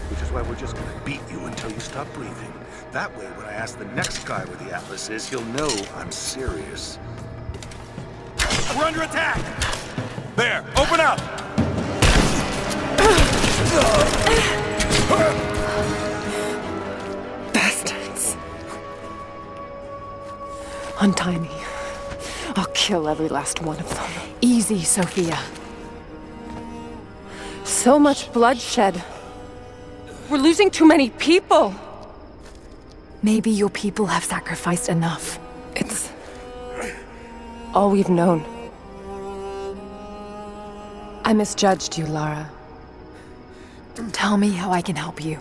which is why we're just gonna beat you until you stop breathing. That way, when I ask the next guy where the Atlas is, he'll know I'm serious. We're under attack! There, open up! Bastards. Untie me. I'll kill every last one of them. Easy, Sophia. So much bloodshed. We're losing too many people. Maybe your people have sacrificed enough. It's all we've known. I misjudged you, Lara. Tell me how I can help you.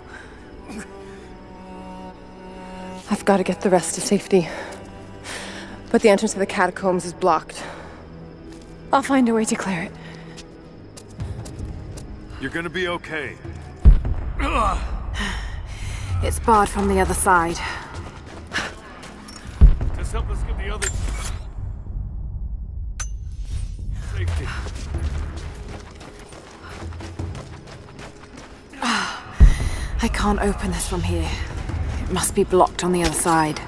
I've got to get the rest to safety. But the entrance to the catacombs is blocked. I'll find a way to clear it. You're gonna be okay. It's barred from the other side. Just help us get the other... safety. I can't open this from here. It must be blocked on the other side.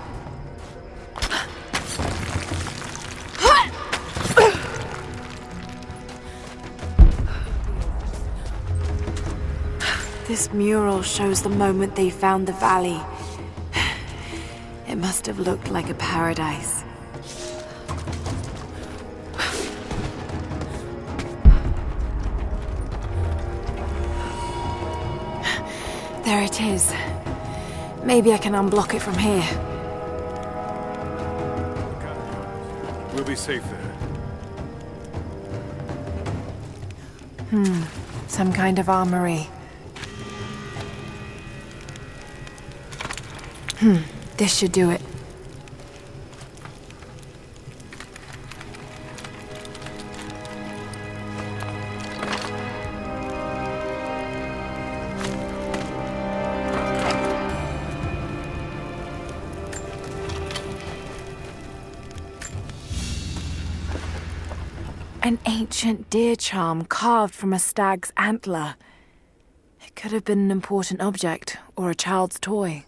This mural shows the moment they found the valley. It must have looked like a paradise. There it is. Maybe I can unblock it from here. We'll be safe there. Some kind of armory. This should do it. An ancient deer charm carved from a stag's antler. It could have been an important object or a child's toy.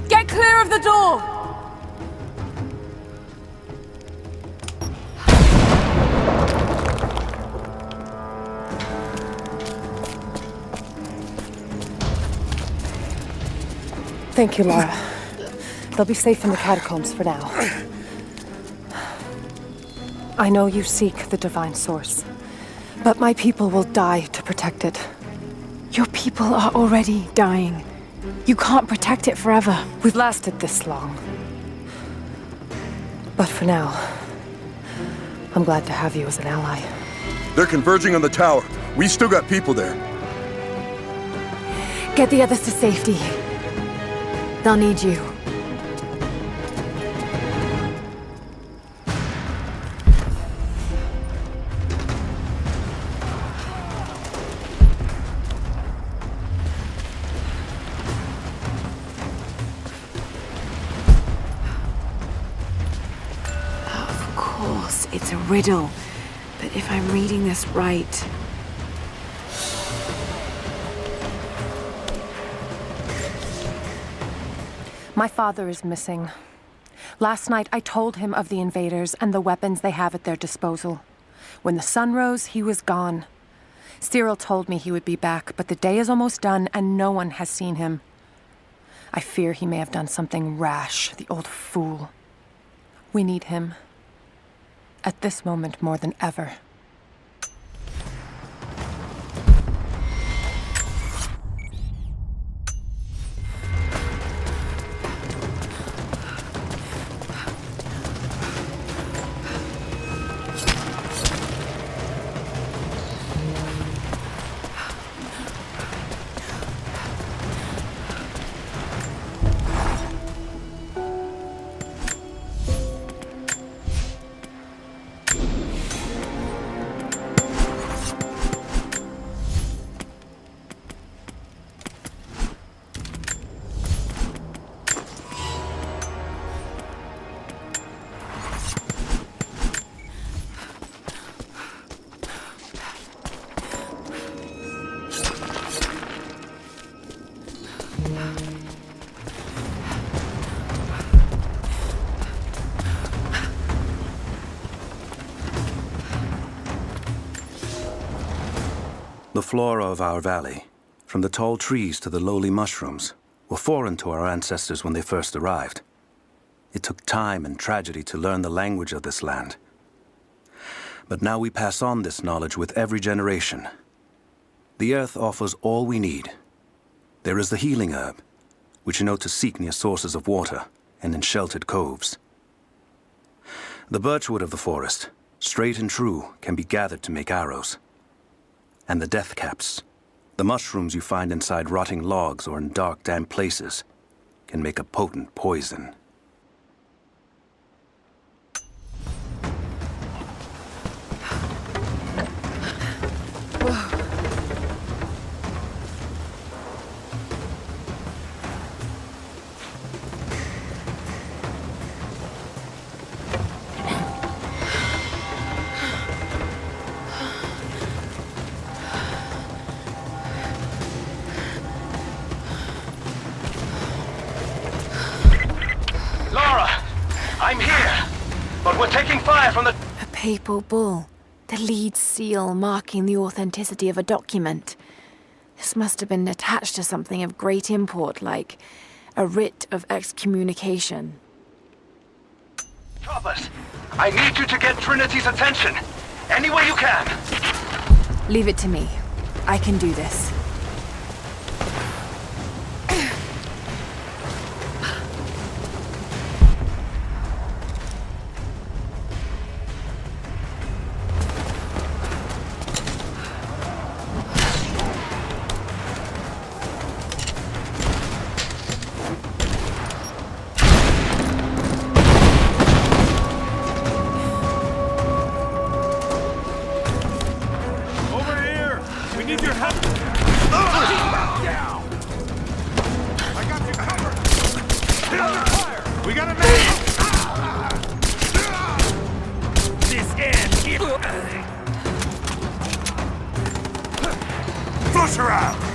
Get clear of the door! Thank you, Lara. They'll be safe in the catacombs for now. I know you seek the divine source, but my people will die to protect it. Your people are already dying. You can't protect it forever. We've lasted this long. But for now, I'm glad to have you as an ally. They're converging on the tower. We still got people there. Get the others to safety. They'll need you. Of course, it's a riddle. But if I'm reading this right... My father is missing. Last night, I told him of the invaders and the weapons they have at their disposal. When the sun rose, he was gone. Cyril told me he would be back, but the day is almost done and no one has seen him. I fear he may have done something rash, the old fool. We need him. At this moment more than ever. The flora of our valley, from the tall trees to the lowly mushrooms, were foreign to our ancestors when they first arrived. It took time and tragedy to learn the language of this land. But now we pass on this knowledge with every generation. The earth offers all we need. There is the healing herb, which you know to seek near sources of water and in sheltered coves. The birchwood of the forest, straight and true, can be gathered to make arrows. And the death caps, the mushrooms you find inside rotting logs or in dark, damp places, can make a potent poison. I'm here, but we're taking fire from the... A papal bull. The lead seal marking the authenticity of a document. This must have been attached to something of great import, like a writ of excommunication. Choppers, I need you to get Trinity's attention. Any way you can. Leave it to me. I can do this. Push her out!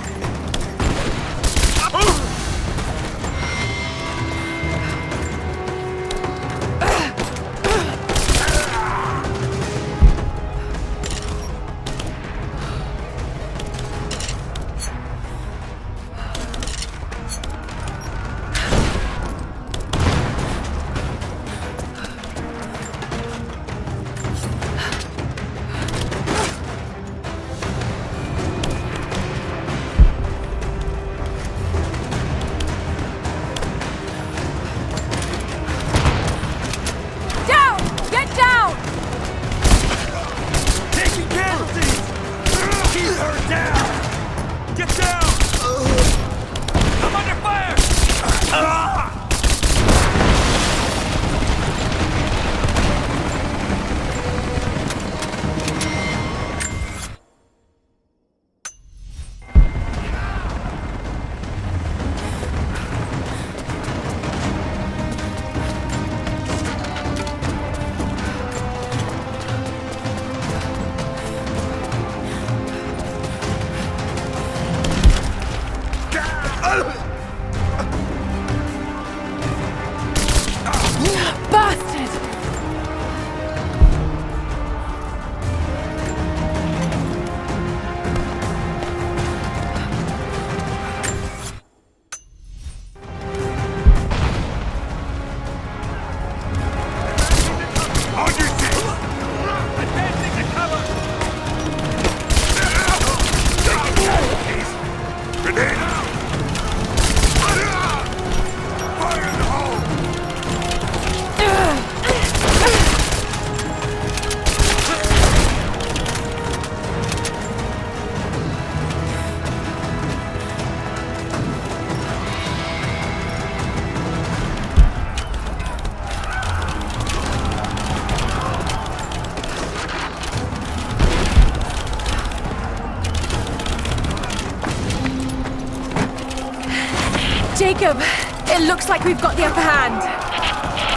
Jacob, it looks like we've got the upper hand.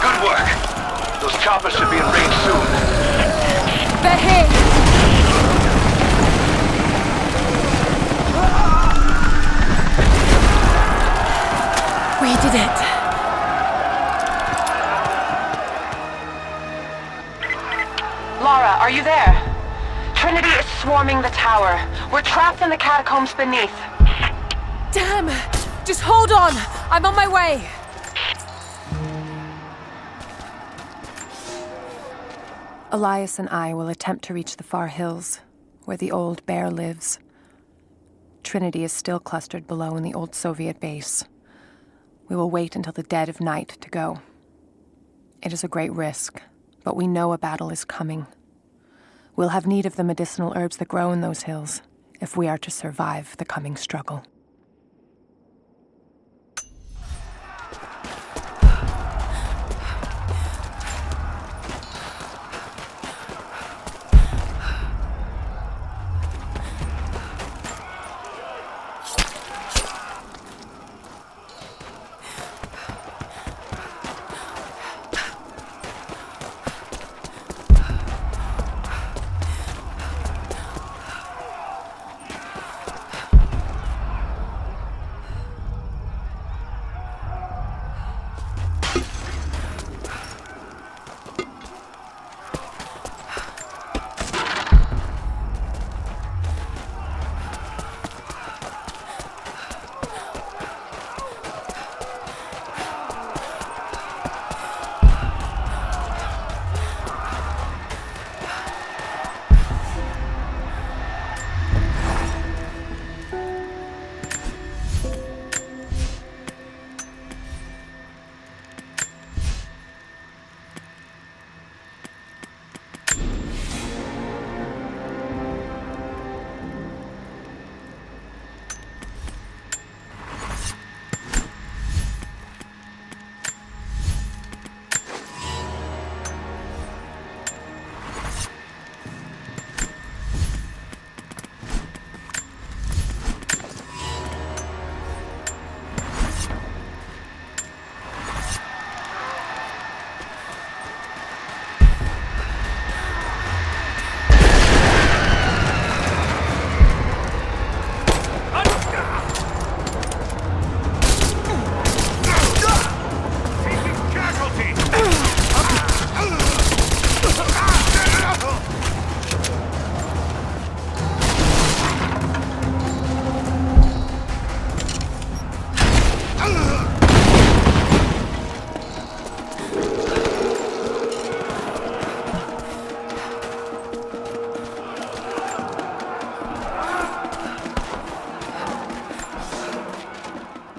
Good work. Those choppers should be in range soon. They're here. We did it. Lara, are you there? Trinity is swarming the tower. We're trapped in the catacombs beneath. Damn! Just hold on! I'm on my way! Elias and I will attempt to reach the far hills, where the old bear lives. Trinity is still clustered below in the old Soviet base. We will wait until the dead of night to go. It is a great risk, but we know a battle is coming. We'll have need of the medicinal herbs that grow in those hills if we are to survive the coming struggle.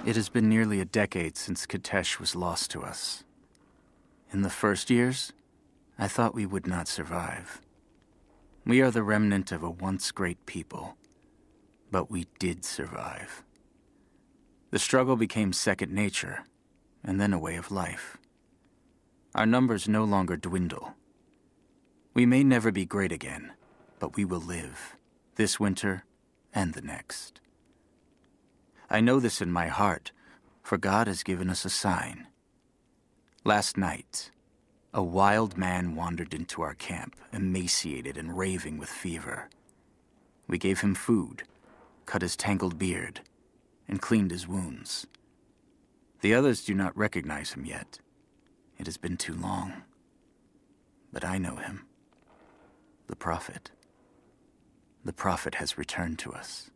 It has been nearly a decade since Katesh was lost to us. In the first years, I thought we would not survive. We are the remnant of a once great people, but we did survive. The struggle became second nature, and then a way of life. Our numbers no longer dwindle. We may never be great again, but we will live, this winter and the next. I know this in my heart, for God has given us a sign. Last night, a wild man wandered into our camp, emaciated and raving with fever. We gave him food, cut his tangled beard, and cleaned his wounds. The others do not recognize him yet. It has been too long. But I know him. The Prophet. The Prophet has returned to us.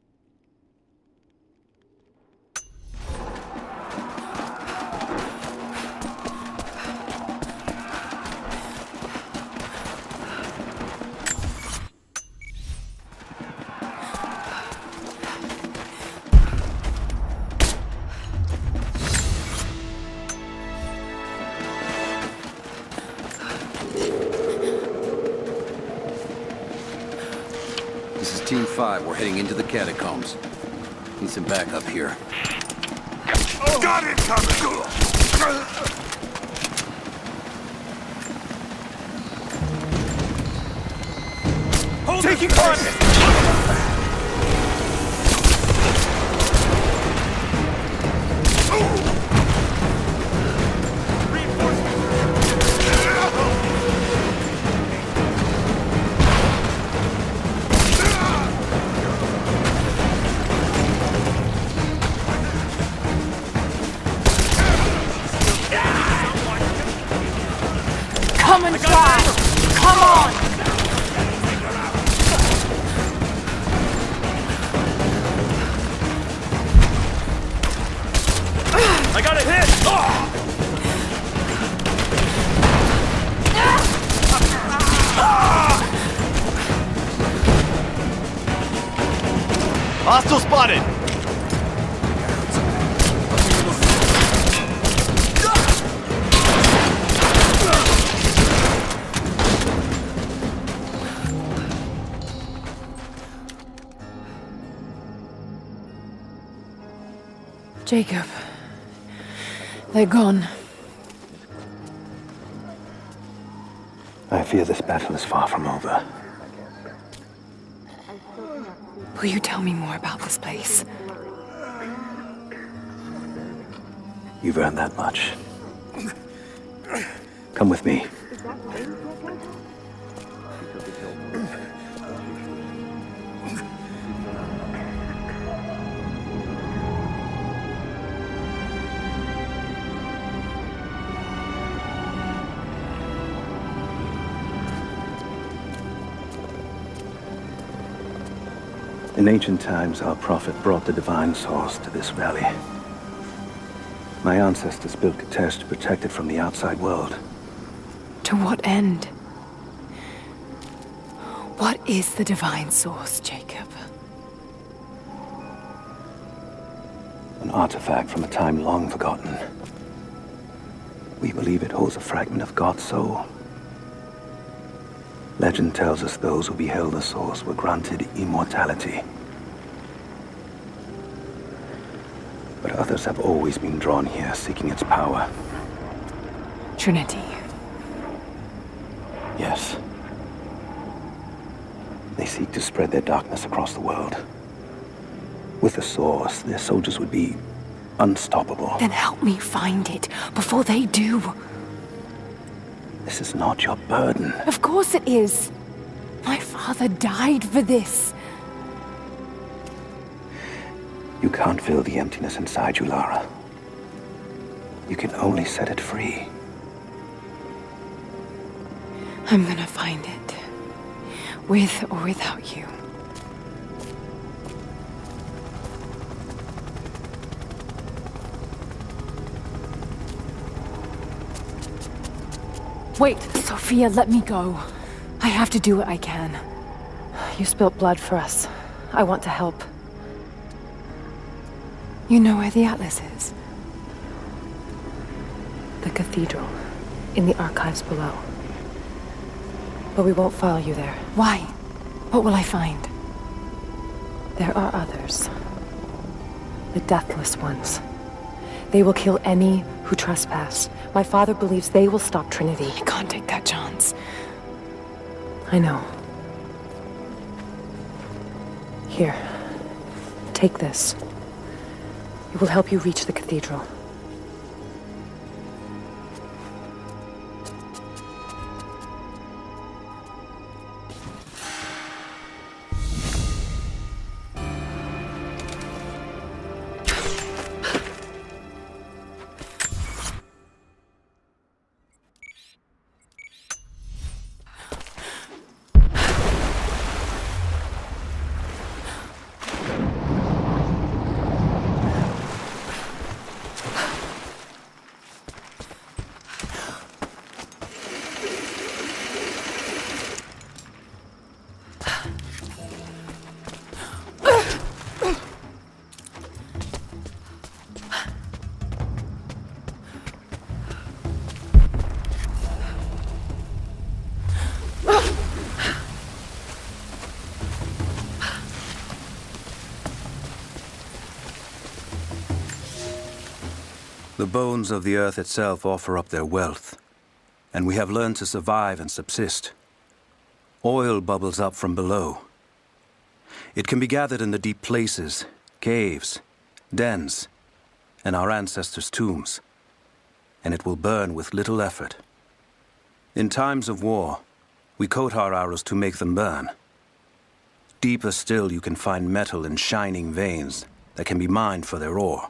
Team 5, we're heading into the catacombs. Need some backup here. Got it coming! Taking fire! Come and try! Come on! I got a hit! Hostile spotted! Jacob. They're gone. I fear this battle is far from over. Will you tell me more about this place? You've earned that much. Come with me. In ancient times, our prophet brought the divine source to this valley. My ancestors built Katesh to protect it from the outside world. To what end? What is the divine source, Jacob? An artifact from a time long forgotten. We believe it holds a fragment of God's soul. Legend tells us those who beheld the source were granted immortality. But others have always been drawn here, seeking its power. Trinity. Yes. They seek to spread their darkness across the world. With the source, their soldiers would be unstoppable. Then help me find it before they do. This is not your burden. Of course it is. My father died for this. You can't fill the emptiness inside you, Lara. You can only set it free. I'm gonna find it. With or without you. Wait, Sophia, let me go. I have to do what I can. You spilt blood for us. I want to help. You know where the Atlas is? The cathedral. In the archives below. But we won't follow you there. Why? What will I find? There are others. The Deathless Ones. They will kill any who trespass. My father believes they will stop Trinity. I can't take that chance. I know. Here. Take this. It will help you reach the cathedral. The bones of the earth itself offer up their wealth, and we have learned to survive and subsist. Oil bubbles up from below. It can be gathered in the deep places, caves, dens, and our ancestors' tombs, and it will burn with little effort. In times of war, we coat our arrows to make them burn. Deeper still, you can find metal in shining veins that can be mined for their ore.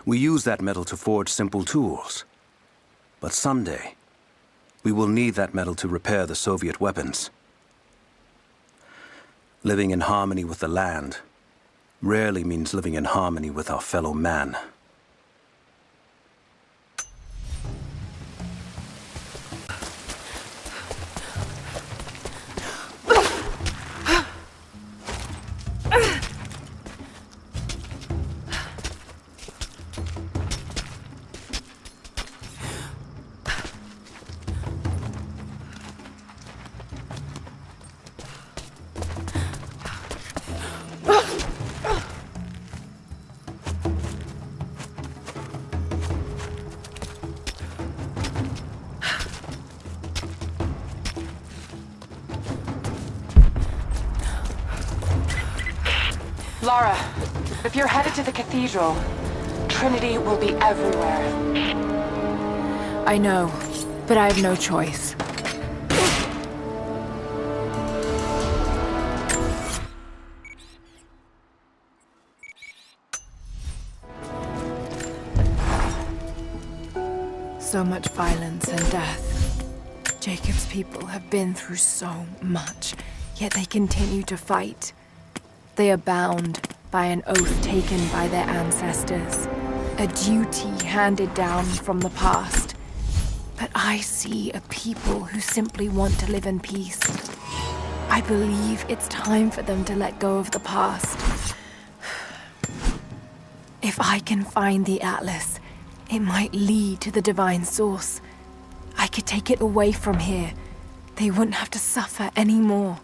We use that metal to forge simple tools. But someday, We will need that metal to repair the Soviet weapons. Living in harmony with the land rarely means living in harmony with our fellow man. Lara, if you're headed to the cathedral, Trinity will be everywhere. I know, but I have no choice. So much violence and death. Jacob's people have been through so much, yet they continue to fight. They are bound by an oath taken by their ancestors, a duty handed down from the past. But I see a people who simply want to live in peace. I believe it's time for them to let go of the past. If I can find the Atlas, it might lead to the divine source. I could take it away from here. They wouldn't have to suffer anymore.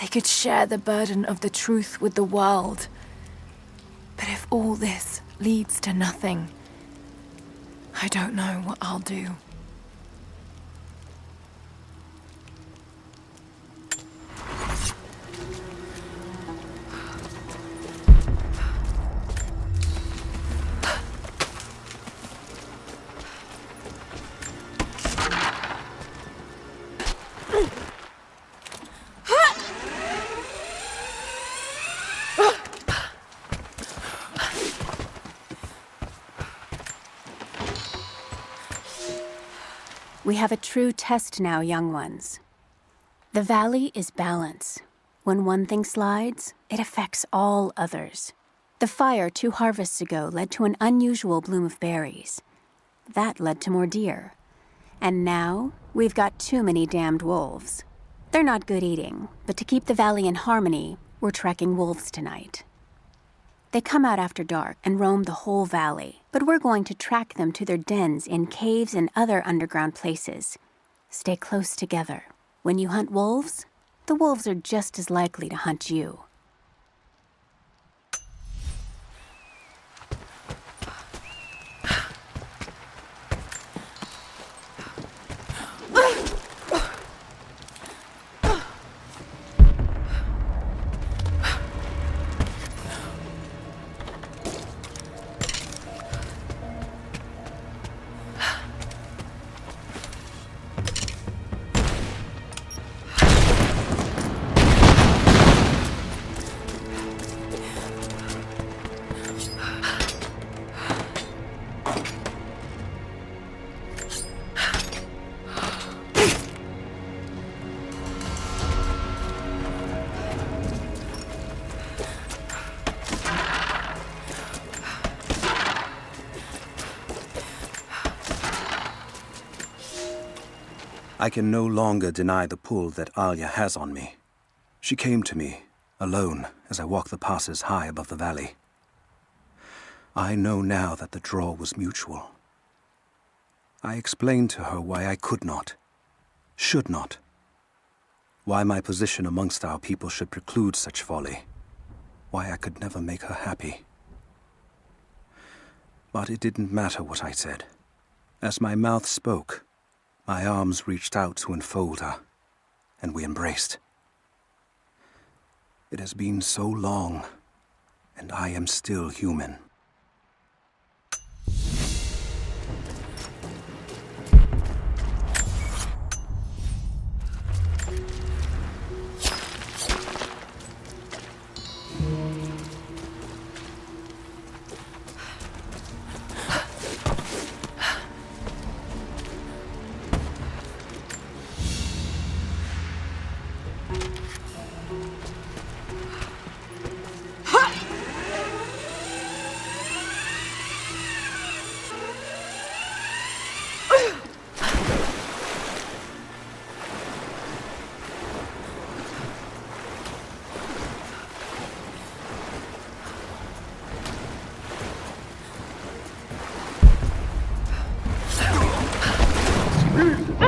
They could share the burden of the truth with the world. But if all this leads to nothing, I don't know what I'll do. We have a true test now, young ones. The valley is balance. When one thing slides, it affects all others. The fire 2 harvests ago led to an unusual bloom of berries. That led to more deer. And now, we've got too many damned wolves. They're not good eating, but to keep the valley in harmony, we're tracking wolves tonight. They come out after dark and roam the whole valley, but we're going to track them to their dens in caves and other underground places. Stay close together. When you hunt wolves, the wolves are just as likely to hunt you. I can no longer deny the pull that Alia has on me. She came to me, alone, as I walked the passes high above the valley. I know now that the draw was mutual. I explained to her why I could not, should not, why my position amongst our people should preclude such folly, why I could never make her happy. But it didn't matter what I said. As my mouth spoke, my arms reached out to enfold her, and we embraced. It has been so long, and I am still human.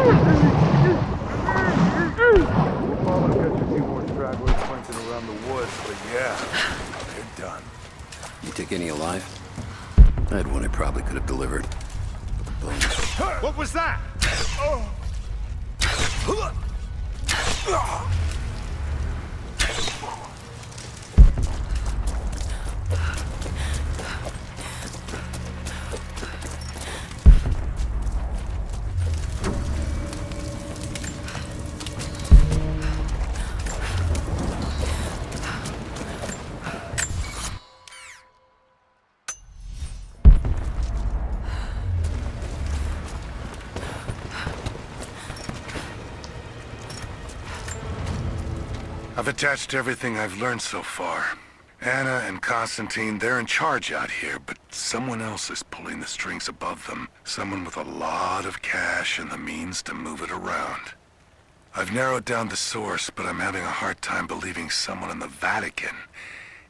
Mama catch a few more stragglers slinking around the woods, but yeah, they're done. You take any alive? I had one I probably could have delivered. But the bones... What was that? I've attached everything I've learned so far. Anna and Constantine, they're in charge out here, but someone else is pulling the strings above them. Someone with a lot of cash and the means to move it around. I've narrowed down the source, but I'm having a hard time believing someone in the Vatican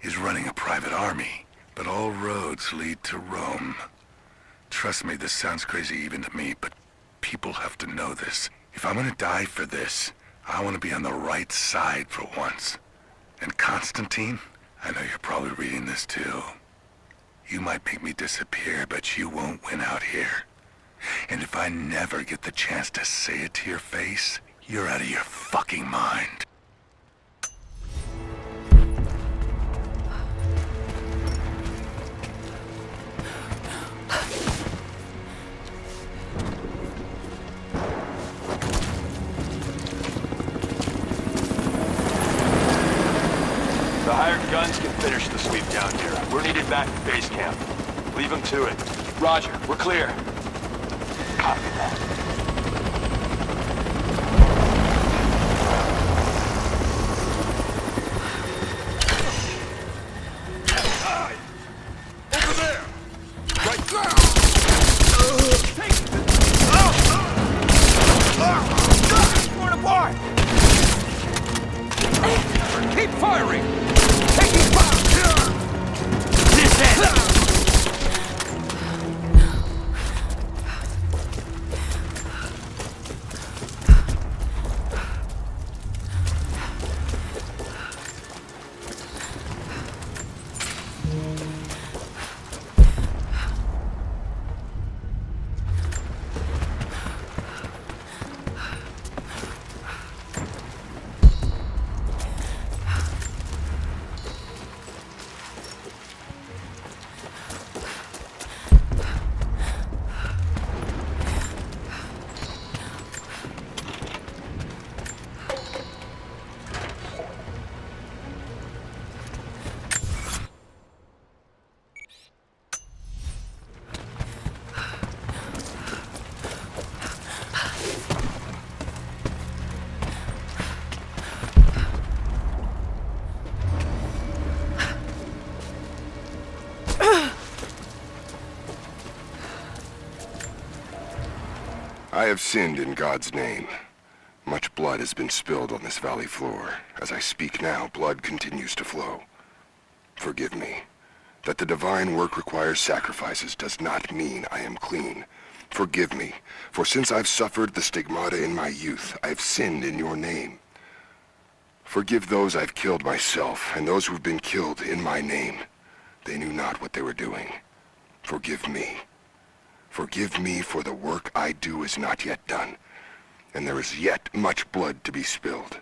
is running a private army. But all roads lead to Rome. Trust me, this sounds crazy even to me, but people have to know this. If I'm gonna die for this, I want to be on the right side for once. And Constantine, I know you're probably reading this too. You might make me disappear, but you won't win out here. And if I never get the chance to say it to your face, you're out of your fucking mind. The hired guns can finish the sweep down here. We're needed back at base camp. Leave them to it. Roger, we're clear. Copy that. Over there! Right now! Torn apart! Keep firing! Taking fire! This end! I have sinned in God's name. Much blood has been spilled on this valley floor. As I speak now, blood continues to flow. Forgive me. That the divine work requires sacrifices does not mean I am clean. Forgive me, for since I've suffered the stigmata in my youth, I've sinned in your name. Forgive those I've killed myself, and those who've been killed in my name. They knew not what they were doing. Forgive me. Forgive me, for the work I do is not yet done, and there is yet much blood to be spilled.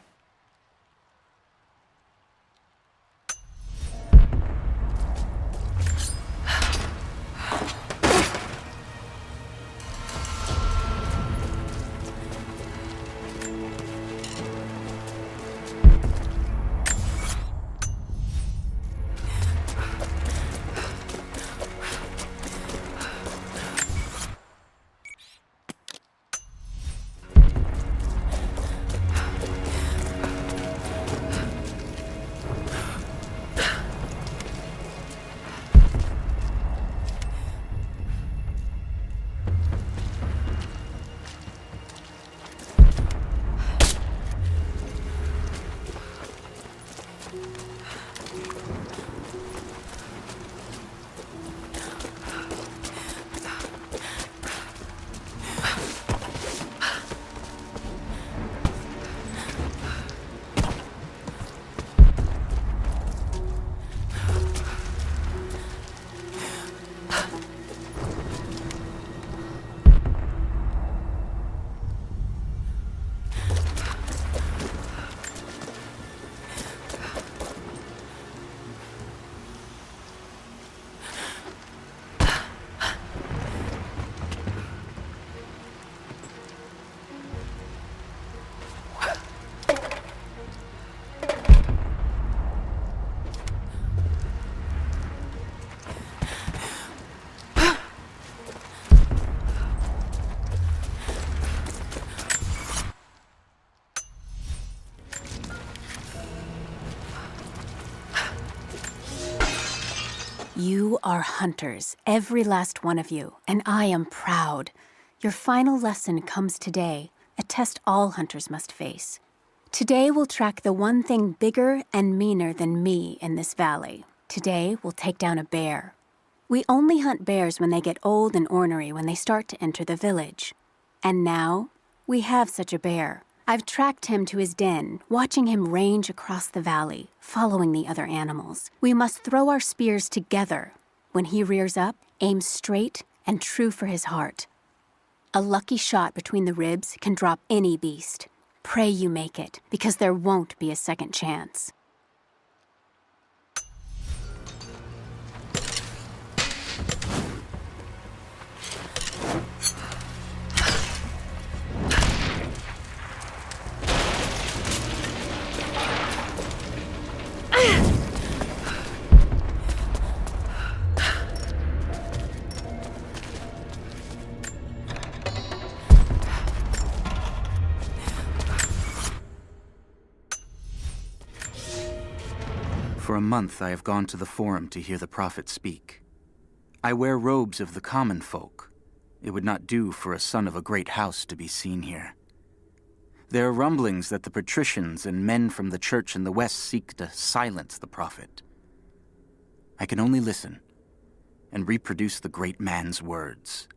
You are hunters, every last one of you, and I am proud. Your final lesson comes today, a test all hunters must face. Today we'll track the one thing bigger and meaner than me in this valley. Today we'll take down a bear. We only hunt bears when they get old and ornery when they start to enter the village. And now, we have such a bear. I've tracked him to his den, watching him range across the valley, following the other animals. We must throw our spears together. When he rears up, aim straight and true for his heart. A lucky shot between the ribs can drop any beast. Pray you make it, because there won't be a second chance. For a month I have gone to the Forum to hear the Prophet speak. I wear robes of the common folk. It would not do for a son of a great house to be seen here. There are rumblings that the patricians and men from the church in the west seek to silence the Prophet. I can only listen and reproduce the great man's words.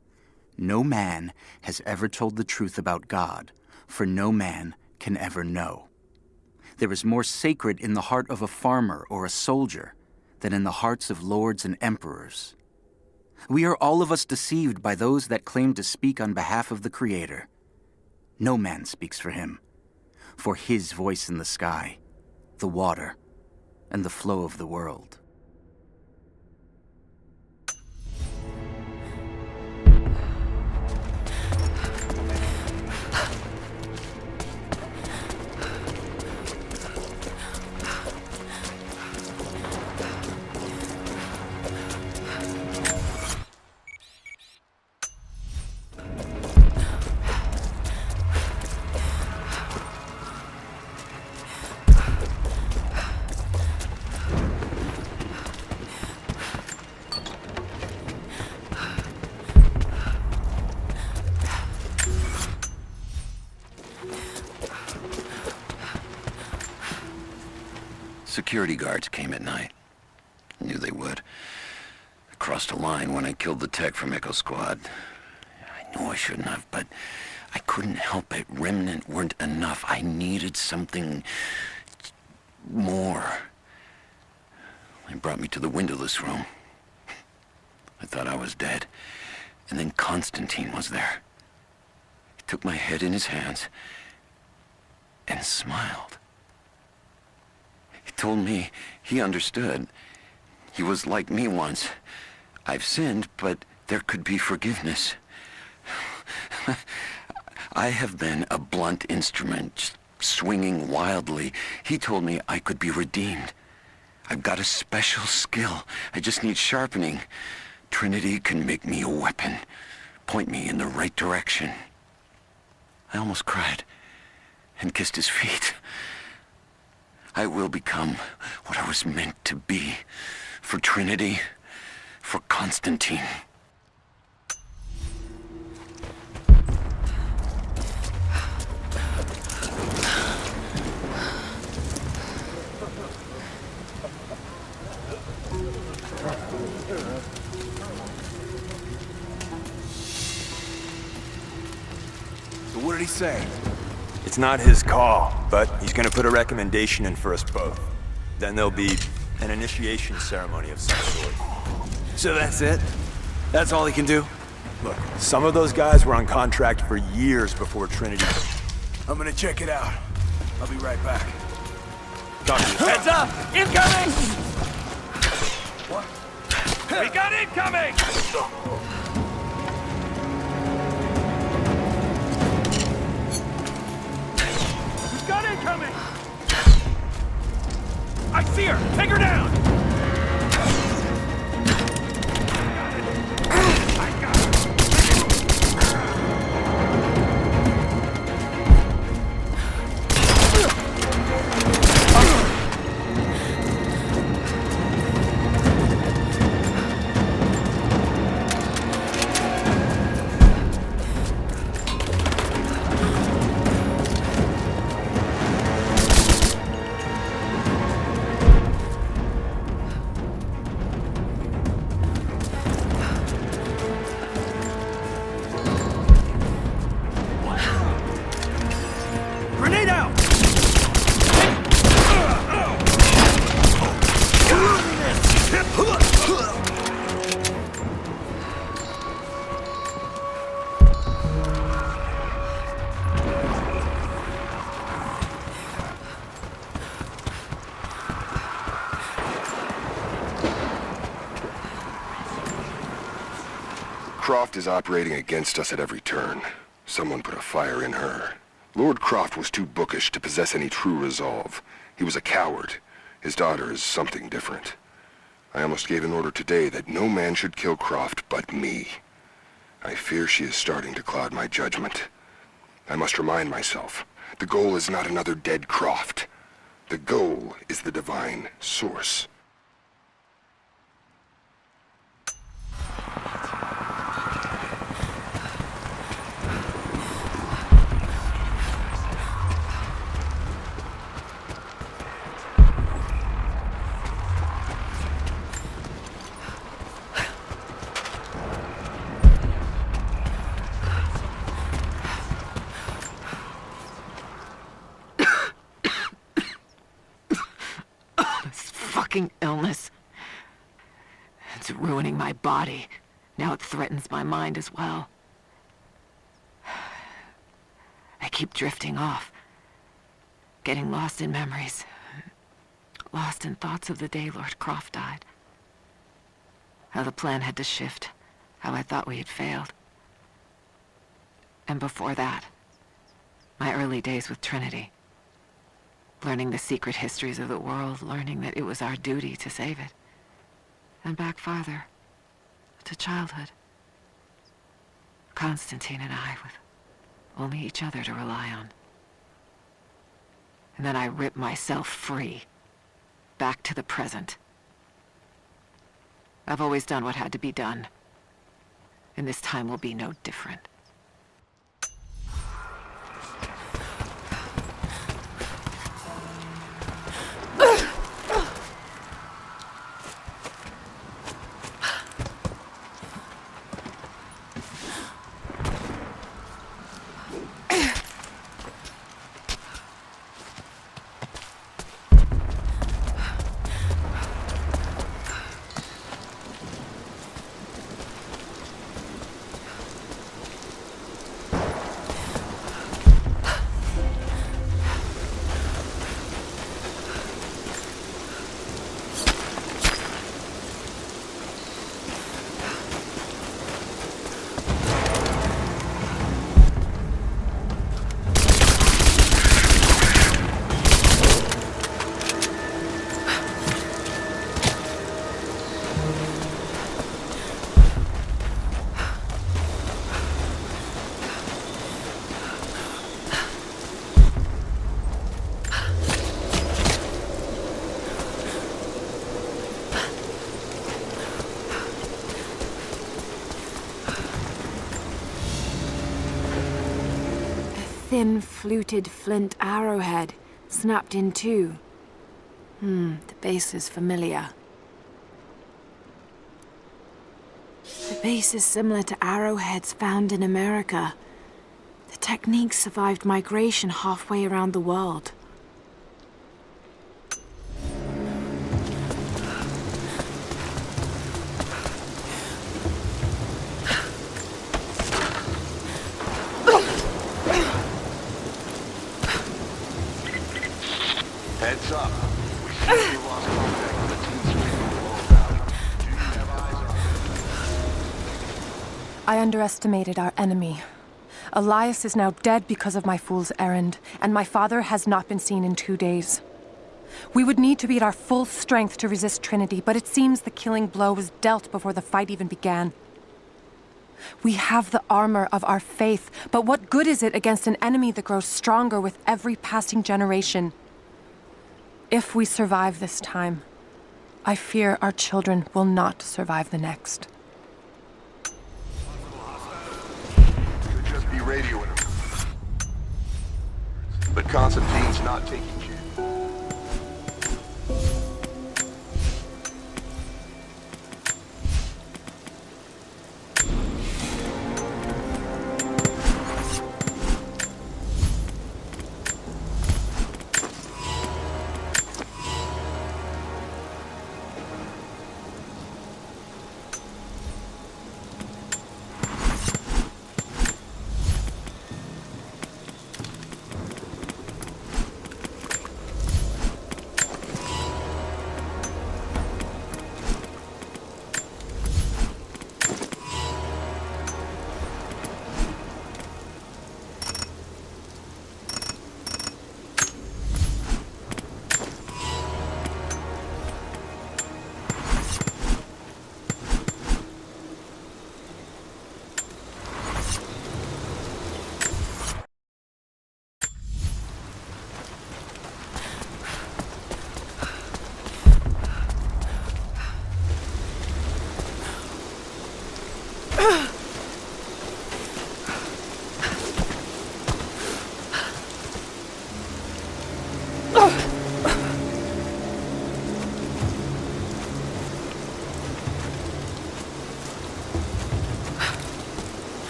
No man has ever told the truth about God, for no man can ever know. There is more sacred in the heart of a farmer or a soldier than in the hearts of lords and emperors. We are all of us deceived by those that claim to speak on behalf of the Creator. No man speaks for him, for his voice in the sky, the water, and the flow of the world. Security guards came at night. Knew they would. I crossed a line when I killed the tech from Echo Squad. I knew I shouldn't have, but I couldn't help it. Remnant weren't enough. I needed something more. They brought me to the windowless room. I thought I was dead. And then Constantine was there. He took my head in his hands and smiled. He told me he understood. He was like me once. I've sinned, but there could be forgiveness. I have been a blunt instrument, swinging wildly. He told me I could be redeemed. I've got a special skill. I just need sharpening. Trinity can make me a weapon, point me in the right direction. I almost cried and kissed his feet. I will become what I was meant to be. For Trinity, for Constantine. So what did he say? It's not his call, but he's gonna put a recommendation in for us both. Then there'll be an initiation ceremony of some sort. So that's it? That's all he can do? Look, some of those guys were on contract for years before Trinity. I'm gonna check it out. I'll be right back. Talk to you. Heads up! Incoming! What? We got incoming! We've got incoming! I see her! Take her down! Croft is operating against us at every turn. Someone put a fire in her. Lord Croft was too bookish to possess any true resolve. He was a coward. His daughter is something different. I almost gave an order today that no man should kill Croft but me. I fear she is starting to cloud my judgment. I must remind myself, the goal is not another dead Croft. The goal is the divine source. Illness. It's ruining my body. Now it threatens my mind as well. I keep drifting off. Getting lost in memories. Lost in thoughts of the day Lord Croft died. How the plan had to shift. How I thought we had failed. And before that, my early days with Trinity. Learning the secret histories of the world, learning that it was our duty to save it. And back farther, to childhood. Constantine and I, with only each other to rely on. And then I ripped myself free, back to the present. I've always done what had to be done, and this time will be no different. Thin, fluted flint arrowhead, snapped in two. The base is familiar. The base is similar to arrowheads found in America. The technique survived migration halfway around the world. Heads up. We see you lost contact with the team sweeping below valley. Do you have eyes on I underestimated our enemy. Elias is now dead because of my fool's errand, and my father has not been seen in 2 days. We would need to be at our full strength to resist Trinity, but it seems the killing blow was dealt before the fight even began. We have the armor of our faith, but what good is it against an enemy that grows stronger with every passing generation? If we survive this time, I fear our children will not survive the next. Could just be radioing him. But Constantine's not taking shit.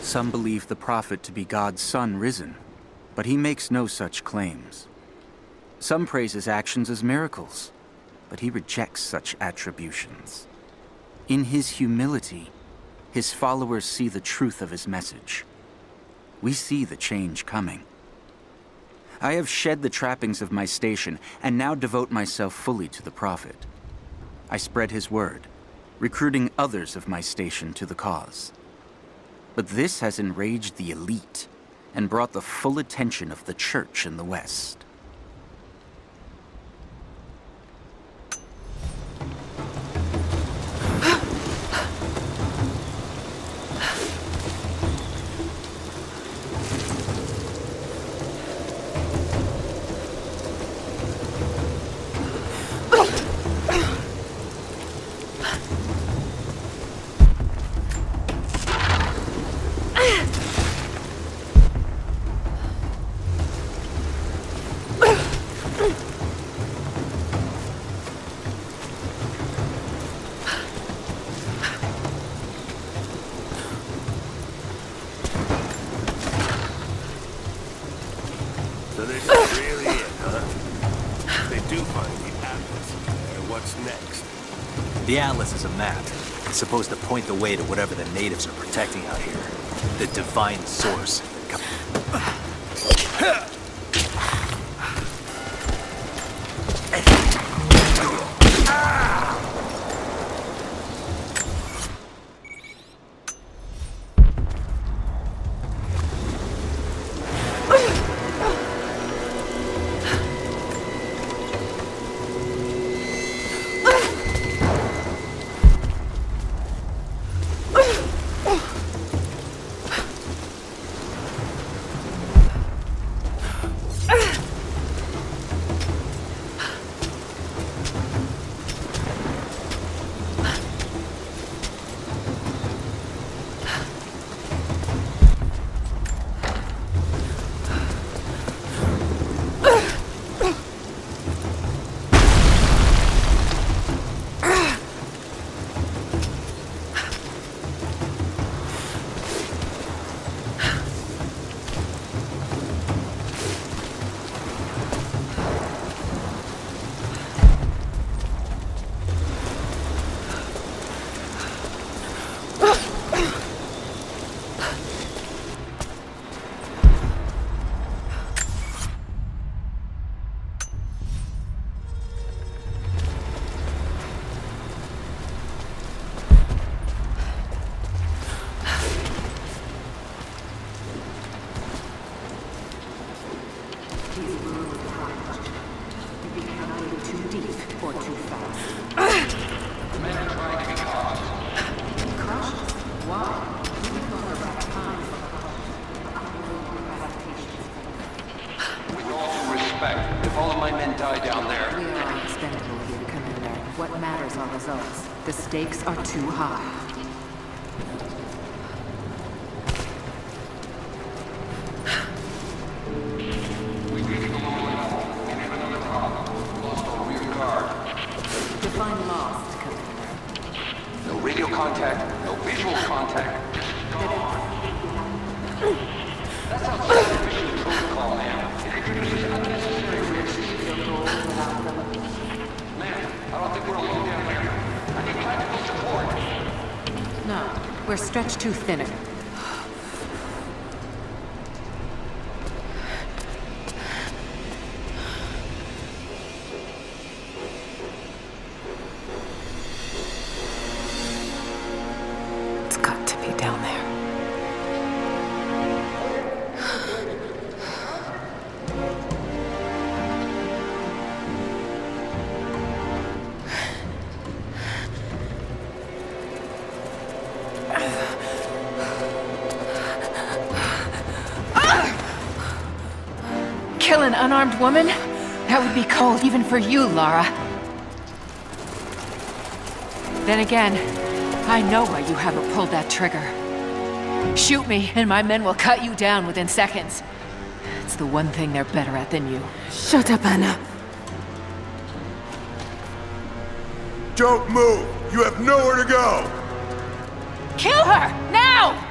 Some believe the prophet to be God's son risen, but he makes no such claims. Some praise his actions as miracles, but he rejects such attributions. In his humility, his followers see the truth of his message. We see the change coming. I have shed the trappings of my station and now devote myself fully to the prophet. I spread his word, recruiting others of my station to the cause. But this has enraged the elite and brought the full attention of the church in the West. So this is really it, huh? They do find the Atlas. And what's next? The Atlas is a map. It's supposed to point the way to whatever the natives are protecting out here. The divine source. If all of my men die down there... We are expendable here, Commander. What matters are results. The stakes are too high. Define lost, Commander. No radio contact, no visual contact. That sounds like a mission protocol, man. It introduces unnecessary risks. Man, I don't think we're alone down here. I need tactical support. No, we're stretched too thin. It's got to be down there. unarmed woman? That would be cold even for you, Lara. Then again, I know why you haven't pulled that trigger. Shoot me, and my men will cut you down within seconds. It's the one thing they're better at than you. Shut up, Anna. Don't move! You have nowhere to go! Kill her! Now!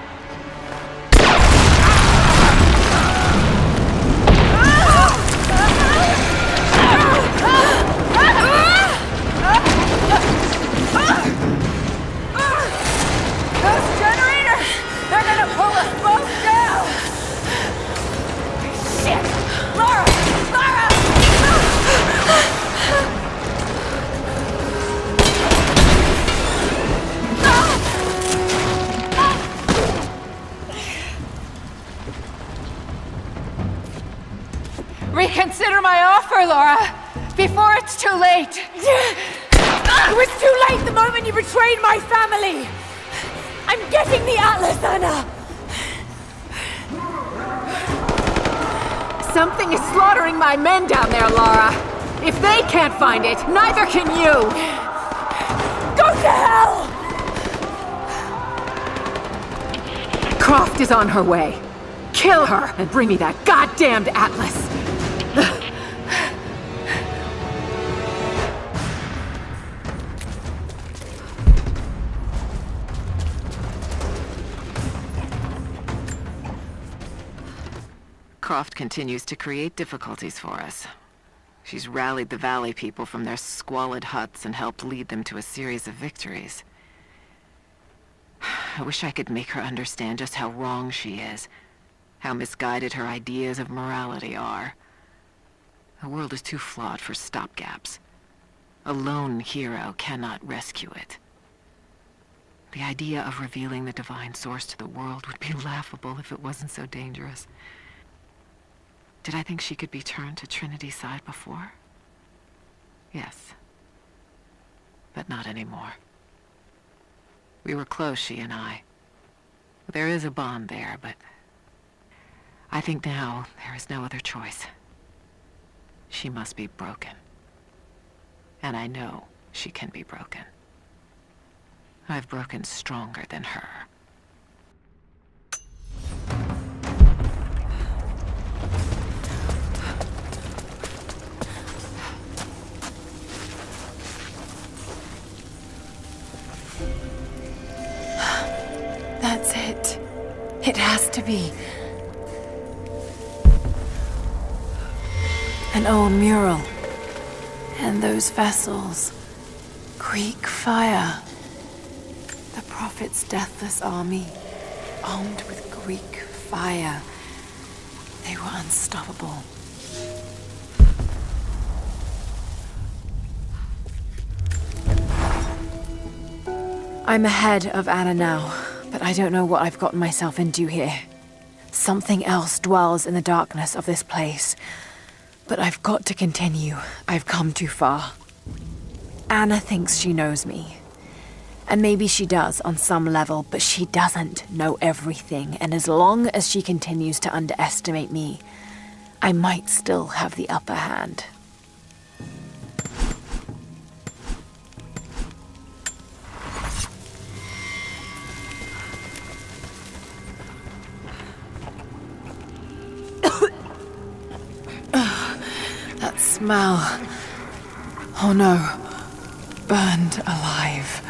Those generators! They're gonna pull us both down! Shit! Lara! Lara! Reconsider my offer, Laura, before it's too late. It was too late the moment you betrayed my family! I'm getting the Atlas, Anna! Something is slaughtering my men down there, Laura. If they can't find it, neither can you. Go to hell! Croft is on her way. Kill her and bring me that goddamned Atlas. Croft continues to create difficulties for us. She's rallied the Valley people from their squalid huts and helped lead them to a series of victories. I wish I could make her understand just how wrong she is, how misguided her ideas of morality are. The world is too flawed for stopgaps. A lone hero cannot rescue it. The idea of revealing the divine source to the world would be laughable if it wasn't so dangerous. Did I think she could be turned to Trinity's side before? Yes. But not anymore. We were close, she and I. There is a bond there, but I think now there is no other choice. She must be broken. And I know she can be broken. I've broken stronger than her. That's it. It has to be. An old mural. And those vessels. Greek fire. The Prophet's deathless army, armed with Greek fire. They were unstoppable. I'm ahead of Anna now, but I don't know what I've gotten myself into here. Something else dwells in the darkness of this place. But I've got to continue. I've come too far. Anna thinks she knows me. And maybe she does on some level, but she doesn't know everything. And as long as she continues to underestimate me, I might still have the upper hand. That smell. Oh no. Burned alive.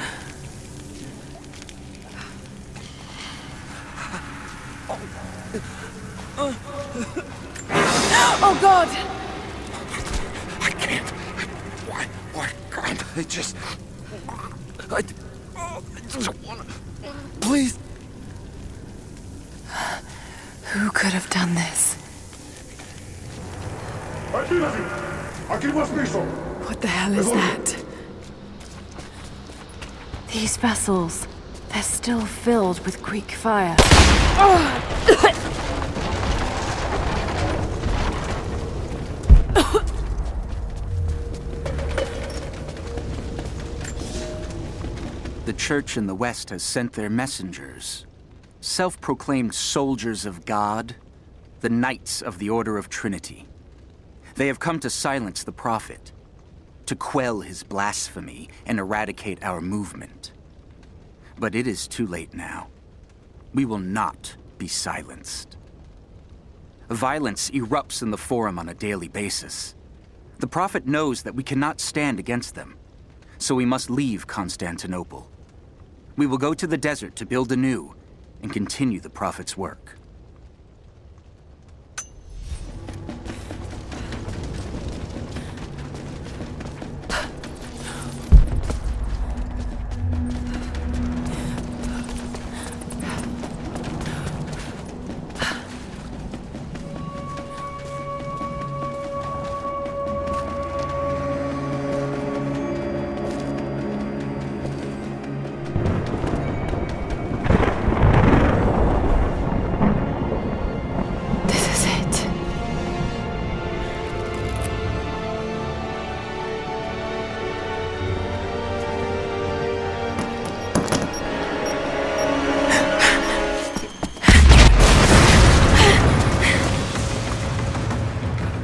Oh God! I can't. Why can't I just... I just wanna... Please. Who could have done this? What the hell is that? These vessels, they're still filled with Greek fire. The Church in the West has sent their messengers, self-proclaimed soldiers of God, the Knights of the Order of Trinity. They have come to silence the Prophet, to quell his blasphemy and eradicate our movement. But it is too late now. We will not be silenced. Violence erupts in the Forum on a daily basis. The Prophet knows that we cannot stand against them, so we must leave Constantinople. We will go to the desert to build anew and continue the Prophet's work.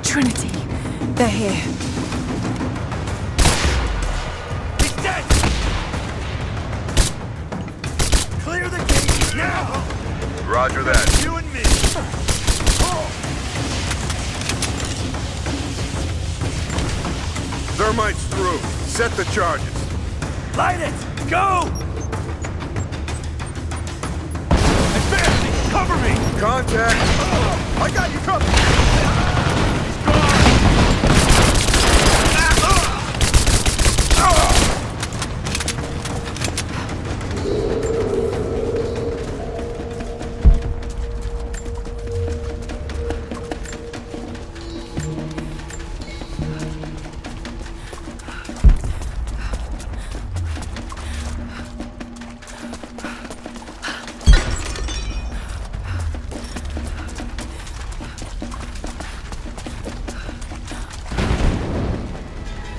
Trinity, they're here. He's dead! Clear the gate now! Roger that. You and me! Thermite's through. Set the charges. Light it! Go! Advancing! Cover me! Contact! I got you covered!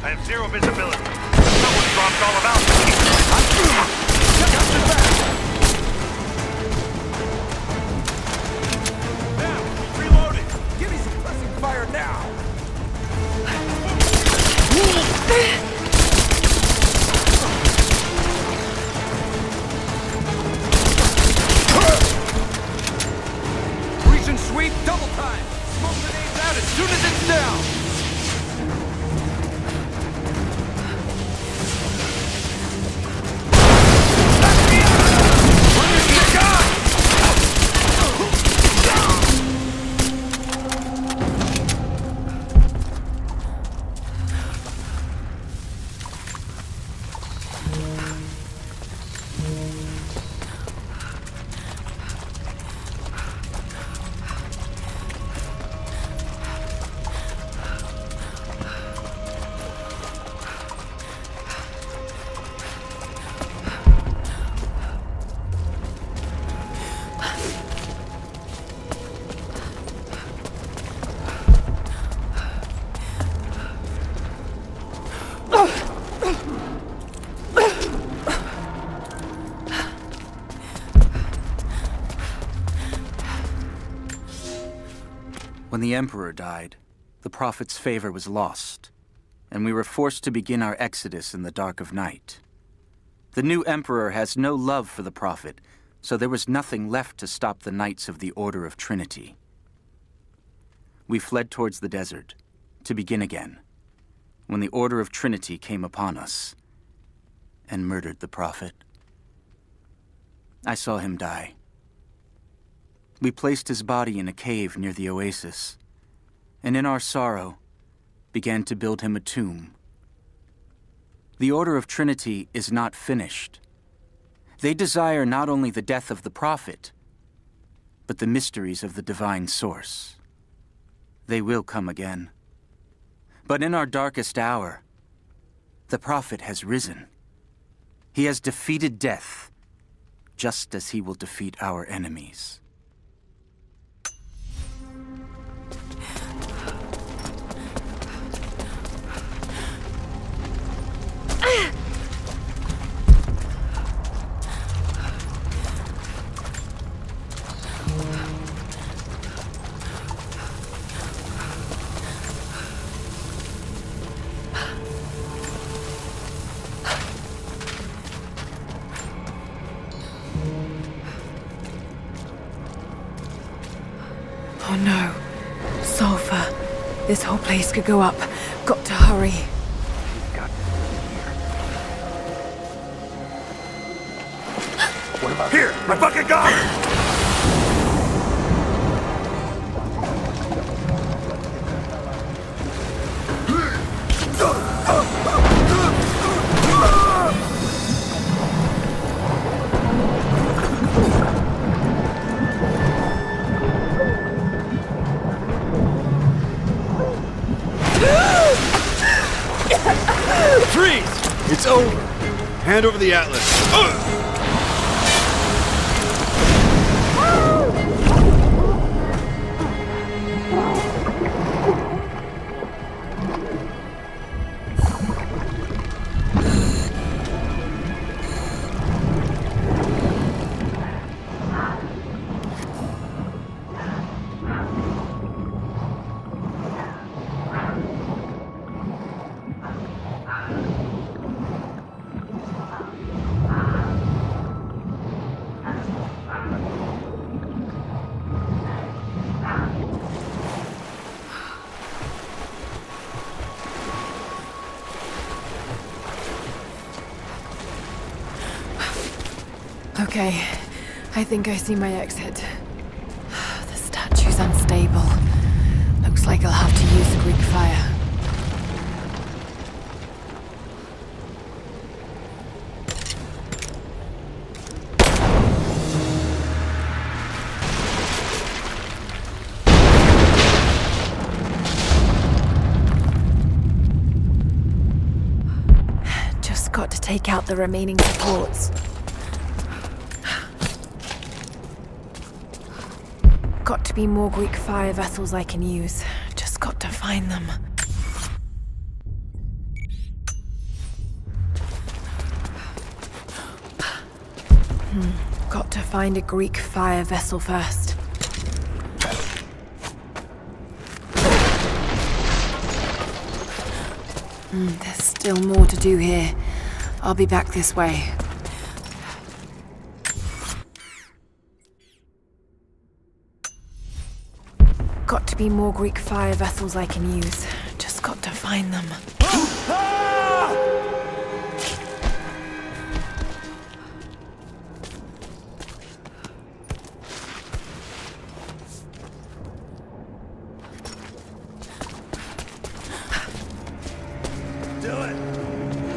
I have zero visibility. Someone dropped all about me. Got your back! Now, reloading! Give me some pressing fire now! Reach and sweep, double time! Smoke grenades out as soon as it's down! When the Emperor died, the Prophet's favor was lost, and we were forced to begin our exodus in the dark of night. The new Emperor has no love for the Prophet, so there was nothing left to stop the Knights of the Order of Trinity. We fled towards the desert, to begin again, when the Order of Trinity came upon us and murdered the Prophet. I saw him die. We placed his body in a cave near the oasis, and in our sorrow, began to build him a tomb. The Order of Trinity is not finished. They desire not only the death of the Prophet, but the mysteries of the divine source. They will come again. But in our darkest hour, the Prophet has risen. He has defeated death, just as he will defeat our enemies. Oh no. Sulfur. This whole place could go up. Got to hurry. What about here? I fucking got her! Freeze! It's over. Hand over the atlas. Okay, I think I see my exit. The statue's unstable. Looks like I'll have to use the Greek fire. Just got to take out the remaining supports. Got to be more Greek fire vessels I can use. Just got to find them. Got to find a Greek fire vessel first. There's still more to do here. I'll be back this way. Got to be more Greek fire vessels I can use. Just got to find them.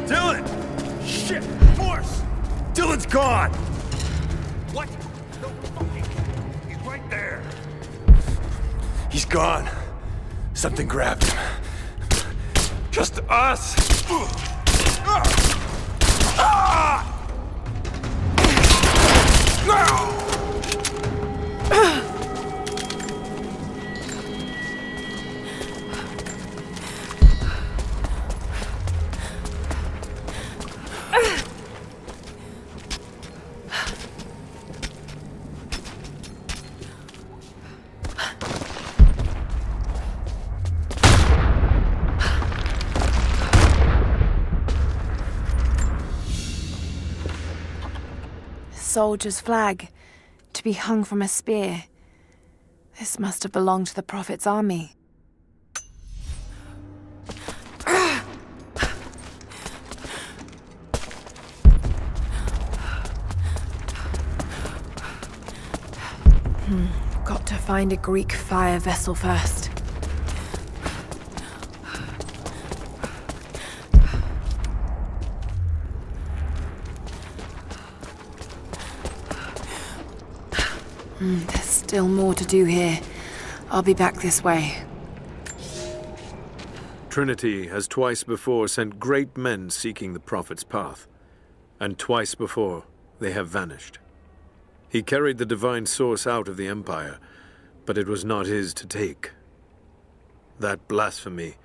Dylan! Shit! Force! Dylan's gone! What? No fucking... He's right there! He's gone. Something grabbed him. Just us! Soldier's flag, to be hung from a spear. This must have belonged to the Prophet's army. Got to find a Greek fire vessel first. There's still more to do here. I'll be back this way. Trinity has twice before sent great men seeking the Prophet's path, and twice before they have vanished. He carried the divine source out of the Empire, but it was not his to take. That blasphemy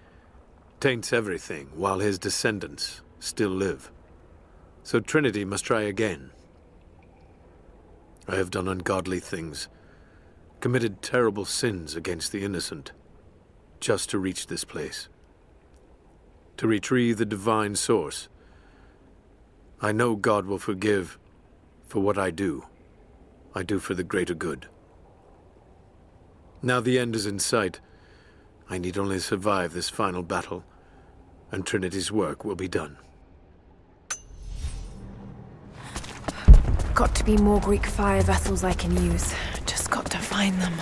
taints everything while his descendants still live. So Trinity must try again. I have done ungodly things, committed terrible sins against the innocent, just to reach this place. To retrieve the divine source. I know God will forgive for what I do. I do for the greater good. Now the end is in sight. I need only survive this final battle, and Trinity's work will be done. Got to be more Greek fire vessels I can use. Just got to find them.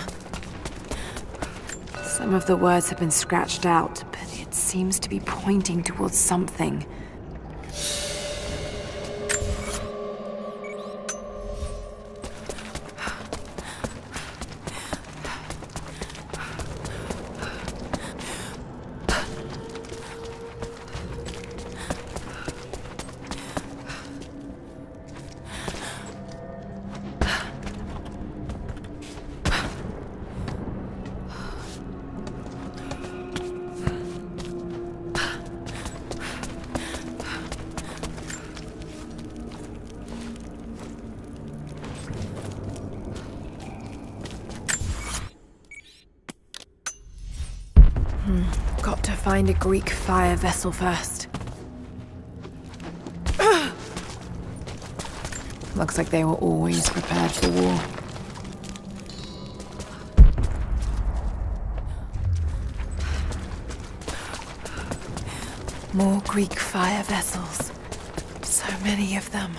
Some of the words have been scratched out, but it seems to be pointing towards something. Got to find a Greek fire vessel first. Looks like they were always prepared for war. More Greek fire vessels. So many of them.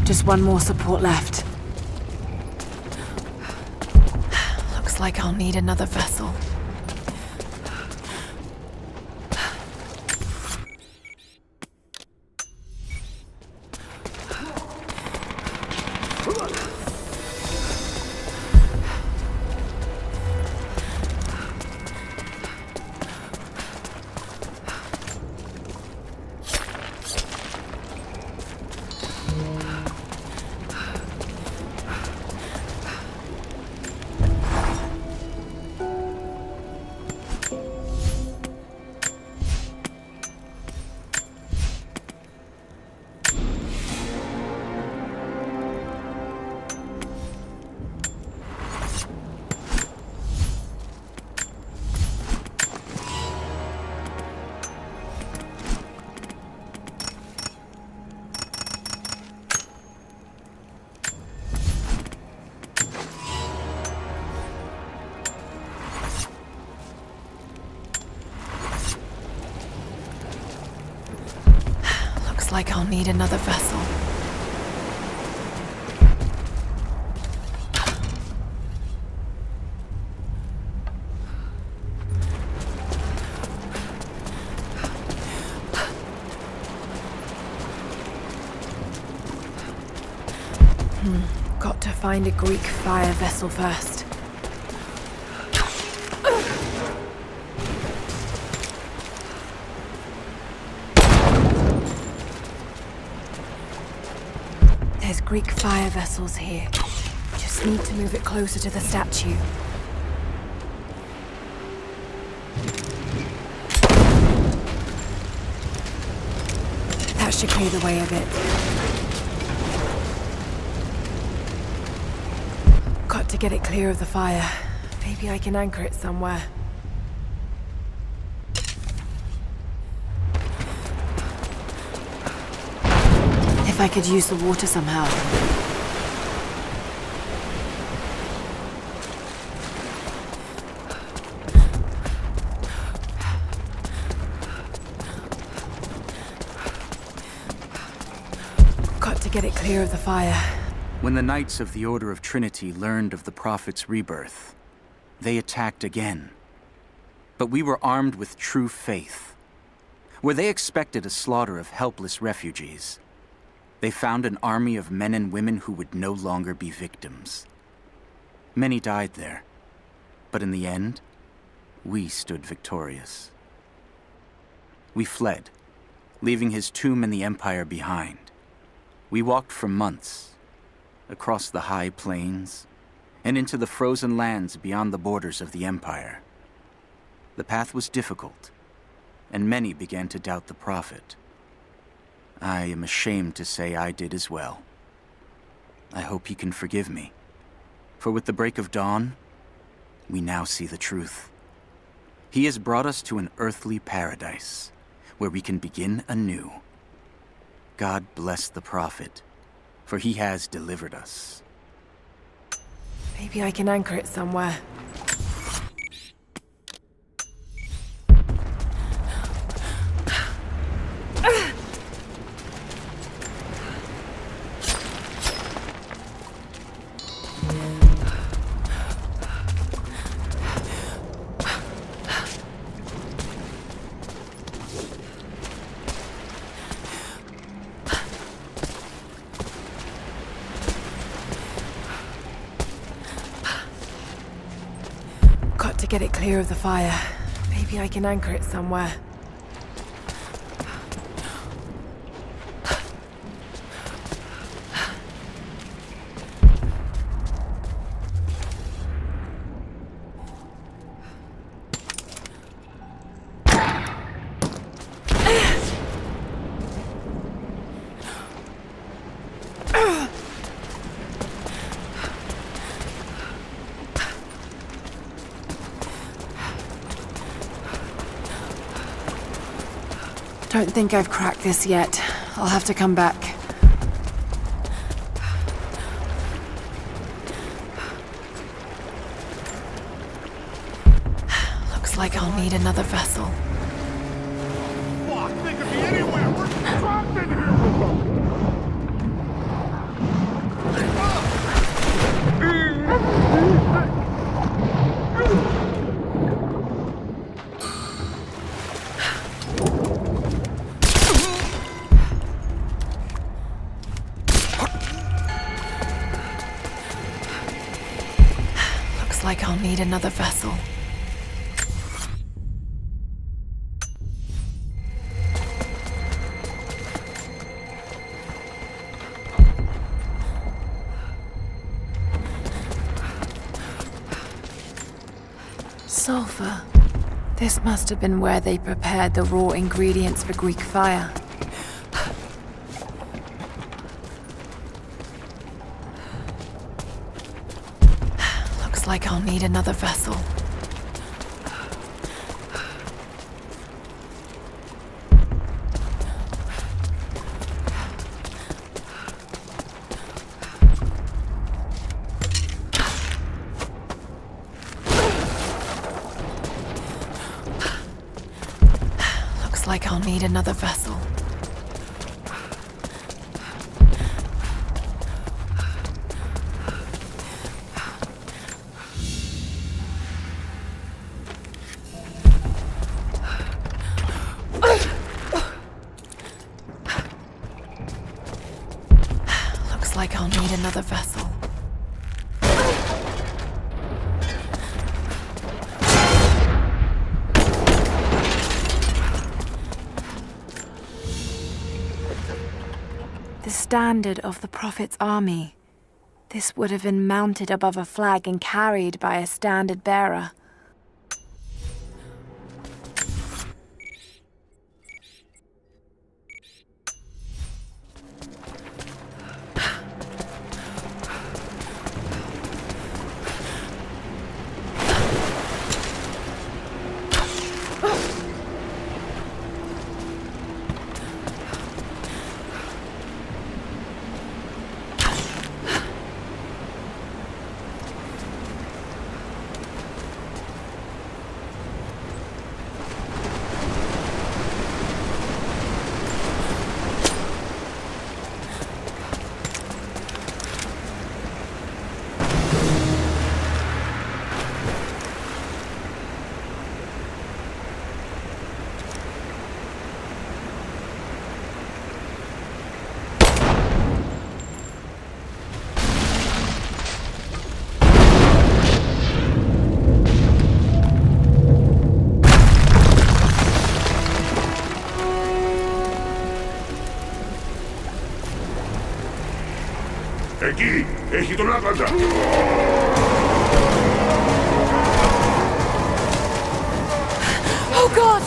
Just one more support left. Looks like I'll need another vessel. Like I'll need another vessel. Got to find a Greek fire vessel first. There's Greek fire vessels here. Just need to move it closer to the statue. That should clear the way a bit. Got to get it clear of the fire. Maybe I can anchor it somewhere. If I could use the water somehow. Got to get it clear of the fire. When the Knights of the Order of Trinity learned of the Prophet's rebirth, they attacked again. But we were armed with true faith. Where they expected a slaughter of helpless refugees, they found an army of men and women who would no longer be victims. Many died there, but in the end, we stood victorious. We fled, leaving his tomb and the Empire behind. We walked for months, across the high plains, and into the frozen lands beyond the borders of the Empire. The path was difficult, and many began to doubt the Prophet. I am ashamed to say I did as well. I hope he can forgive me, for with the break of dawn, we now see the truth. He has brought us to an earthly paradise, where we can begin anew. God bless the Prophet, for he has delivered us. Maybe I can anchor it somewhere. To get it clear of the fire. Maybe I can anchor it somewhere. Don't think I've cracked this yet. I'll have to come back. Looks like I'll need another vessel. Fuck, they could be anywhere. We're trapped in here. Like I'll need another vessel. Sulfur. This must have been where they prepared the raw ingredients for Greek fire. Like I'll need another vessel. Looks like I'll need another vessel. Like I'll need another vessel. The standard of the Prophet's army. This would have been mounted above a flag and carried by a standard bearer. Εκεί! Έχει τον Άτλαντα! Oh God!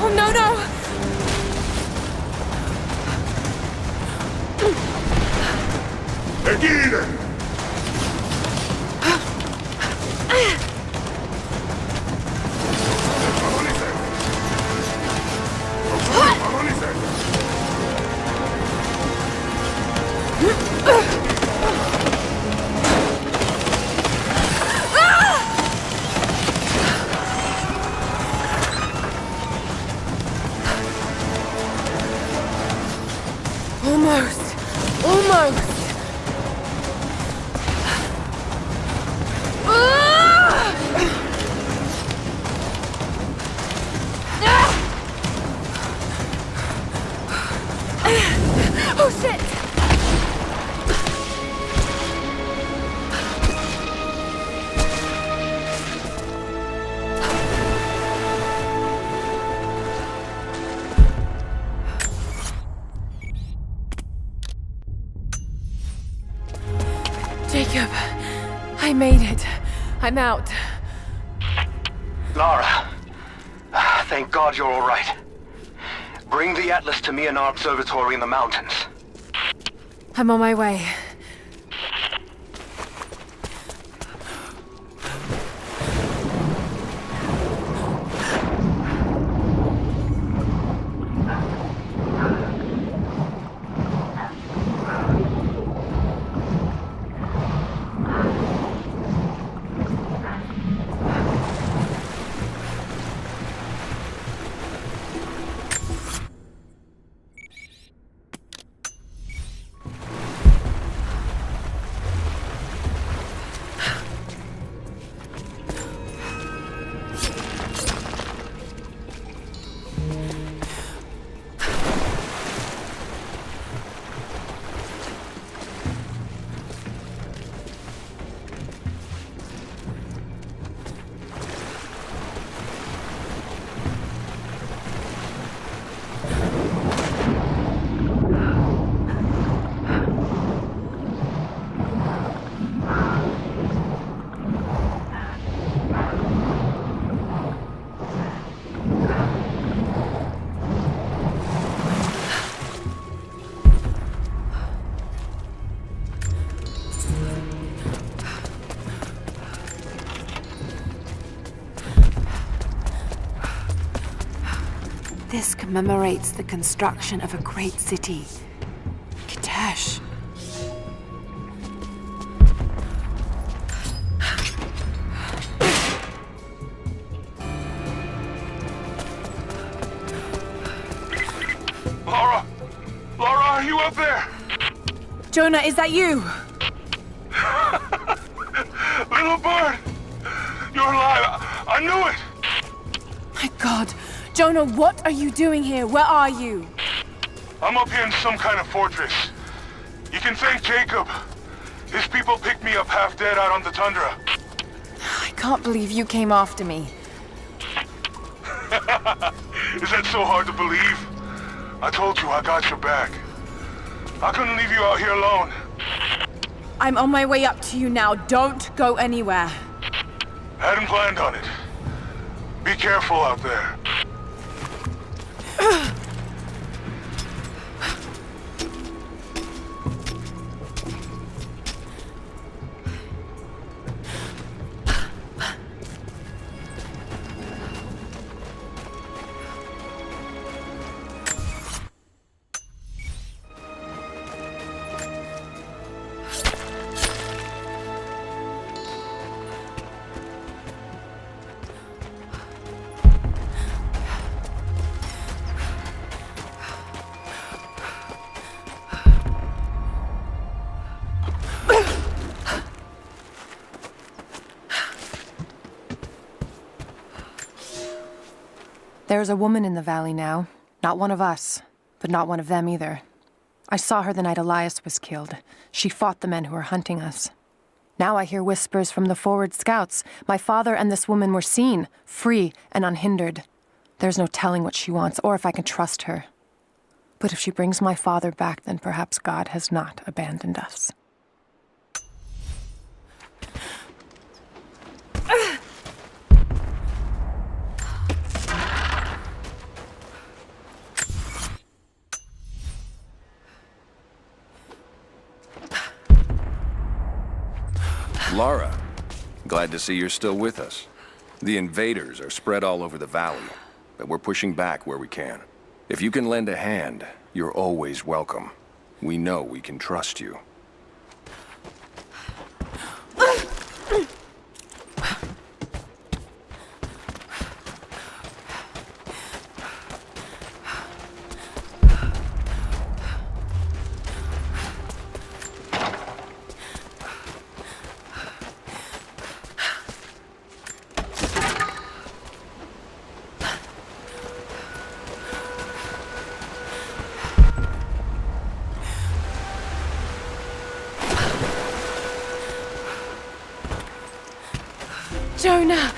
Oh no, no! Εκεί είναι! Almost! Almost! Oh shit! Jacob, I made it. I'm out. Lara, thank God you're all right. Bring the Atlas to me in our observatory in the mountains. I'm on my way. This commemorates the construction of a great city. Kitesh. Lara! Lara, are you up there? Jonah, is that you? Little bird! You're alive! I knew it! My God. Jonah, what are you doing here? Where are you? I'm up here in some kind of fortress. You can thank Jacob. His people picked me up half dead out on the tundra. I can't believe you came after me. Is that so hard to believe? I told you I got your back. I couldn't leave you out here alone. I'm on my way up to you now. Don't go anywhere. Hadn't planned on it. Be careful out there. There's a woman in the valley now. Not one of us, but not one of them either. I saw her the night Elias was killed. She fought the men who were hunting us. Now I hear whispers from the forward scouts. My father and this woman were seen, free and unhindered. There's no telling what she wants, or if I can trust her. But if she brings my father back, then perhaps God has not abandoned us. Lara, glad to see you're still with us. The invaders are spread all over the valley, but we're pushing back where we can. If you can lend a hand, you're always welcome. We know we can trust you. Jonah!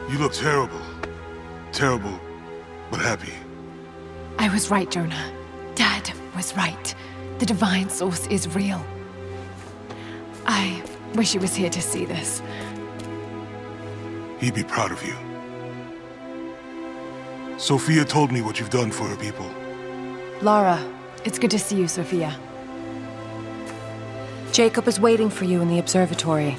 You look terrible. Terrible, but happy. I was right, Jonah. Dad was right. The divine source is real. I wish he was here to see this. He'd be proud of you. Sophia told me what you've done for her people. Lara, It's good to see you, Sophia. Jacob is waiting for you in the observatory.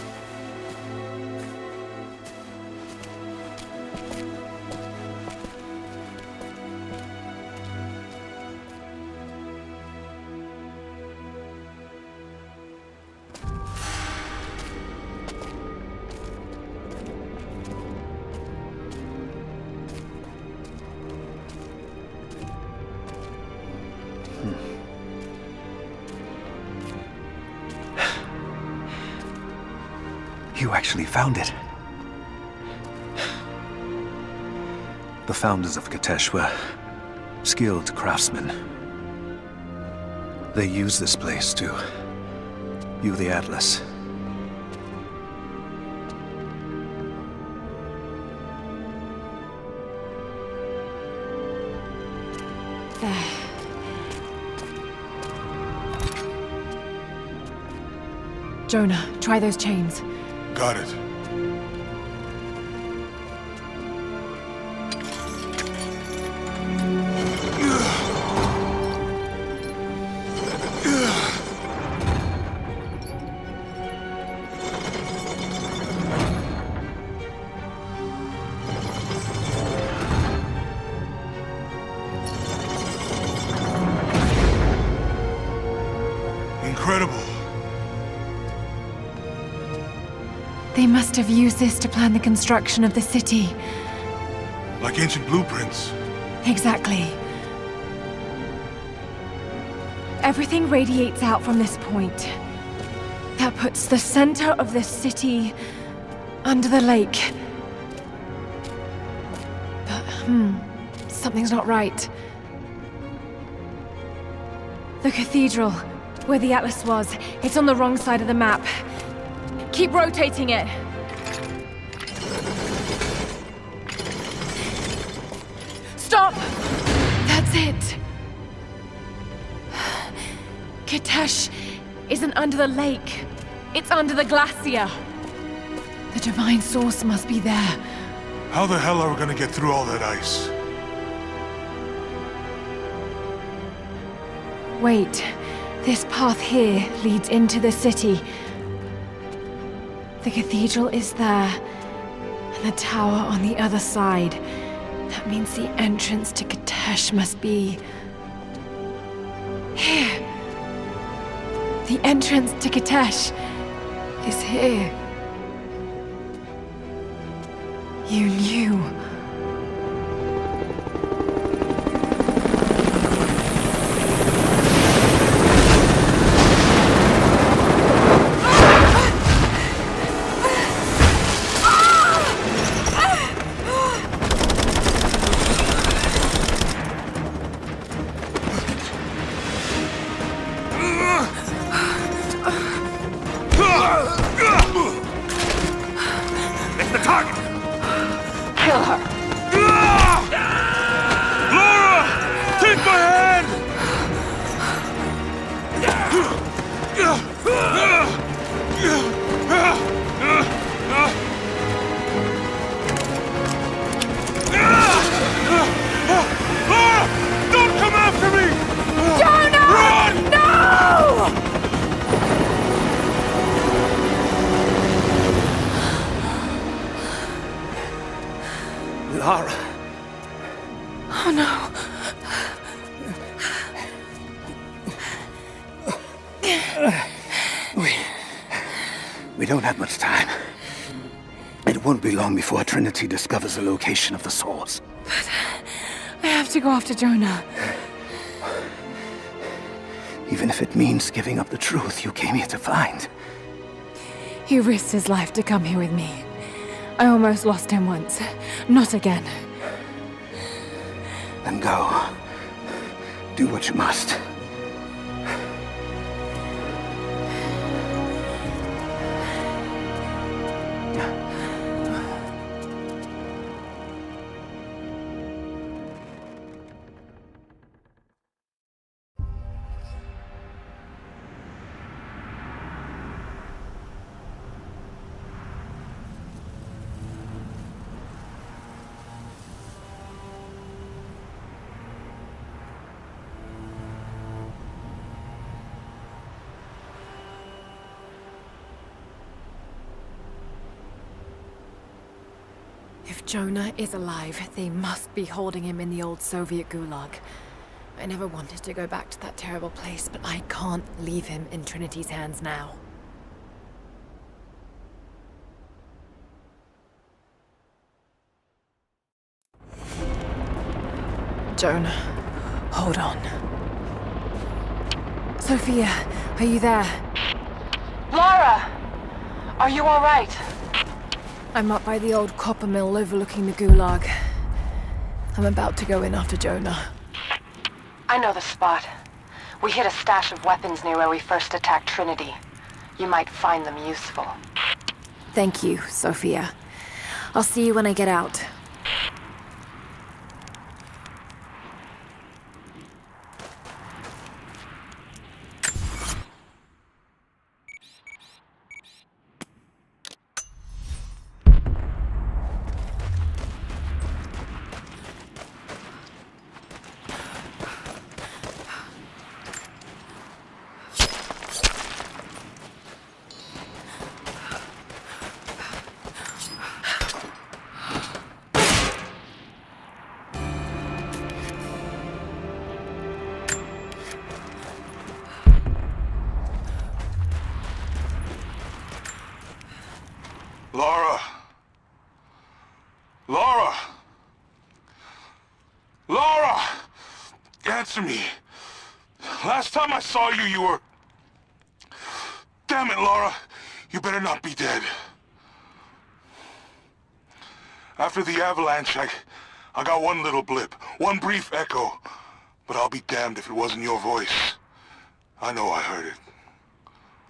You actually found it. The founders of Katesh were skilled craftsmen. They used this place to view the Atlas. Jonah, try those chains. Got it. Incredible. They must have used this to plan the construction of the city. Like ancient blueprints. Exactly. Everything radiates out from this point. That puts the center of the city under the lake. But, something's not right. The cathedral, where the Atlas was, it's on the wrong side of the map. Keep rotating it. Stop! That's it. Katesh isn't under the lake. It's under the glacier. The divine source must be there. How the hell are we gonna get through all that ice? Wait. This path here leads into the city. The cathedral is there, and the tower on the other side. That means the entrance to Katesh must be here. The entrance to Katesh is here. You knew. don't have much time. It won't be long before Trinity discovers the location of the source. But I have to go after Jonah. Even if it means giving up the truth you came here to find. He risked his life to come here with me. I almost lost him once. Not again. Then go. Do what you must. If Jonah is alive, they must be holding him in the old Soviet gulag. I never wanted to go back to that terrible place, but I can't leave him in Trinity's hands now. Jonah, hold on. Sophia, are you there? Lara! Are you all right? I'm up by the old copper mill overlooking the gulag. I'm about to go in after Jonah. I know the spot. We hid a stash of weapons near where we first attacked Trinity. You might find them useful. Thank you, Sophia. I'll see you when I get out. Lara! Lara! Lara! Answer me. Last time I saw you, you were... Damn it, Lara. You better not be dead. After the avalanche, I got one little blip, one brief echo. But I'll be damned if it wasn't your voice. I know I heard it.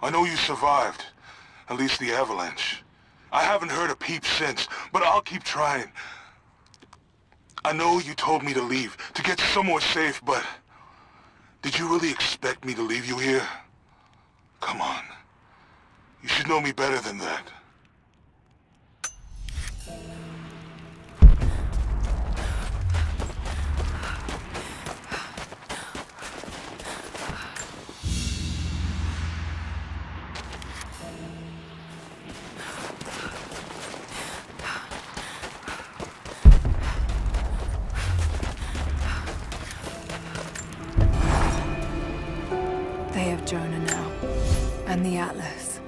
I know you survived. At least the avalanche. I haven't heard a peep since, but I'll keep trying. I know you told me to leave, to get somewhere safe, but... Did you really expect me to leave you here? Come on. You should know me better than that. They have Jonah now, and the Atlas.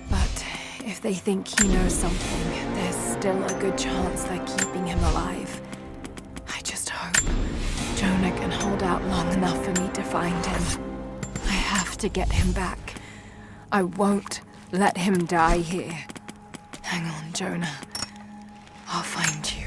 But if they think he knows something, there's still a good chance they're keeping him alive. I just hope Jonah can hold out long enough for me to find him. I have to get him back. I won't let him die here. Hang on, Jonah. I'll find you.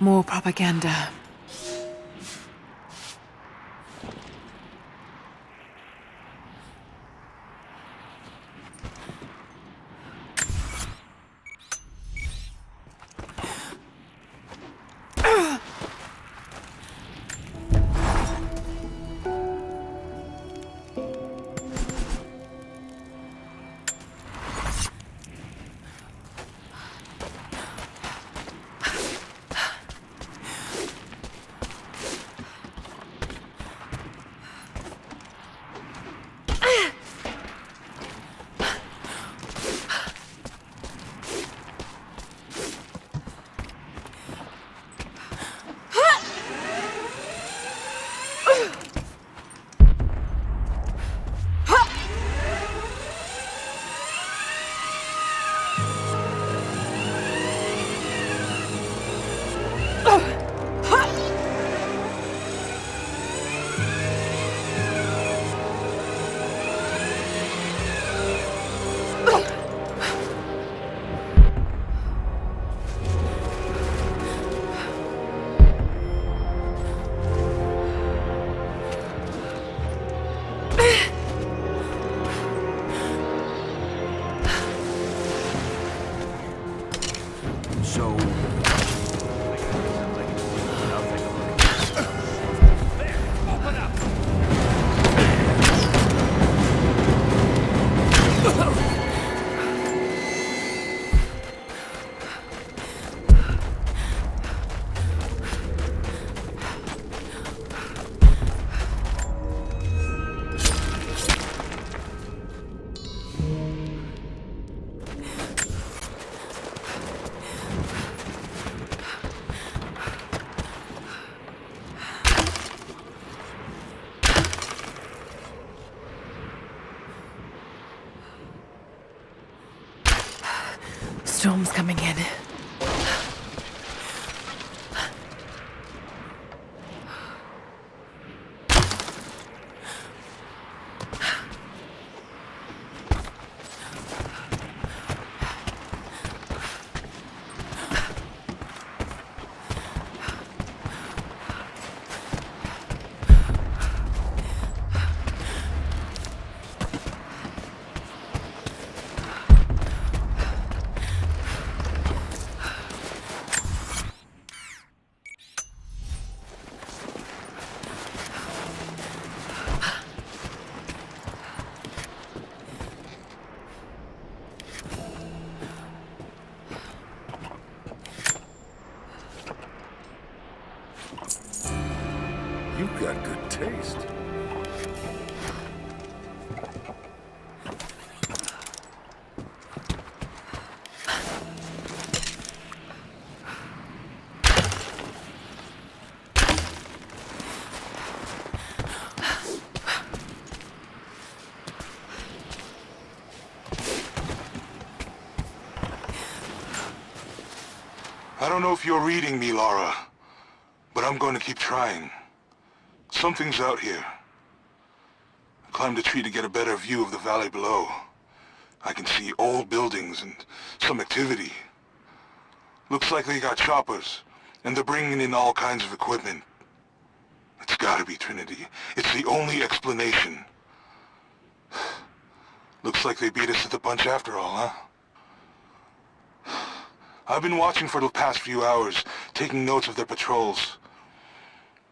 More propaganda. So... Storm's coming in. You've got good taste. I don't know if you're reading me, Lara, but I'm going to keep trying. Something's out here. I climbed a tree to get a better view of the valley below. I can see old buildings and some activity. Looks like they got choppers, and they're bringing in all kinds of equipment. It's gotta be Trinity. It's the only explanation. Looks like they beat us to the punch after all, huh? I've been watching for the past few hours, taking notes of their patrols.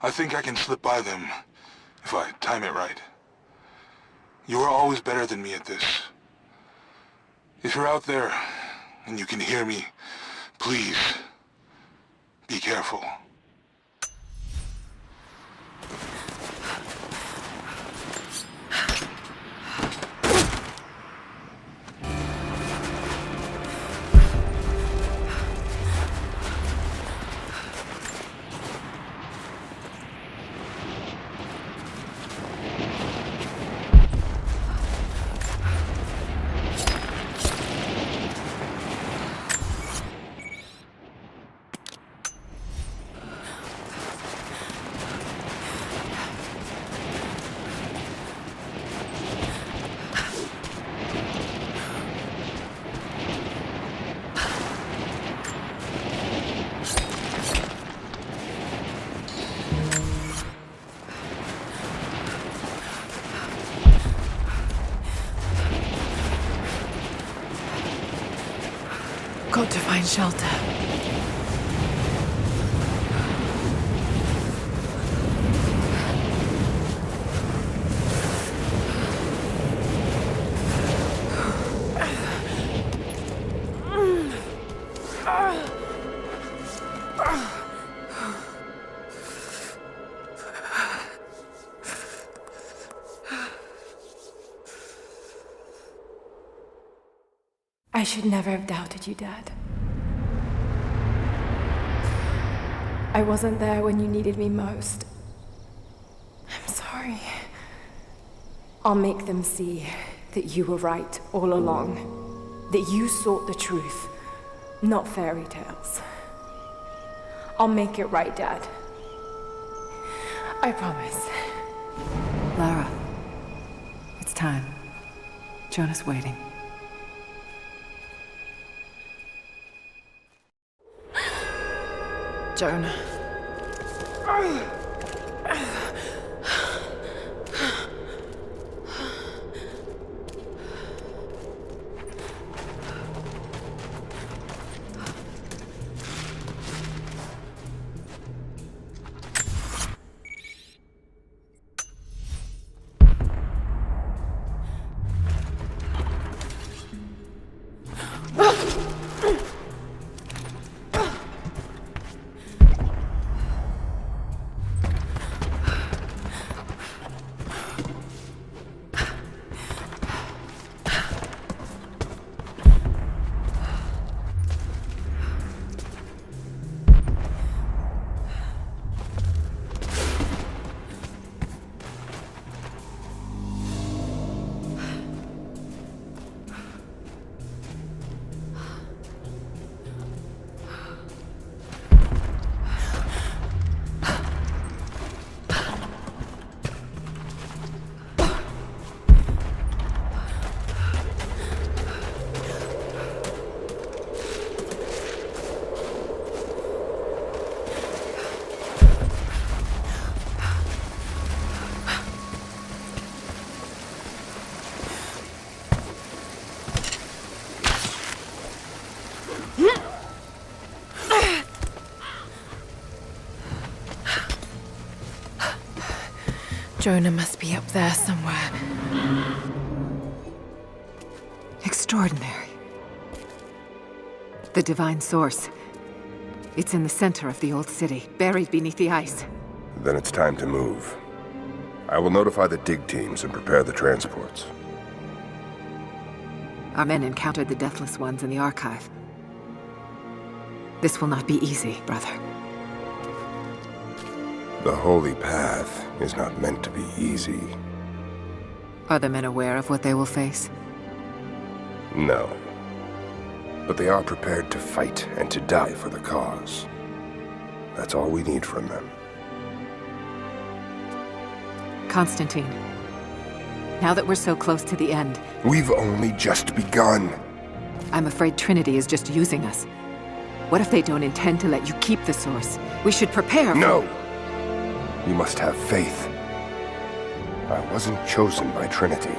I think I can slip by them, if I time it right. You are always better than me at this. If you're out there, and you can hear me, please, be careful. Got to find shelter. I should never have doubted you, Dad. I wasn't there when you needed me most. I'm sorry. I'll make them see that you were right all along. That you sought the truth, not fairy tales. I'll make it right, Dad. I promise. Lara, it's time. Jonah's waiting. Jonah. Jonah must be up there somewhere. Extraordinary. The divine source. It's in the center of the old city, buried beneath the ice. Then it's time to move. I will notify the dig teams and prepare the transports. Our men encountered the Deathless Ones in the archive. This will not be easy, brother. The holy path is not meant to be easy. Are the men aware of what they will face? No. But they are prepared to fight and to die for the cause. That's all we need from them. Constantine, now that we're so close to the end... We've only just begun. I'm afraid Trinity is just using us. What if they don't intend to let you keep the source? We should prepare for... No! You must have faith. I wasn't chosen by Trinity.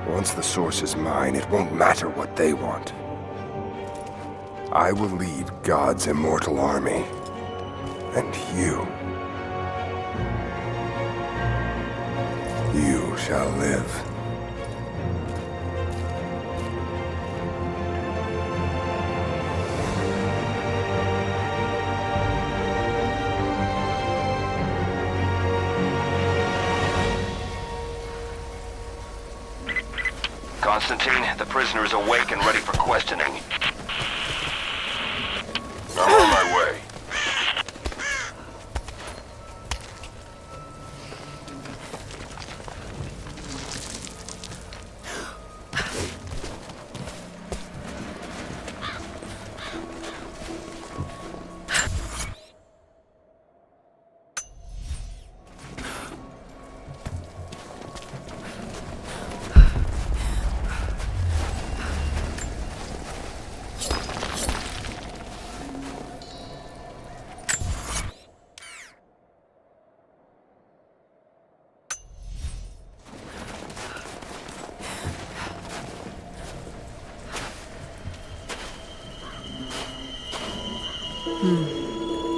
Once the source is mine, it won't matter what they want. I will lead God's immortal army. And you shall live. Constantine, the prisoner is awake and ready for questioning. I'm on my way.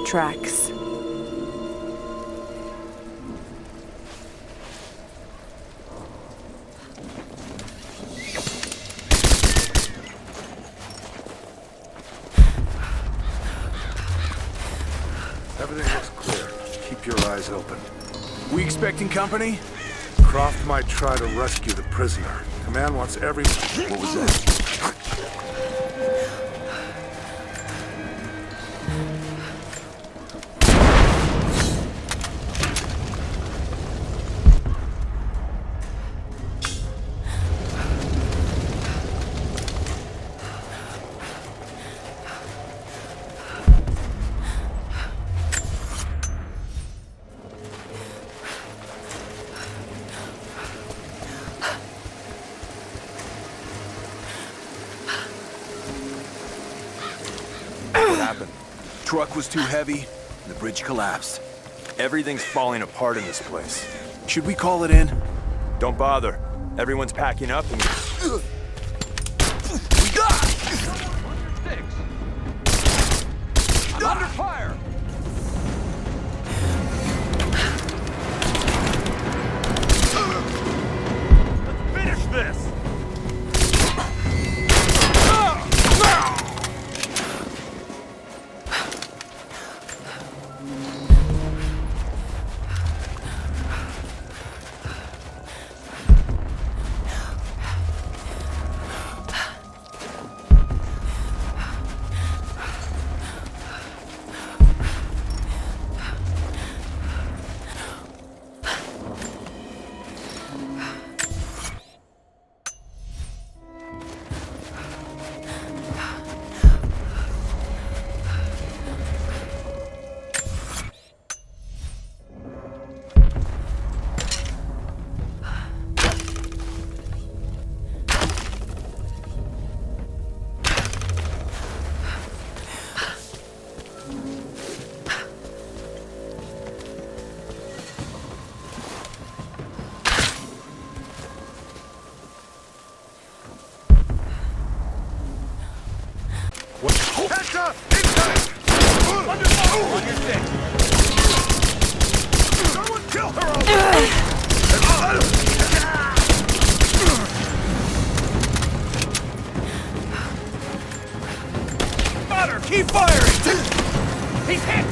Tracks. Everything looks clear. Keep your eyes open. We expecting company? Croft might try to rescue the prisoner. Command wants every... What was that? Truck was too heavy, and the bridge collapsed. Everything's falling apart in this place. Should we call it in? Don't bother. Everyone's packing up and... We got! I'm under fire! Let's finish this! On your stick. Someone kill her already! Got her! Keep firing! He's hit!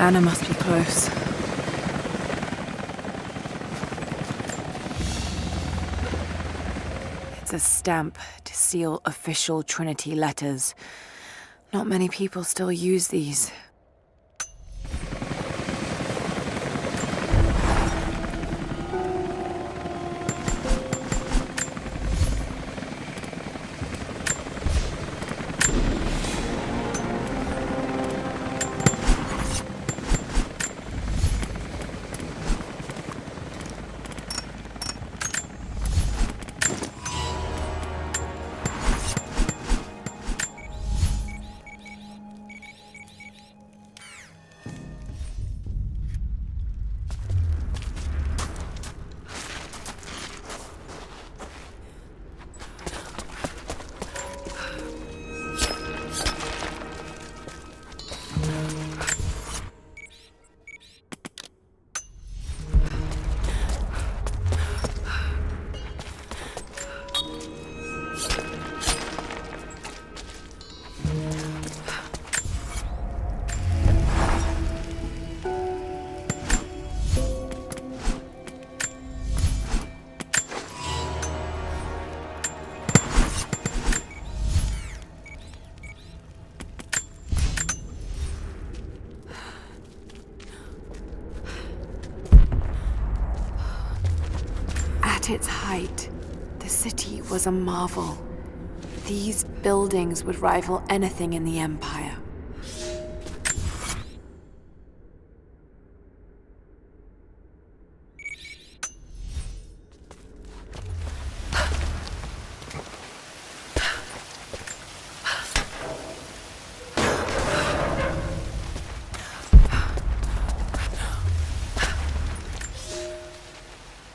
Anna must be close. It's a stamp to seal official Trinity letters. Not many people still use these. At its height, the city was a marvel. These buildings would rival anything in the Empire.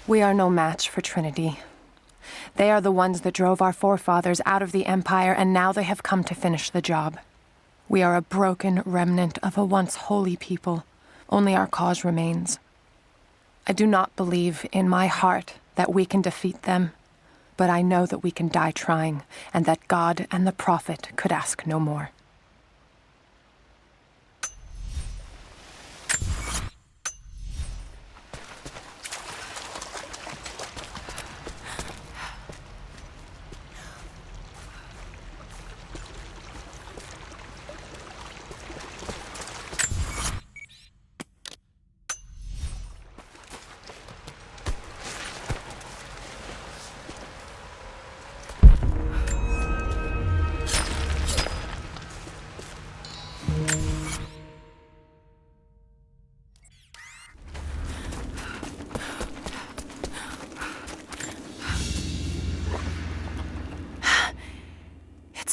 We are no match for Trinity. They are the ones that drove our forefathers out of the Empire, and now they have come to finish the job. We are a broken remnant of a once holy people. Only our cause remains. I do not believe in my heart that we can defeat them, but I know that we can die trying, and that God and the Prophet could ask no more.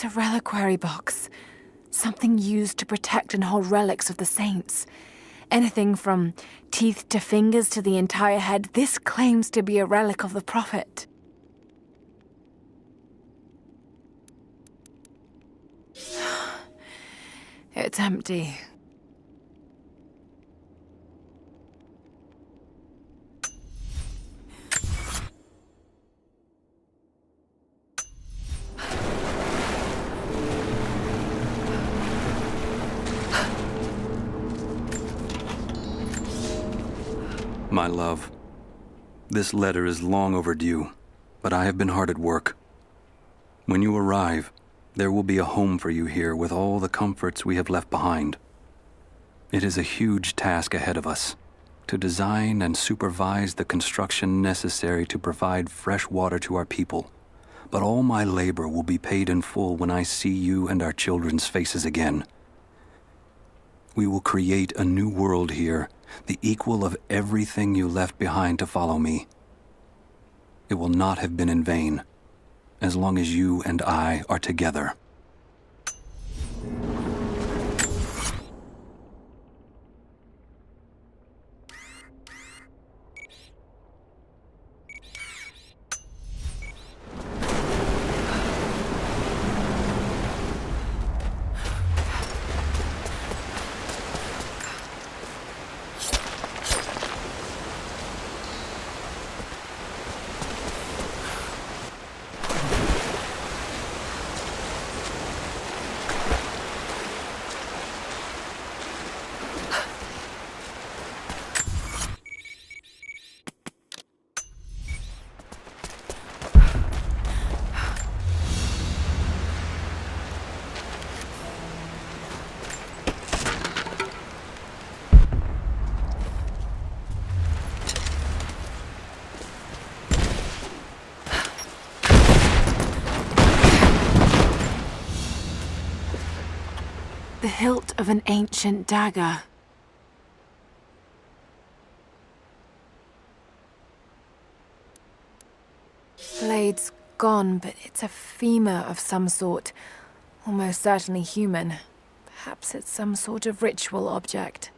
It's a reliquary box. Something used to protect and hold relics of the saints. Anything from teeth to fingers to the entire head, this claims to be a relic of the Prophet. It's empty. My love, this letter is long overdue, but I have been hard at work. When you arrive, there will be a home for you here with all the comforts we have left behind. It is a huge task ahead of us, to design and supervise the construction necessary to provide fresh water to our people. But all my labor will be paid in full when I see you and our children's faces again. We will create a new world here, the equal of everything you left behind to follow me. It will not have been in vain, as long as you and I are together. The hilt of an ancient dagger. Blade's gone, but it's a femur of some sort. Almost certainly human. Perhaps it's some sort of ritual object.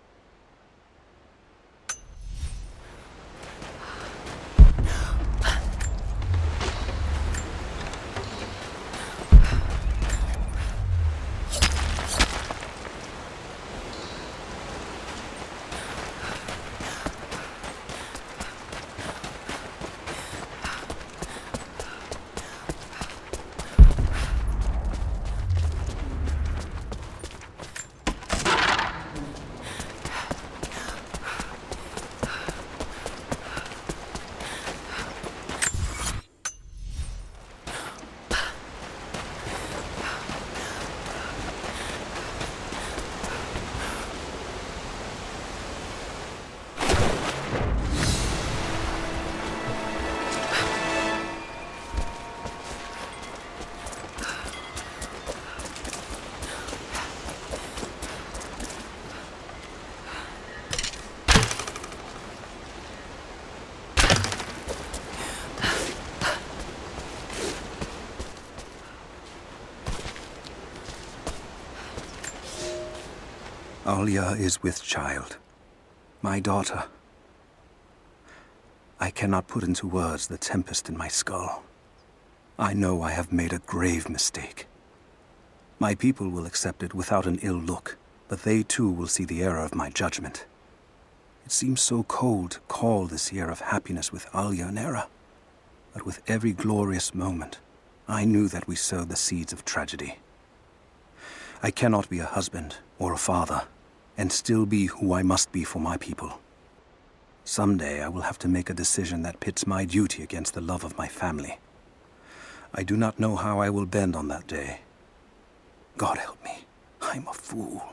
Alia is with child, my daughter. I cannot put into words the tempest in my skull. I know I have made a grave mistake. My people will accept it without an ill look, but they too will see the error of my judgment. It seems so cold to call this year of happiness with Alia an error, but with every glorious moment, I knew that we sowed the seeds of tragedy. I cannot be a husband or a father, and still be who I must be for my people. Someday I will have to make a decision that pits my duty against the love of my family. I do not know how I will bend on that day. God help me, I'm a fool.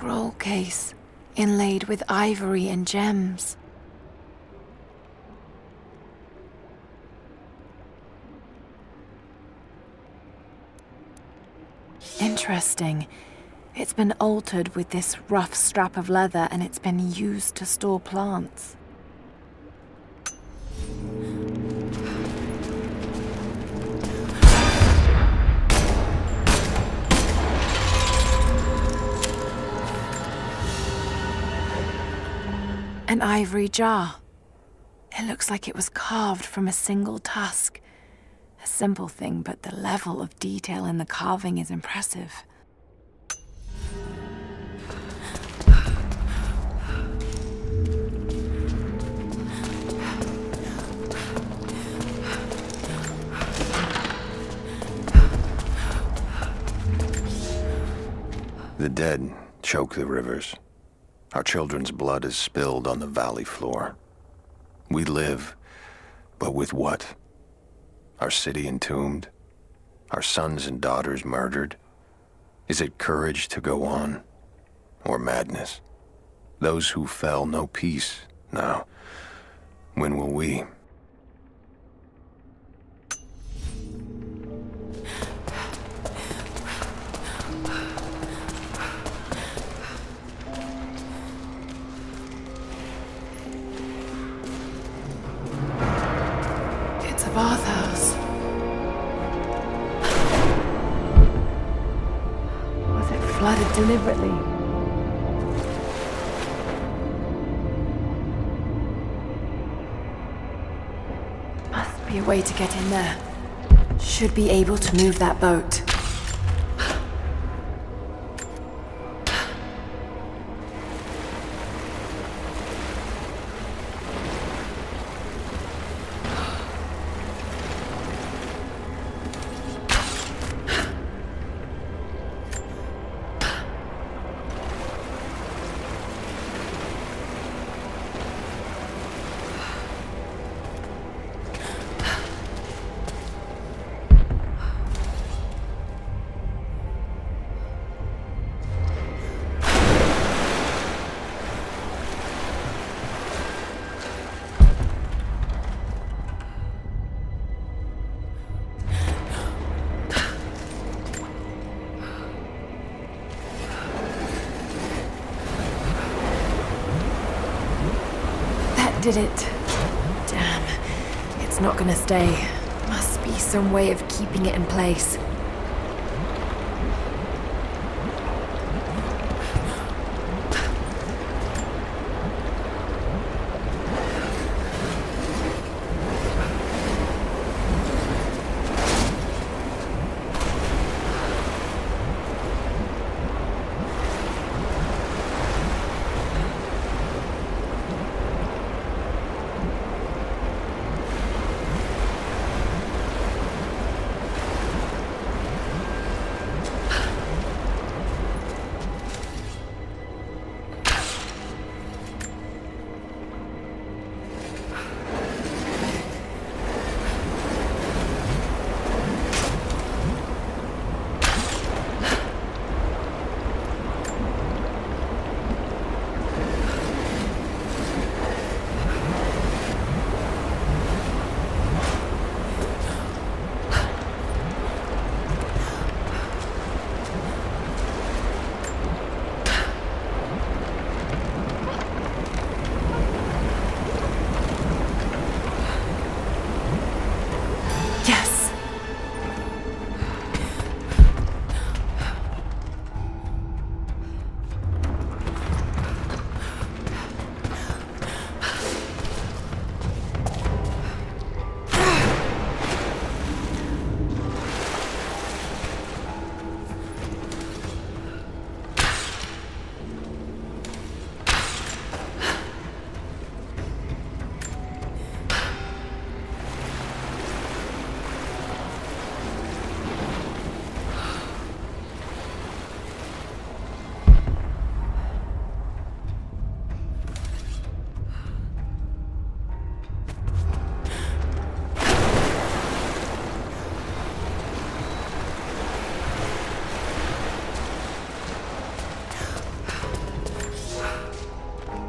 scroll case, inlaid with ivory and gems. Interesting. It's been altered with this rough strap of leather, and it's been used to store plants. An ivory jar. It looks like it was carved from a single tusk. A simple thing, but the level of detail in the carving is impressive. The dead choke the rivers. Our children's blood is spilled on the valley floor. We live, but with what? Our city entombed? Our sons and daughters murdered? Is it courage to go on? Or madness? Those who fell know peace now. When will we? It's a bathhouse. Was it flooded deliberately? Must be a way to get in there. Should be able to move that boat. Did it. Damn. It's not gonna stay. Must be some way of keeping it in place.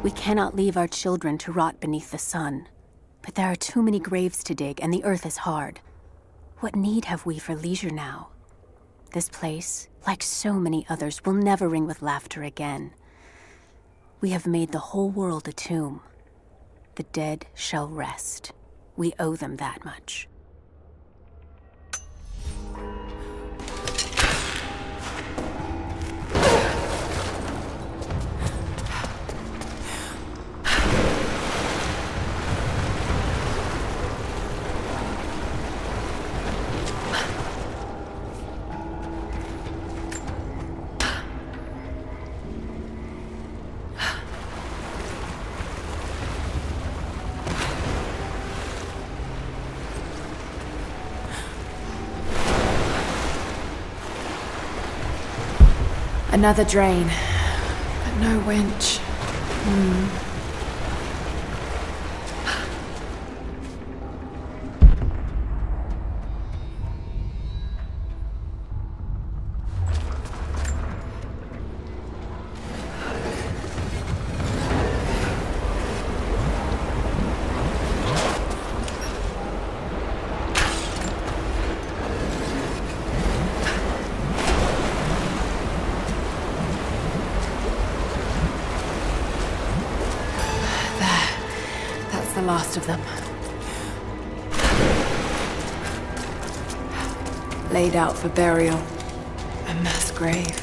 We cannot leave our children to rot beneath the sun. But there are too many graves to dig, and the earth is hard. What need have we for leisure now? This place, like so many others, will never ring with laughter again. We have made the whole world a tomb. The dead shall rest. We owe them that much. Another drain, but no winch. The last of them. Laid out for burial. A mass grave.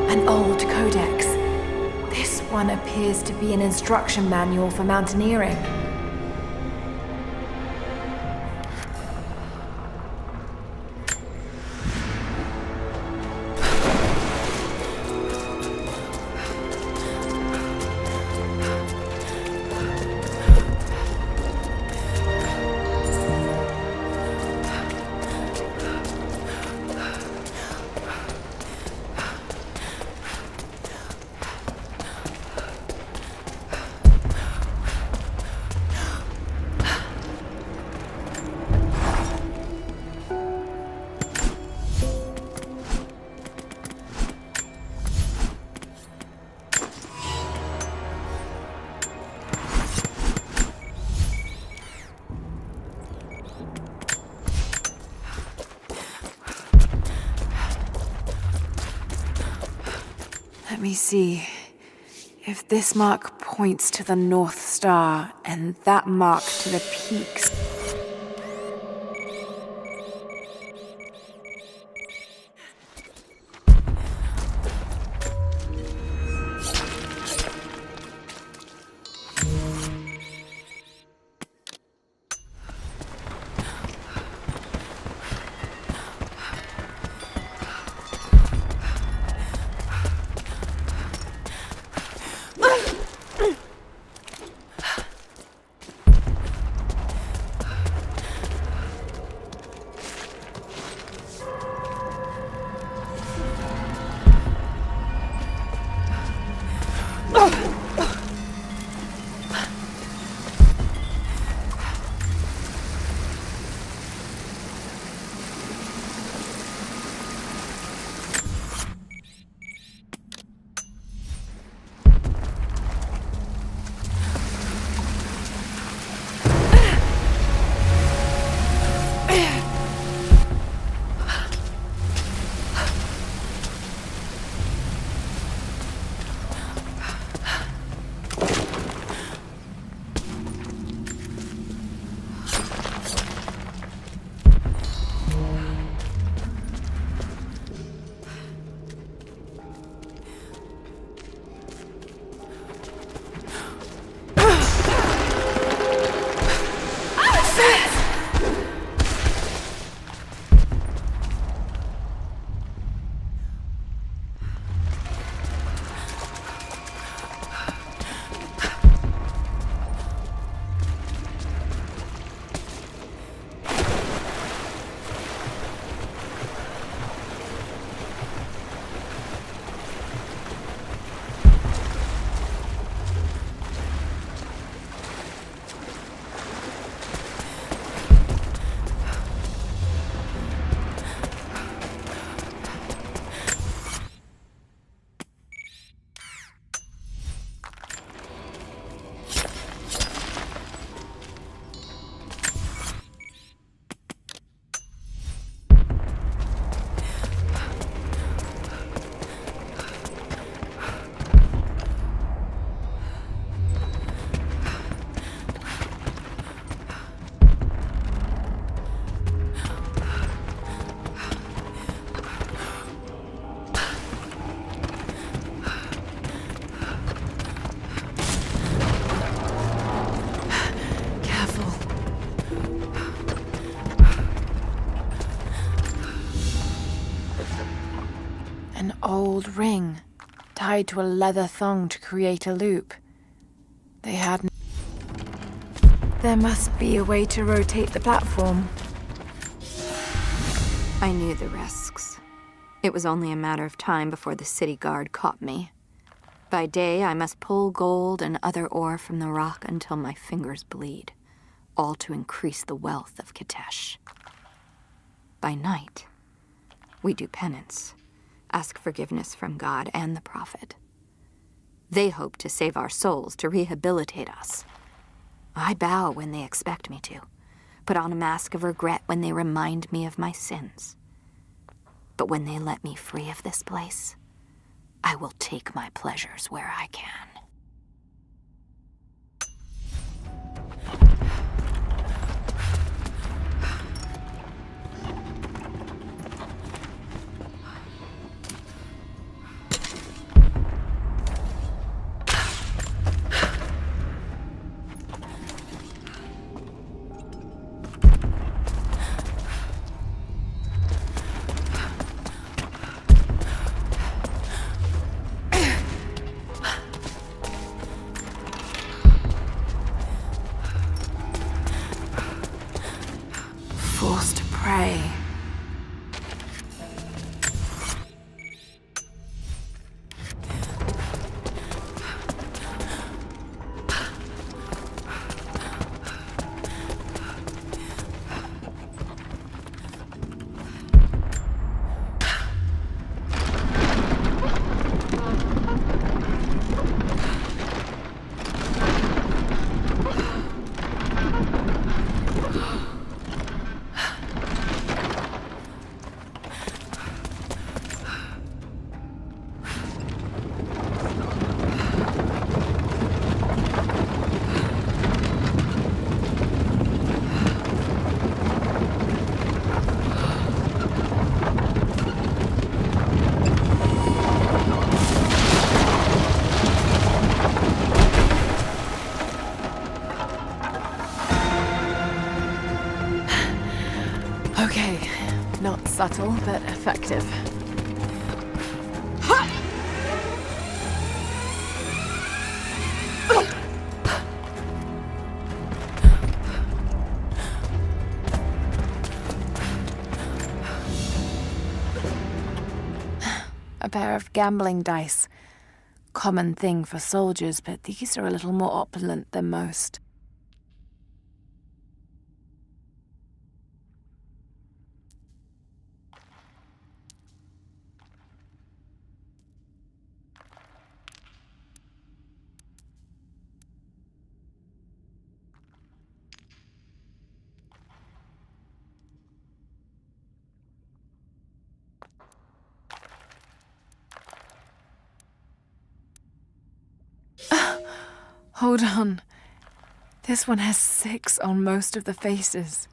An old codex. This one appears to be an instruction manual for mountaineering. Let me see. If this mark points to the North Star, and that mark to the peaks. old ring, tied to a leather thong to create a loop. They had... There must be a way to rotate the platform. I knew the risks. It was only a matter of time before the city guard caught me. By day, I must pull gold and other ore from the rock until my fingers bleed, all to increase the wealth of Kitesh. By night, we do penance, ask forgiveness from God and the Prophet. They hope to save our souls, to rehabilitate us. I bow when they expect me to, put on a mask of regret when they remind me of my sins. But when they let me free of this place, I will take my pleasures where I can. Forced to pray. Okay, not subtle, but effective. A pair of gambling dice. Common thing for soldiers, but these are a little more opulent than most. Hold on. This one has 6 on most of the faces.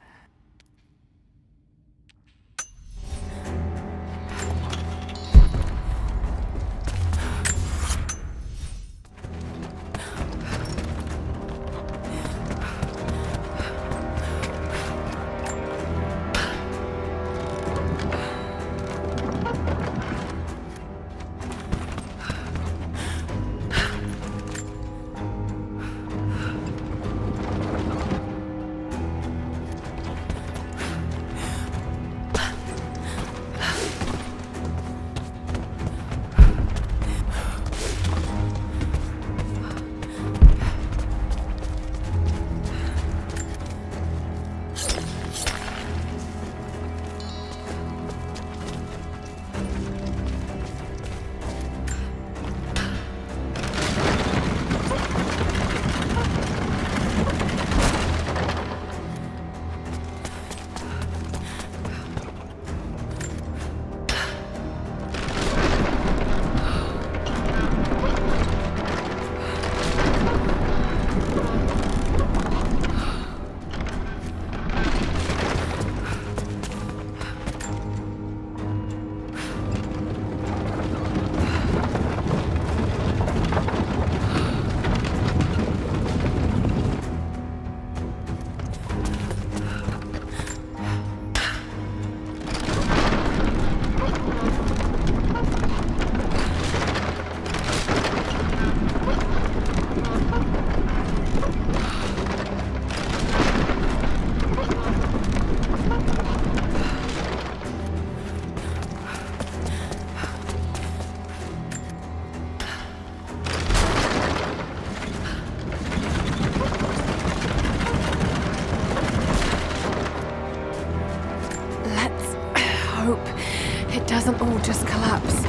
doesn't all just collapse.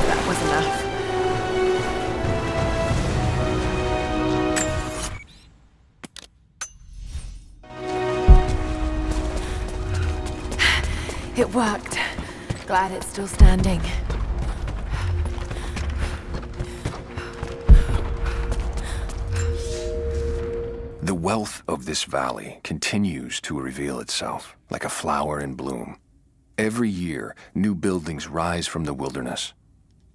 That was enough. It worked. Glad it's still standing. The wealth of this valley continues to reveal itself like a flower in bloom. Every year, new buildings rise from the wilderness.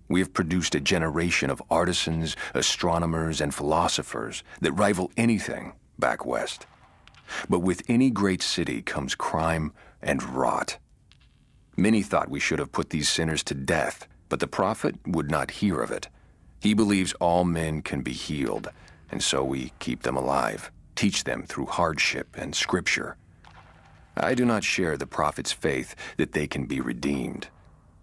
We have produced a generation of artisans, astronomers, and philosophers that rival anything back west. But with any great city comes crime and rot. Many thought we should have put these sinners to death, but the prophet would not hear of it. He believes all men can be healed, and so we keep them alive, teach them through hardship and scripture. I do not share the prophet's faith that they can be redeemed,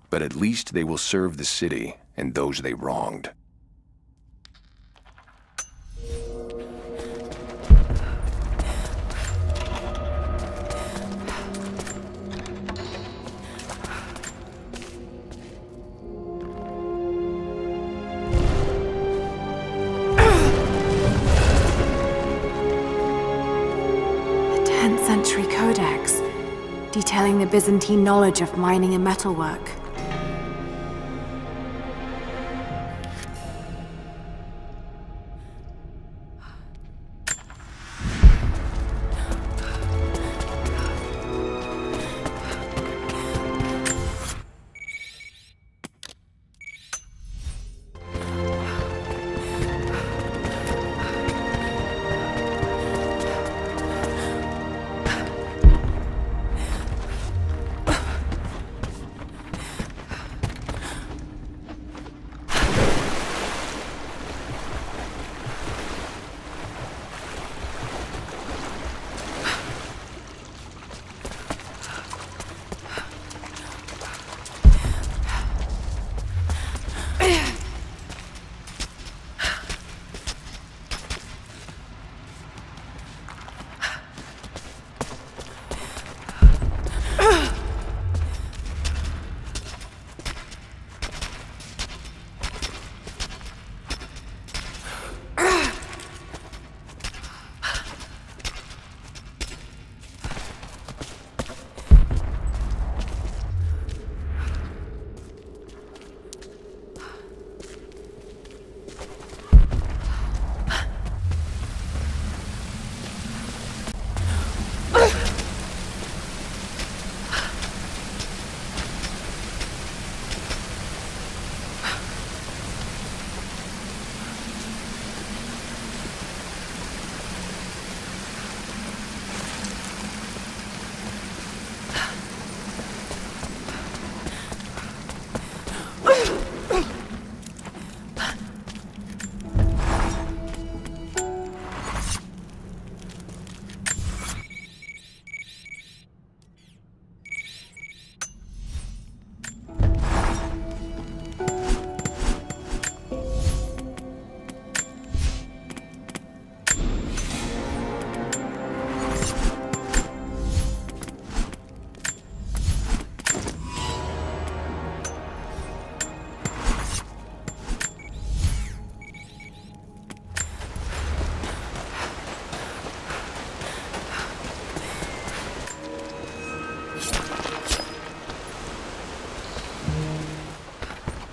but at least they will serve the city and those they wronged. Century codex, detailing the Byzantine knowledge of mining and metalwork.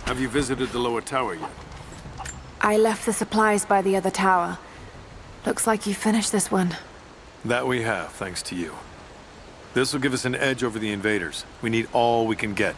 Have you visited the lower tower yet? I left the supplies by the other tower. Looks like you finished this one. That we have, thanks to you. This will give us an edge over the invaders. We need all we can get.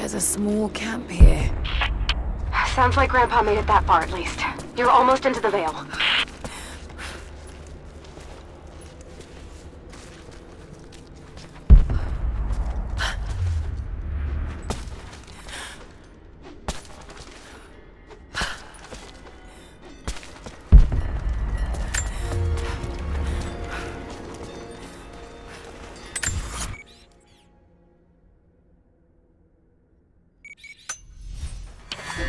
There's a small camp here. Sounds like Grandpa made it that far at least. You're almost into the Vale.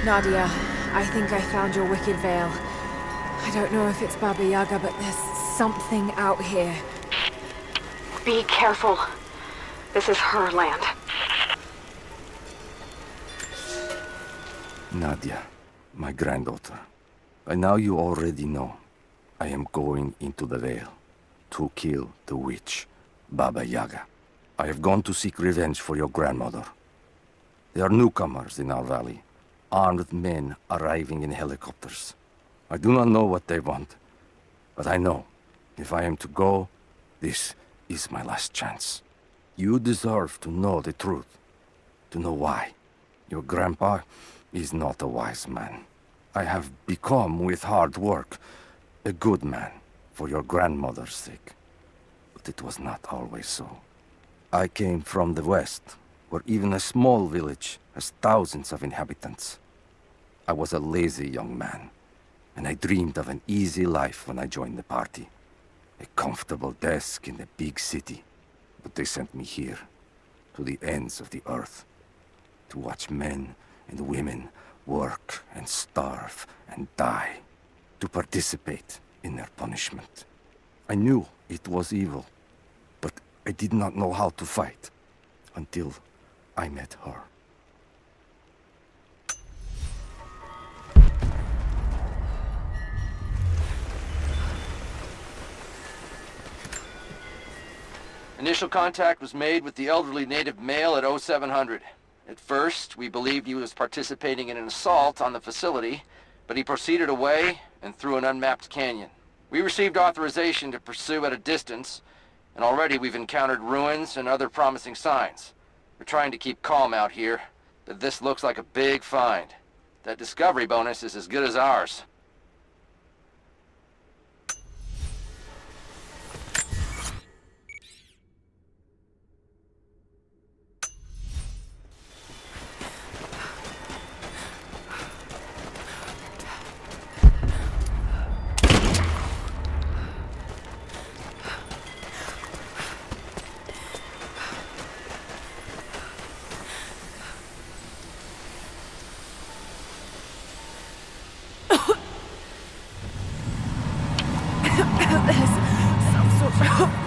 Nadia, I think I found your wicked veil. I don't know if it's Baba Yaga, but there's something out here. Be careful. This is her land. Nadia, my granddaughter. By now you already know. I am going into the Vale to kill the witch, Baba Yaga. I have gone to seek revenge for your grandmother. There are newcomers in our valley. Armed men arriving in helicopters. I do not know what they want, but I know if I am to go, this is my last chance. You deserve to know the truth, to know why. Your grandpa is not a wise man. I have become, with hard work, a good man for your grandmother's sake. But it was not always so. I came from the west, where even a small village has thousands of inhabitants. I was a lazy young man, and I dreamed of an easy life when I joined the party. A comfortable desk in a big city. But they sent me here, to the ends of the earth, to watch men and women work and starve and die, to participate in their punishment. I knew it was evil, but I did not know how to fight until I met her. Initial contact was made with the elderly native male at 0700. At first, we believed he was participating in an assault on the facility, but he proceeded away and through an unmapped canyon. We received authorization to pursue at a distance, and already we've encountered ruins and other promising signs. We're trying to keep calm out here, but this looks like a big find. That discovery bonus is as good as ours.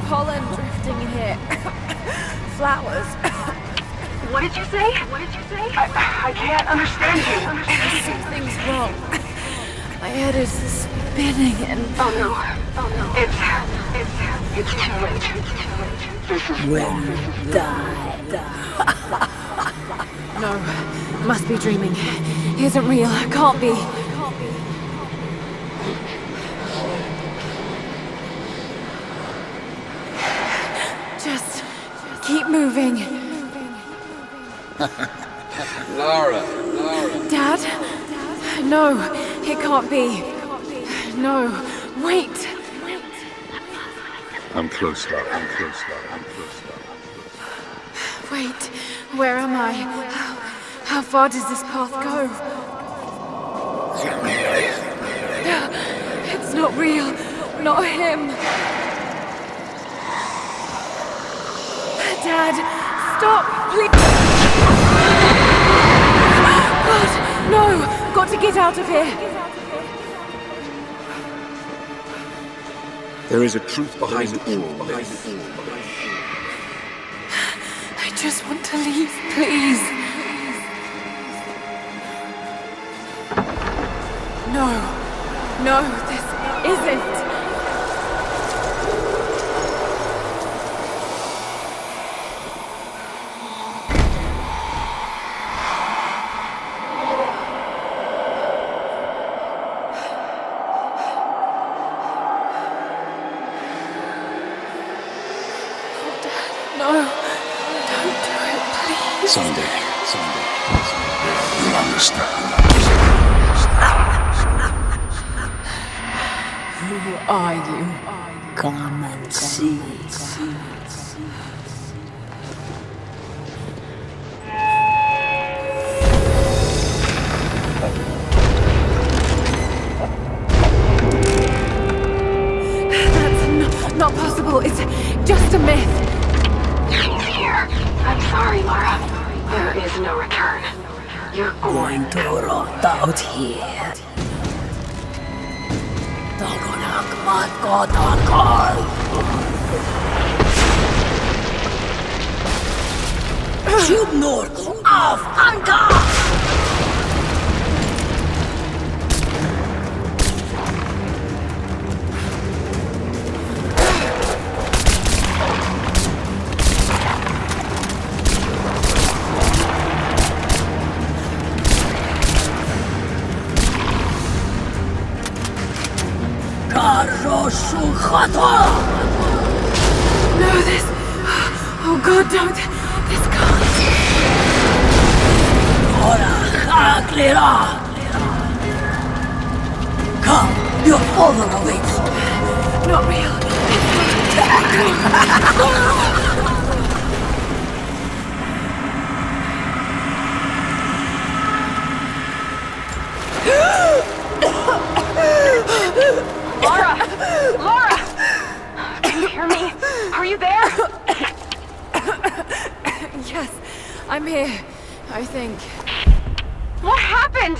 Pollen drifting in here. Flowers. What did you say? What did you say? I can't understand you. Something's wrong. My head is spinning and... Oh no. Oh no. It's too late. This is when die. No, must be dreaming. He isn't real. Can't be. Just keep moving. Lara. Dad? No, it can't be. No, wait. I'm close, Lara. Wait, where am I? How far does this path go? It's not real. Not him. Dad, stop, please. God, no. Got to get out of here. There is a truth behind all this. I just want to leave, please. No, this isn't. No, don't do it, please. Someday, You'll understand. Who are you? Come and see. That's not possible. It's just a myth. She's here. I'm sorry, Lara. There is no return. You're going to rot out here. Af anka! No, this... Oh God, don't... This can't... Come, your father awaits. Not real. Lara! Lara! Can you hear me? Are you there? Yes, I'm here, I think. What happened?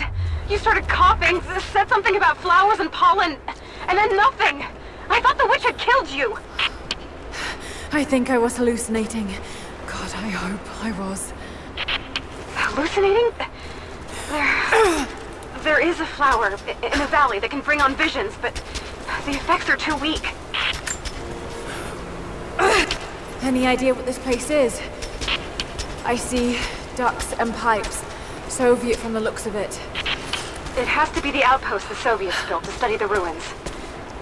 You started coughing, said something about flowers and pollen, and then nothing. I thought the witch had killed you. I think I was hallucinating. God, I hope I was. Hallucinating? There is a flower in a valley that can bring on visions, but the effects are too weak. Any idea what this place is? I see ducts and pipes. Soviet from the looks of it. It has to be the outpost the Soviets built to study the ruins.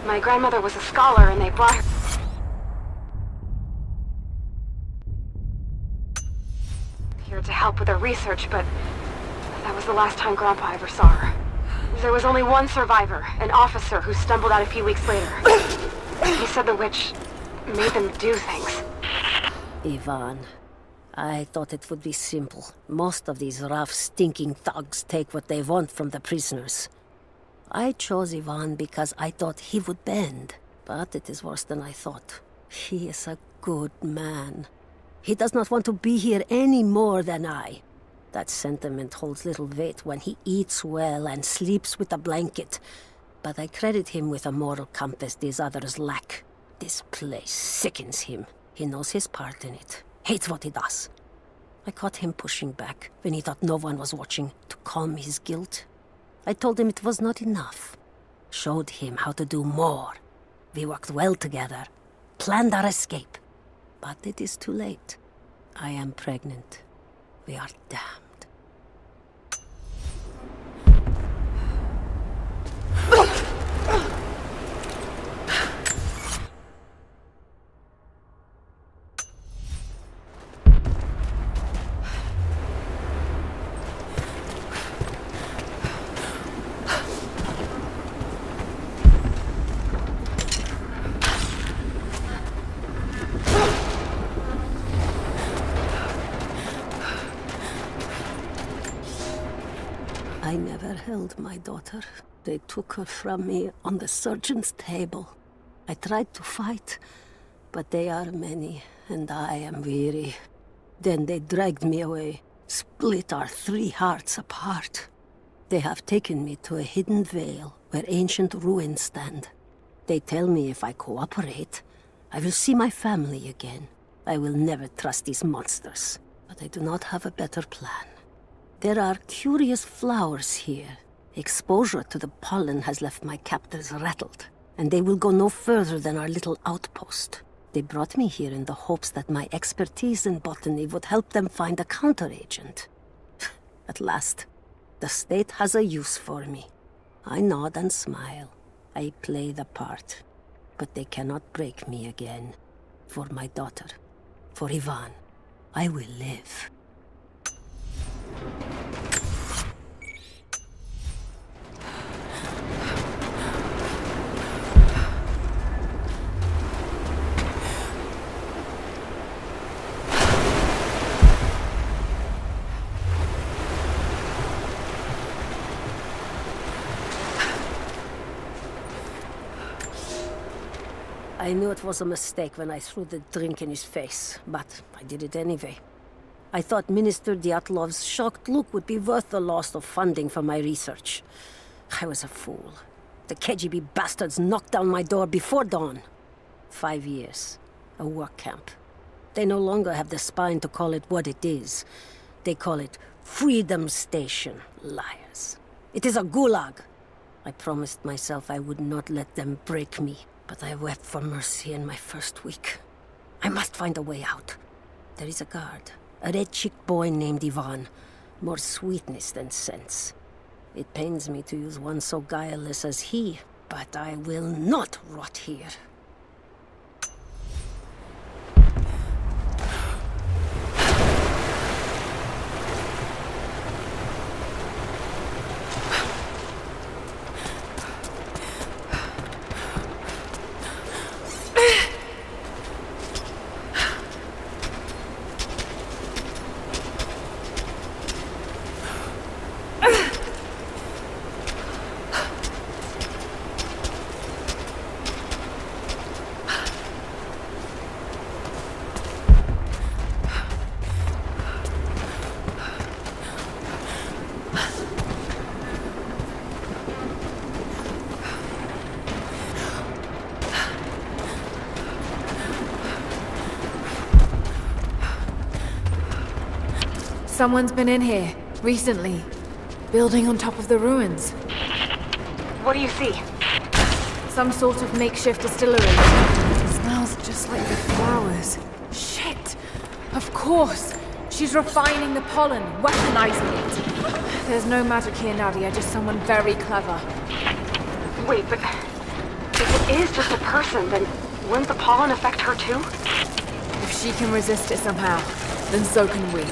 My grandmother was a scholar and they brought her... here to help with her research, but that was the last time Grandpa ever saw her. There was only one survivor, an officer who stumbled out a few weeks later. He said the witch made them do things. Ivan, I thought it would be simple. Most of these rough, stinking thugs take what they want from the prisoners. I chose Ivan because I thought he would bend, but it is worse than I thought. He is a good man. He does not want to be here any more than I. That sentiment holds little weight when he eats well and sleeps with a blanket. But I credit him with a moral compass these others lack. This place sickens him. He knows his part in it. Hates what he does. I caught him pushing back when he thought no one was watching to calm his guilt. I told him it was not enough. Showed him how to do more. We worked well together. Planned our escape. But it is too late. I am pregnant. We are damned. I never held my daughter. They took her from me on the surgeon's table. I tried to fight, but they are many, and I am weary. Then they dragged me away, split our 3 hearts apart. They have taken me to a hidden vale where ancient ruins stand. They tell me if I cooperate, I will see my family again. I will never trust these monsters, but I do not have a better plan. There are curious flowers here. Exposure to the pollen has left my captors rattled, and they will go no further than our little outpost. They brought me here in the hopes that my expertise in botany would help them find a counteragent. At last, the state has a use for me. I nod and smile. I play the part. But they cannot break me again. For my daughter, for Ivan, I will live. I knew it was a mistake when I threw the drink in his face, but I did it anyway. I thought Minister Dyatlov's shocked look would be worth the loss of funding for my research. I was a fool. The KGB bastards knocked down my door before dawn. 5 years. A work camp. They no longer have the spine to call it what it is. They call it Freedom Station. Liars. It is a gulag. I promised myself I would not let them break me, but I wept for mercy in my first week. I must find a way out. There is a guard. A red-cheeked boy named Ivan. More sweetness than sense. It pains me to use one so guileless as he, but I will not rot here. Someone's been in here, recently. Building on top of the ruins. What do you see? Some sort of makeshift distillery. It smells just like the flowers. Shit! Of course! She's refining the pollen, weaponizing it. There's no magic here, Nadia, just someone very clever. Wait, but if it is just a person, then wouldn't the pollen affect her too? If she can resist it somehow, then so can we.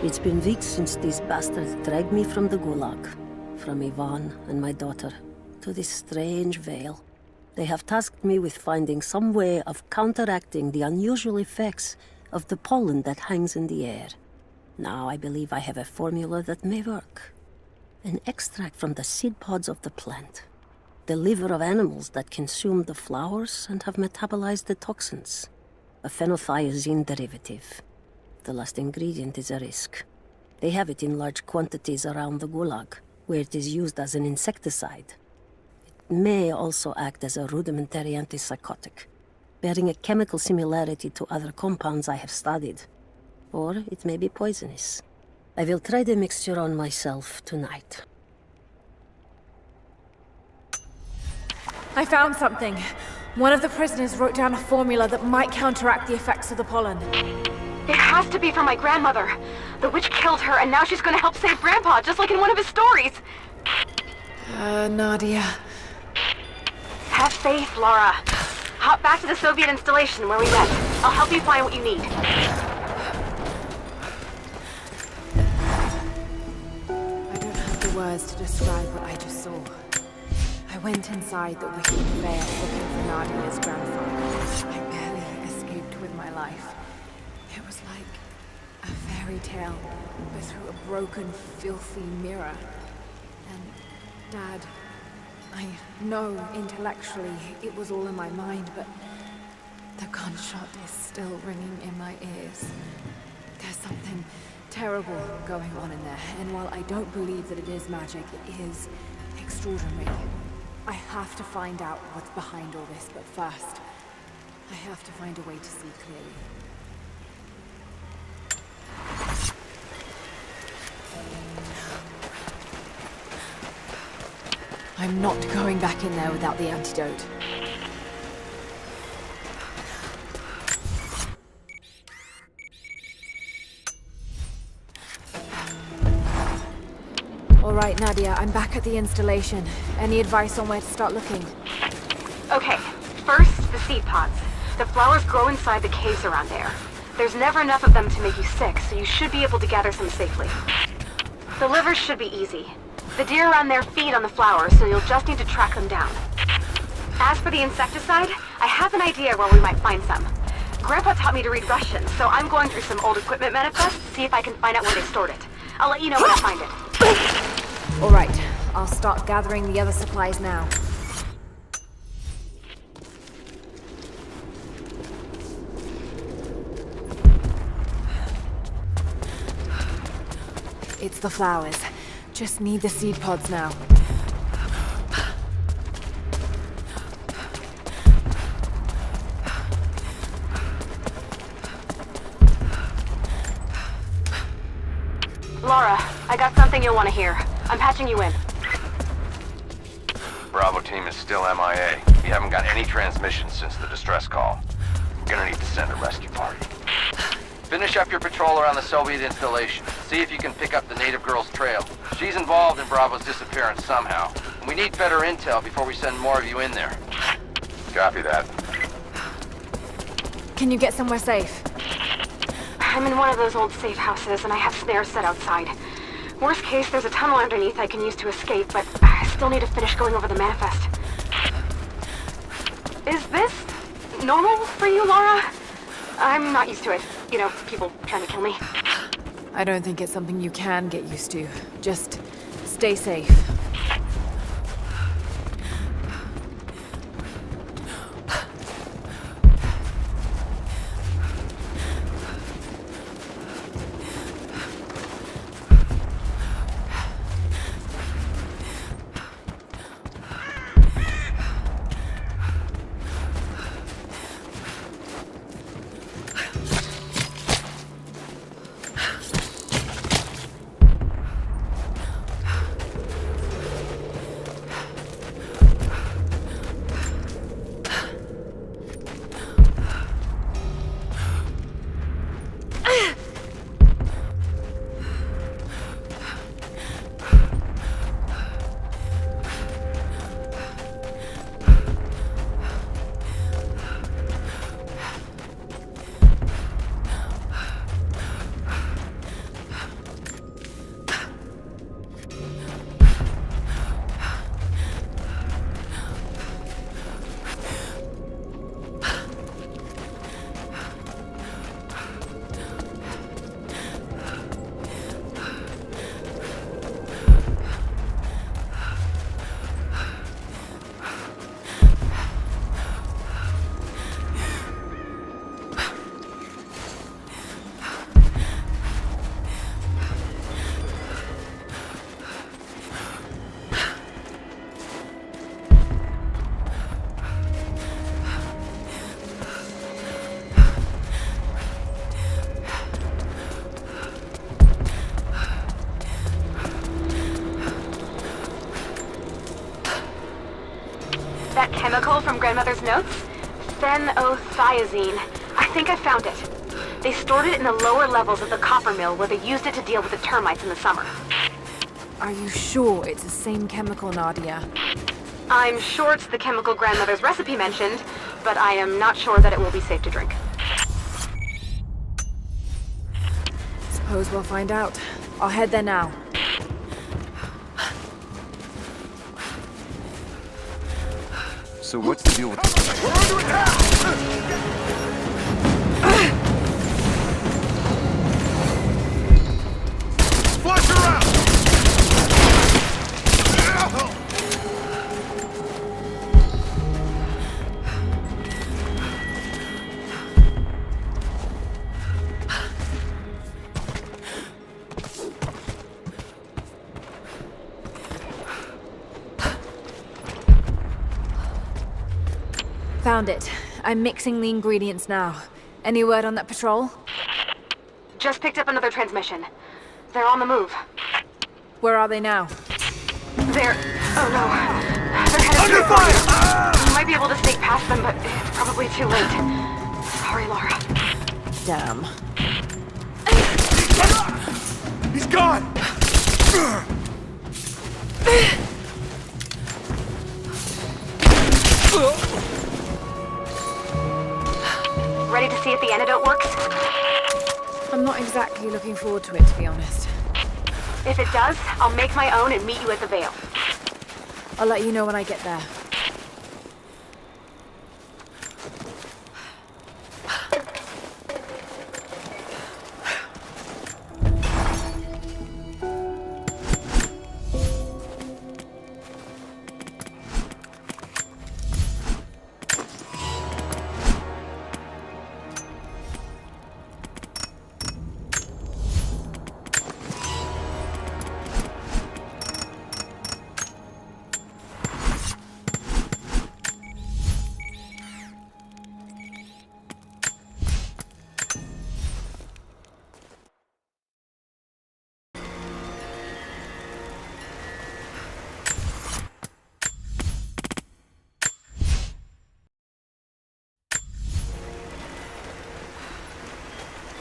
It's been weeks since these bastards dragged me from the gulag, from Ivan and my daughter, to this strange vale. They have tasked me with finding some way of counteracting the unusual effects of the pollen that hangs in the air. Now I believe I have a formula that may work. An extract from the seed pods of the plant. The liver of animals that consume the flowers and have metabolized the toxins. A phenothiazine derivative. The last ingredient is a risk. They have it in large quantities around the gulag, where it is used as an insecticide. It may also act as a rudimentary antipsychotic, bearing a chemical similarity to other compounds I have studied. Or it may be poisonous. I will try the mixture on myself tonight. I found something. One of the prisoners wrote down a formula that might counteract the effects of the pollen. It has to be for my grandmother. The witch killed her, and now she's gonna help save Grandpa, just like in one of his stories. Nadia. Have faith, Laura. Hop back to the Soviet installation where we met. I'll help you find what you need. I don't have the words to describe what I just saw. I went inside the wicked fair looking for Nadia's grandfather. I barely escaped with my life. It was like a fairy tale, but through a broken, filthy mirror. And Dad, I know intellectually it was all in my mind, but the gunshot is still ringing in my ears. There's something terrible going on in there, and while I don't believe that it is magic, it is extraordinary. I have to find out what's behind all this, but first, I have to find a way to see clearly. I'm not going back in there without the antidote. All right, Nadia, I'm back at the installation. Any advice on where to start looking? Okay, first, the seed pods. The flowers grow inside the caves around there. There's never enough of them to make you sick, so you should be able to gather some safely. The livers should be easy. The deer around there feed on the flowers, so you'll just need to track them down. As for the insecticide, I have an idea where we might find some. Grandpa taught me to read Russian, so I'm going through some old equipment manifests to see if I can find out where they stored it. I'll let you know when I find it. All right, I'll start gathering the other supplies now. It's the flowers. Just need the seed pods now. Laura, I got something you'll want to hear. I'm patching you in. Bravo team is still MIA. We haven't got any transmissions since the distress call. We're gonna need to send a rescue party. Finish up your patrol around the Soviet installation. See if you can pick up the native girl's trail. She's involved in Bravo's disappearance somehow. We need better intel before we send more of you in there. Copy that. Can you get somewhere safe? I'm in one of those old safe houses, and I have snares set outside. Worst case, there's a tunnel underneath I can use to escape, but I still need to finish going over the manifest. Is this normal for you, Laura? I'm not used to it. You know, people trying to kill me. I don't think it's something you can get used to. Just stay safe. That chemical from Grandmother's notes? Phenothiazine. I think I found it. They stored it in the lower levels of the copper mill where they used it to deal with the termites in the summer. Are you sure it's the same chemical, Nadia? I'm sure it's the chemical Grandmother's recipe mentioned, but I am not sure that it will be safe to drink. Suppose we'll find out. I'll head there now. So what's the deal with this? We're under attack! Flush her out! Found it. I'm mixing the ingredients now. Any word on that patrol? Just picked up another transmission. They're on the move. Where are they now? They're... oh no. They're headed under fire! You might be able to sneak past them, but it's probably too late. Sorry, Laura. Damn. He's gone! Ready to see if the antidote works? I'm not exactly looking forward to it, to be honest. If it does, I'll make my own and meet you at the Vale. I'll let you know when I get there.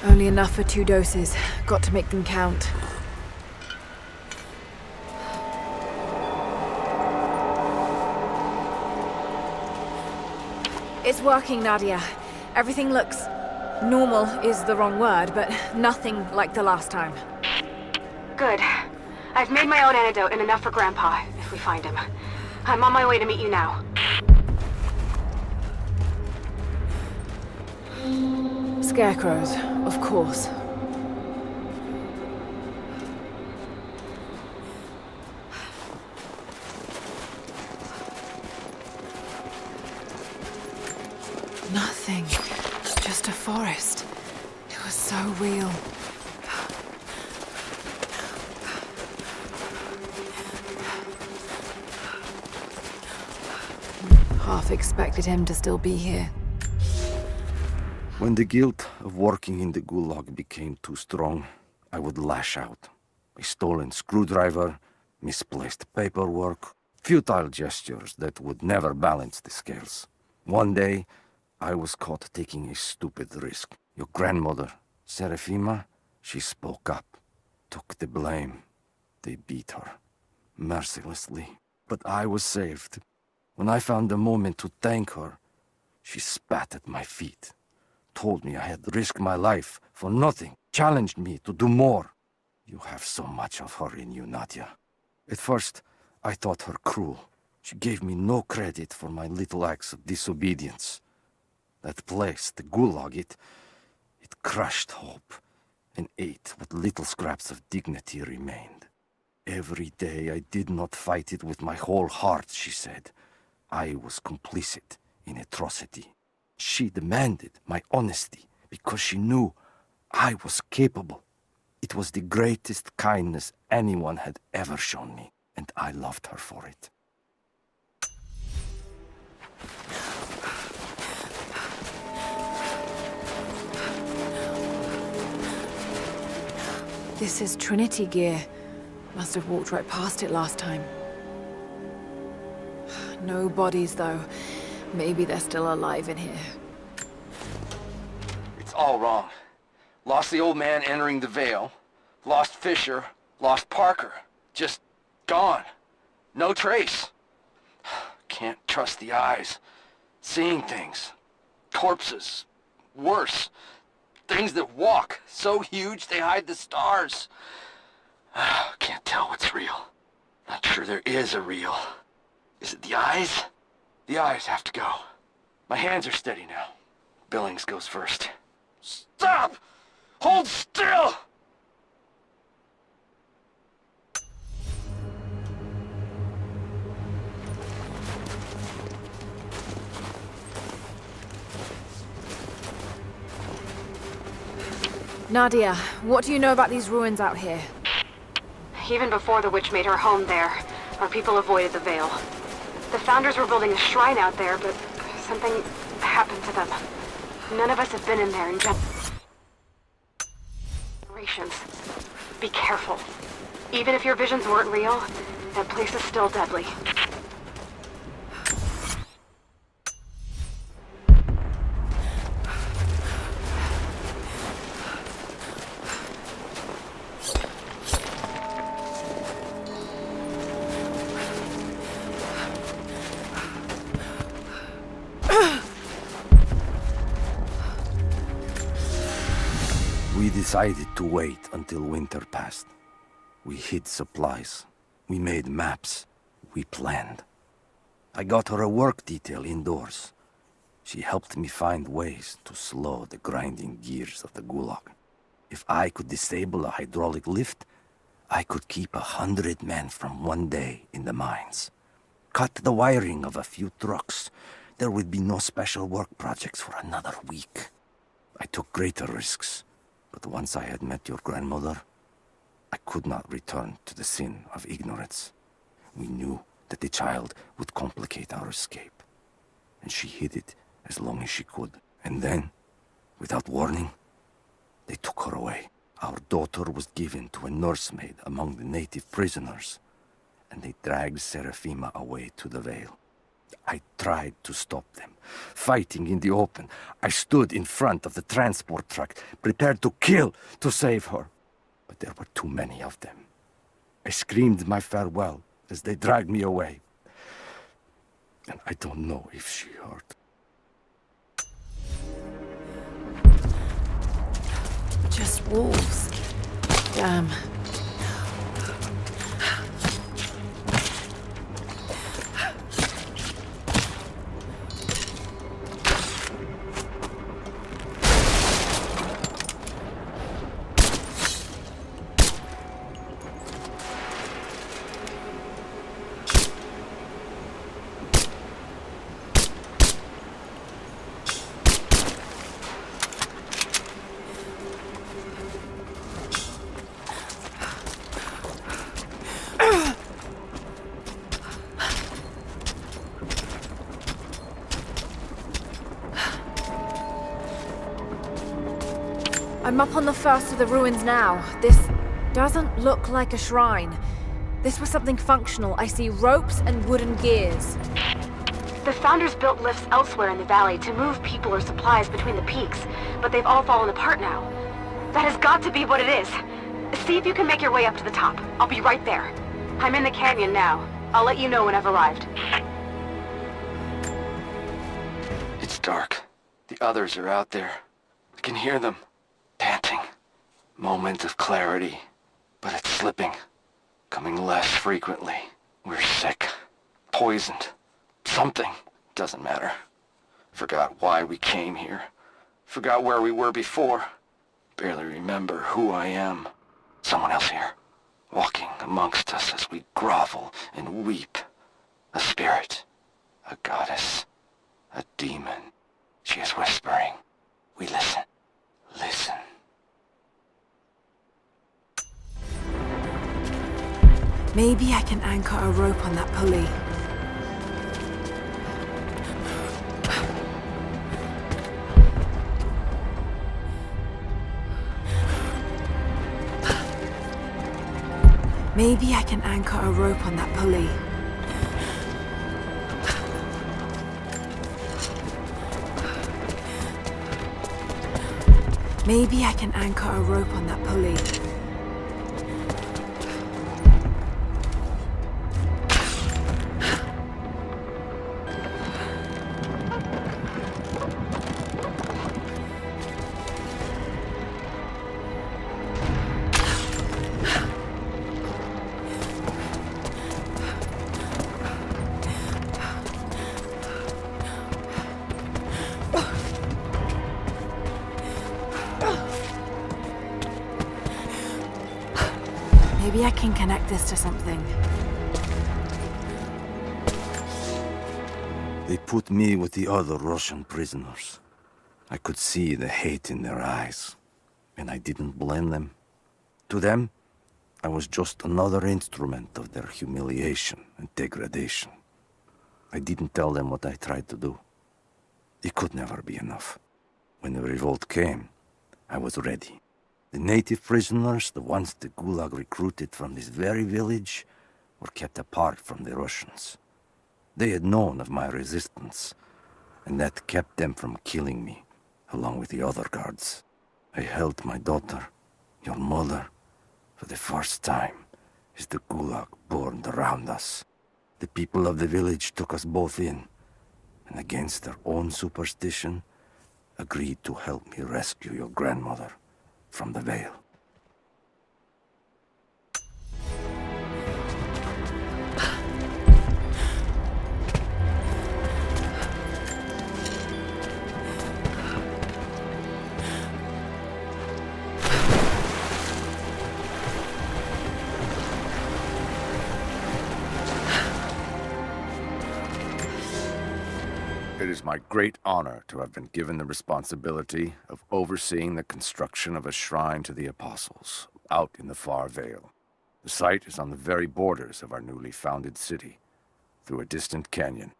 Only enough for 2 doses. Got to make them count. It's working, Nadia. Everything looks... normal is the wrong word, but nothing like the last time. Good. I've made my own antidote and enough for Grandpa, if we find him. I'm on my way to meet you now. Scarecrows, of course. Nothing. Just a forest. It was so real. Half expected him to still be here. When the guilt of working in the Gulag became too strong, I would lash out. A stolen screwdriver, misplaced paperwork, futile gestures that would never balance the scales. One day, I was caught taking a stupid risk. Your grandmother, Serafima, she spoke up, took the blame. They beat her, mercilessly. But I was saved. When I found the moment to thank her, she spat at my feet, told me I had risked my life for nothing, challenged me to do more. You have so much of her in you, Nadia. At first, I thought her cruel. She gave me no credit for my little acts of disobedience. That place, the Gulag, it crushed hope and ate what little scraps of dignity remained. Every day I did not fight it with my whole heart, she said. I was complicit in atrocity. She demanded my honesty because she knew I was capable. It was the greatest kindness anyone had ever shown me, and I loved her for it. This is Trinity gear. Must have walked right past it last time. No bodies, though. Maybe they're still alive in here. It's all wrong. Lost the old man entering the Vale. Lost Fisher. Lost Parker. Just gone. No trace. Can't trust the eyes. Seeing things. Corpses. Worse. Things that walk. So huge they hide the stars. Can't tell what's real. Not sure there is a real. Is it the eyes? The eyes have to go. My hands are steady now. Billings goes first. Stop! Hold still! Nadia, what do you know about these ruins out here? Even before the witch made her home there, our people avoided the Vale. The Founders were building a shrine out there, but something happened to them. None of us have been in there in generations. Be careful. Even if your visions weren't real, that place is still deadly. We decided to wait until winter passed. We hid supplies. We made maps. We planned. I got her a work detail indoors. She helped me find ways to slow the grinding gears of the Gulag. If I could disable a hydraulic lift, I could keep 100 men from one day in the mines. Cut the wiring of a few trucks. There would be no special work projects for another week. I took greater risks. But once I had met your grandmother, I could not return to the sin of ignorance. We knew that the child would complicate our escape, and she hid it as long as she could. And then, without warning, they took her away. Our daughter was given to a nursemaid among the native prisoners, and they dragged Serafima away to the Vale. I tried to stop them, fighting in the open. I stood in front of the transport truck, prepared to kill to save her. But there were too many of them. I screamed my farewell as they dragged me away. And I don't know if she heard. Just wolves. Damn. I'm up on the first of the ruins now. This doesn't look like a shrine. This was something functional. I see ropes and wooden gears. The Founders built lifts elsewhere in the valley to move people or supplies between the peaks, but they've all fallen apart now. That has got to be what it is. See if you can make your way up to the top. I'll be right there. I'm in the canyon now. I'll let you know when I've arrived. It's dark. The others are out there. I can hear them. Panting. Moment of clarity. But it's slipping. Coming less frequently. We're sick. Poisoned. Something. Doesn't matter. Forgot why we came here. Forgot where we were before. Barely remember who I am. Someone else here. Walking amongst us as we grovel and weep. A spirit. A goddess. A demon. She is whispering. We listen. Listen. Maybe I can anchor a rope on that pulley. Maybe I can anchor a rope on that pulley. Maybe I can anchor a rope on that pulley. Maybe I can connect this to something. They put me with the other Russian prisoners. I could see the hate in their eyes, and I didn't blame them. To them, I was just another instrument of their humiliation and degradation. I didn't tell them what I tried to do. It could never be enough. When the revolt came, I was ready. The native prisoners, the ones the Gulag recruited from this very village, were kept apart from the Russians. They had known of my resistance, and that kept them from killing me, along with the other guards. I held my daughter, your mother, for the first time as the Gulag burned around us. The people of the village took us both in, and against their own superstition, agreed to help me rescue your grandmother from the Veil. It is my great honor to have been given the responsibility of overseeing the construction of a shrine to the Apostles out in the far Vale. The site is on the very borders of our newly founded city, through a distant canyon.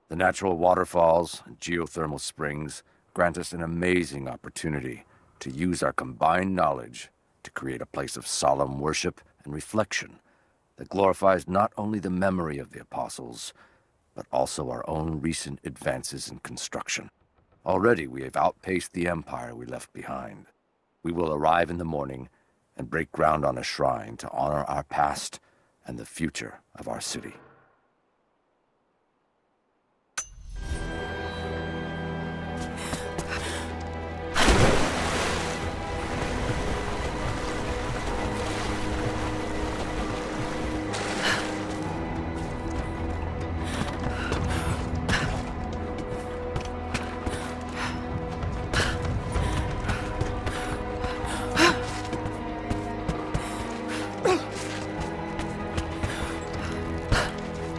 The natural waterfalls and geothermal springs grant us an amazing opportunity to use our combined knowledge to create a place of solemn worship and reflection that glorifies not only the memory of the Apostles, but also our own recent advances in construction. Already we have outpaced the empire we left behind. We will arrive in the morning and break ground on a shrine to honor our past and the future of our city.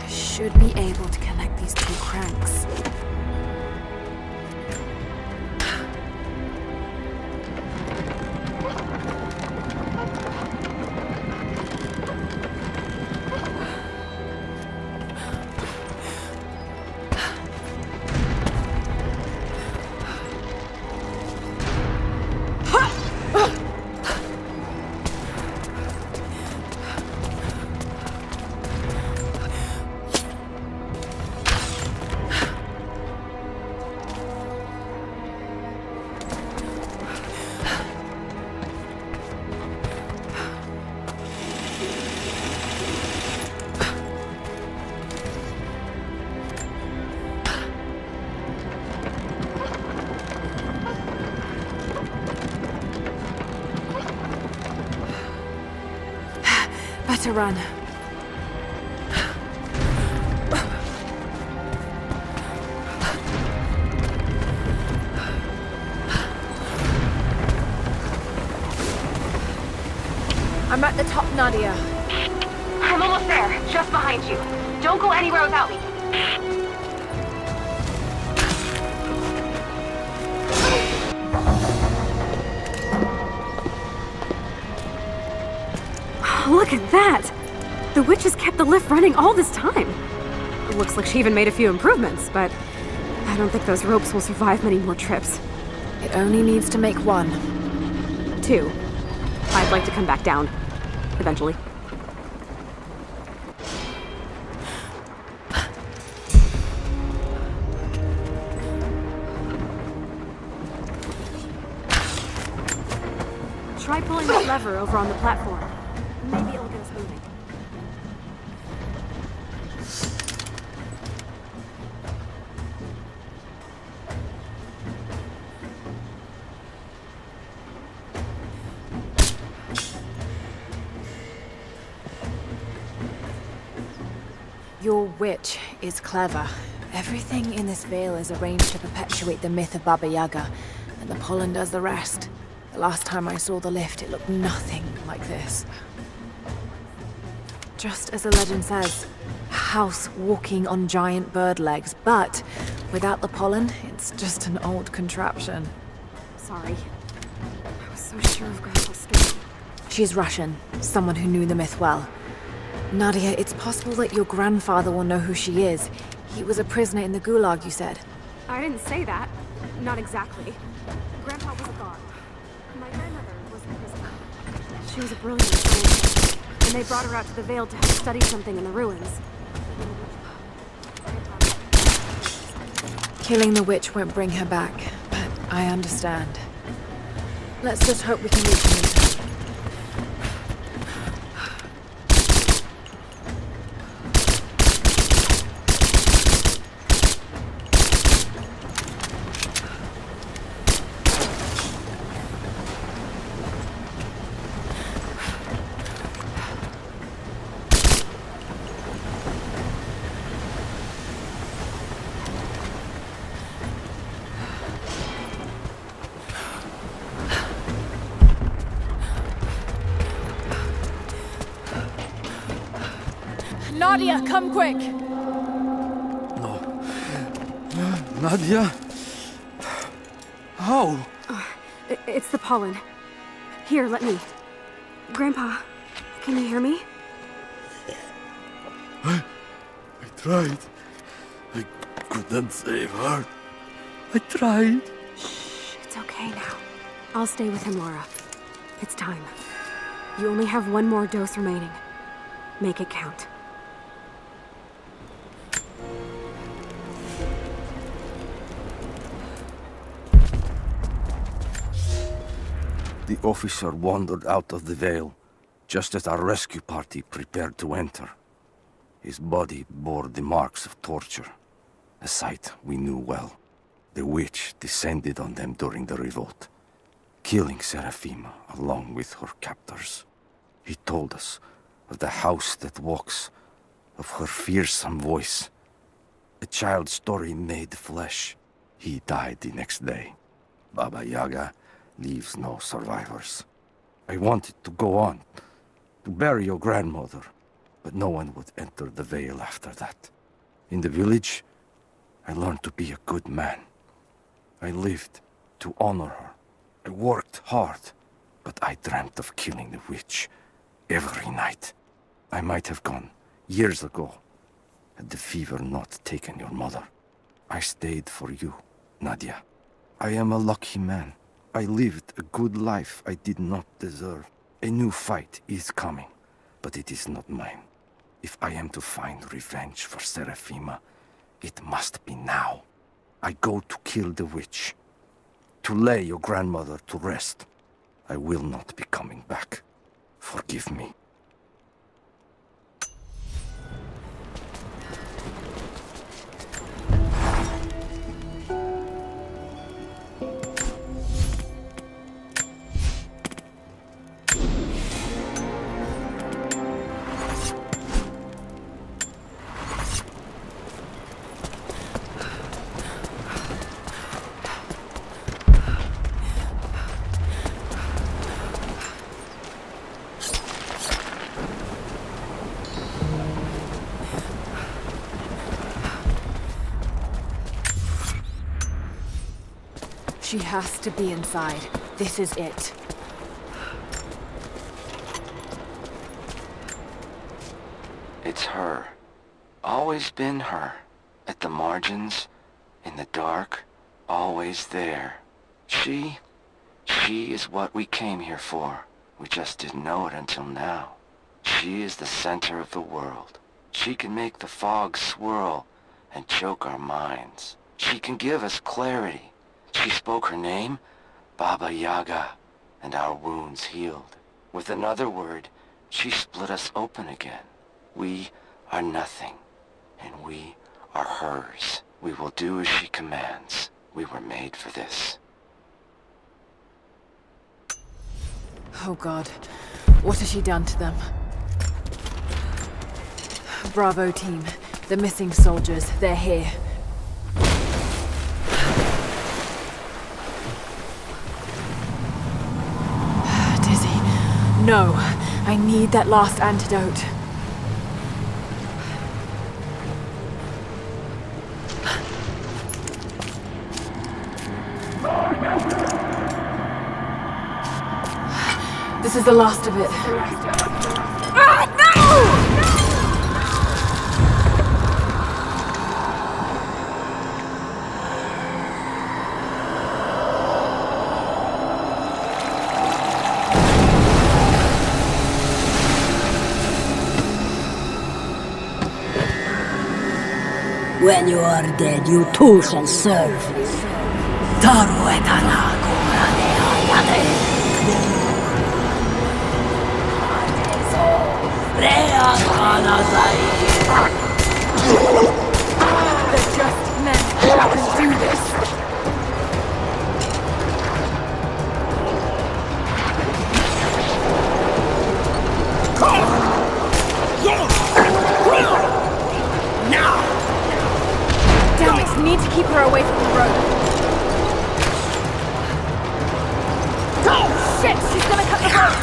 Should be able to connect these two cranks. Better run. I'm at the top, Nadia. I'm almost there, just behind you. Don't go anywhere without me. Look at that! The witch has kept the lift running all this time. It looks like she even made a few improvements, but I don't think those ropes will survive many more trips. It only needs to make 1. 2. I'd like to come back down. Eventually. Try pulling that lever over on the platform. Maybe it'll get us moving. Your witch is clever. Everything in this veil is arranged to perpetuate the myth of Baba Yaga, and the pollen does the rest. The last time I saw the lift, it looked nothing like this. Just as the legend says, a house walking on giant bird legs, but without the pollen, it's just an old contraption. Sorry. I was so sure of Grandpa's story. She's Russian, someone who knew the myth well. Nadia, it's possible that your grandfather will know who she is. He was a prisoner in the Gulag, you said. I didn't say that. Not exactly. Grandpa was a guard. My grandmother was the prisoner. She was a brilliant scientist, and they brought her out to the Vale to help study something in the ruins. Killing the witch won't bring her back, but I understand. Let's just hope we can reach her in time. Nadia, come quick! No. Nadia? How? It's the pollen. Here, let me. Grandpa, can you hear me? I tried. I couldn't save her. I tried. Shh, it's okay now. I'll stay with him, Laura. It's time. You only have one more dose remaining. Make it count. The officer wandered out of the Vale, just as our rescue party prepared to enter. His body bore the marks of torture, a sight we knew well. The witch descended on them during the revolt, killing Seraphima along with her captors. He told us of the house that walks, of her fearsome voice. A child's story made flesh. He died the next day. Baba Yaga leaves no survivors. I wanted to go on, to bury your grandmother, but no one would enter the Vale after that. In the village, I learned to be a good man. I lived to honor her. I worked hard, but I dreamt of killing the witch every night. I might have gone years ago, had the fever not taken your mother. I stayed for you, Nadia. I am a lucky man. I lived a good life I did not deserve. A new fight is coming, but it is not mine. If I am to find revenge for Seraphima, it must be now. I go to kill the witch, to lay your grandmother to rest. I will not be coming back. Forgive me. She has to be inside. This is it. It's her. Always been her. At the margins, in the dark, always there. She is what we came here for. We just didn't know it until now. She is the center of the world. She can make the fog swirl and choke our minds. She can give us clarity. She spoke her name, Baba Yaga, and our wounds healed. With another word, she split us open again. We are nothing, and we are hers. We will do as she commands. We were made for this. Oh God, what has she done to them? Bravo team, the missing soldiers, they're here. No, I need that last antidote. This is the last of it. Ah, no! When you are dead, you too shall serve. Taru et anago radeayate. Rea kanazai. The just men shall do this. Damn it, need to keep her away from the road. Oh, shit, she's gonna cut the road.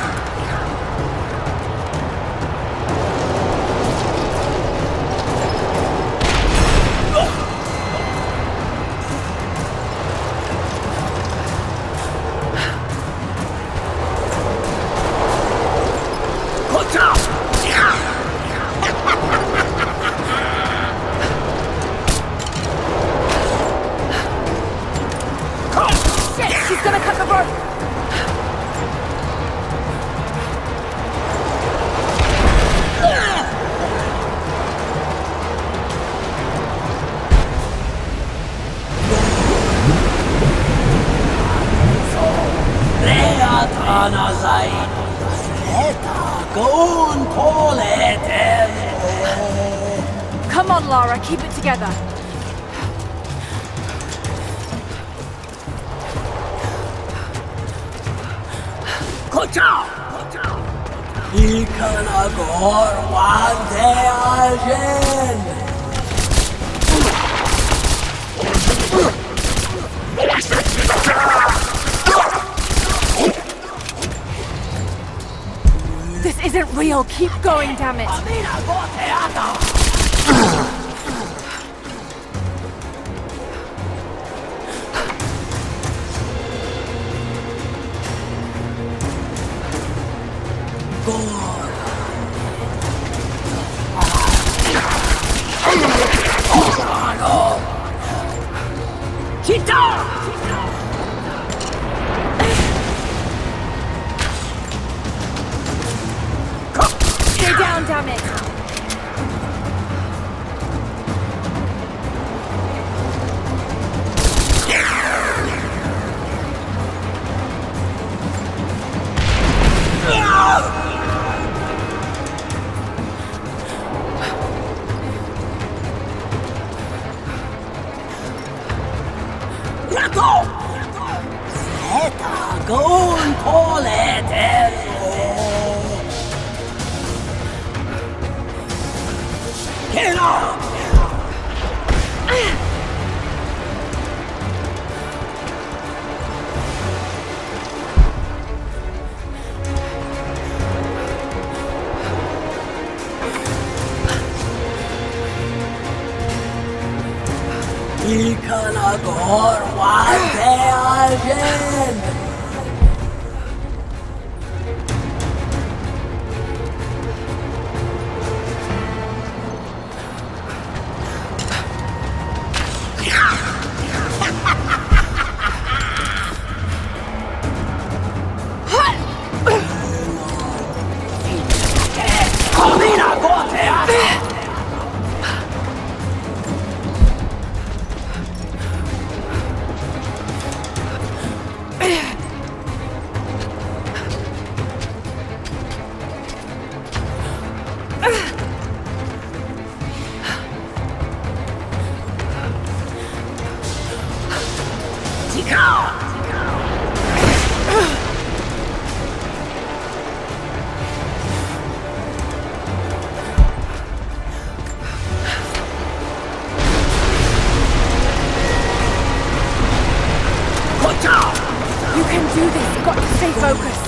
Come on, Lara, keep it together. This isn't real. Keep going, damn it. Stay down, damn it. You can do this. You've got to stay focused.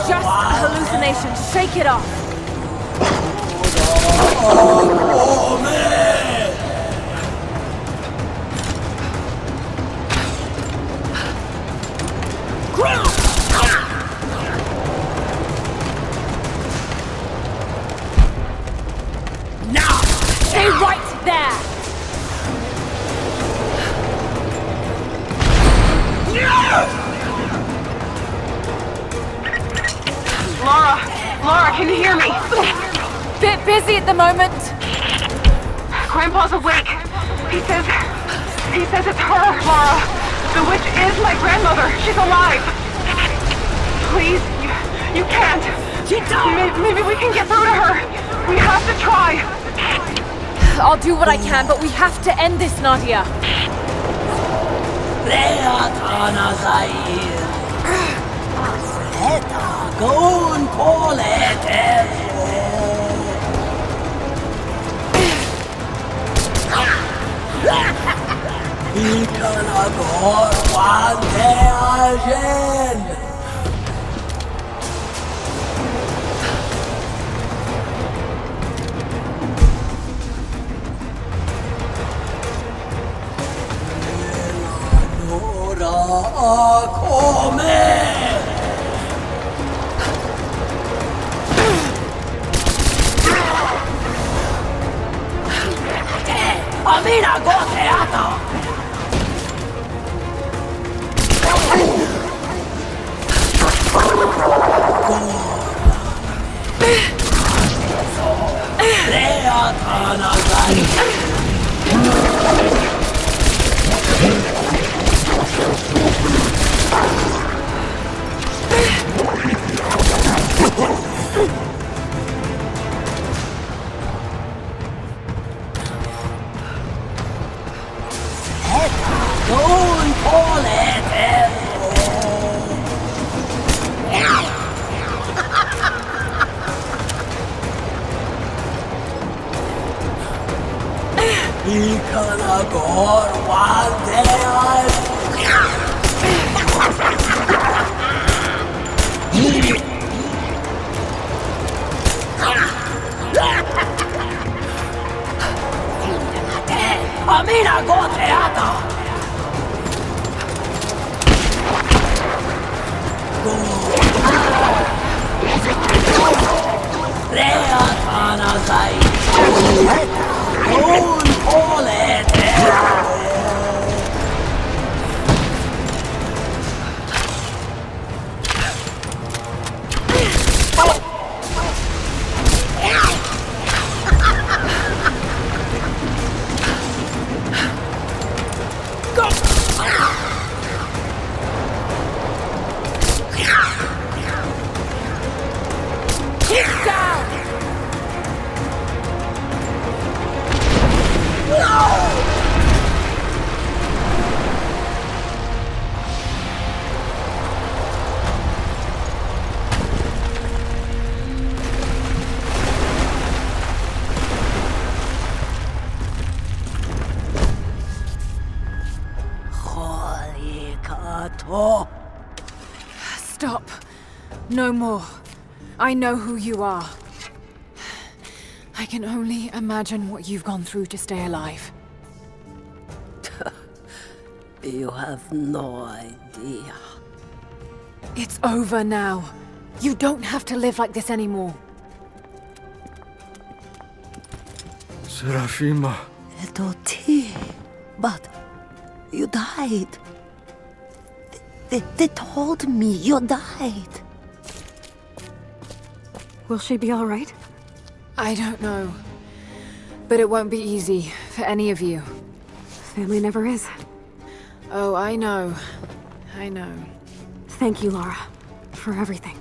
Just a hallucination. Shake it off. Now, stay right there. Laura, can you hear me? Bit busy at the moment. Grandpa's awake. He says it's her, Laura. The witch is my grandmother. She's alive. Please, you can't. Maybe we can get through to her. We have to try. I'll do what I can, but we have to end this, Nadia. Stop. No more. I know who you are. I can only imagine what you've gone through to stay alive. You have no idea. It's over now. You don't have to live like this anymore. Serafima. Edoti. But you died. They told me you died. Will she be all right? I don't know. But it won't be easy for any of you. Family never is. Oh, I know. I know. Thank you, Lara, for everything.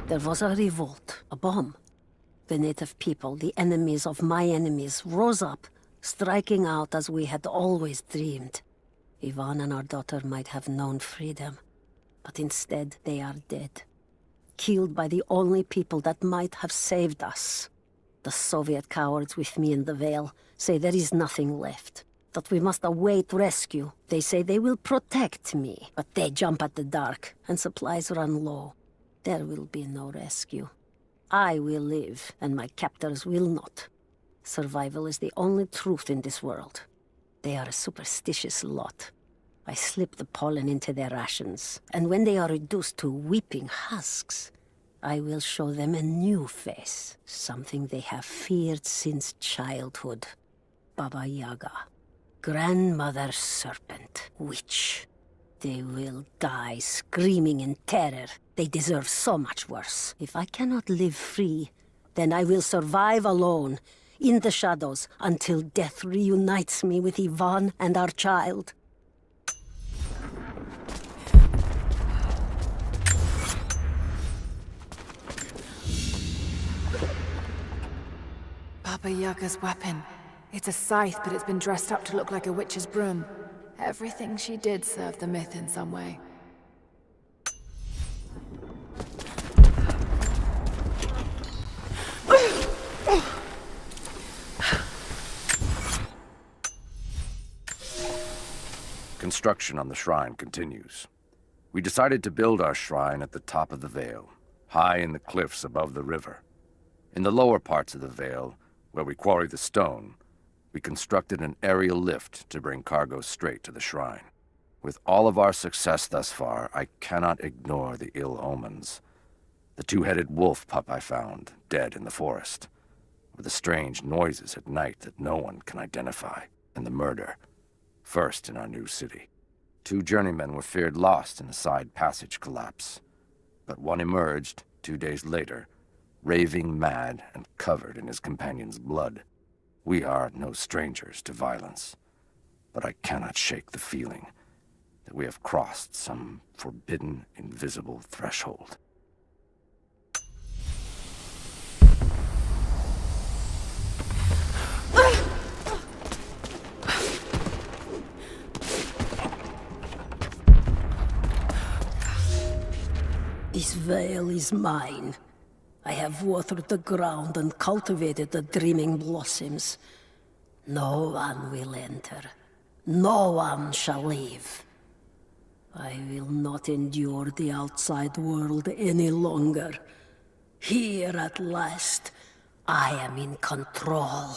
There was a revolt, a bomb. The native people, the enemies of my enemies, rose up, striking out as we had always dreamed. Ivan and our daughter might have known freedom, but instead they are dead. Killed by the only people that might have saved us. The Soviet cowards with me in the Vale say there is nothing left, that we must await rescue. They say they will protect me, but they jump at the dark, and supplies run low. There will be no rescue. I will live, and my captors will not. Survival is the only truth in this world. They are a superstitious lot. I slip the pollen into their rations, and when they are reduced to weeping husks, I will show them a new face, something they have feared since childhood. Baba Yaga, grandmother serpent, witch. They will die screaming in terror. They deserve so much worse. If I cannot live free, then I will survive alone, in the shadows, until death reunites me with Ivan and our child. Baba Yaga's weapon. It's a scythe, but it's been dressed up to look like a witch's broom. Everything she did served the myth in some way. construction on the shrine continues. We decided to build our shrine at the top of the Vale, high in the cliffs above the river. In the lower parts of the Vale, where we quarry the stone, we constructed an aerial lift to bring cargo straight to the shrine. With all of our success thus far, I cannot ignore the ill omens. The two-headed wolf pup I found, dead in the forest, or the strange noises at night that no one can identify, and the murder, first in our new city. 2 journeymen were feared lost in a side passage collapse, but one emerged 2 days later, raving mad and covered in his companion's blood. We are no strangers to violence, but I cannot shake the feeling that we have crossed some forbidden, invisible threshold. This veil is mine. I have watered the ground and cultivated the dreaming blossoms. No one will enter. No one shall leave. I will not endure the outside world any longer. Here at last, I am in control.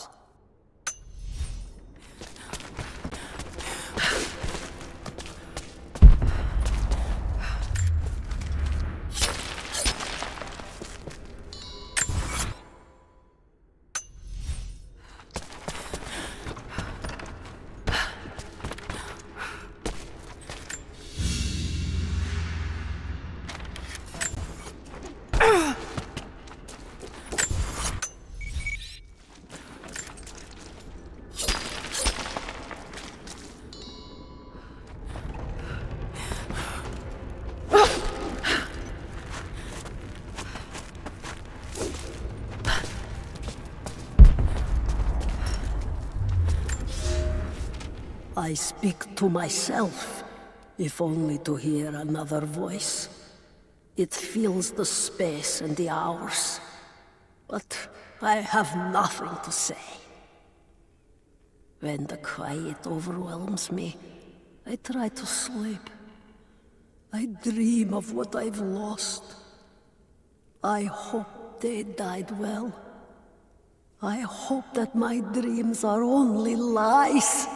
I speak to myself, if only to hear another voice. It fills the space and the hours, but I have nothing to say. When the quiet overwhelms me, I try to sleep. I dream of what I've lost. I hope they died well. I hope that my dreams are only lies.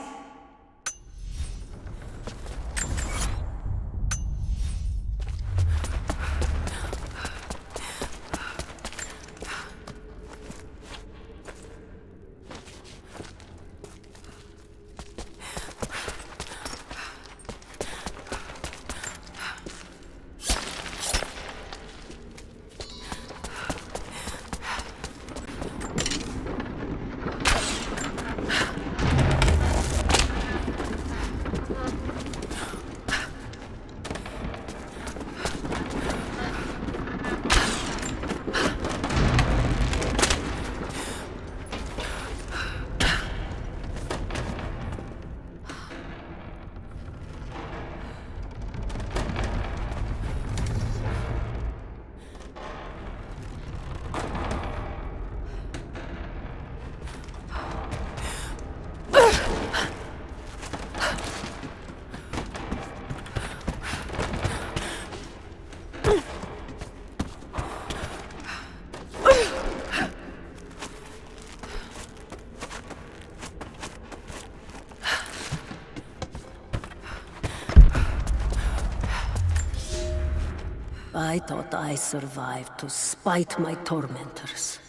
I thought I survived to spite my tormentors.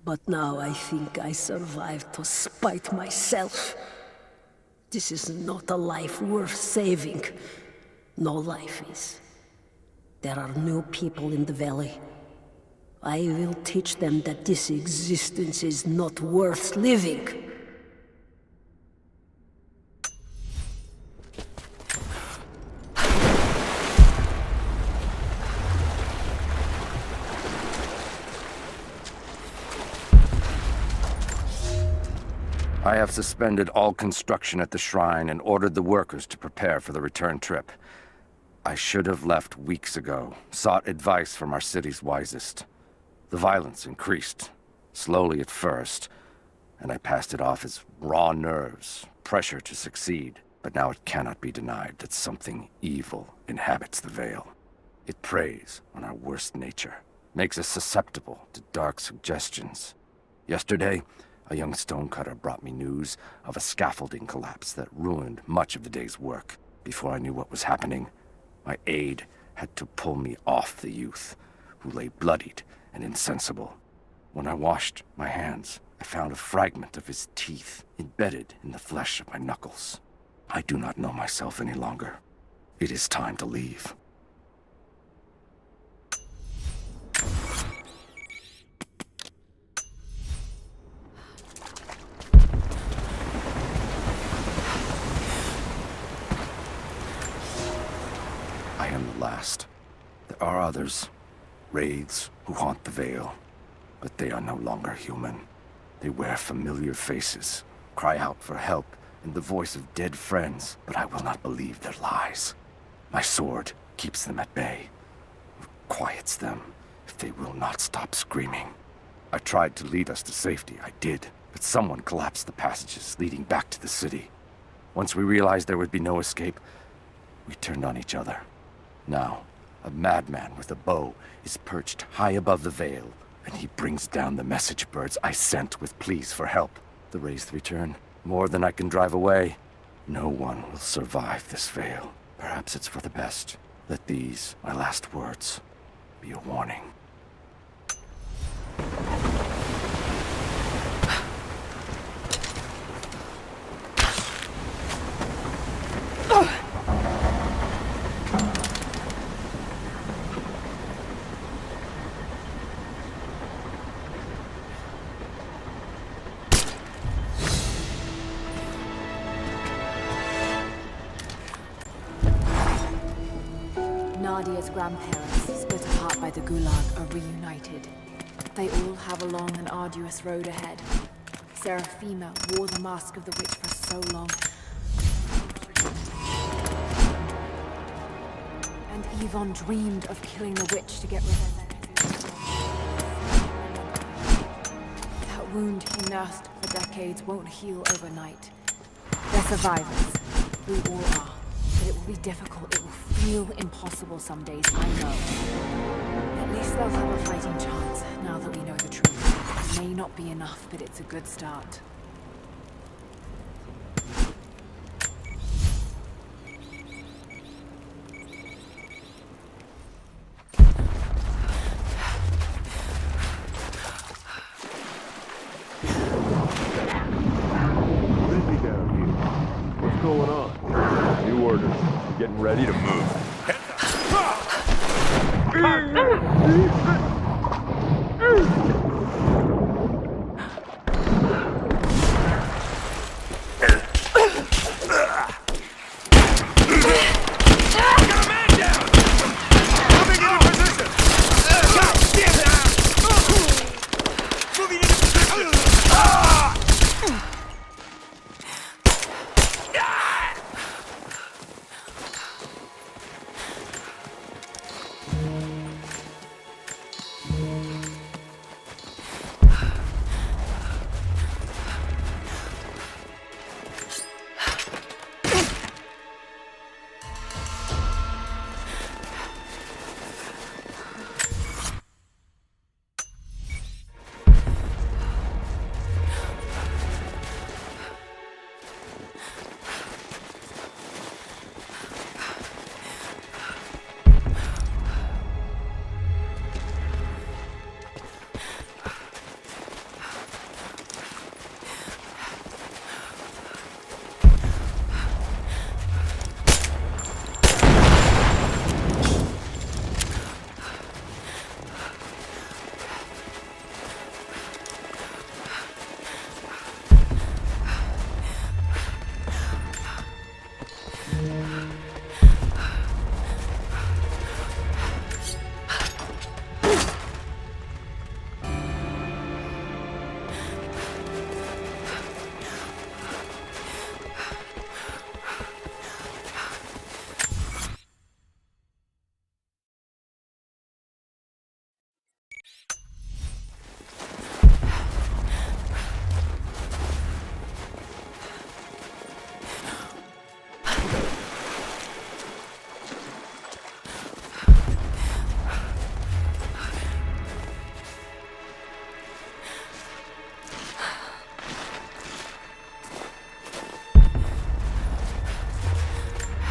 But now I think I survived to spite myself. This is not a life worth saving. No life is. There are new people in the valley. I will teach them that this existence is not worth living. I have suspended all construction at the shrine and ordered the workers to prepare for the return trip. I should have left weeks ago, sought advice from our city's wisest. The violence increased, slowly at first, and I passed it off as raw nerves, pressure to succeed. But now it cannot be denied that something evil inhabits the Vale. It preys on our worst nature, makes us susceptible to dark suggestions. Yesterday, a young stonecutter brought me news of a scaffolding collapse that ruined much of the day's work. Before I knew what was happening, my aide had to pull me off the youth, who lay bloodied and insensible. When I washed my hands, I found a fragment of his teeth embedded in the flesh of my knuckles. I do not know myself any longer. It is time to leave. I am the last. There are others, wraiths who haunt the Vale, but they are no longer human. They wear familiar faces, cry out for help in the voice of dead friends, but I will not believe their lies. My sword keeps them at bay, quiets them if they will not stop screaming. I tried to lead us to safety, I did, but someone collapsed the passages leading back to the city. Once we realized there would be no escape, we turned on each other. Now, a madman with a bow is perched high above the Vale, and he brings down the message birds I sent with pleas for help. The wraiths return, more than I can drive away. No one will survive this Vale. Perhaps it's for the best. Let these, my last words, be a warning. Nadia's grandparents, split apart by the Gulag, are reunited. They all have a long and arduous road ahead. Seraphima wore the mask of the witch for so long. And Yvonne dreamed of killing the witch to get revenge. That wound he nursed for decades won't heal overnight. They're survivors. We all are. But it will be difficult. It will feel impossible some days, I know. At least they'll have a fighting chance, now that we know the truth. It may not be enough, but it's a good start. What's going on? New orders. Getting ready to move.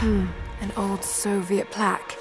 An old Soviet plaque.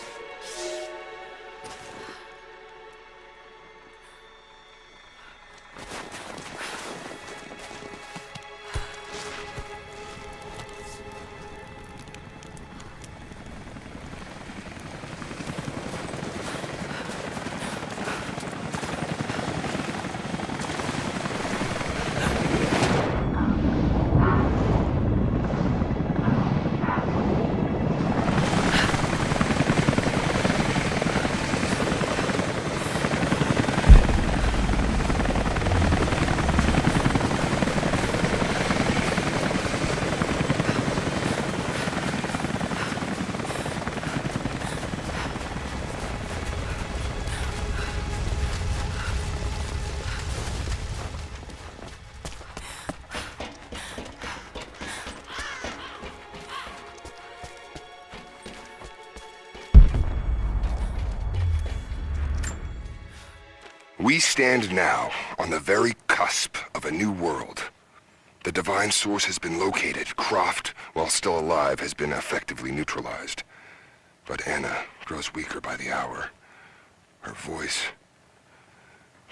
We stand now on the very cusp of a new world. The divine source has been located. Croft, while still alive, has been effectively neutralized. But Anna grows weaker by the hour. Her voice,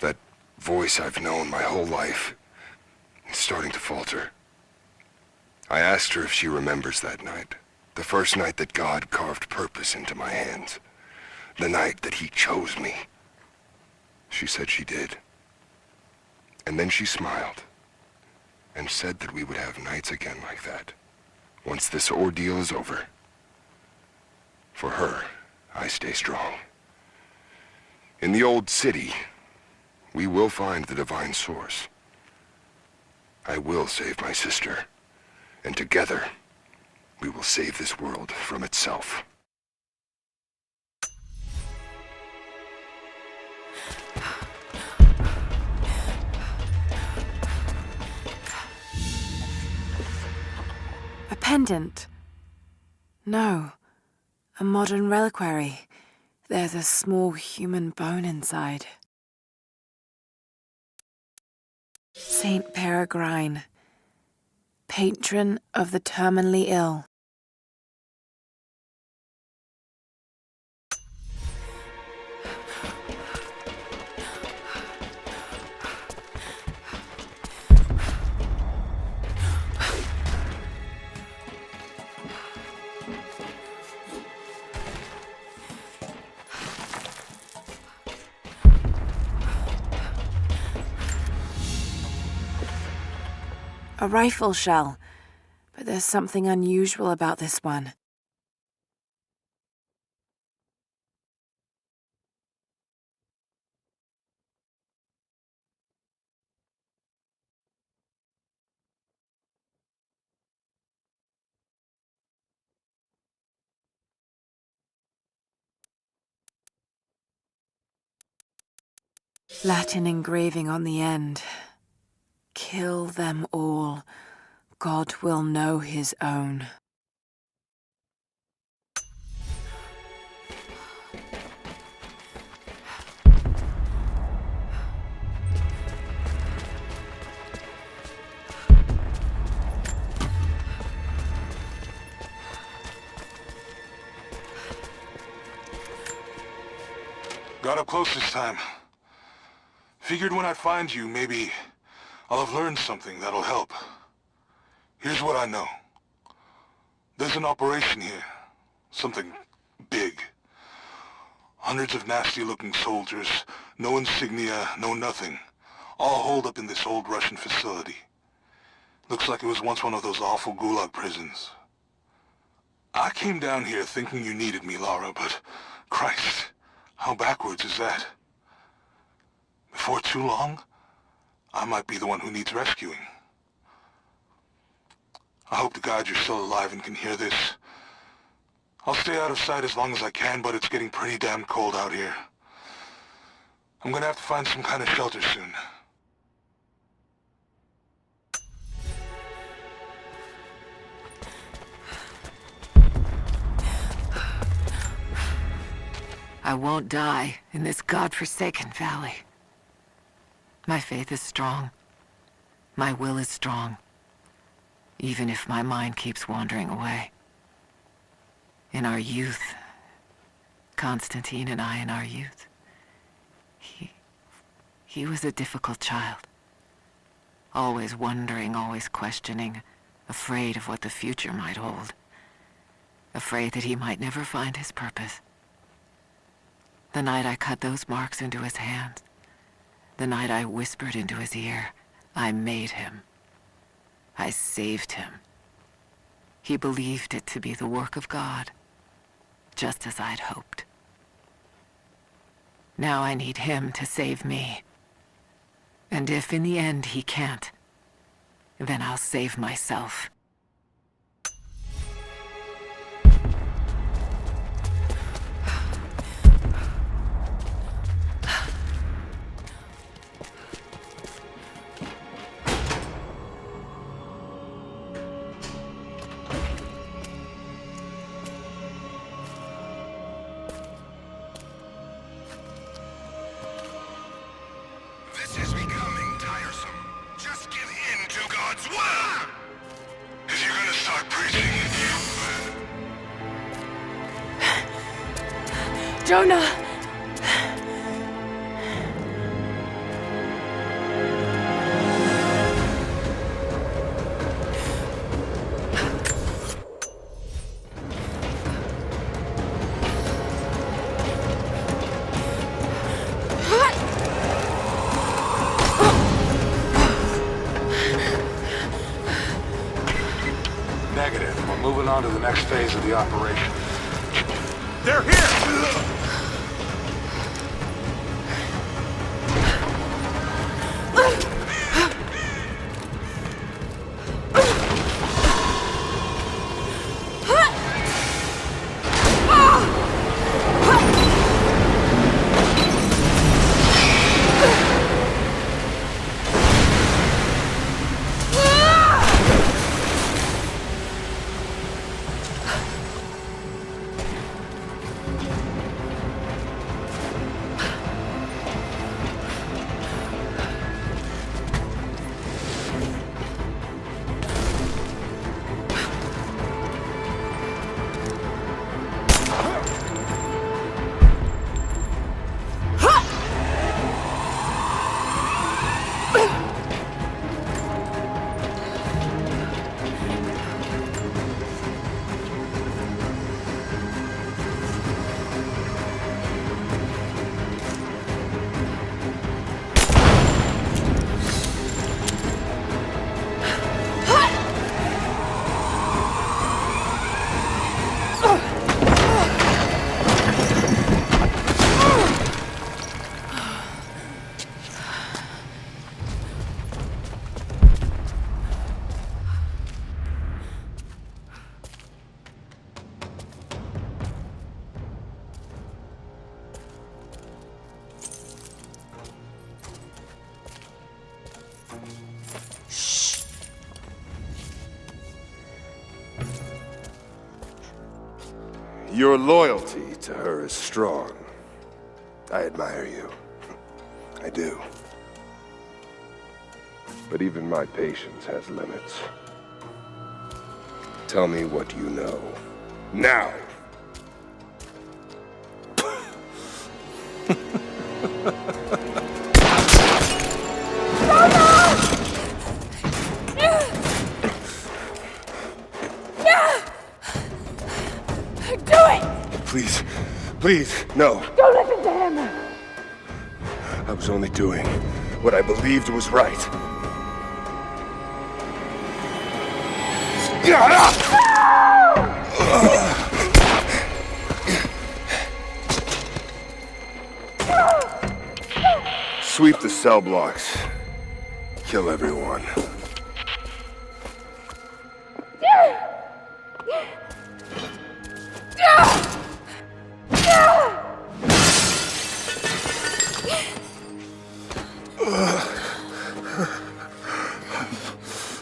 that voice I've known my whole life, is starting to falter. I asked her if she remembers that night. The first night that God carved purpose into my hands. The night that he chose me. She said she did. And then she smiled and said that we would have nights again like that, once this ordeal is over. For her, I stay strong. In the old city, we will find the divine source. I will save my sister, and together, we will save this world from itself. A pendant? No. A modern reliquary. There's a small human bone inside. Saint Peregrine, patron of the terminally ill. A rifle shell, but there's something unusual about this one. Latin engraving on the end. Kill them all. God will know his own. Got up close this time. Figured when I'd find you, maybe I'll have learned something that'll help. Here's what I know. There's an operation here. Something big. Hundreds of nasty-looking soldiers, no insignia, no nothing. All holed up in this old Russian facility. Looks like it was once one of those awful gulag prisons. I came down here thinking you needed me, Lara, but Christ, how backwards is that? Before too long, I might be the one who needs rescuing. I hope to God you're still alive and can hear this. I'll stay out of sight as long as I can, but it's getting pretty damn cold out here. I'm gonna have to find some kind of shelter soon. I won't die in this godforsaken valley. My faith is strong. My will is strong. Even if my mind keeps wandering away. In our youth, Constantine and I in our youth, he was a difficult child. Always wondering, always questioning, afraid of what the future might hold. Afraid that he might never find his purpose. The night I cut those marks into his hands, the night I whispered into his ear, I made him. I saved him. He believed it to be the work of God, just as I'd hoped. Now I need him to save me. And if in the end he can't, then I'll save myself. Jonah! Negative. We're moving on to the next phase of the operation. They're here! Your loyalty to her is strong. I admire you. I do. But even my patience has limits. Tell me what you know. Now! Please, please, no. Don't listen to him! I was only doing what I believed was right. Sweep the cell blocks. Kill everyone.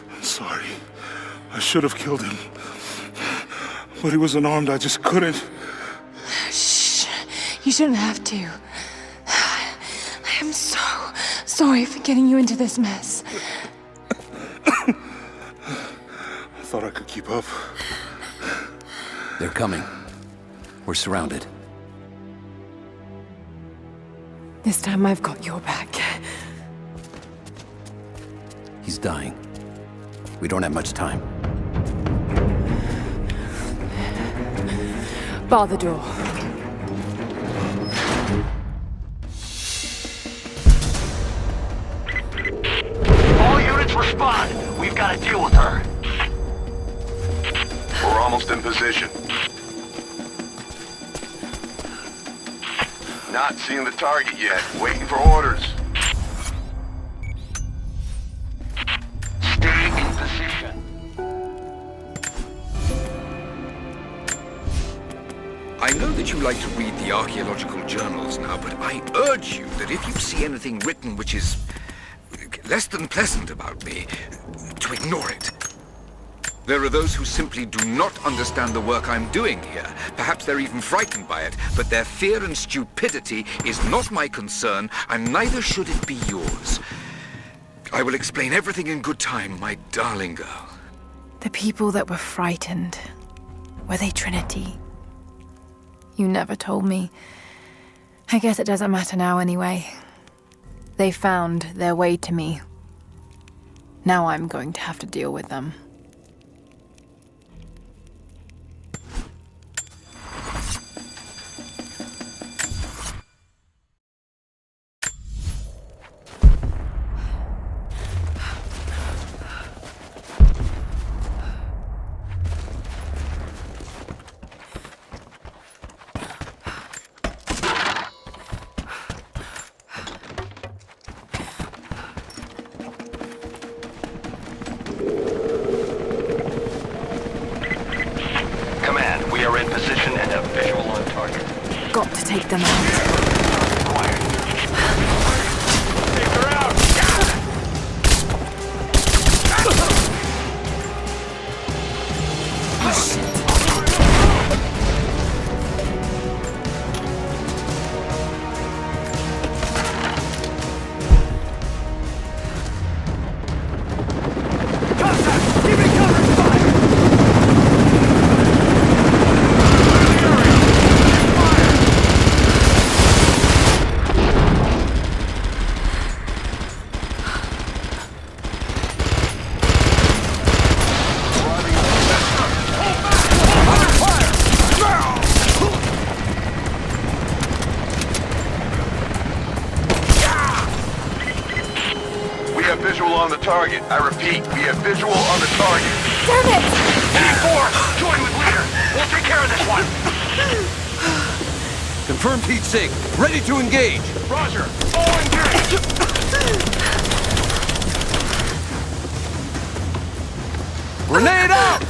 I'm sorry. I should have killed him. But he was unarmed, I just couldn't. Shh. You shouldn't have to. I am so sorry for getting you into this mess. I thought I could keep up. They're coming. We're surrounded. This time I've got your back. He's dying. We don't have much time. Bar the door. All units respond. We've got to deal with her. We're almost in position. Not seeing the target yet. Waiting for orders. Stay in position. I know that you like to read the archaeological journals now, but I urge you that if you see anything written which is less than pleasant about me, to ignore it. There are those who simply do not understand the work I'm doing here. Perhaps they're even frightened by it, but their fear and stupidity is not my concern, and neither should it be yours. I will explain everything in good time, my darling girl. The people that were frightened, were they Trinity? You never told me. I guess it doesn't matter now anyway. They found their way to me. Now I'm going to have to deal with them. Command, we are in position and have visual on target. Got to take them out. Take her out! Oh, shit. On the target. I repeat, we have visual on the target. Damn it! T4, join with leader. We'll take care of this one. Confirmed heat sink. Ready to engage. Roger. All engaged. Grenade out!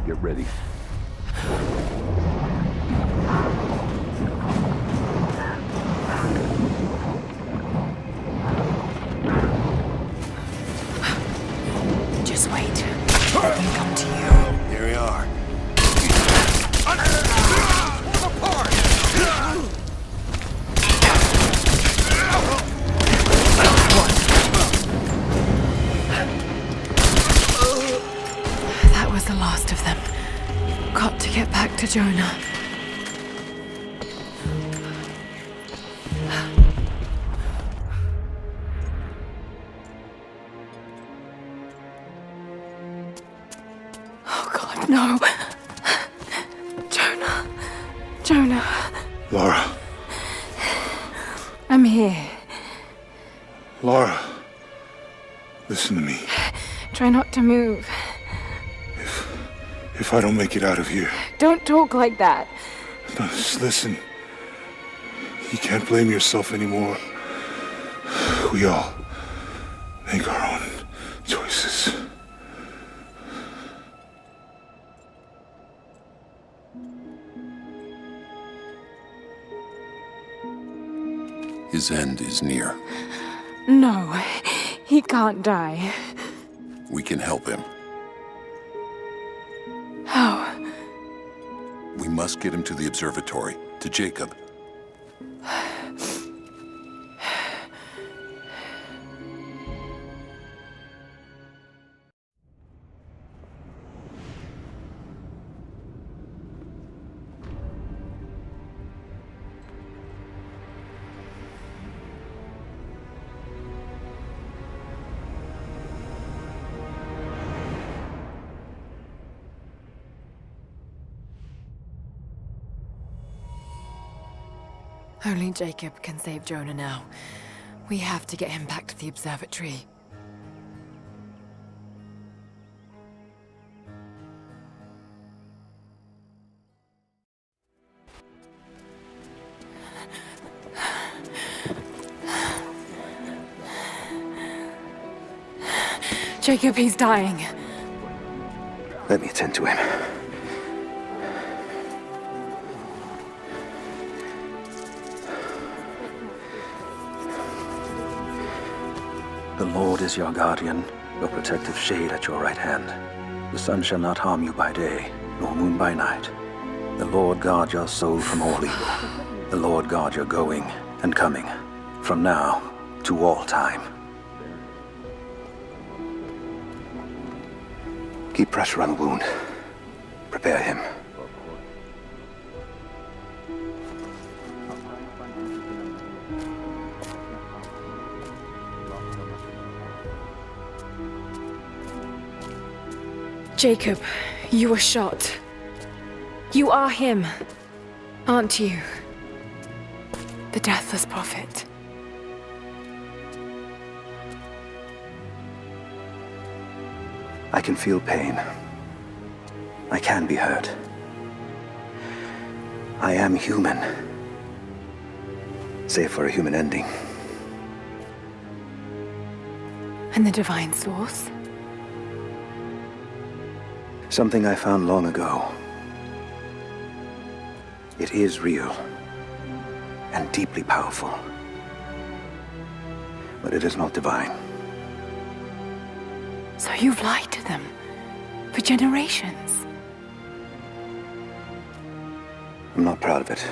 Get ready. Just wait. Let them come to you. Here we are. That was the last of them. Got to get back to Jonah. Oh God, no. Jonah. Jonah. Laura. I'm here. Laura. Listen to me. Try not to move. If I don't make it out of here, Don't talk like that. no, just listen. You can't blame yourself anymore. We all make our own choices. His end is near. No, he can't die. We can help him. How? We must get him to the observatory, to Jacob. Only Jacob can save Jonah now. We have to get him back to the observatory. Jacob, he's dying. Let me attend to him. The Lord is your guardian, your protective shade at your right hand. The sun shall not harm you by day, nor moon by night. The Lord guard your soul from all evil. The Lord guard your going and coming, from now to all time. Keep pressure on the wound. Prepare him. Jacob, you were shot. You are him, aren't you? The Deathless Prophet. I can feel pain. I can be hurt. I am human. Save for a human ending. And the Divine Source? Something I found long ago. It is real and deeply powerful. But it is not divine. So you've lied to them for generations. I'm not proud of it.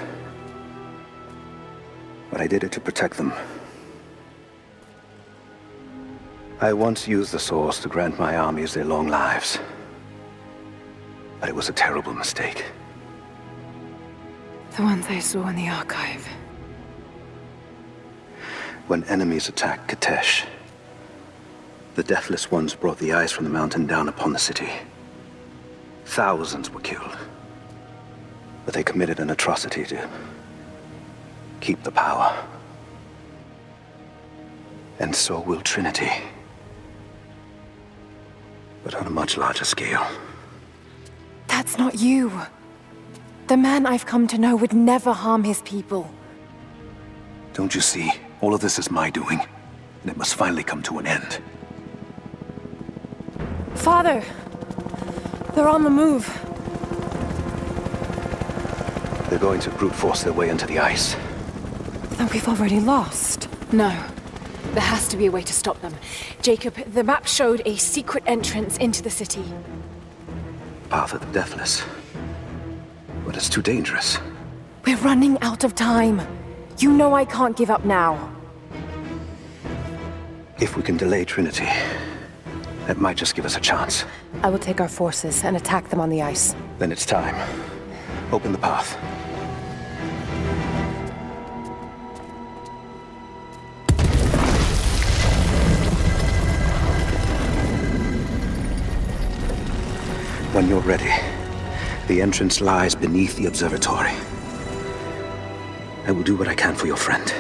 But I did it to protect them. I once used the Source to grant my armies their long lives. But it was a terrible mistake. The ones I saw in the archive. When enemies attacked Katesh, the Deathless Ones brought the ice from the mountain down upon the city. Thousands were killed. But they committed an atrocity to keep the power. And so will Trinity. But on a much larger scale. That's not you. The man I've come to know would never harm his people. Don't you see? All of this is my doing. And it must finally come to an end. Father! They're on the move. They're going to brute force their way into the ice. Then we've already lost. No. There has to be a way to stop them. Jacob, the map showed a secret entrance into the city. Path of the Deathless. But it's too dangerous. We're running out of time. You know I can't give up now. If we can delay Trinity, that might just give us a chance. I will take our forces and attack them on the ice. Then it's time. Open the path. When you're ready, the entrance lies beneath the observatory. I will do what I can for your friend.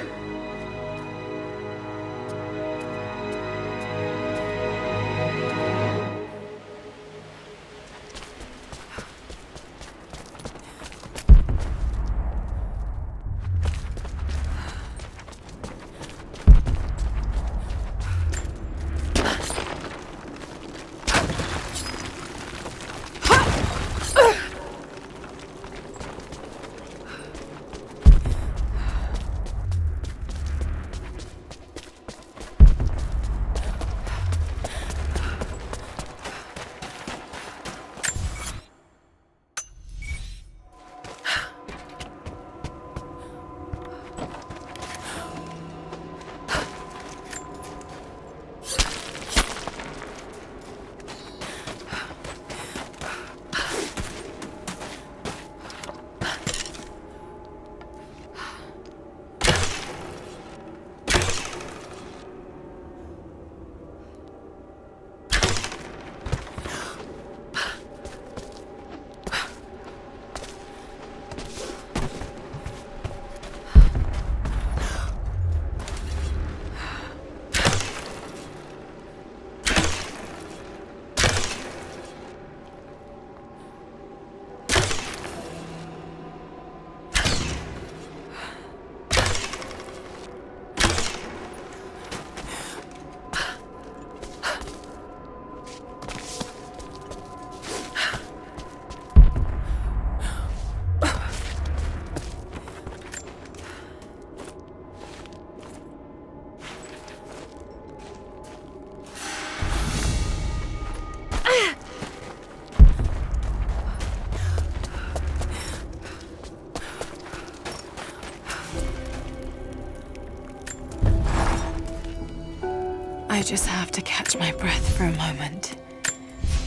I just have to catch my breath for a moment.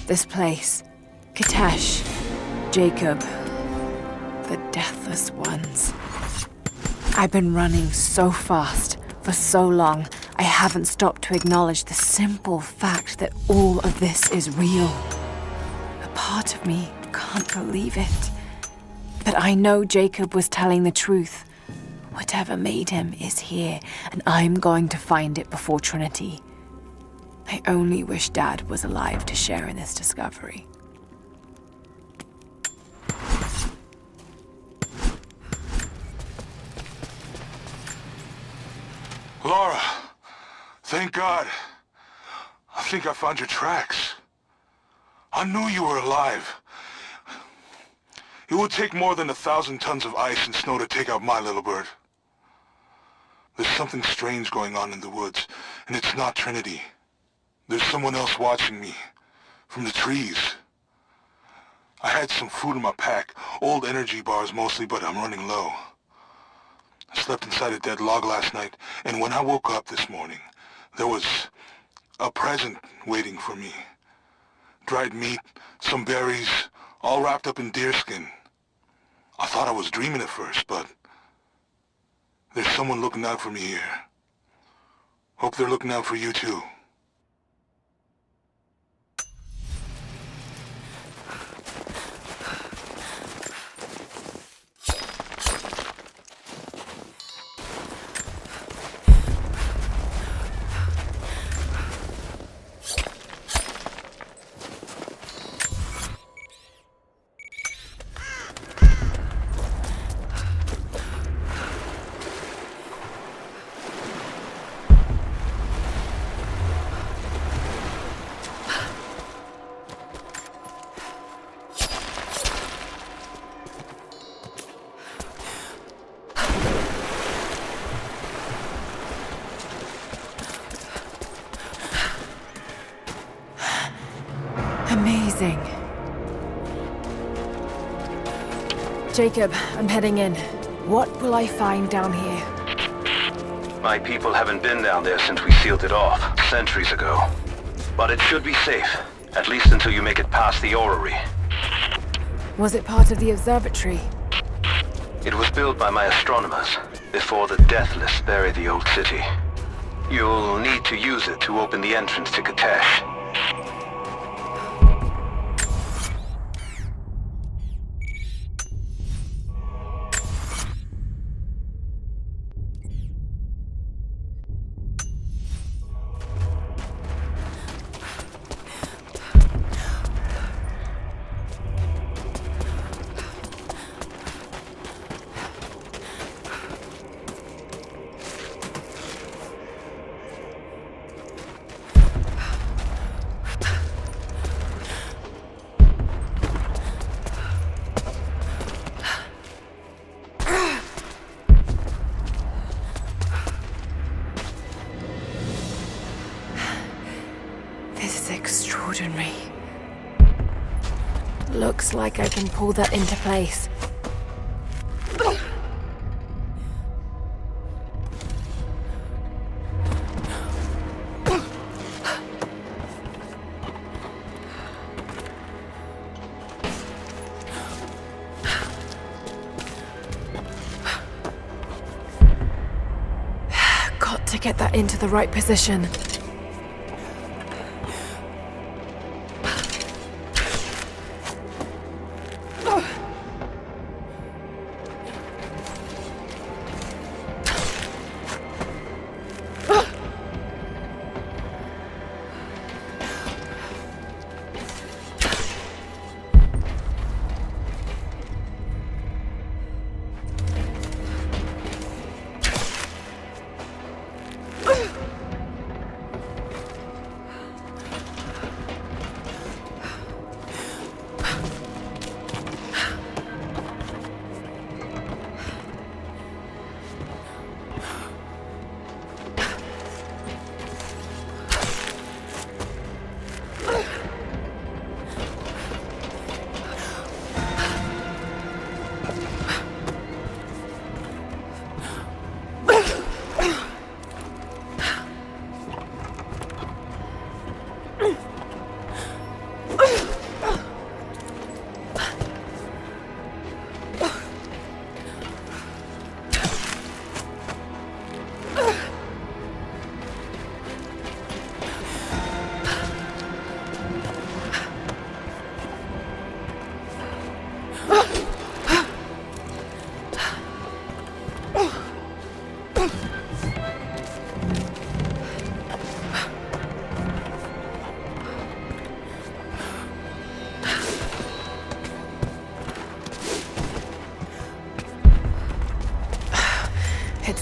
This place, Kitesh, Jacob, the Deathless Ones. I've been running so fast for so long, I haven't stopped to acknowledge the simple fact that all of this is real. A part of me can't believe it. But I know Jacob was telling the truth. Whatever made him is here, and I'm going to find it before Trinity. I only wish Dad was alive to share in this discovery. Laura, thank God. I think I found your tracks. I knew you were alive. It would take more than 1,000 tons of ice and snow to take out my little bird. There's something strange going on in the woods, and it's not Trinity. There's someone else watching me, from the trees. I had some food in my pack, old energy bars mostly, but I'm running low. I slept inside a dead log last night, and when I woke up this morning, there was a present waiting for me. Dried meat, some berries, all wrapped up in deerskin. I thought I was dreaming at first, but there's someone looking out for me here. Hope they're looking out for you too. Amazing. Jacob, I'm heading in. What will I find down here? My people haven't been down there since we sealed it off, centuries ago. But it should be safe, at least until you make it past the orrery. Was it part of the observatory? It was built by my astronomers, before the Deathless buried the old city. You'll need to use it to open the entrance to Kitesh. Extraordinary. Looks like I can pull that into place. Got to get that into the right position.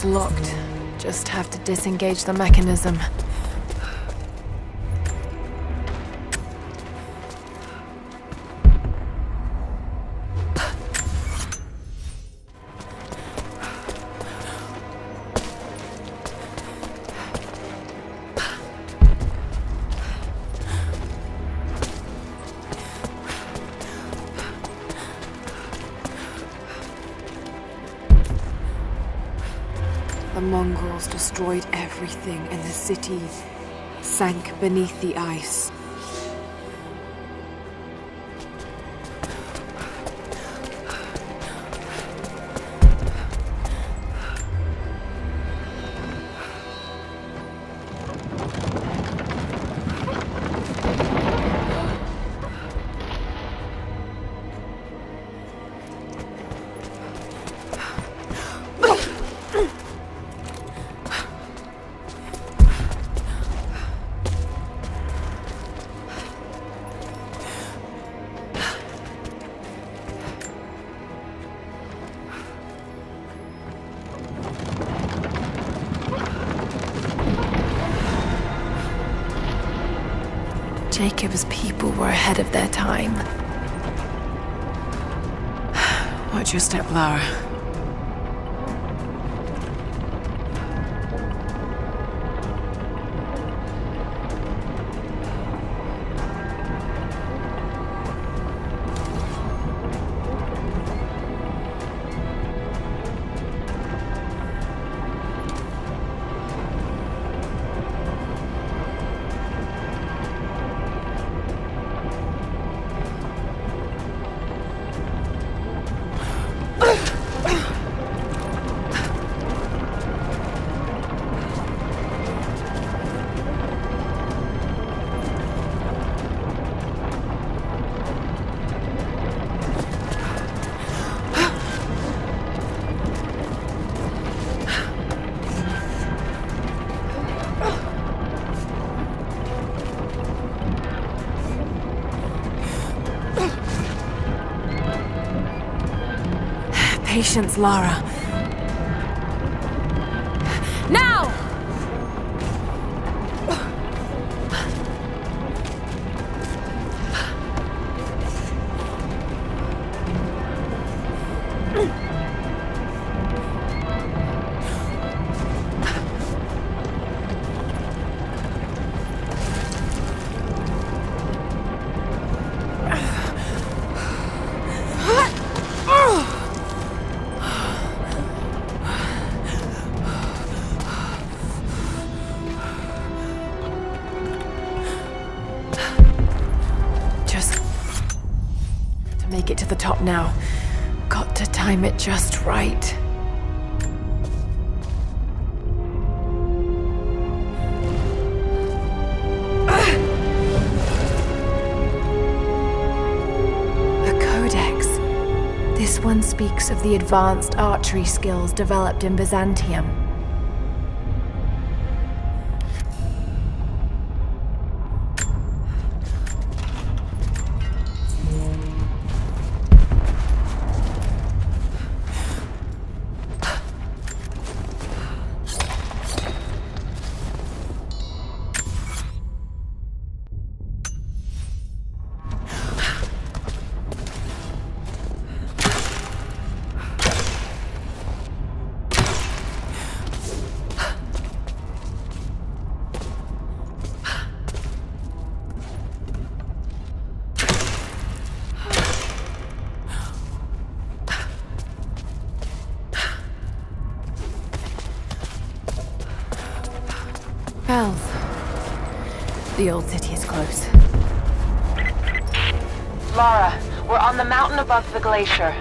locked. Just have to disengage the mechanism. The Mongols destroyed everything, and the city sank beneath the ice. Jacob's people were ahead of their time. Watch your step, Lara. Patience, Lara. Now! Make it to the top now. Got to time it just right. A codex. This one speaks of the advanced archery skills developed in Byzantium. Bells. The old city is close. Lara, we're on the mountain above the glacier.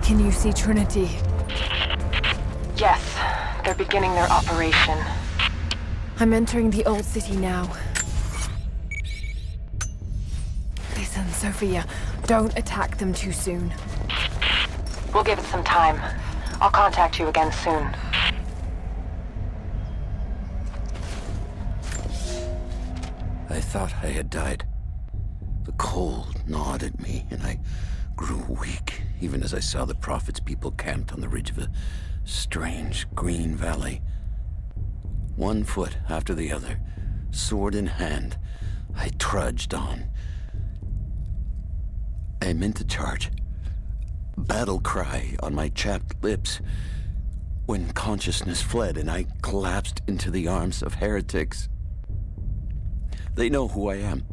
Can you see Trinity? Yes, they're beginning their operation. I'm entering the old city now. Listen, Sophia, don't attack them too soon. We'll give it some time. I'll contact you again soon. I thought I had died. The cold gnawed at me, and I grew weak, even as I saw the Prophet's people camped on the ridge of a strange green valley. One foot after the other, sword in hand, I trudged on. I meant to charge, battle cry on my chapped lips, when consciousness fled and I collapsed into the arms of heretics. They know who I am.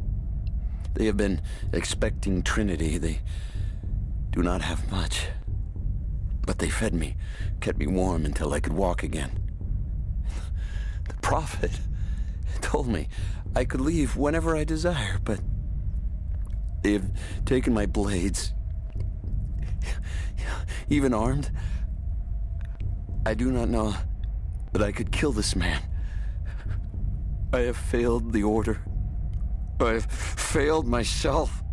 They have been expecting Trinity. They do not have much. But they fed me, kept me warm until I could walk again. The prophet told me I could leave whenever I desire, but they have taken my blades. Even armed, I do not know that I could kill this man. I have failed the order. I have failed myself,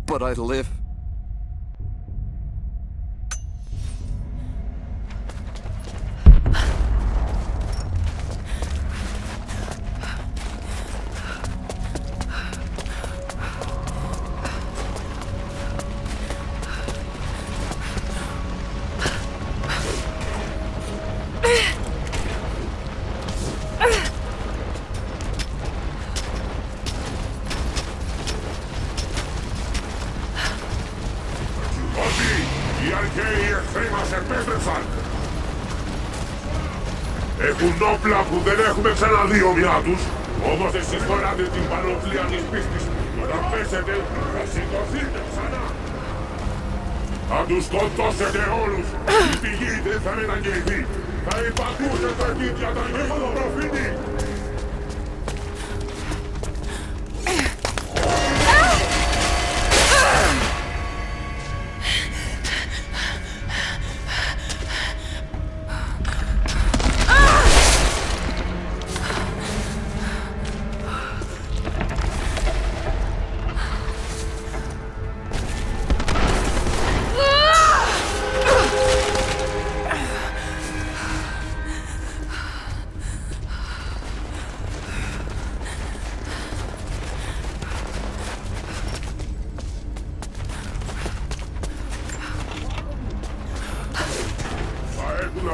but I live. Έχουν όπλα που δεν έχουμε ξαναδεί ομοιά τους, όμως εσείς φοράτε την πανοπλία της πίστης. Όταν πέσετε, θα σηκωθείτε ξανά. Θα τους σκοτώσετε όλους. Η πηγή δεν θα μεταγγελθεί. Θα υπακούσετε τα αρχίδια τα γέγονο προφήτη.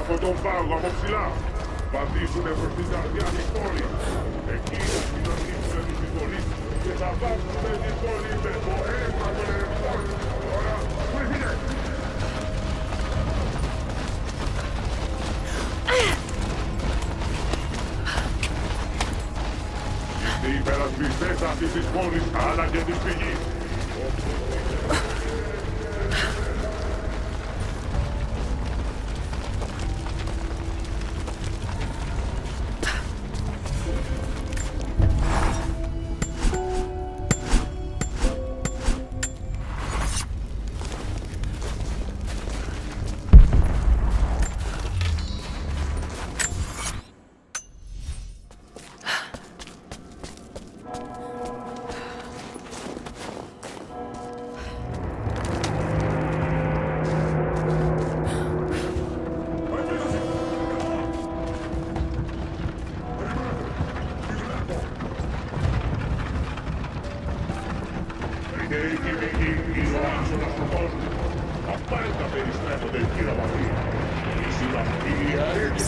Από τον πάγο από ψηλά. Πατήσουνε προς την καρδιά της πόλης. Εκεί θα κοινωνήσουνε τους συμπολίτες και θα βάψουνε την πόλη με το αίμα των ερευνών. Τώρα, φύγετε! Είστε οι υπερασπιστές αυτής της πόλης, αλλά και της πηγής.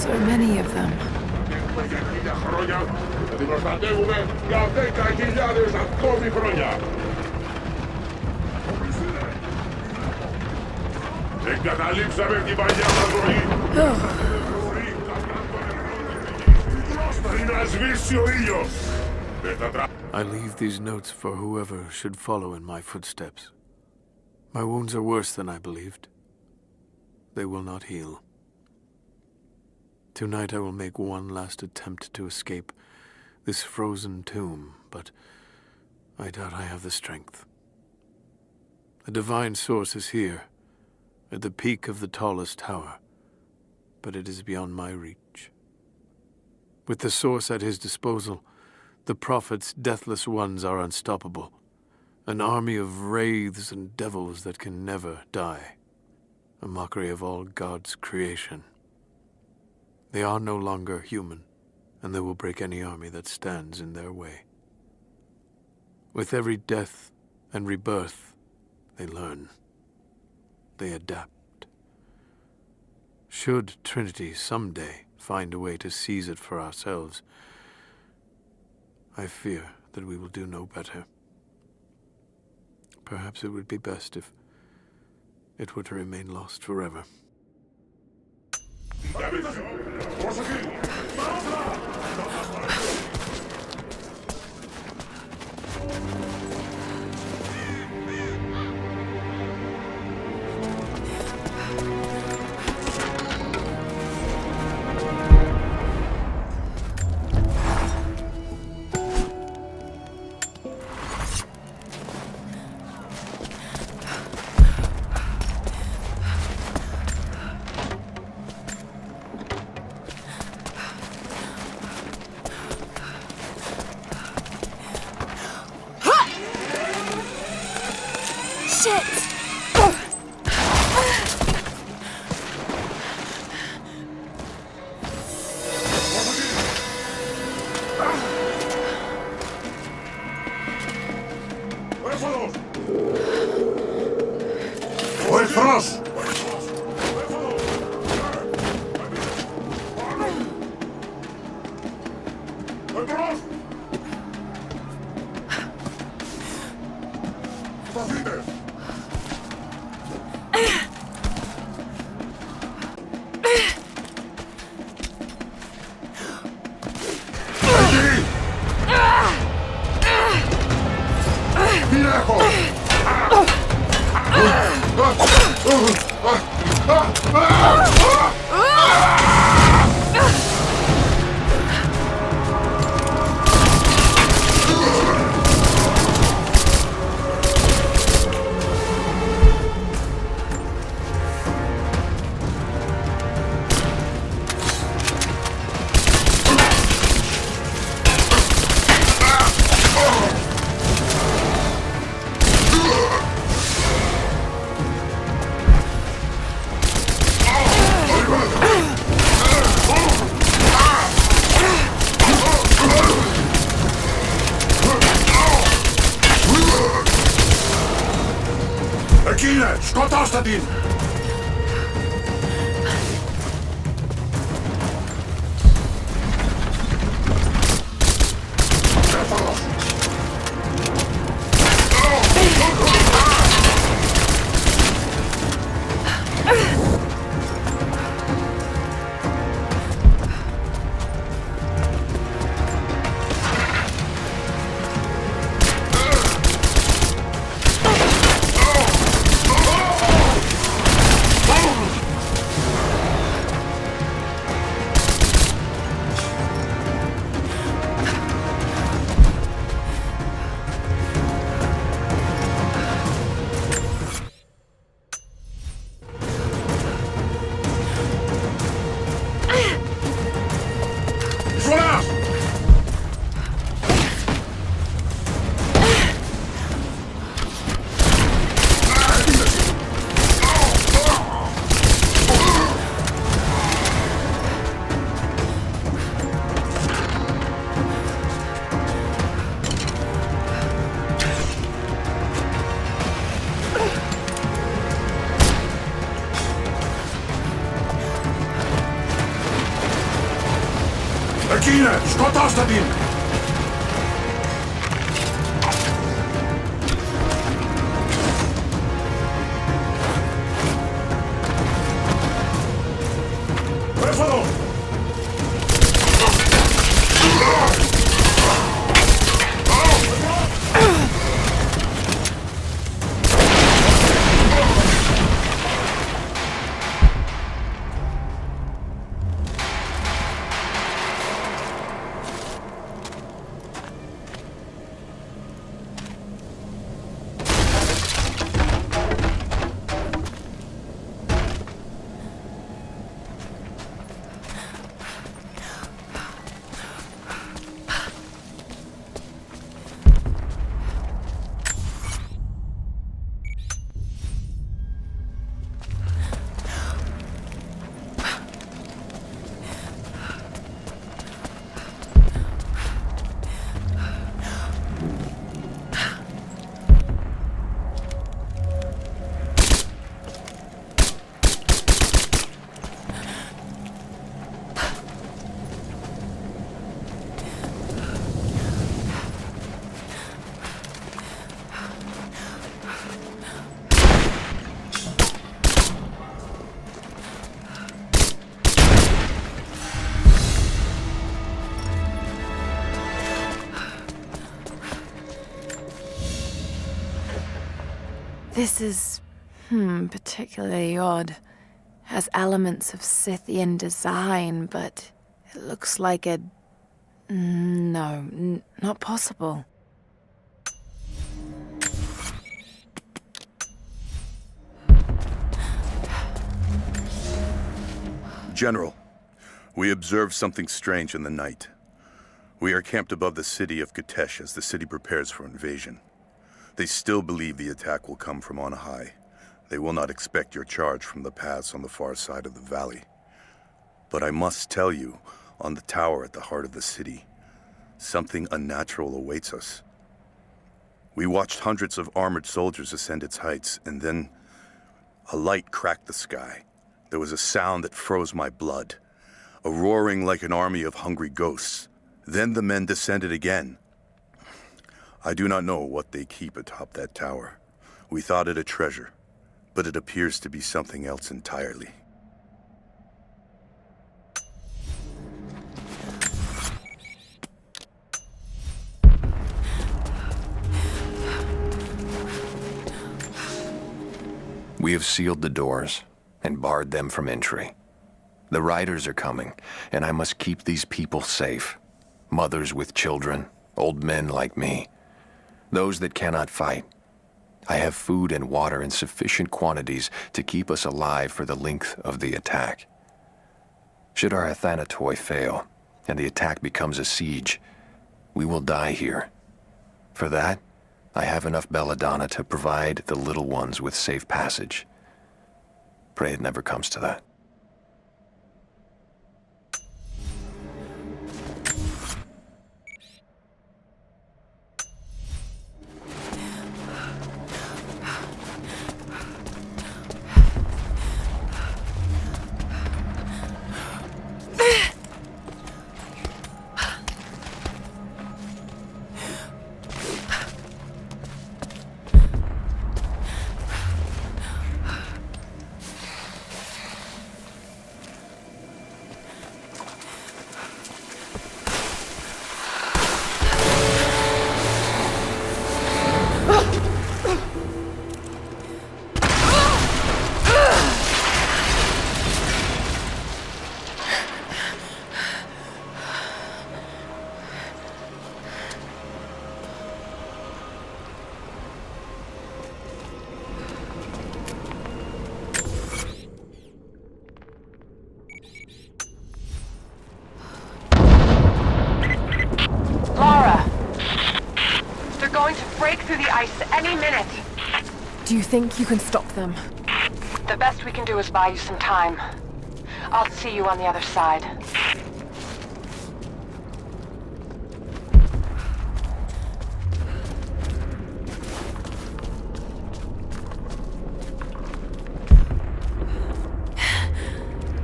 So many of them. Εγκαταλείψαμε την παλιά μας ζωή. Πριν να σβήσει ο ήλιος. I leave these notes for whoever should follow in my footsteps. My wounds are worse than I believed. They will not heal. Tonight I will make one last attempt to escape this frozen tomb, but I doubt I have the strength. The divine source is here, at the peak of the tallest tower, but it is beyond my reach. With the source at his disposal, the prophet's deathless ones are unstoppable, an army of wraiths and devils that can never die, a mockery of all God's creation. They are no longer human, and they will break any army that stands in their way. With every death and rebirth, they learn. They adapt. Should Trinity someday find a way to seize it for ourselves, I fear that we will do no better. Perhaps it would be best if it were to remain lost forever. Κοντάστατην! Εκείνε! Σκοτώστε την! Έφοδο! This is, particularly odd. Has elements of Scythian design, but it looks like a... No, not possible. General, we observed something strange in the night. We are camped above the city of Katesh as the city prepares for invasion. They still believe the attack will come from on high. They will not expect your charge from the paths on the far side of the valley. But I must tell you, on the tower at the heart of the city, something unnatural awaits us. We watched hundreds of armored soldiers ascend its heights, and then a light cracked the sky. There was a sound that froze my blood, a roaring like an army of hungry ghosts. Then the men descended again. I do not know what they keep atop that tower. We thought it a treasure, but it appears to be something else entirely. We have sealed the doors and barred them from entry. The riders are coming, and I must keep these people safe. Mothers with children, old men like me, those that cannot fight. I have food and water in sufficient quantities to keep us alive for the length of the attack. Should our Athanatoi fail, and the attack becomes a siege, we will die here. For that, I have enough belladonna to provide the little ones with safe passage. Pray it never comes to that. Do you think you can stop them? The best we can do is buy you some time. I'll see you on the other side.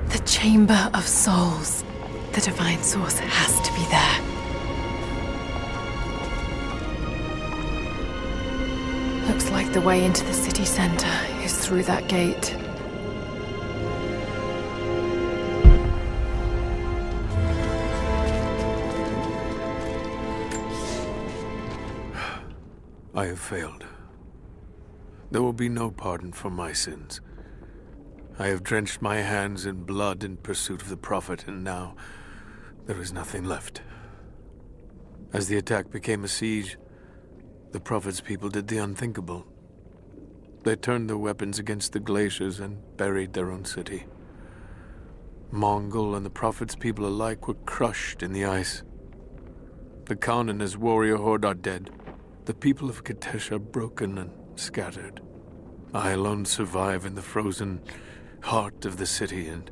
The Chamber of Souls. The Divine Source has to be there. Looks like the way into the city center is through that gate. I have failed. There will be no pardon for my sins. I have drenched my hands in blood in pursuit of the Prophet, and now there is nothing left. As the attack became a siege, the Prophet's people did the unthinkable. They turned their weapons against the glaciers and buried their own city. Mongol and the Prophet's people alike were crushed in the ice. The Khan and his warrior horde are dead. The people of Katesh are broken and scattered. I alone survive in the frozen heart of the city, and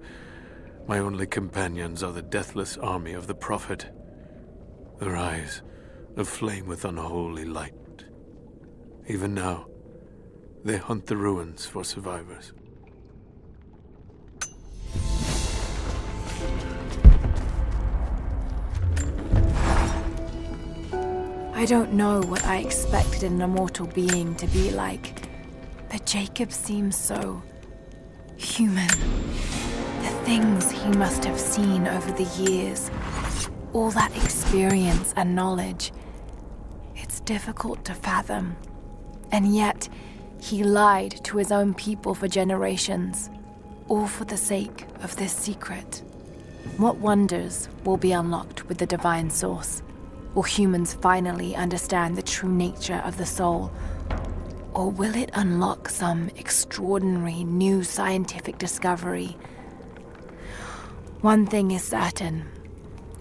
my only companions are the deathless army of the Prophet, their eyes aflame with unholy light. Even now, they hunt the ruins for survivors. I don't know what I expected an immortal being to be like, but Jacob seems so human. The things he must have seen over the years, all that experience and knowledge, it's difficult to fathom. And yet, He lied to his own people for generations, all for the sake of this secret. What wonders will be unlocked with the divine source? Will humans finally understand the true nature of the soul? Or will it unlock some extraordinary new scientific discovery? One thing is certain.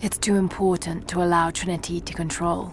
It's too important to allow Trinity to control.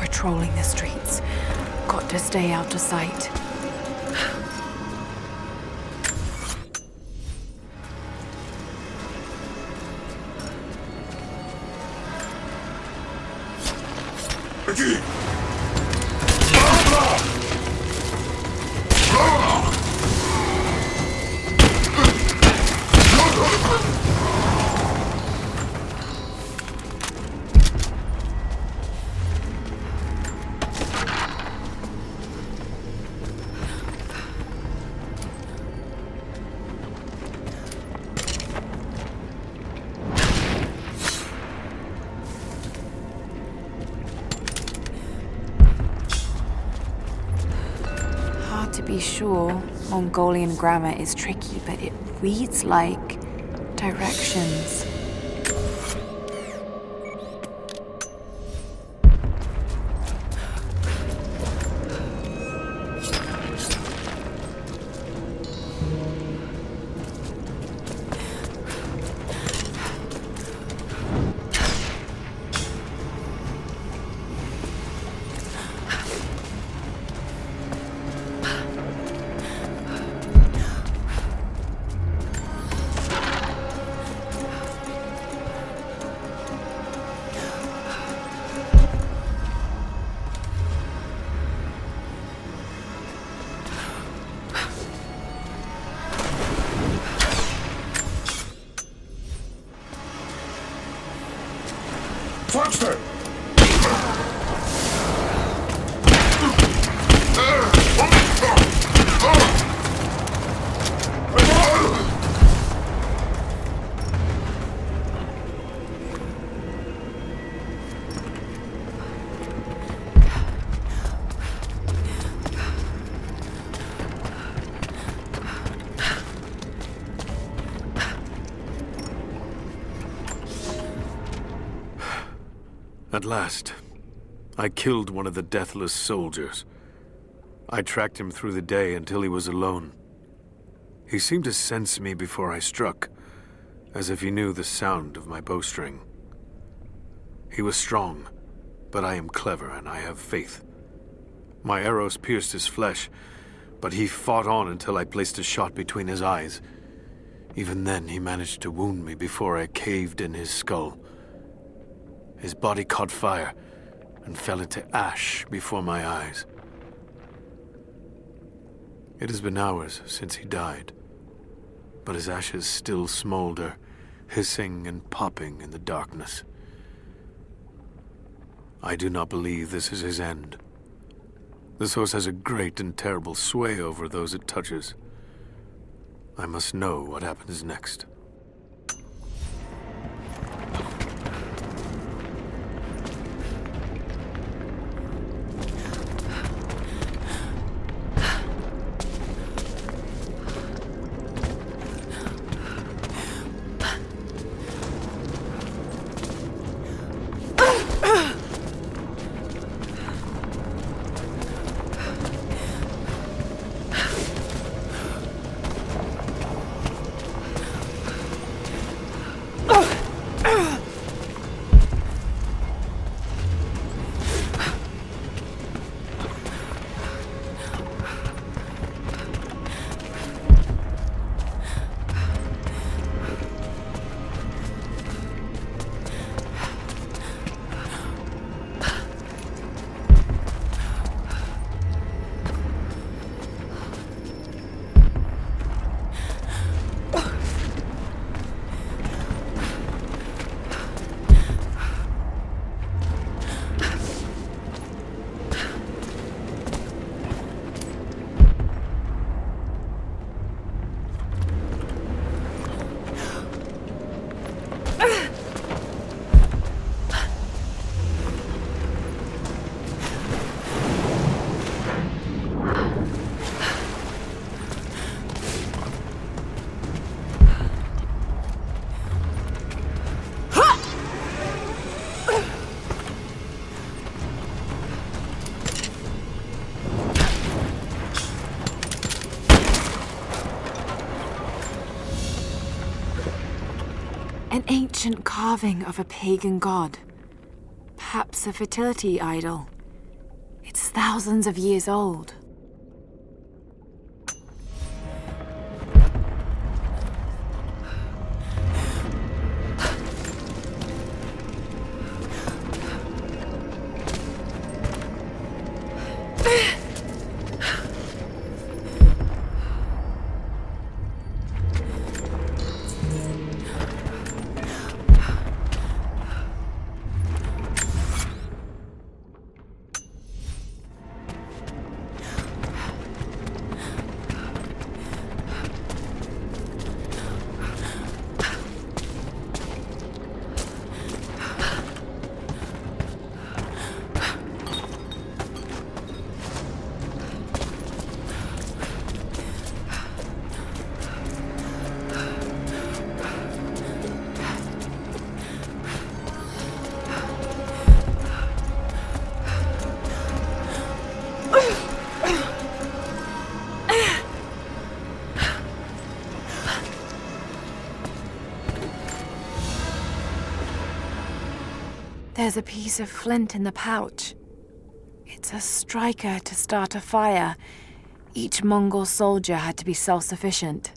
Patrolling the streets. Got to stay out of sight. To be sure, Mongolian grammar is tricky, but it reads like directions. Monster! At last, I killed one of the deathless soldiers. I tracked him through the day until he was alone. He seemed to sense me before I struck, as if he knew the sound of my bowstring. He was strong, but I am clever and I have faith. My arrows pierced his flesh, but he fought on until I placed a shot between his eyes. Even then, he managed to wound me before I caved in his skull. His body caught fire and fell into ash before my eyes. It has been hours since he died, but his ashes still smolder, hissing and popping in the darkness. I do not believe this is his end. The source has a great and terrible sway over those it touches. I must know what happens next. An ancient carving of a pagan god. Perhaps a fertility idol. It's thousands of years old. There's a piece of flint in the pouch. It's a striker to start a fire. Each Mongol soldier had to be self-sufficient.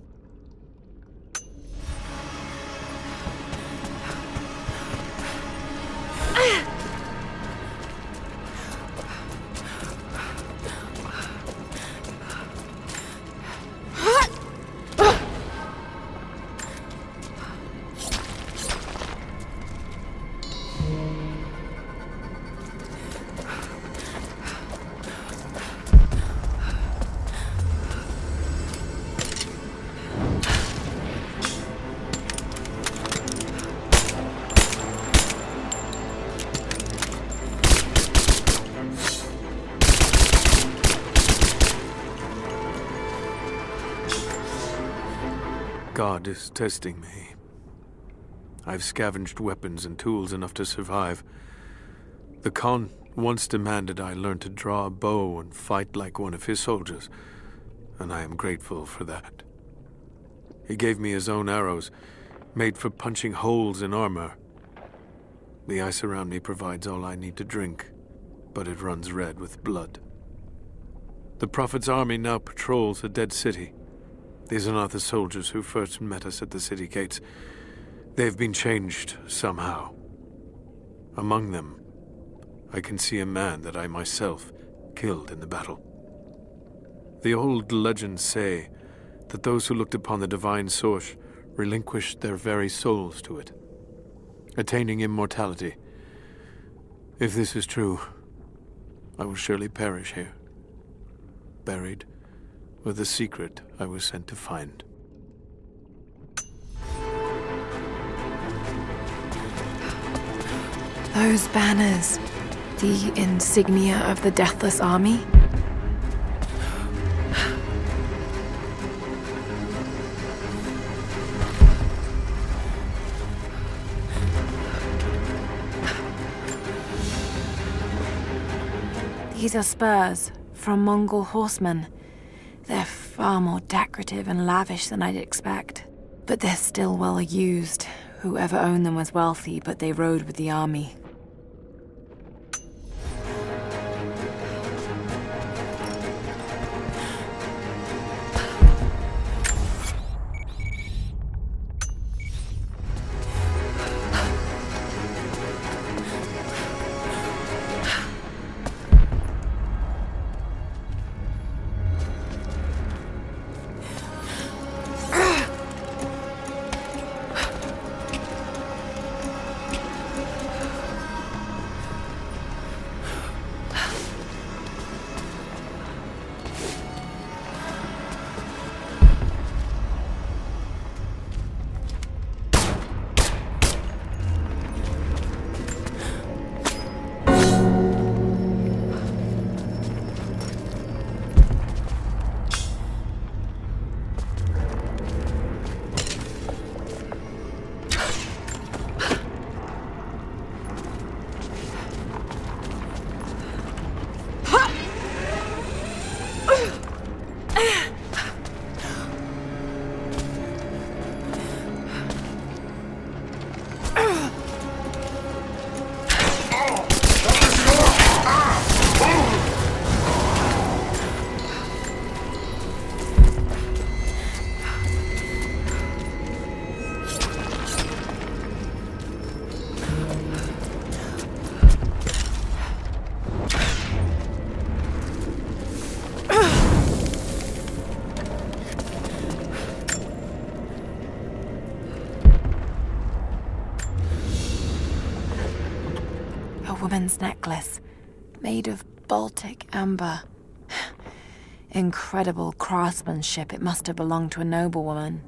God is testing me. I've scavenged weapons and tools enough to survive. The Khan once demanded I learn to draw a bow and fight like one of his soldiers, and I am grateful for that. He gave me his own arrows, made for punching holes in armor. The ice around me provides all I need to drink, but it runs red with blood. The Prophet's army now patrols the dead city. These are not the soldiers who first met us at the city gates. They've been changed somehow. Among them, I can see a man that I myself killed in the battle. The old legends say that those who looked upon the divine source relinquished their very souls to it, attaining immortality. If this is true, I will surely perish here, buried with the secret I was sent to find. Those banners, the insignia of the Deathless Army? These are spurs from Mongol horsemen. They're far more decorative and lavish than I'd expect. But they're still well used. Whoever owned them was wealthy, but they rode with the army. friend's necklace, made of Baltic amber. Incredible craftsmanship. It must have belonged to a noblewoman.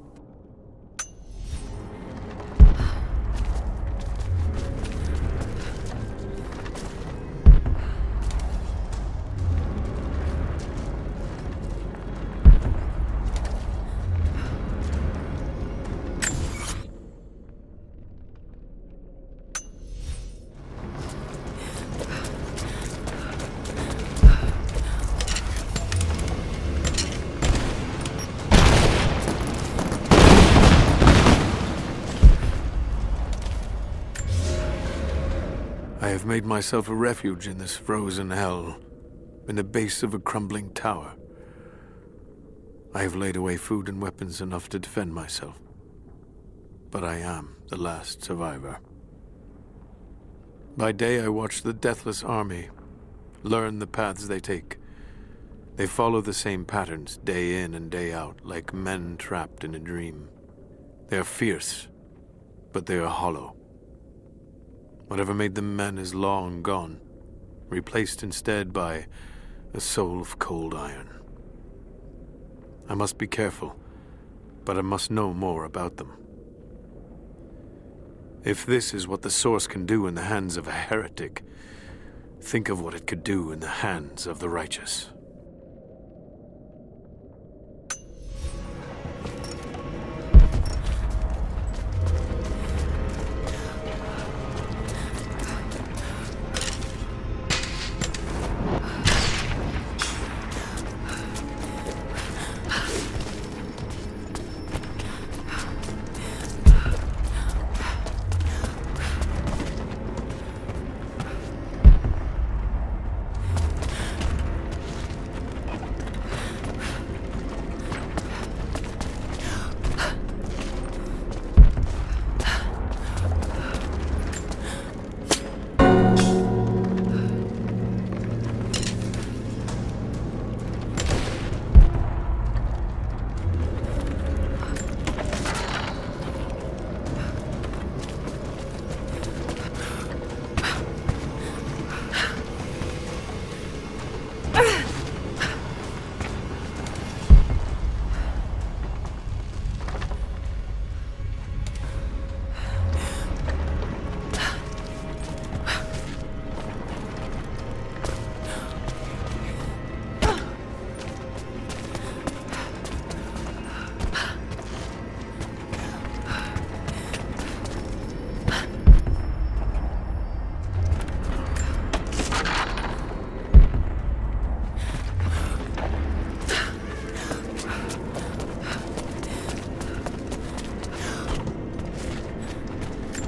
I have made myself a refuge in this frozen hell, in the base of a crumbling tower. I have laid away food and weapons enough to defend myself. But I am the last survivor. By day I watch the deathless army, learn the paths they take. They follow the same patterns day in and day out, like men trapped in a dream. They are fierce, but they are hollow. Whatever made them men is long gone, replaced instead by a soul of cold iron. I must be careful, but I must know more about them. If this is what the Source can do in the hands of a heretic, think of what it could do in the hands of the righteous.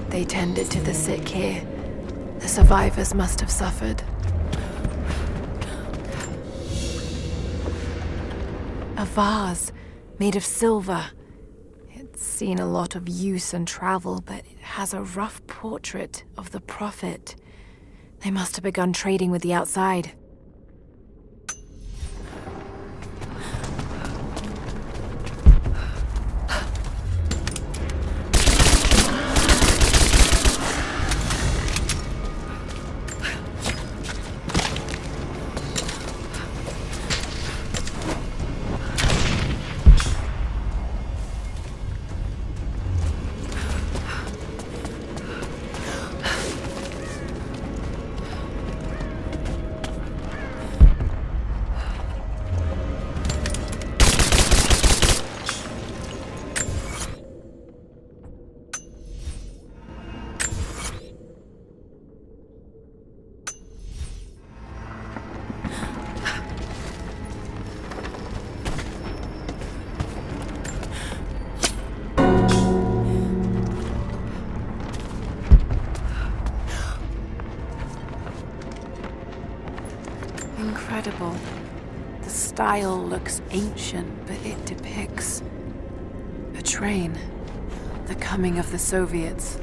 They tended to the sick here. The survivors must have suffered. A vase made of silver. It's seen a lot of use and travel, but it has a rough portrait of the Prophet. They must have begun trading with the outside. Incredible. The style looks ancient, but it depicts a train. The coming of the Soviets.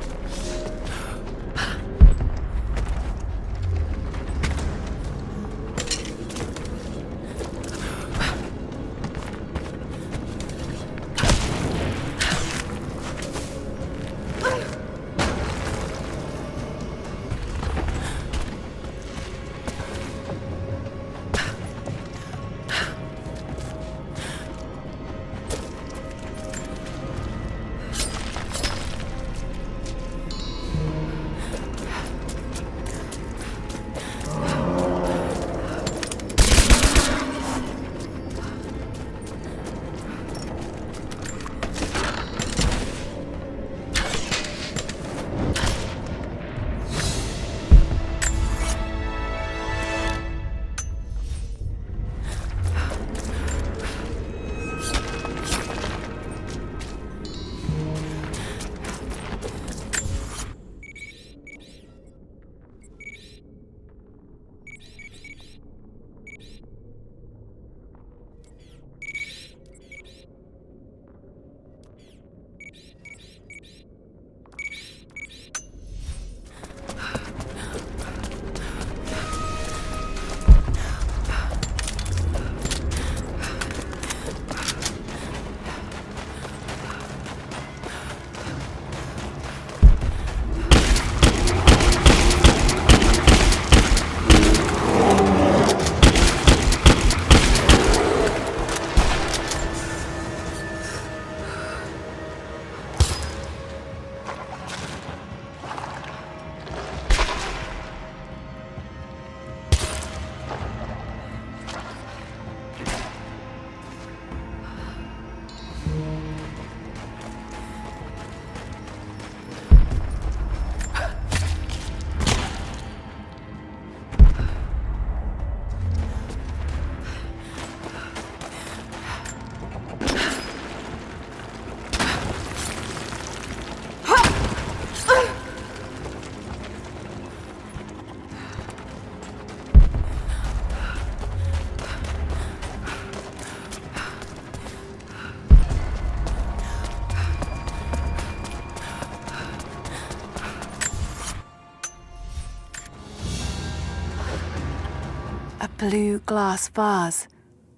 blue glass vase,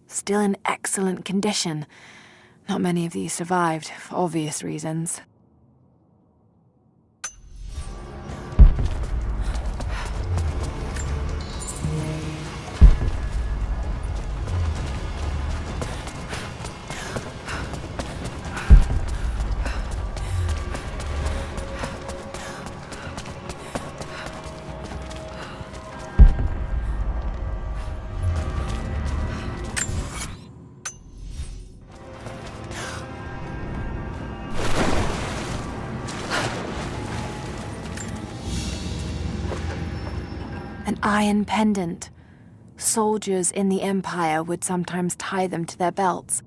still in excellent condition. Not many of these survived, for obvious reasons. An iron pendant. Soldiers in the Empire would sometimes tie them to their belts.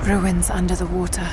Ruins under the water.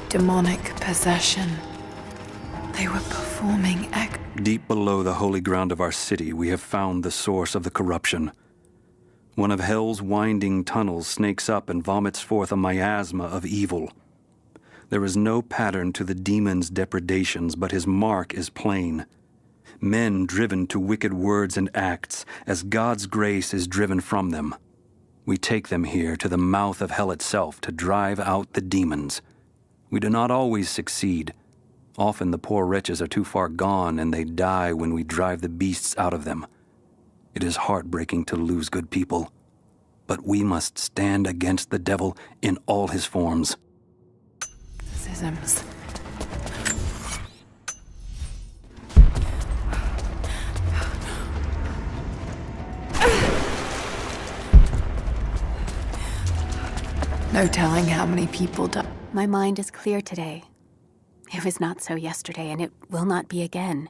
Demonic possession. They were performing Deep below the holy ground of our city, we have found the source of the corruption. One of hell's winding tunnels snakes up and vomits forth a miasma of evil. There is no pattern to the demon's depredations, but his mark is plain. Men driven to wicked words and acts, as God's grace is driven from them. We take them here to the mouth of hell itself to drive out the demons. We do not always succeed. Often the poor wretches are too far gone and they die when we drive the beasts out of them. It is heartbreaking to lose good people, but we must stand against the devil in all his forms. Schisms. No telling how many people died. My mind is clear today. It was not so yesterday, and it will not be again.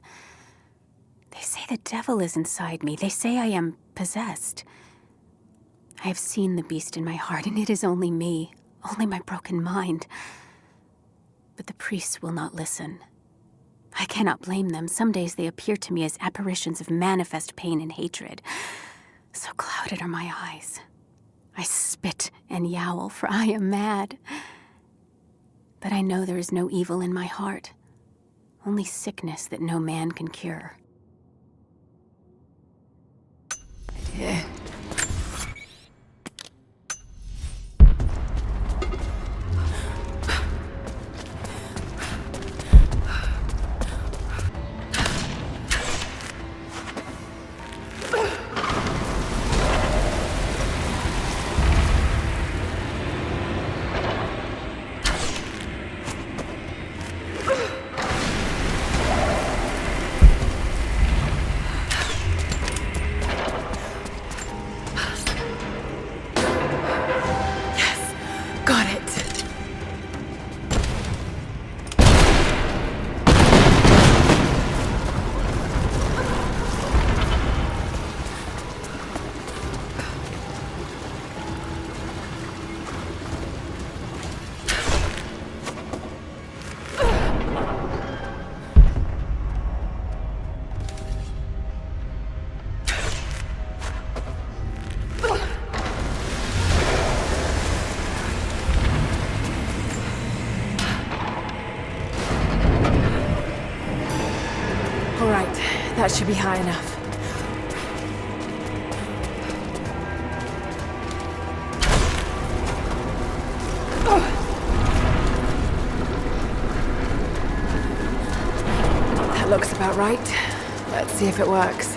They say the devil is inside me. They say I am possessed. I have seen the beast in my heart, and it is only me, only my broken mind. But the priests will not listen. I cannot blame them. Some days they appear to me as apparitions of manifest pain and hatred. So clouded are my eyes. I spit and yowl, for I am mad. But I know there is no evil in my heart, only sickness that no man can cure. Yeah. That should be high enough. That looks about right. Let's see if it works.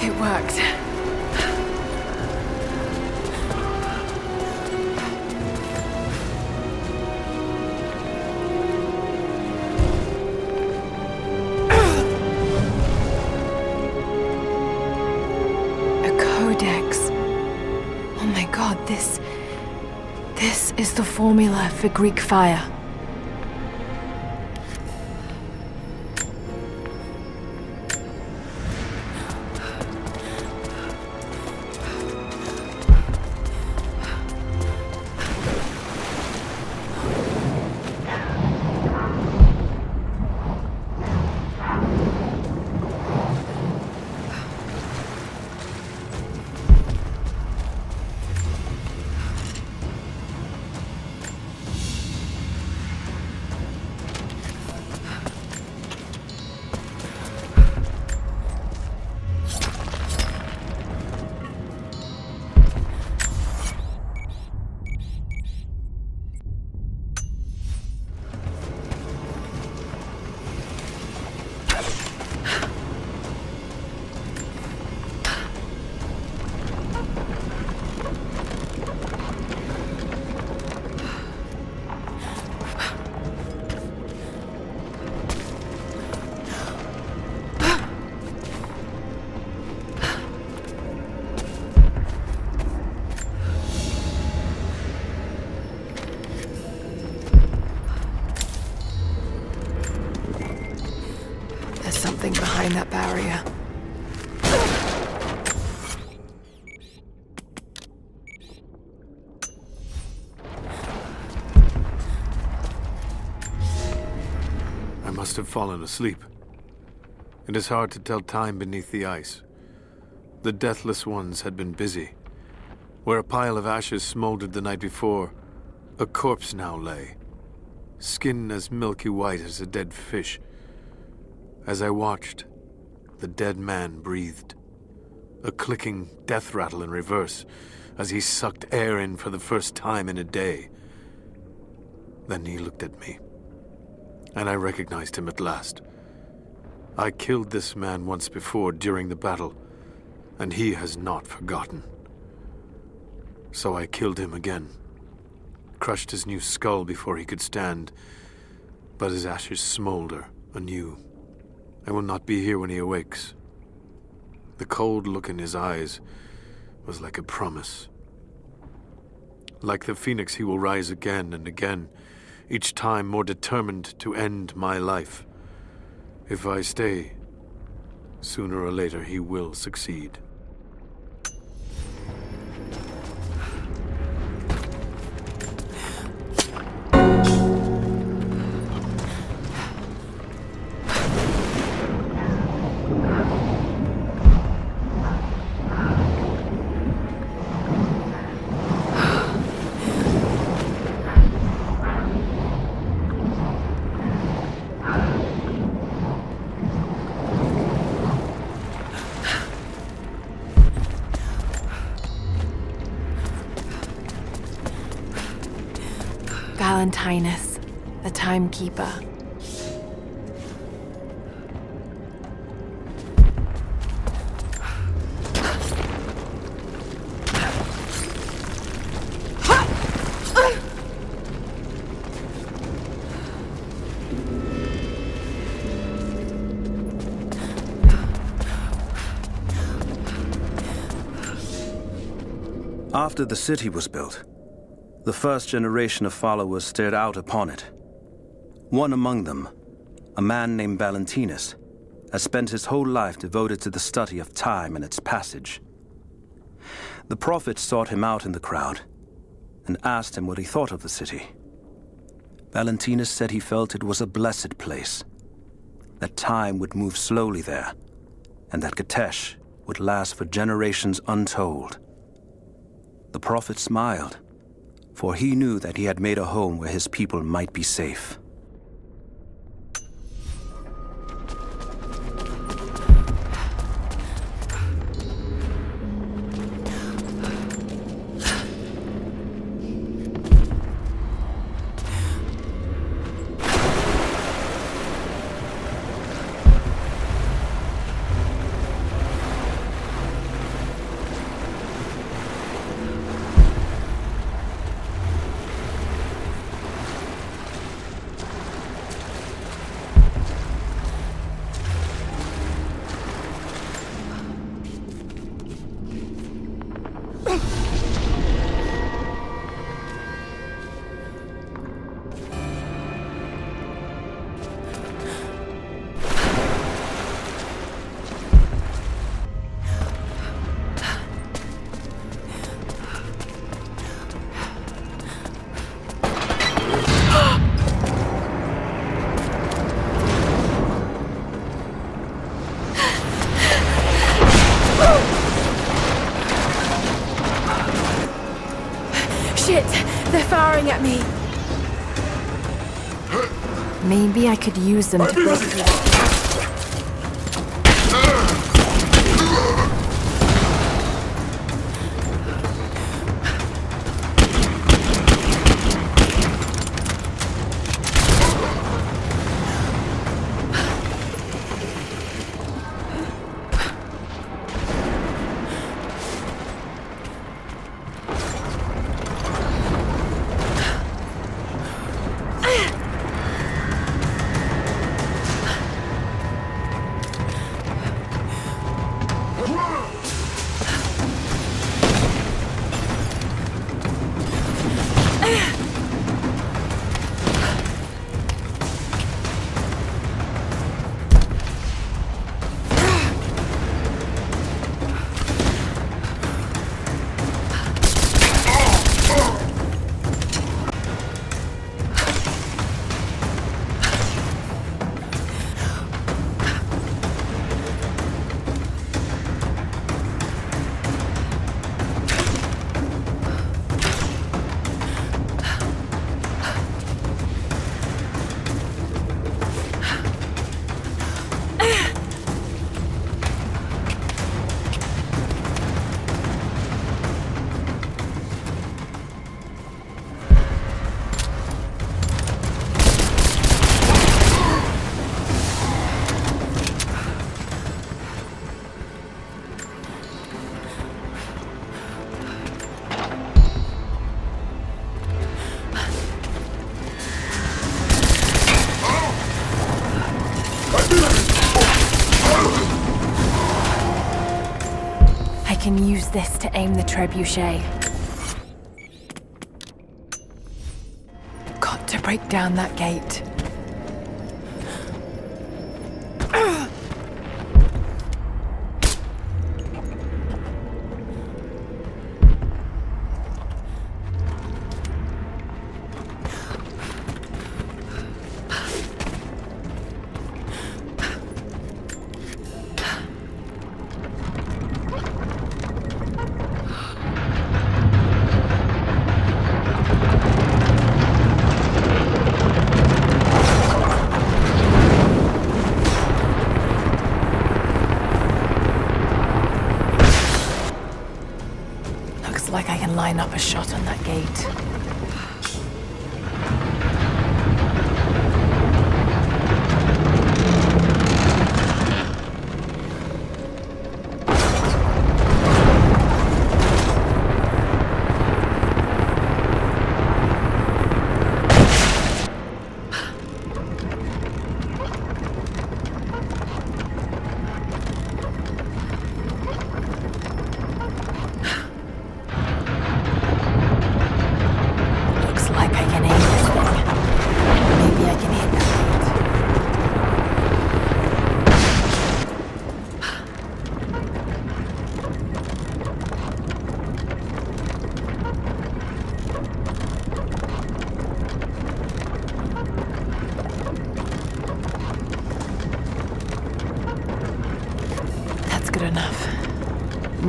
It worked. Oh my god, this is the formula for Greek fire. Something behind that barrier. I must have fallen asleep. It is hard to tell time beneath the ice. The deathless ones had been busy. Where a pile of ashes smoldered the night before, a corpse now lay, skin as milky white as a dead fish. As I watched, the dead man breathed, a clicking death rattle in reverse as he sucked air in for the first time in a day. Then he looked at me, and I recognized him at last. I killed this man once before during the battle, and he has not forgotten. So I killed him again, crushed his new skull before he could stand, but his ashes smolder anew. I will not be here when he awakes. The cold look in his eyes was like a promise. Like the phoenix, he will rise again and again, each time more determined to end my life. If I stay, sooner or later he will succeed. Valentinus, the timekeeper. After the city was built, the first generation of followers stared out upon it. One among them, a man named Valentinus, has spent his whole life devoted to the study of time and its passage. The prophet sought him out in the crowd and asked him what he thought of the city. Valentinus said he felt it was a blessed place, that time would move slowly there, and that Gatesh would last for generations untold. The prophet smiled, for he knew that he had made a home where his people might be safe. Shit! They're firing at me! Maybe I could use them to break through that. I can use this to aim the trebuchet. Got to break down that gate. Like I can line up a shot on that gate.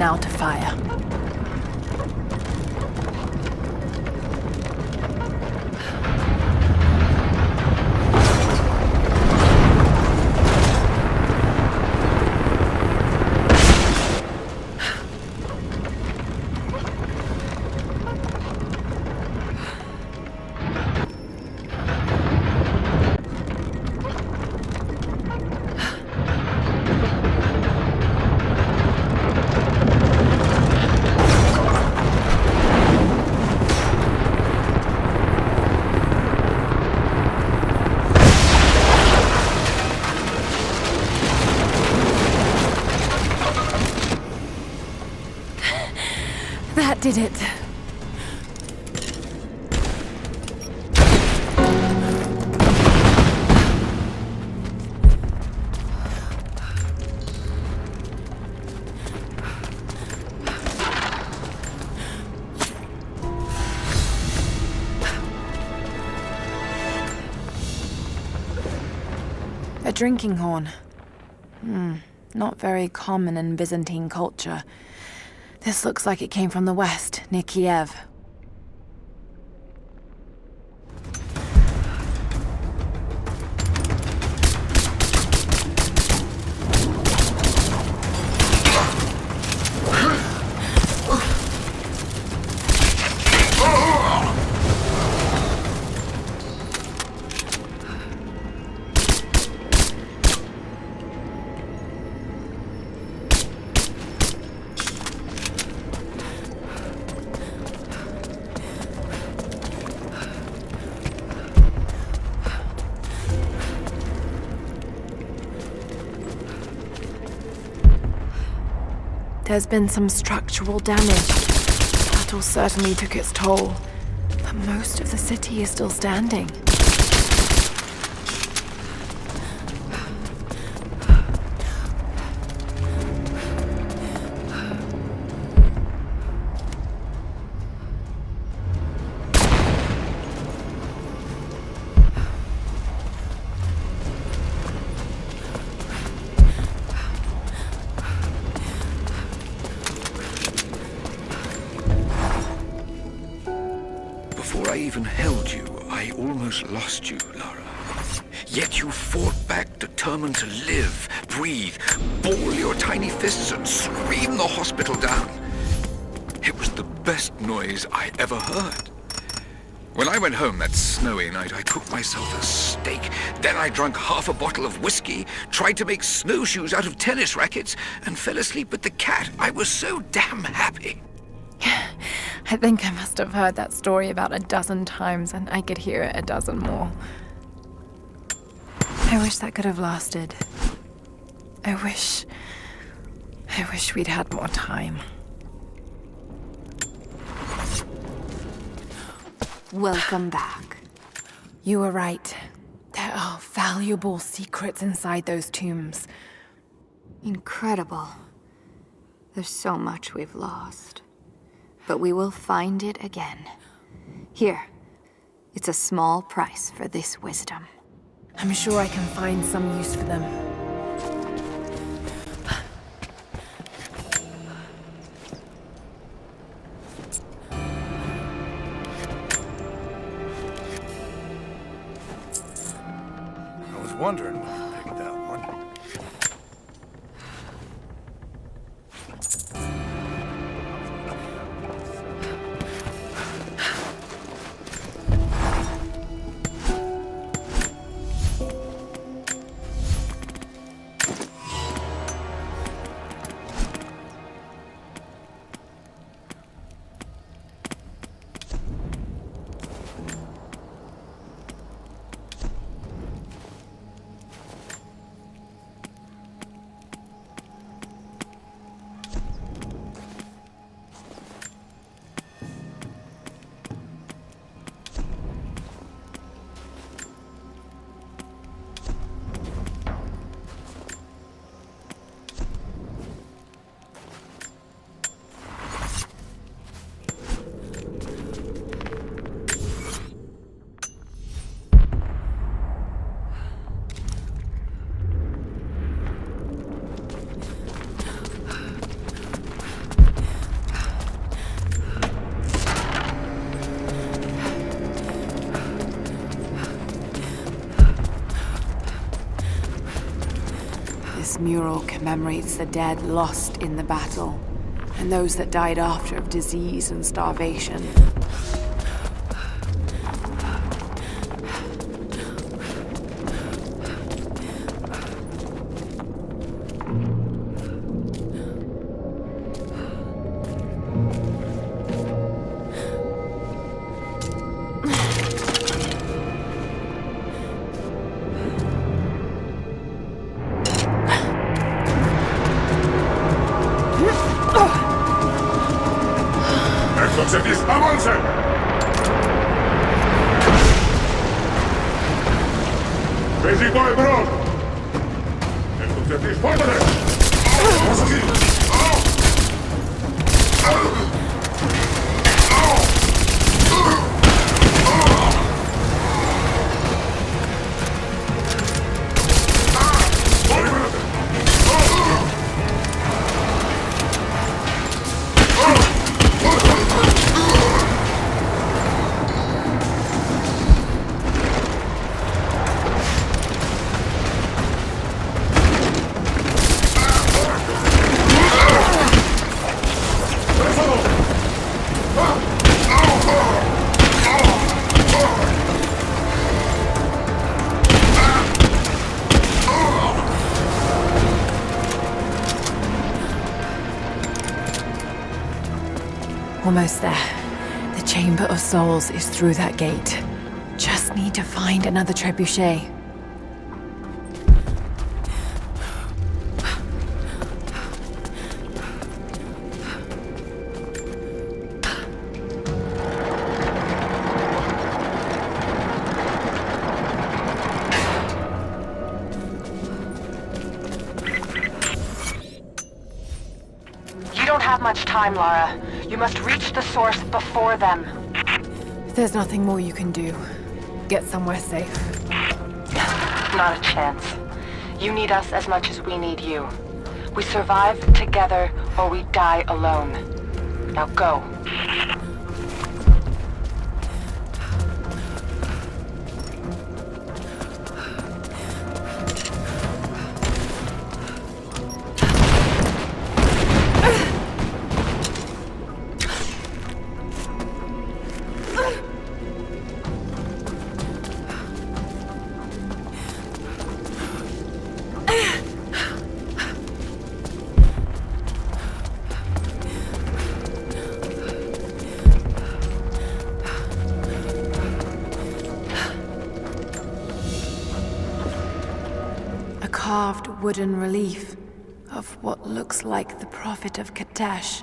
now to fire. That did it. A drinking horn. Not very common in Byzantine culture. This looks like it came from the west, near Kiev. There's been some structural damage. Battle certainly took its toll, but most of the city is still standing. Before I even held you, I almost lost you, Lara. Yet you fought back, determined to live, breathe, ball your tiny fists and scream the hospital down. It was the best noise I ever heard. When I went home that snowy night, I cooked myself a steak. Then I drank half a bottle of whiskey, tried to make snowshoes out of tennis rackets, and fell asleep with the cat. I was so damn happy. I think I must have heard that story about a dozen times, and I could hear it a dozen more. I wish that could have lasted. I wish we'd had more time. Welcome back. You were right. There are valuable secrets inside those tombs. Incredible. There's so much we've lost. But we will find it again. Here. It's a small price for this wisdom. I'm sure I can find some use for them. I was wondering when you picked that one. mural commemorates the dead lost in the battle, and those that died after of disease and starvation. Entonces, avancen! ¡México de Bron! Entonces, dispárale! ¡Vamos aquí! Almost there. The Chamber of Souls is through that gate. Just need to find another trebuchet. You don't have much time, Lara. You must reach the source before them. There's nothing more you can do. Get somewhere safe. Not a chance. You need us as much as we need you. We survive together or we die alone. Now go. Carved wooden relief of what looks like the Prophet of Katesh.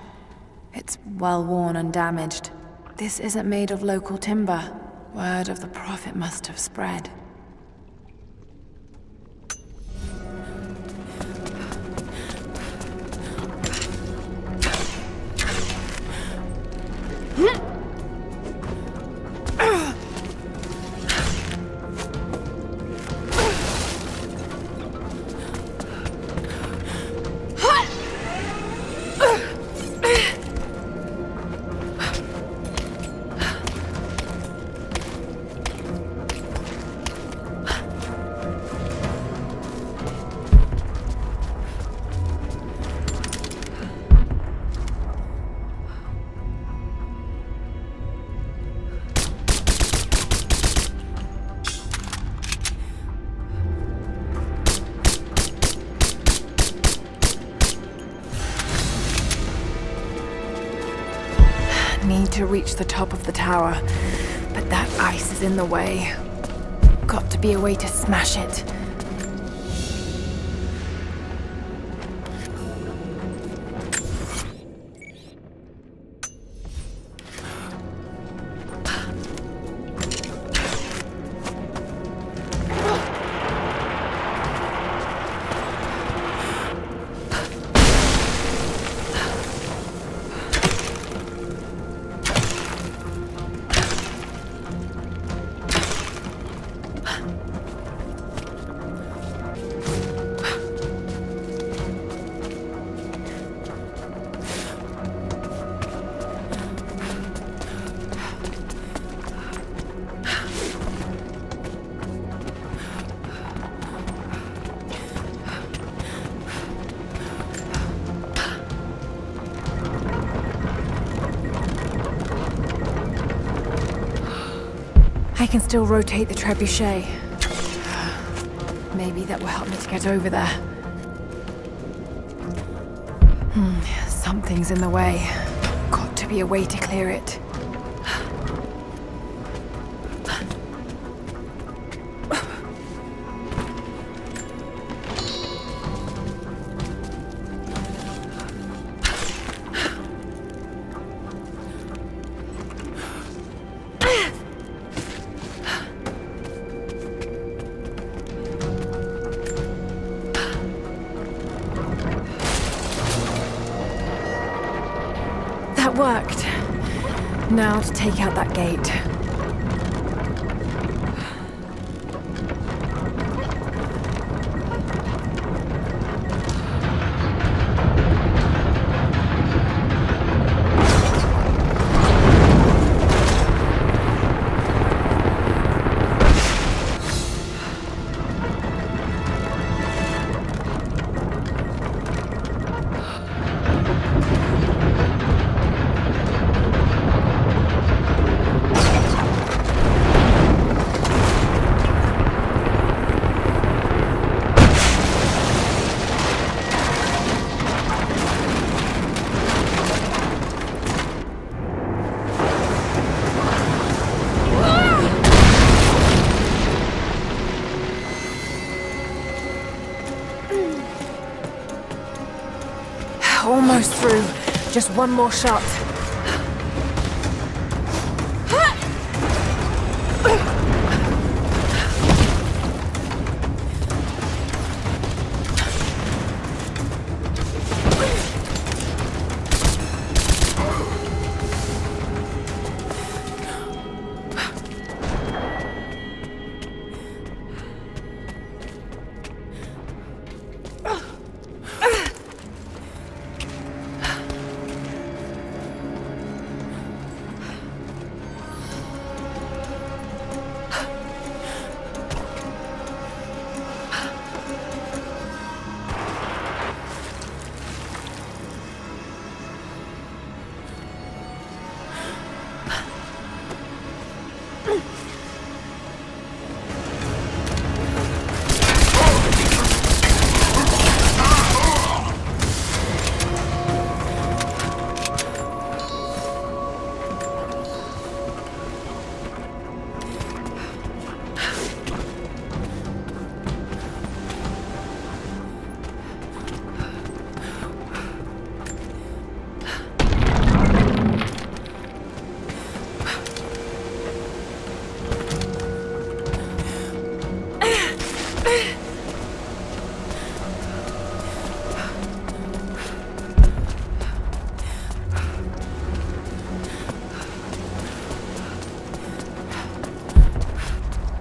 It's well worn and damaged. This isn't made of local timber. Word of the Prophet must have spread. Need to reach the top of the tower, but that ice is in the way. Got to be a way to smash it. can still rotate the trebuchet. Maybe that will help me to get over there. Something's in the way. Got to be a way to clear it. That worked. Now to take out that gate. Almost through. Just one more shot.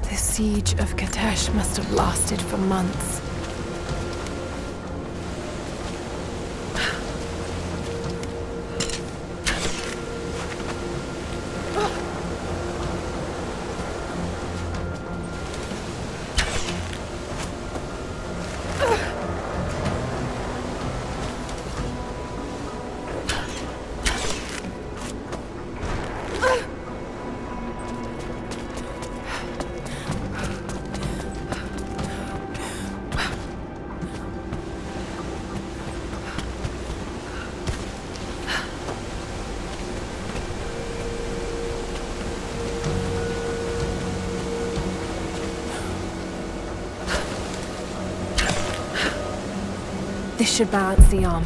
The siege of Katesh must have lasted for months. This should balance the arm.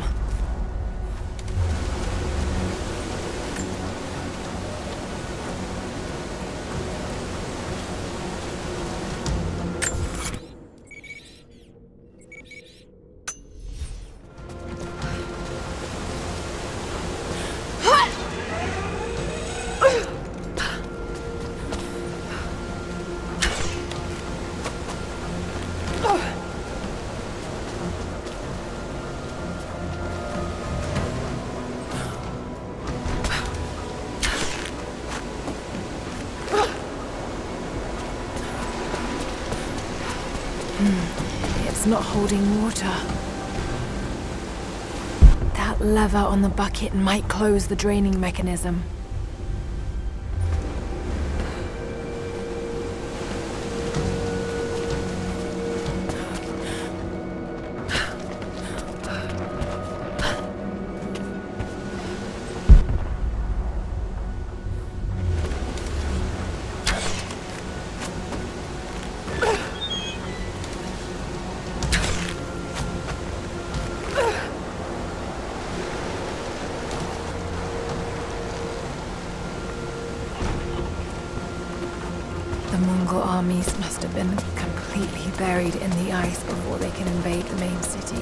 It's not holding water. That lever on the bucket might close the draining mechanism. The Mongol armies must have been completely buried in the ice before they can invade the main city.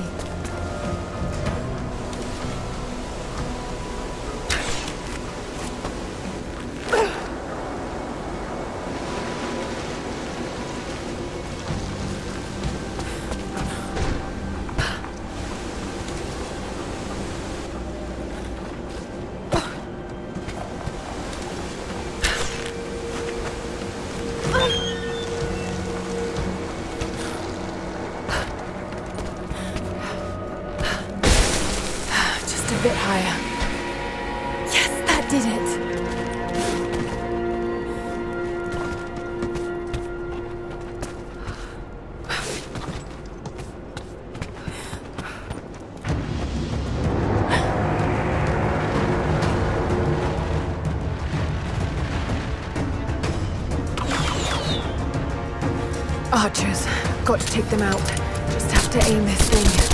A bit higher. Yes, that did it! Archers. Got to take them out. Just have to aim this thing.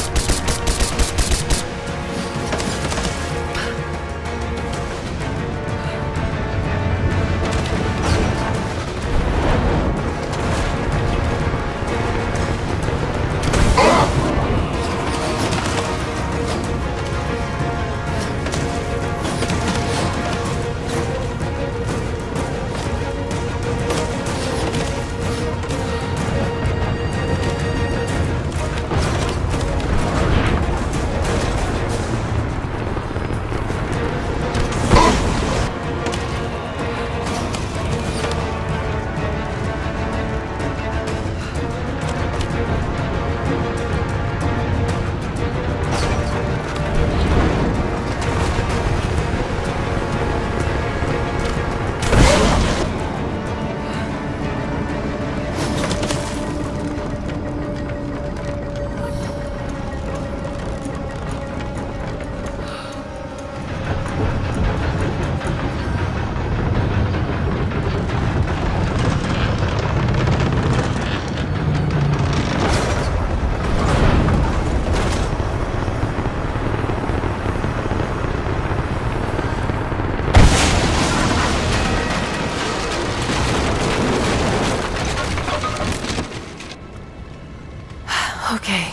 Okay,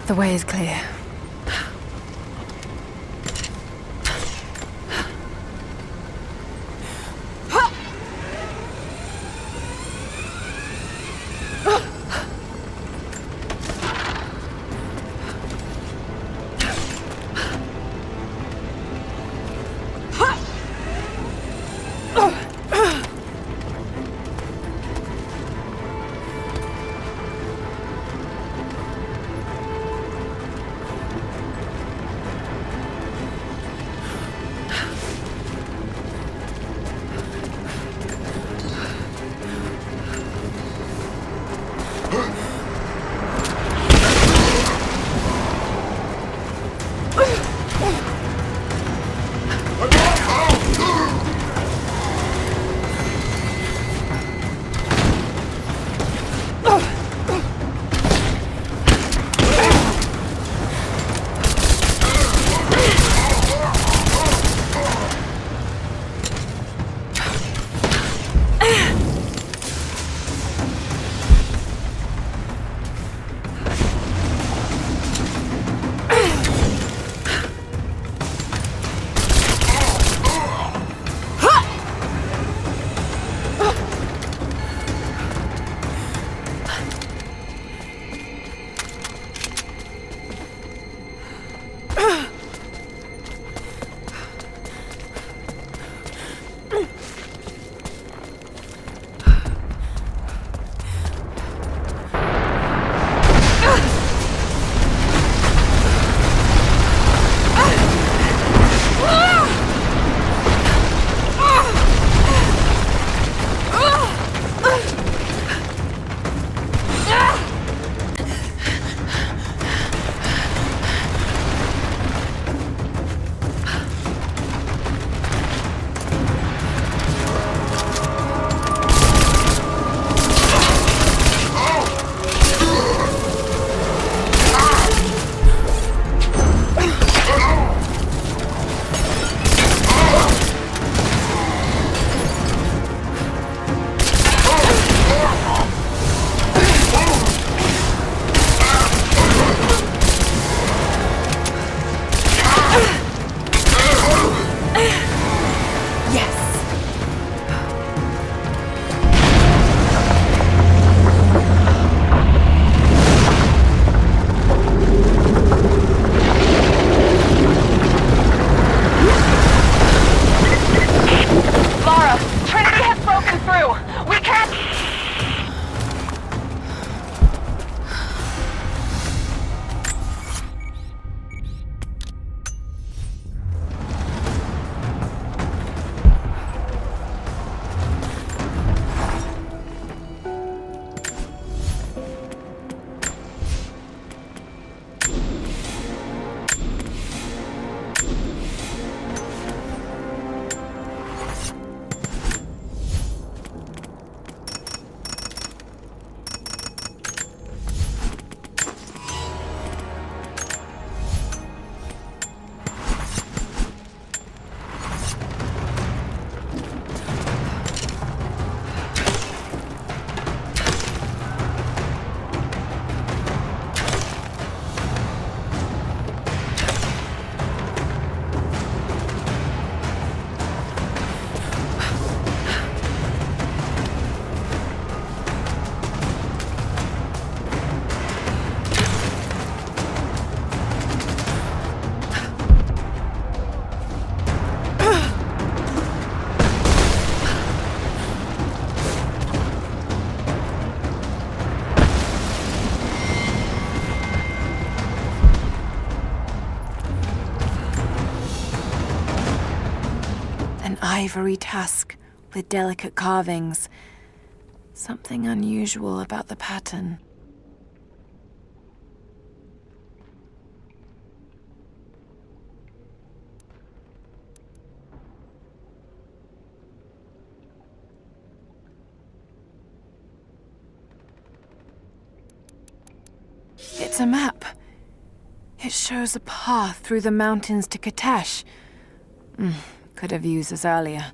the way is clear. ivory tusk with delicate carvings. Something unusual about the pattern. It's a map. It shows a path through the mountains to Katesh. Could have used this earlier.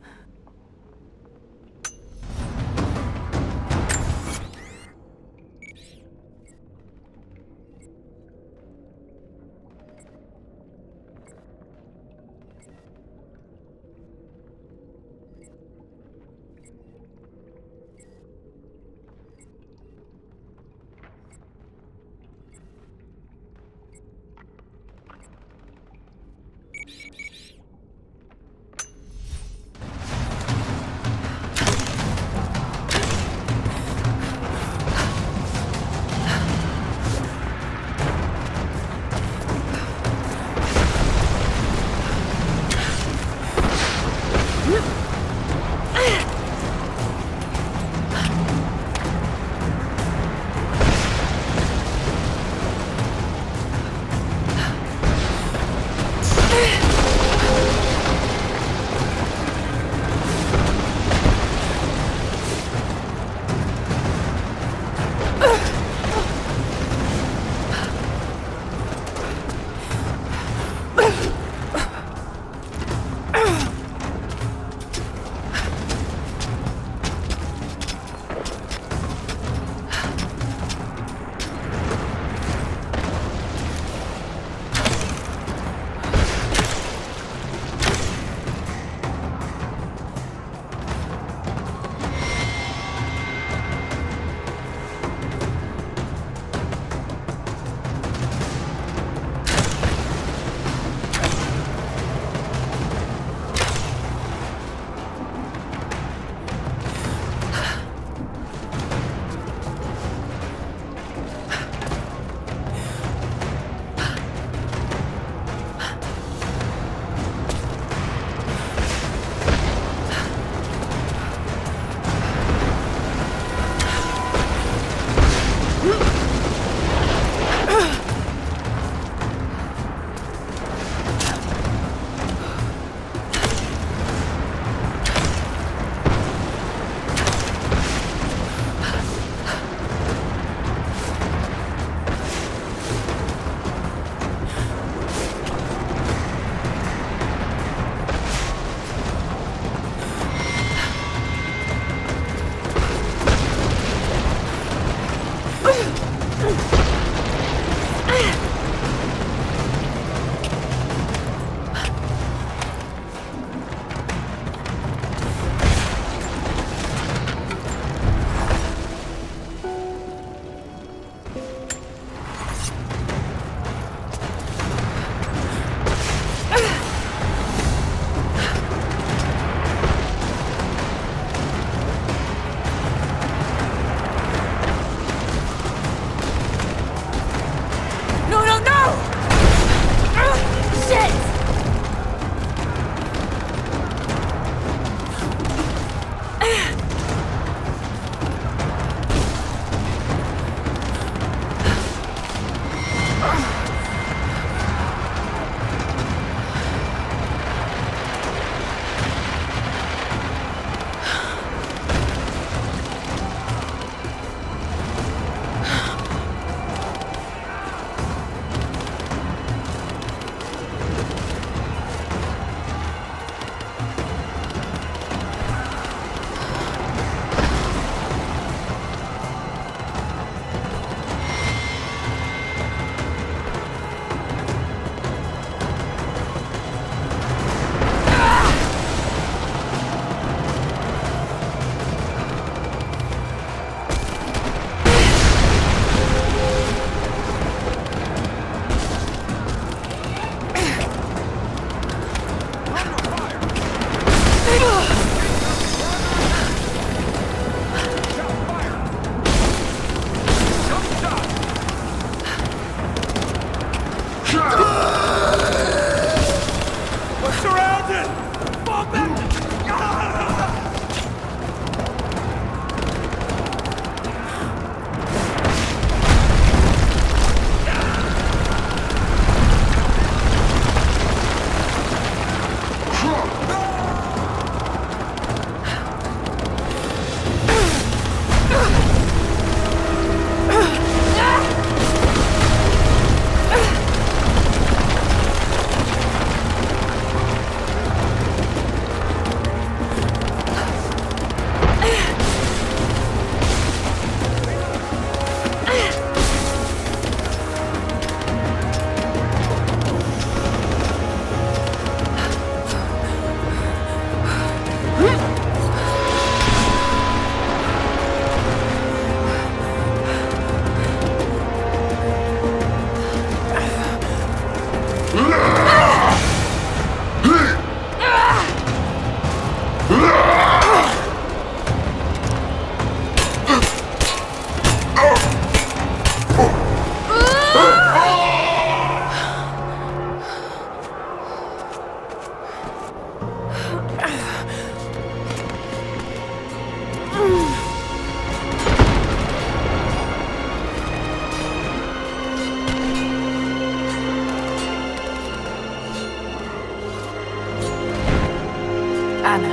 Anna.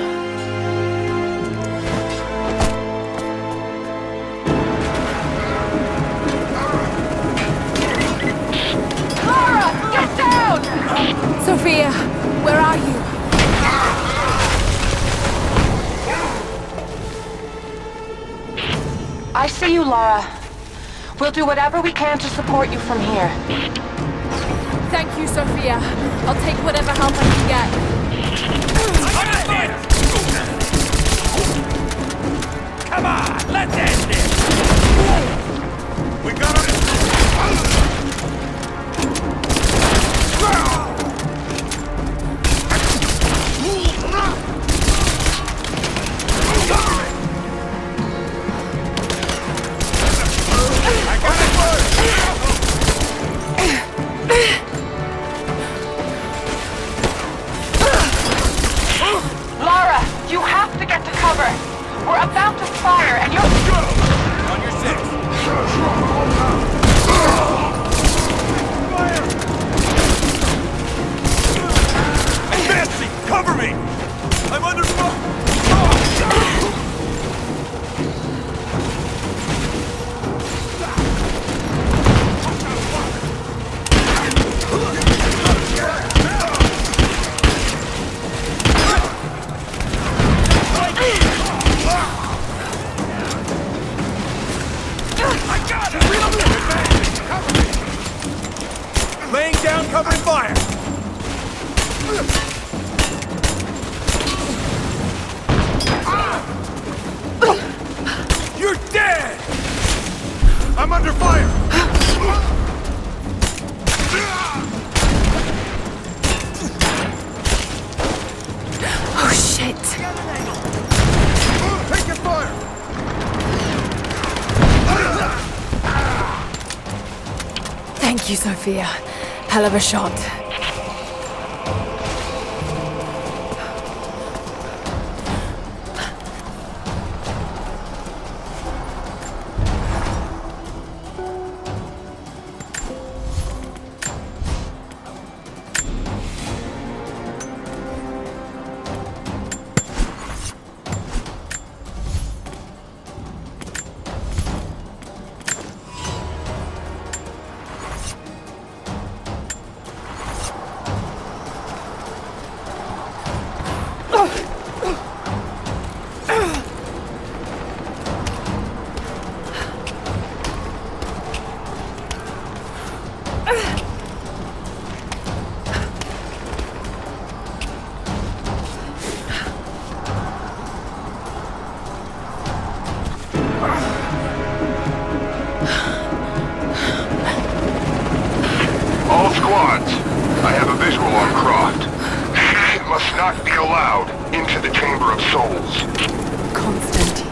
Lara, get down! Sophia, where are you? I see you, Lara. We'll do whatever we can to support you from here. Thank you, Sophia. I'll take whatever help I can get. Come on, let's end this! We got him! Lara, you have to get to cover. We're about to fire, and you're... On your six! Fancy, cover me! I'm under fire! Laying down, covering fire! You're dead! I'm under fire! Oh, shit. Taking fire! Thank you, Sophia. Hell of a shot. All squads, I have a visual on Croft. She must not be allowed into the Chamber of Souls. Constantine.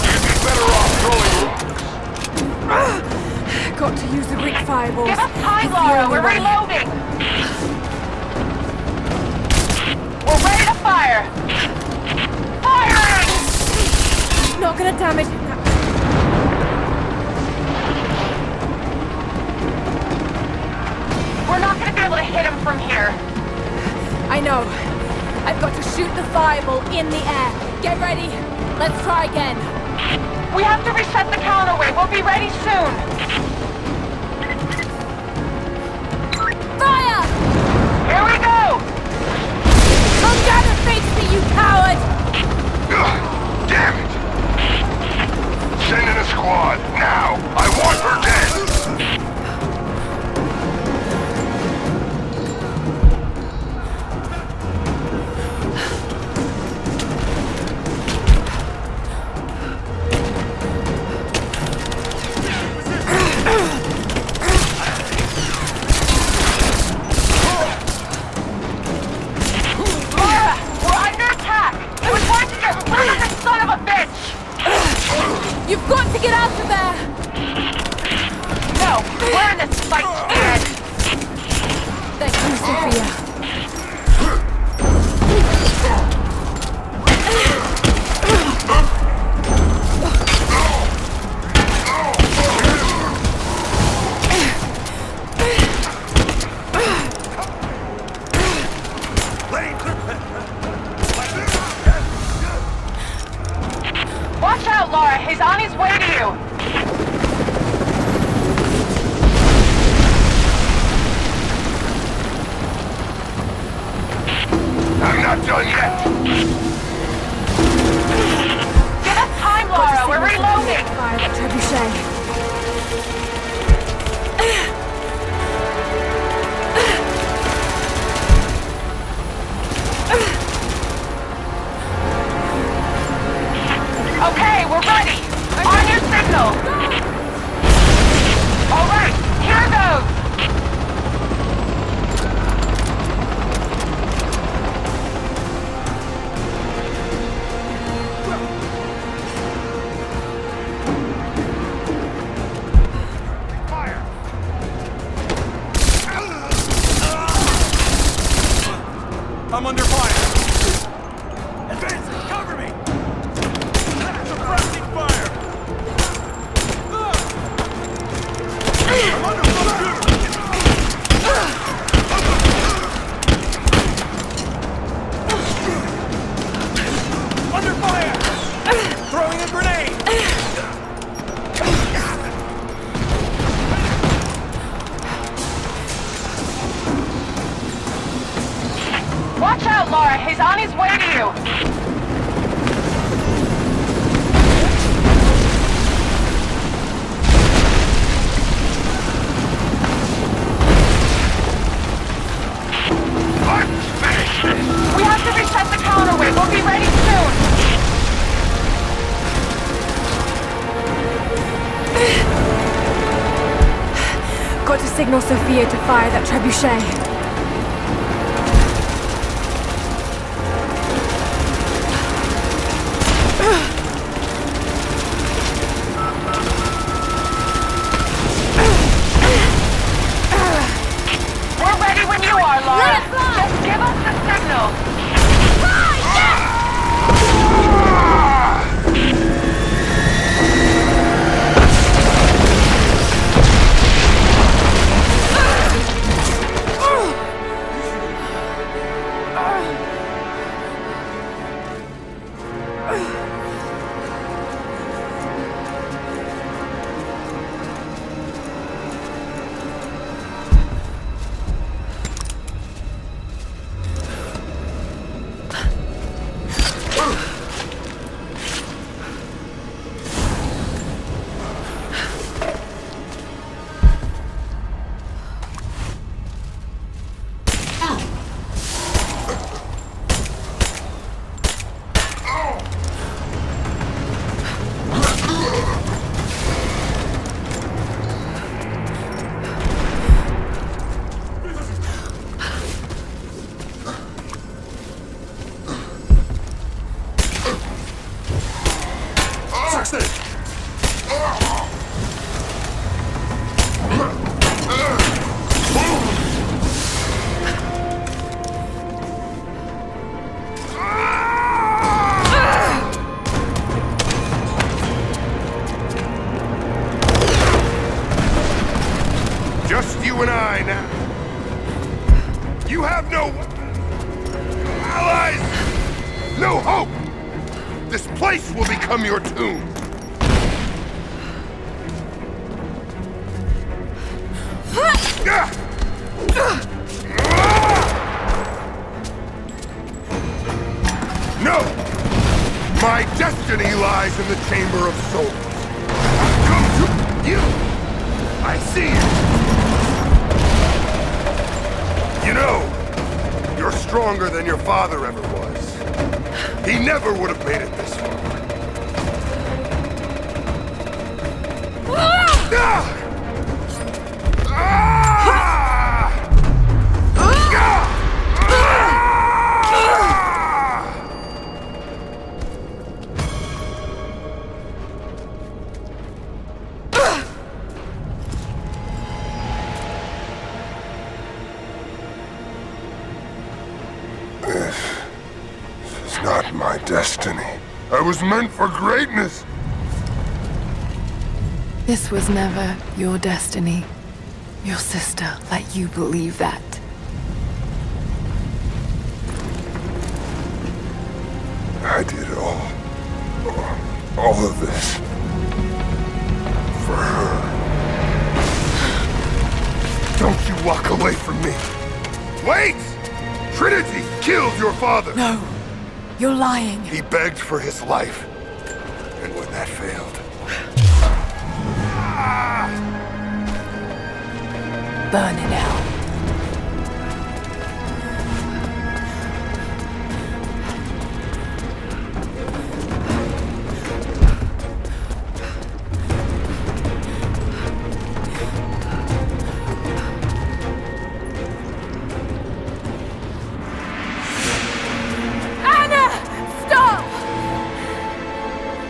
You'd be better off throwing rocks. Got to use the Greek fireballs. Give us time, It's the Lara. only We're way. reloading. We're ready to fire. Firing! Not gonna damage him. We're not gonna be able to hit him from here. I know. I've got to shoot the fireball in the air. Get ready. Let's try again. We have to reset the counterweight. We'll be ready soon. Fire! Here we go! Come down and face me, you coward! Ugh, damn it! Send in a squad, now! I want her dead! I'm under fire! Advancing! Cover me! Suppressing fire! I'm under fire! Under fire! Throwing a grenade! Watch out, Laura. He's on his way to you. We have to reset the counterweight. We'll be ready soon. Got to signal Sophia to fire that trebuchet. We're ready when you are, Laura. Just give us the signal. Just you and I now. You have no allies, no hope. This place will become your tomb. No! My destiny lies in the Chamber of Souls. I've come to you! I see it! You know, you're stronger than your father ever was. He never would have made it this far. This is not my destiny. I was meant for greatness. This was never your destiny. Your sister let you believe that. I did all of this for her. Don't you walk away from me. Wait! Trinity killed your father. No, you're lying. He begged for his life. And when that failed... Burn in hell.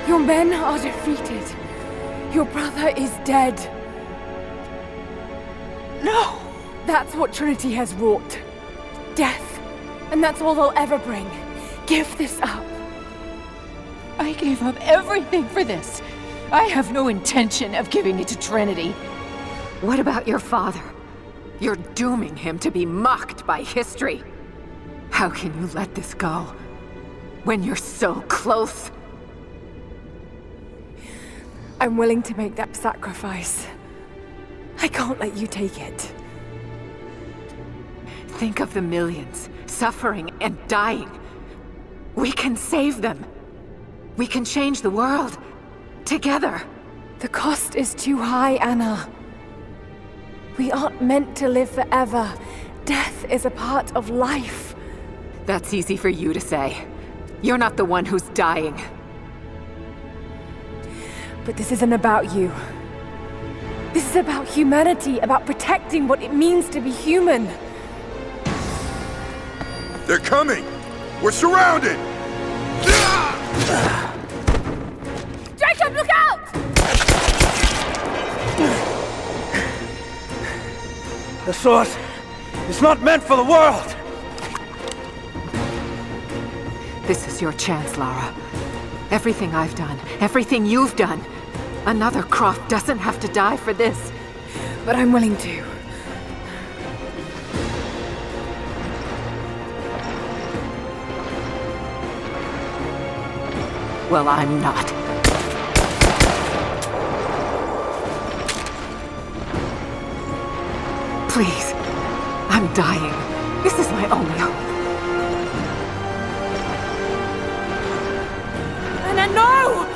Your men are defeated. Your brother is dead. No! That's what Trinity has wrought. Death And that's all they'll ever bring. Give this up. I gave up everything for this. I have no intention of giving it to Trinity. What about your father? You're dooming him to be mocked by history. How can you let this go when you're so close? I'm willing to make that sacrifice. I can't let you take it. Think of the millions suffering and dying. We can save them. We can change the world. Together. The cost is too high, Anna. We aren't meant to live forever. Death is a part of life. That's easy for you to say. You're not the one who's dying. But this isn't about you. This is about humanity, about protecting what it means to be human. They're coming! We're surrounded! Jacob, look out! The sword is not meant for the world! This is your chance, Lara. Everything I've done, everything you've done. Another Croft doesn't have to die for this. But I'm willing to. Well, I'm not. Please. I'm dying. This is my only hope. Anna, no!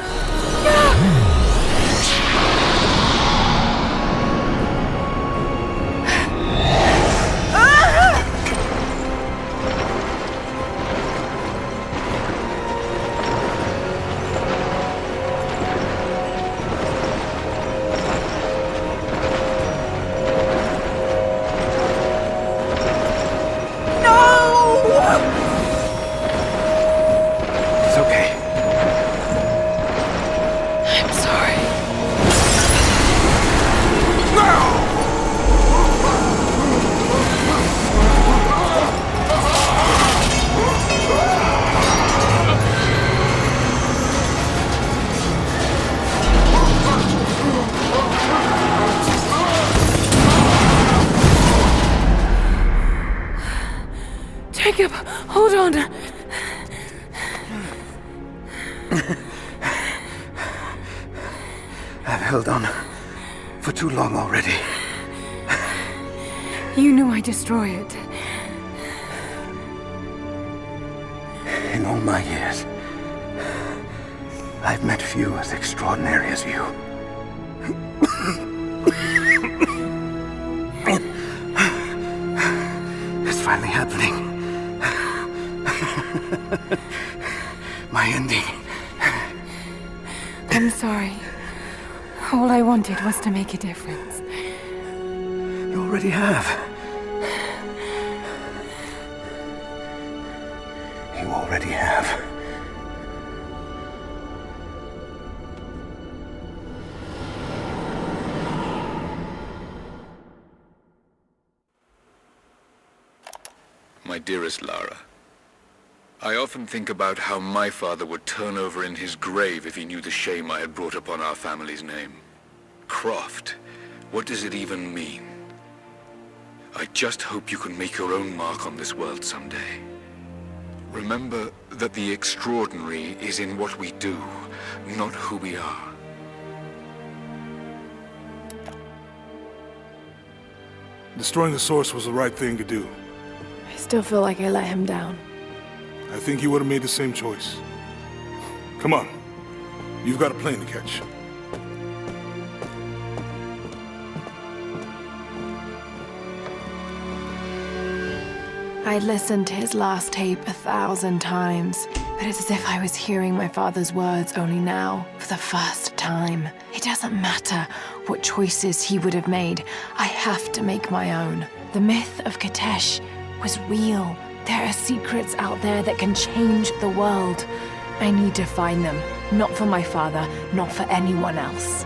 Jacob, hold on. I've held on for too long already. You knew I'd destroy it. In all my years, I've met few as extraordinary as you. It's finally happening. My ending. I'm sorry. All I wanted was to make a difference. You already have. You already have. My dearest Lara, I often think about how my father would turn over in his grave if he knew the shame I had brought upon our family's name. Croft, what does it even mean? I just hope you can make your own mark on this world someday. Remember that the extraordinary is in what we do, not who we are. Destroying the source was the right thing to do. I still feel like I let him down. I think you would have made the same choice. Come on. You've got a plane to catch. I listened to his last tape 1,000 times, but it's as if I was hearing my father's words only now, for the first time. It doesn't matter what choices he would have made. I have to make my own. The myth of Katesh was real. There are secrets out there that can change the world. I need to find them, not for my father, not for anyone else.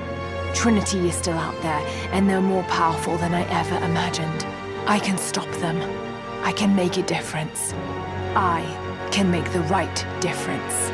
Trinity is still out there, and they're more powerful than I ever imagined. I can stop them. I can make a difference. I can make the right difference.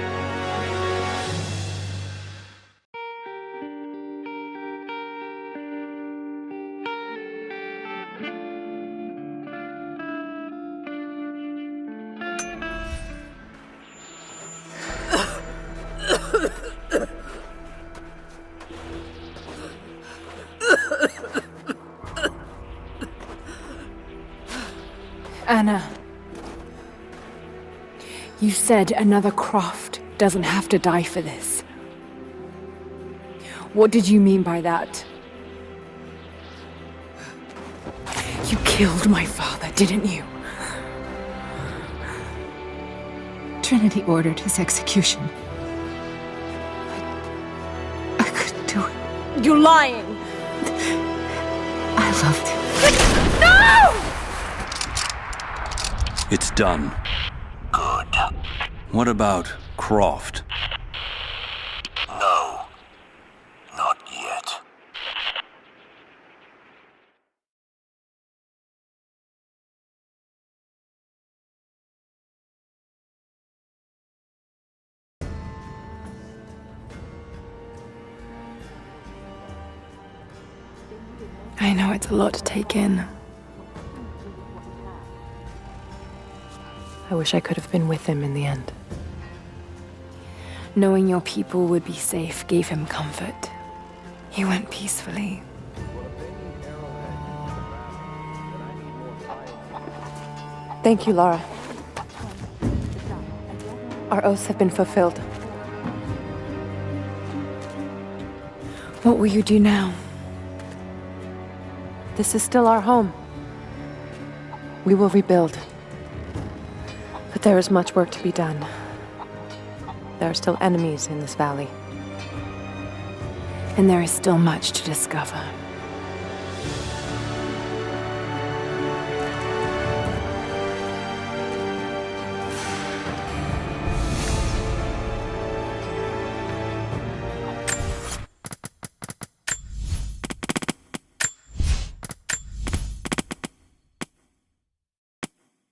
Anna, you said another Croft doesn't have to die for this. What did you mean by that? You killed my father, didn't you? Trinity ordered his execution. I couldn't do it. You're lying! I loved him. No! It's done. Good. What about Croft? No. Not yet. I know it's a lot to take in. I wish I could have been with him in the end. Knowing your people would be safe gave him comfort. He went peacefully. Thank you, Lara. Our oaths have been fulfilled. What will you do now? This is still our home. We will rebuild. But there is much work to be done. There are still enemies in this valley. And there is still much to discover.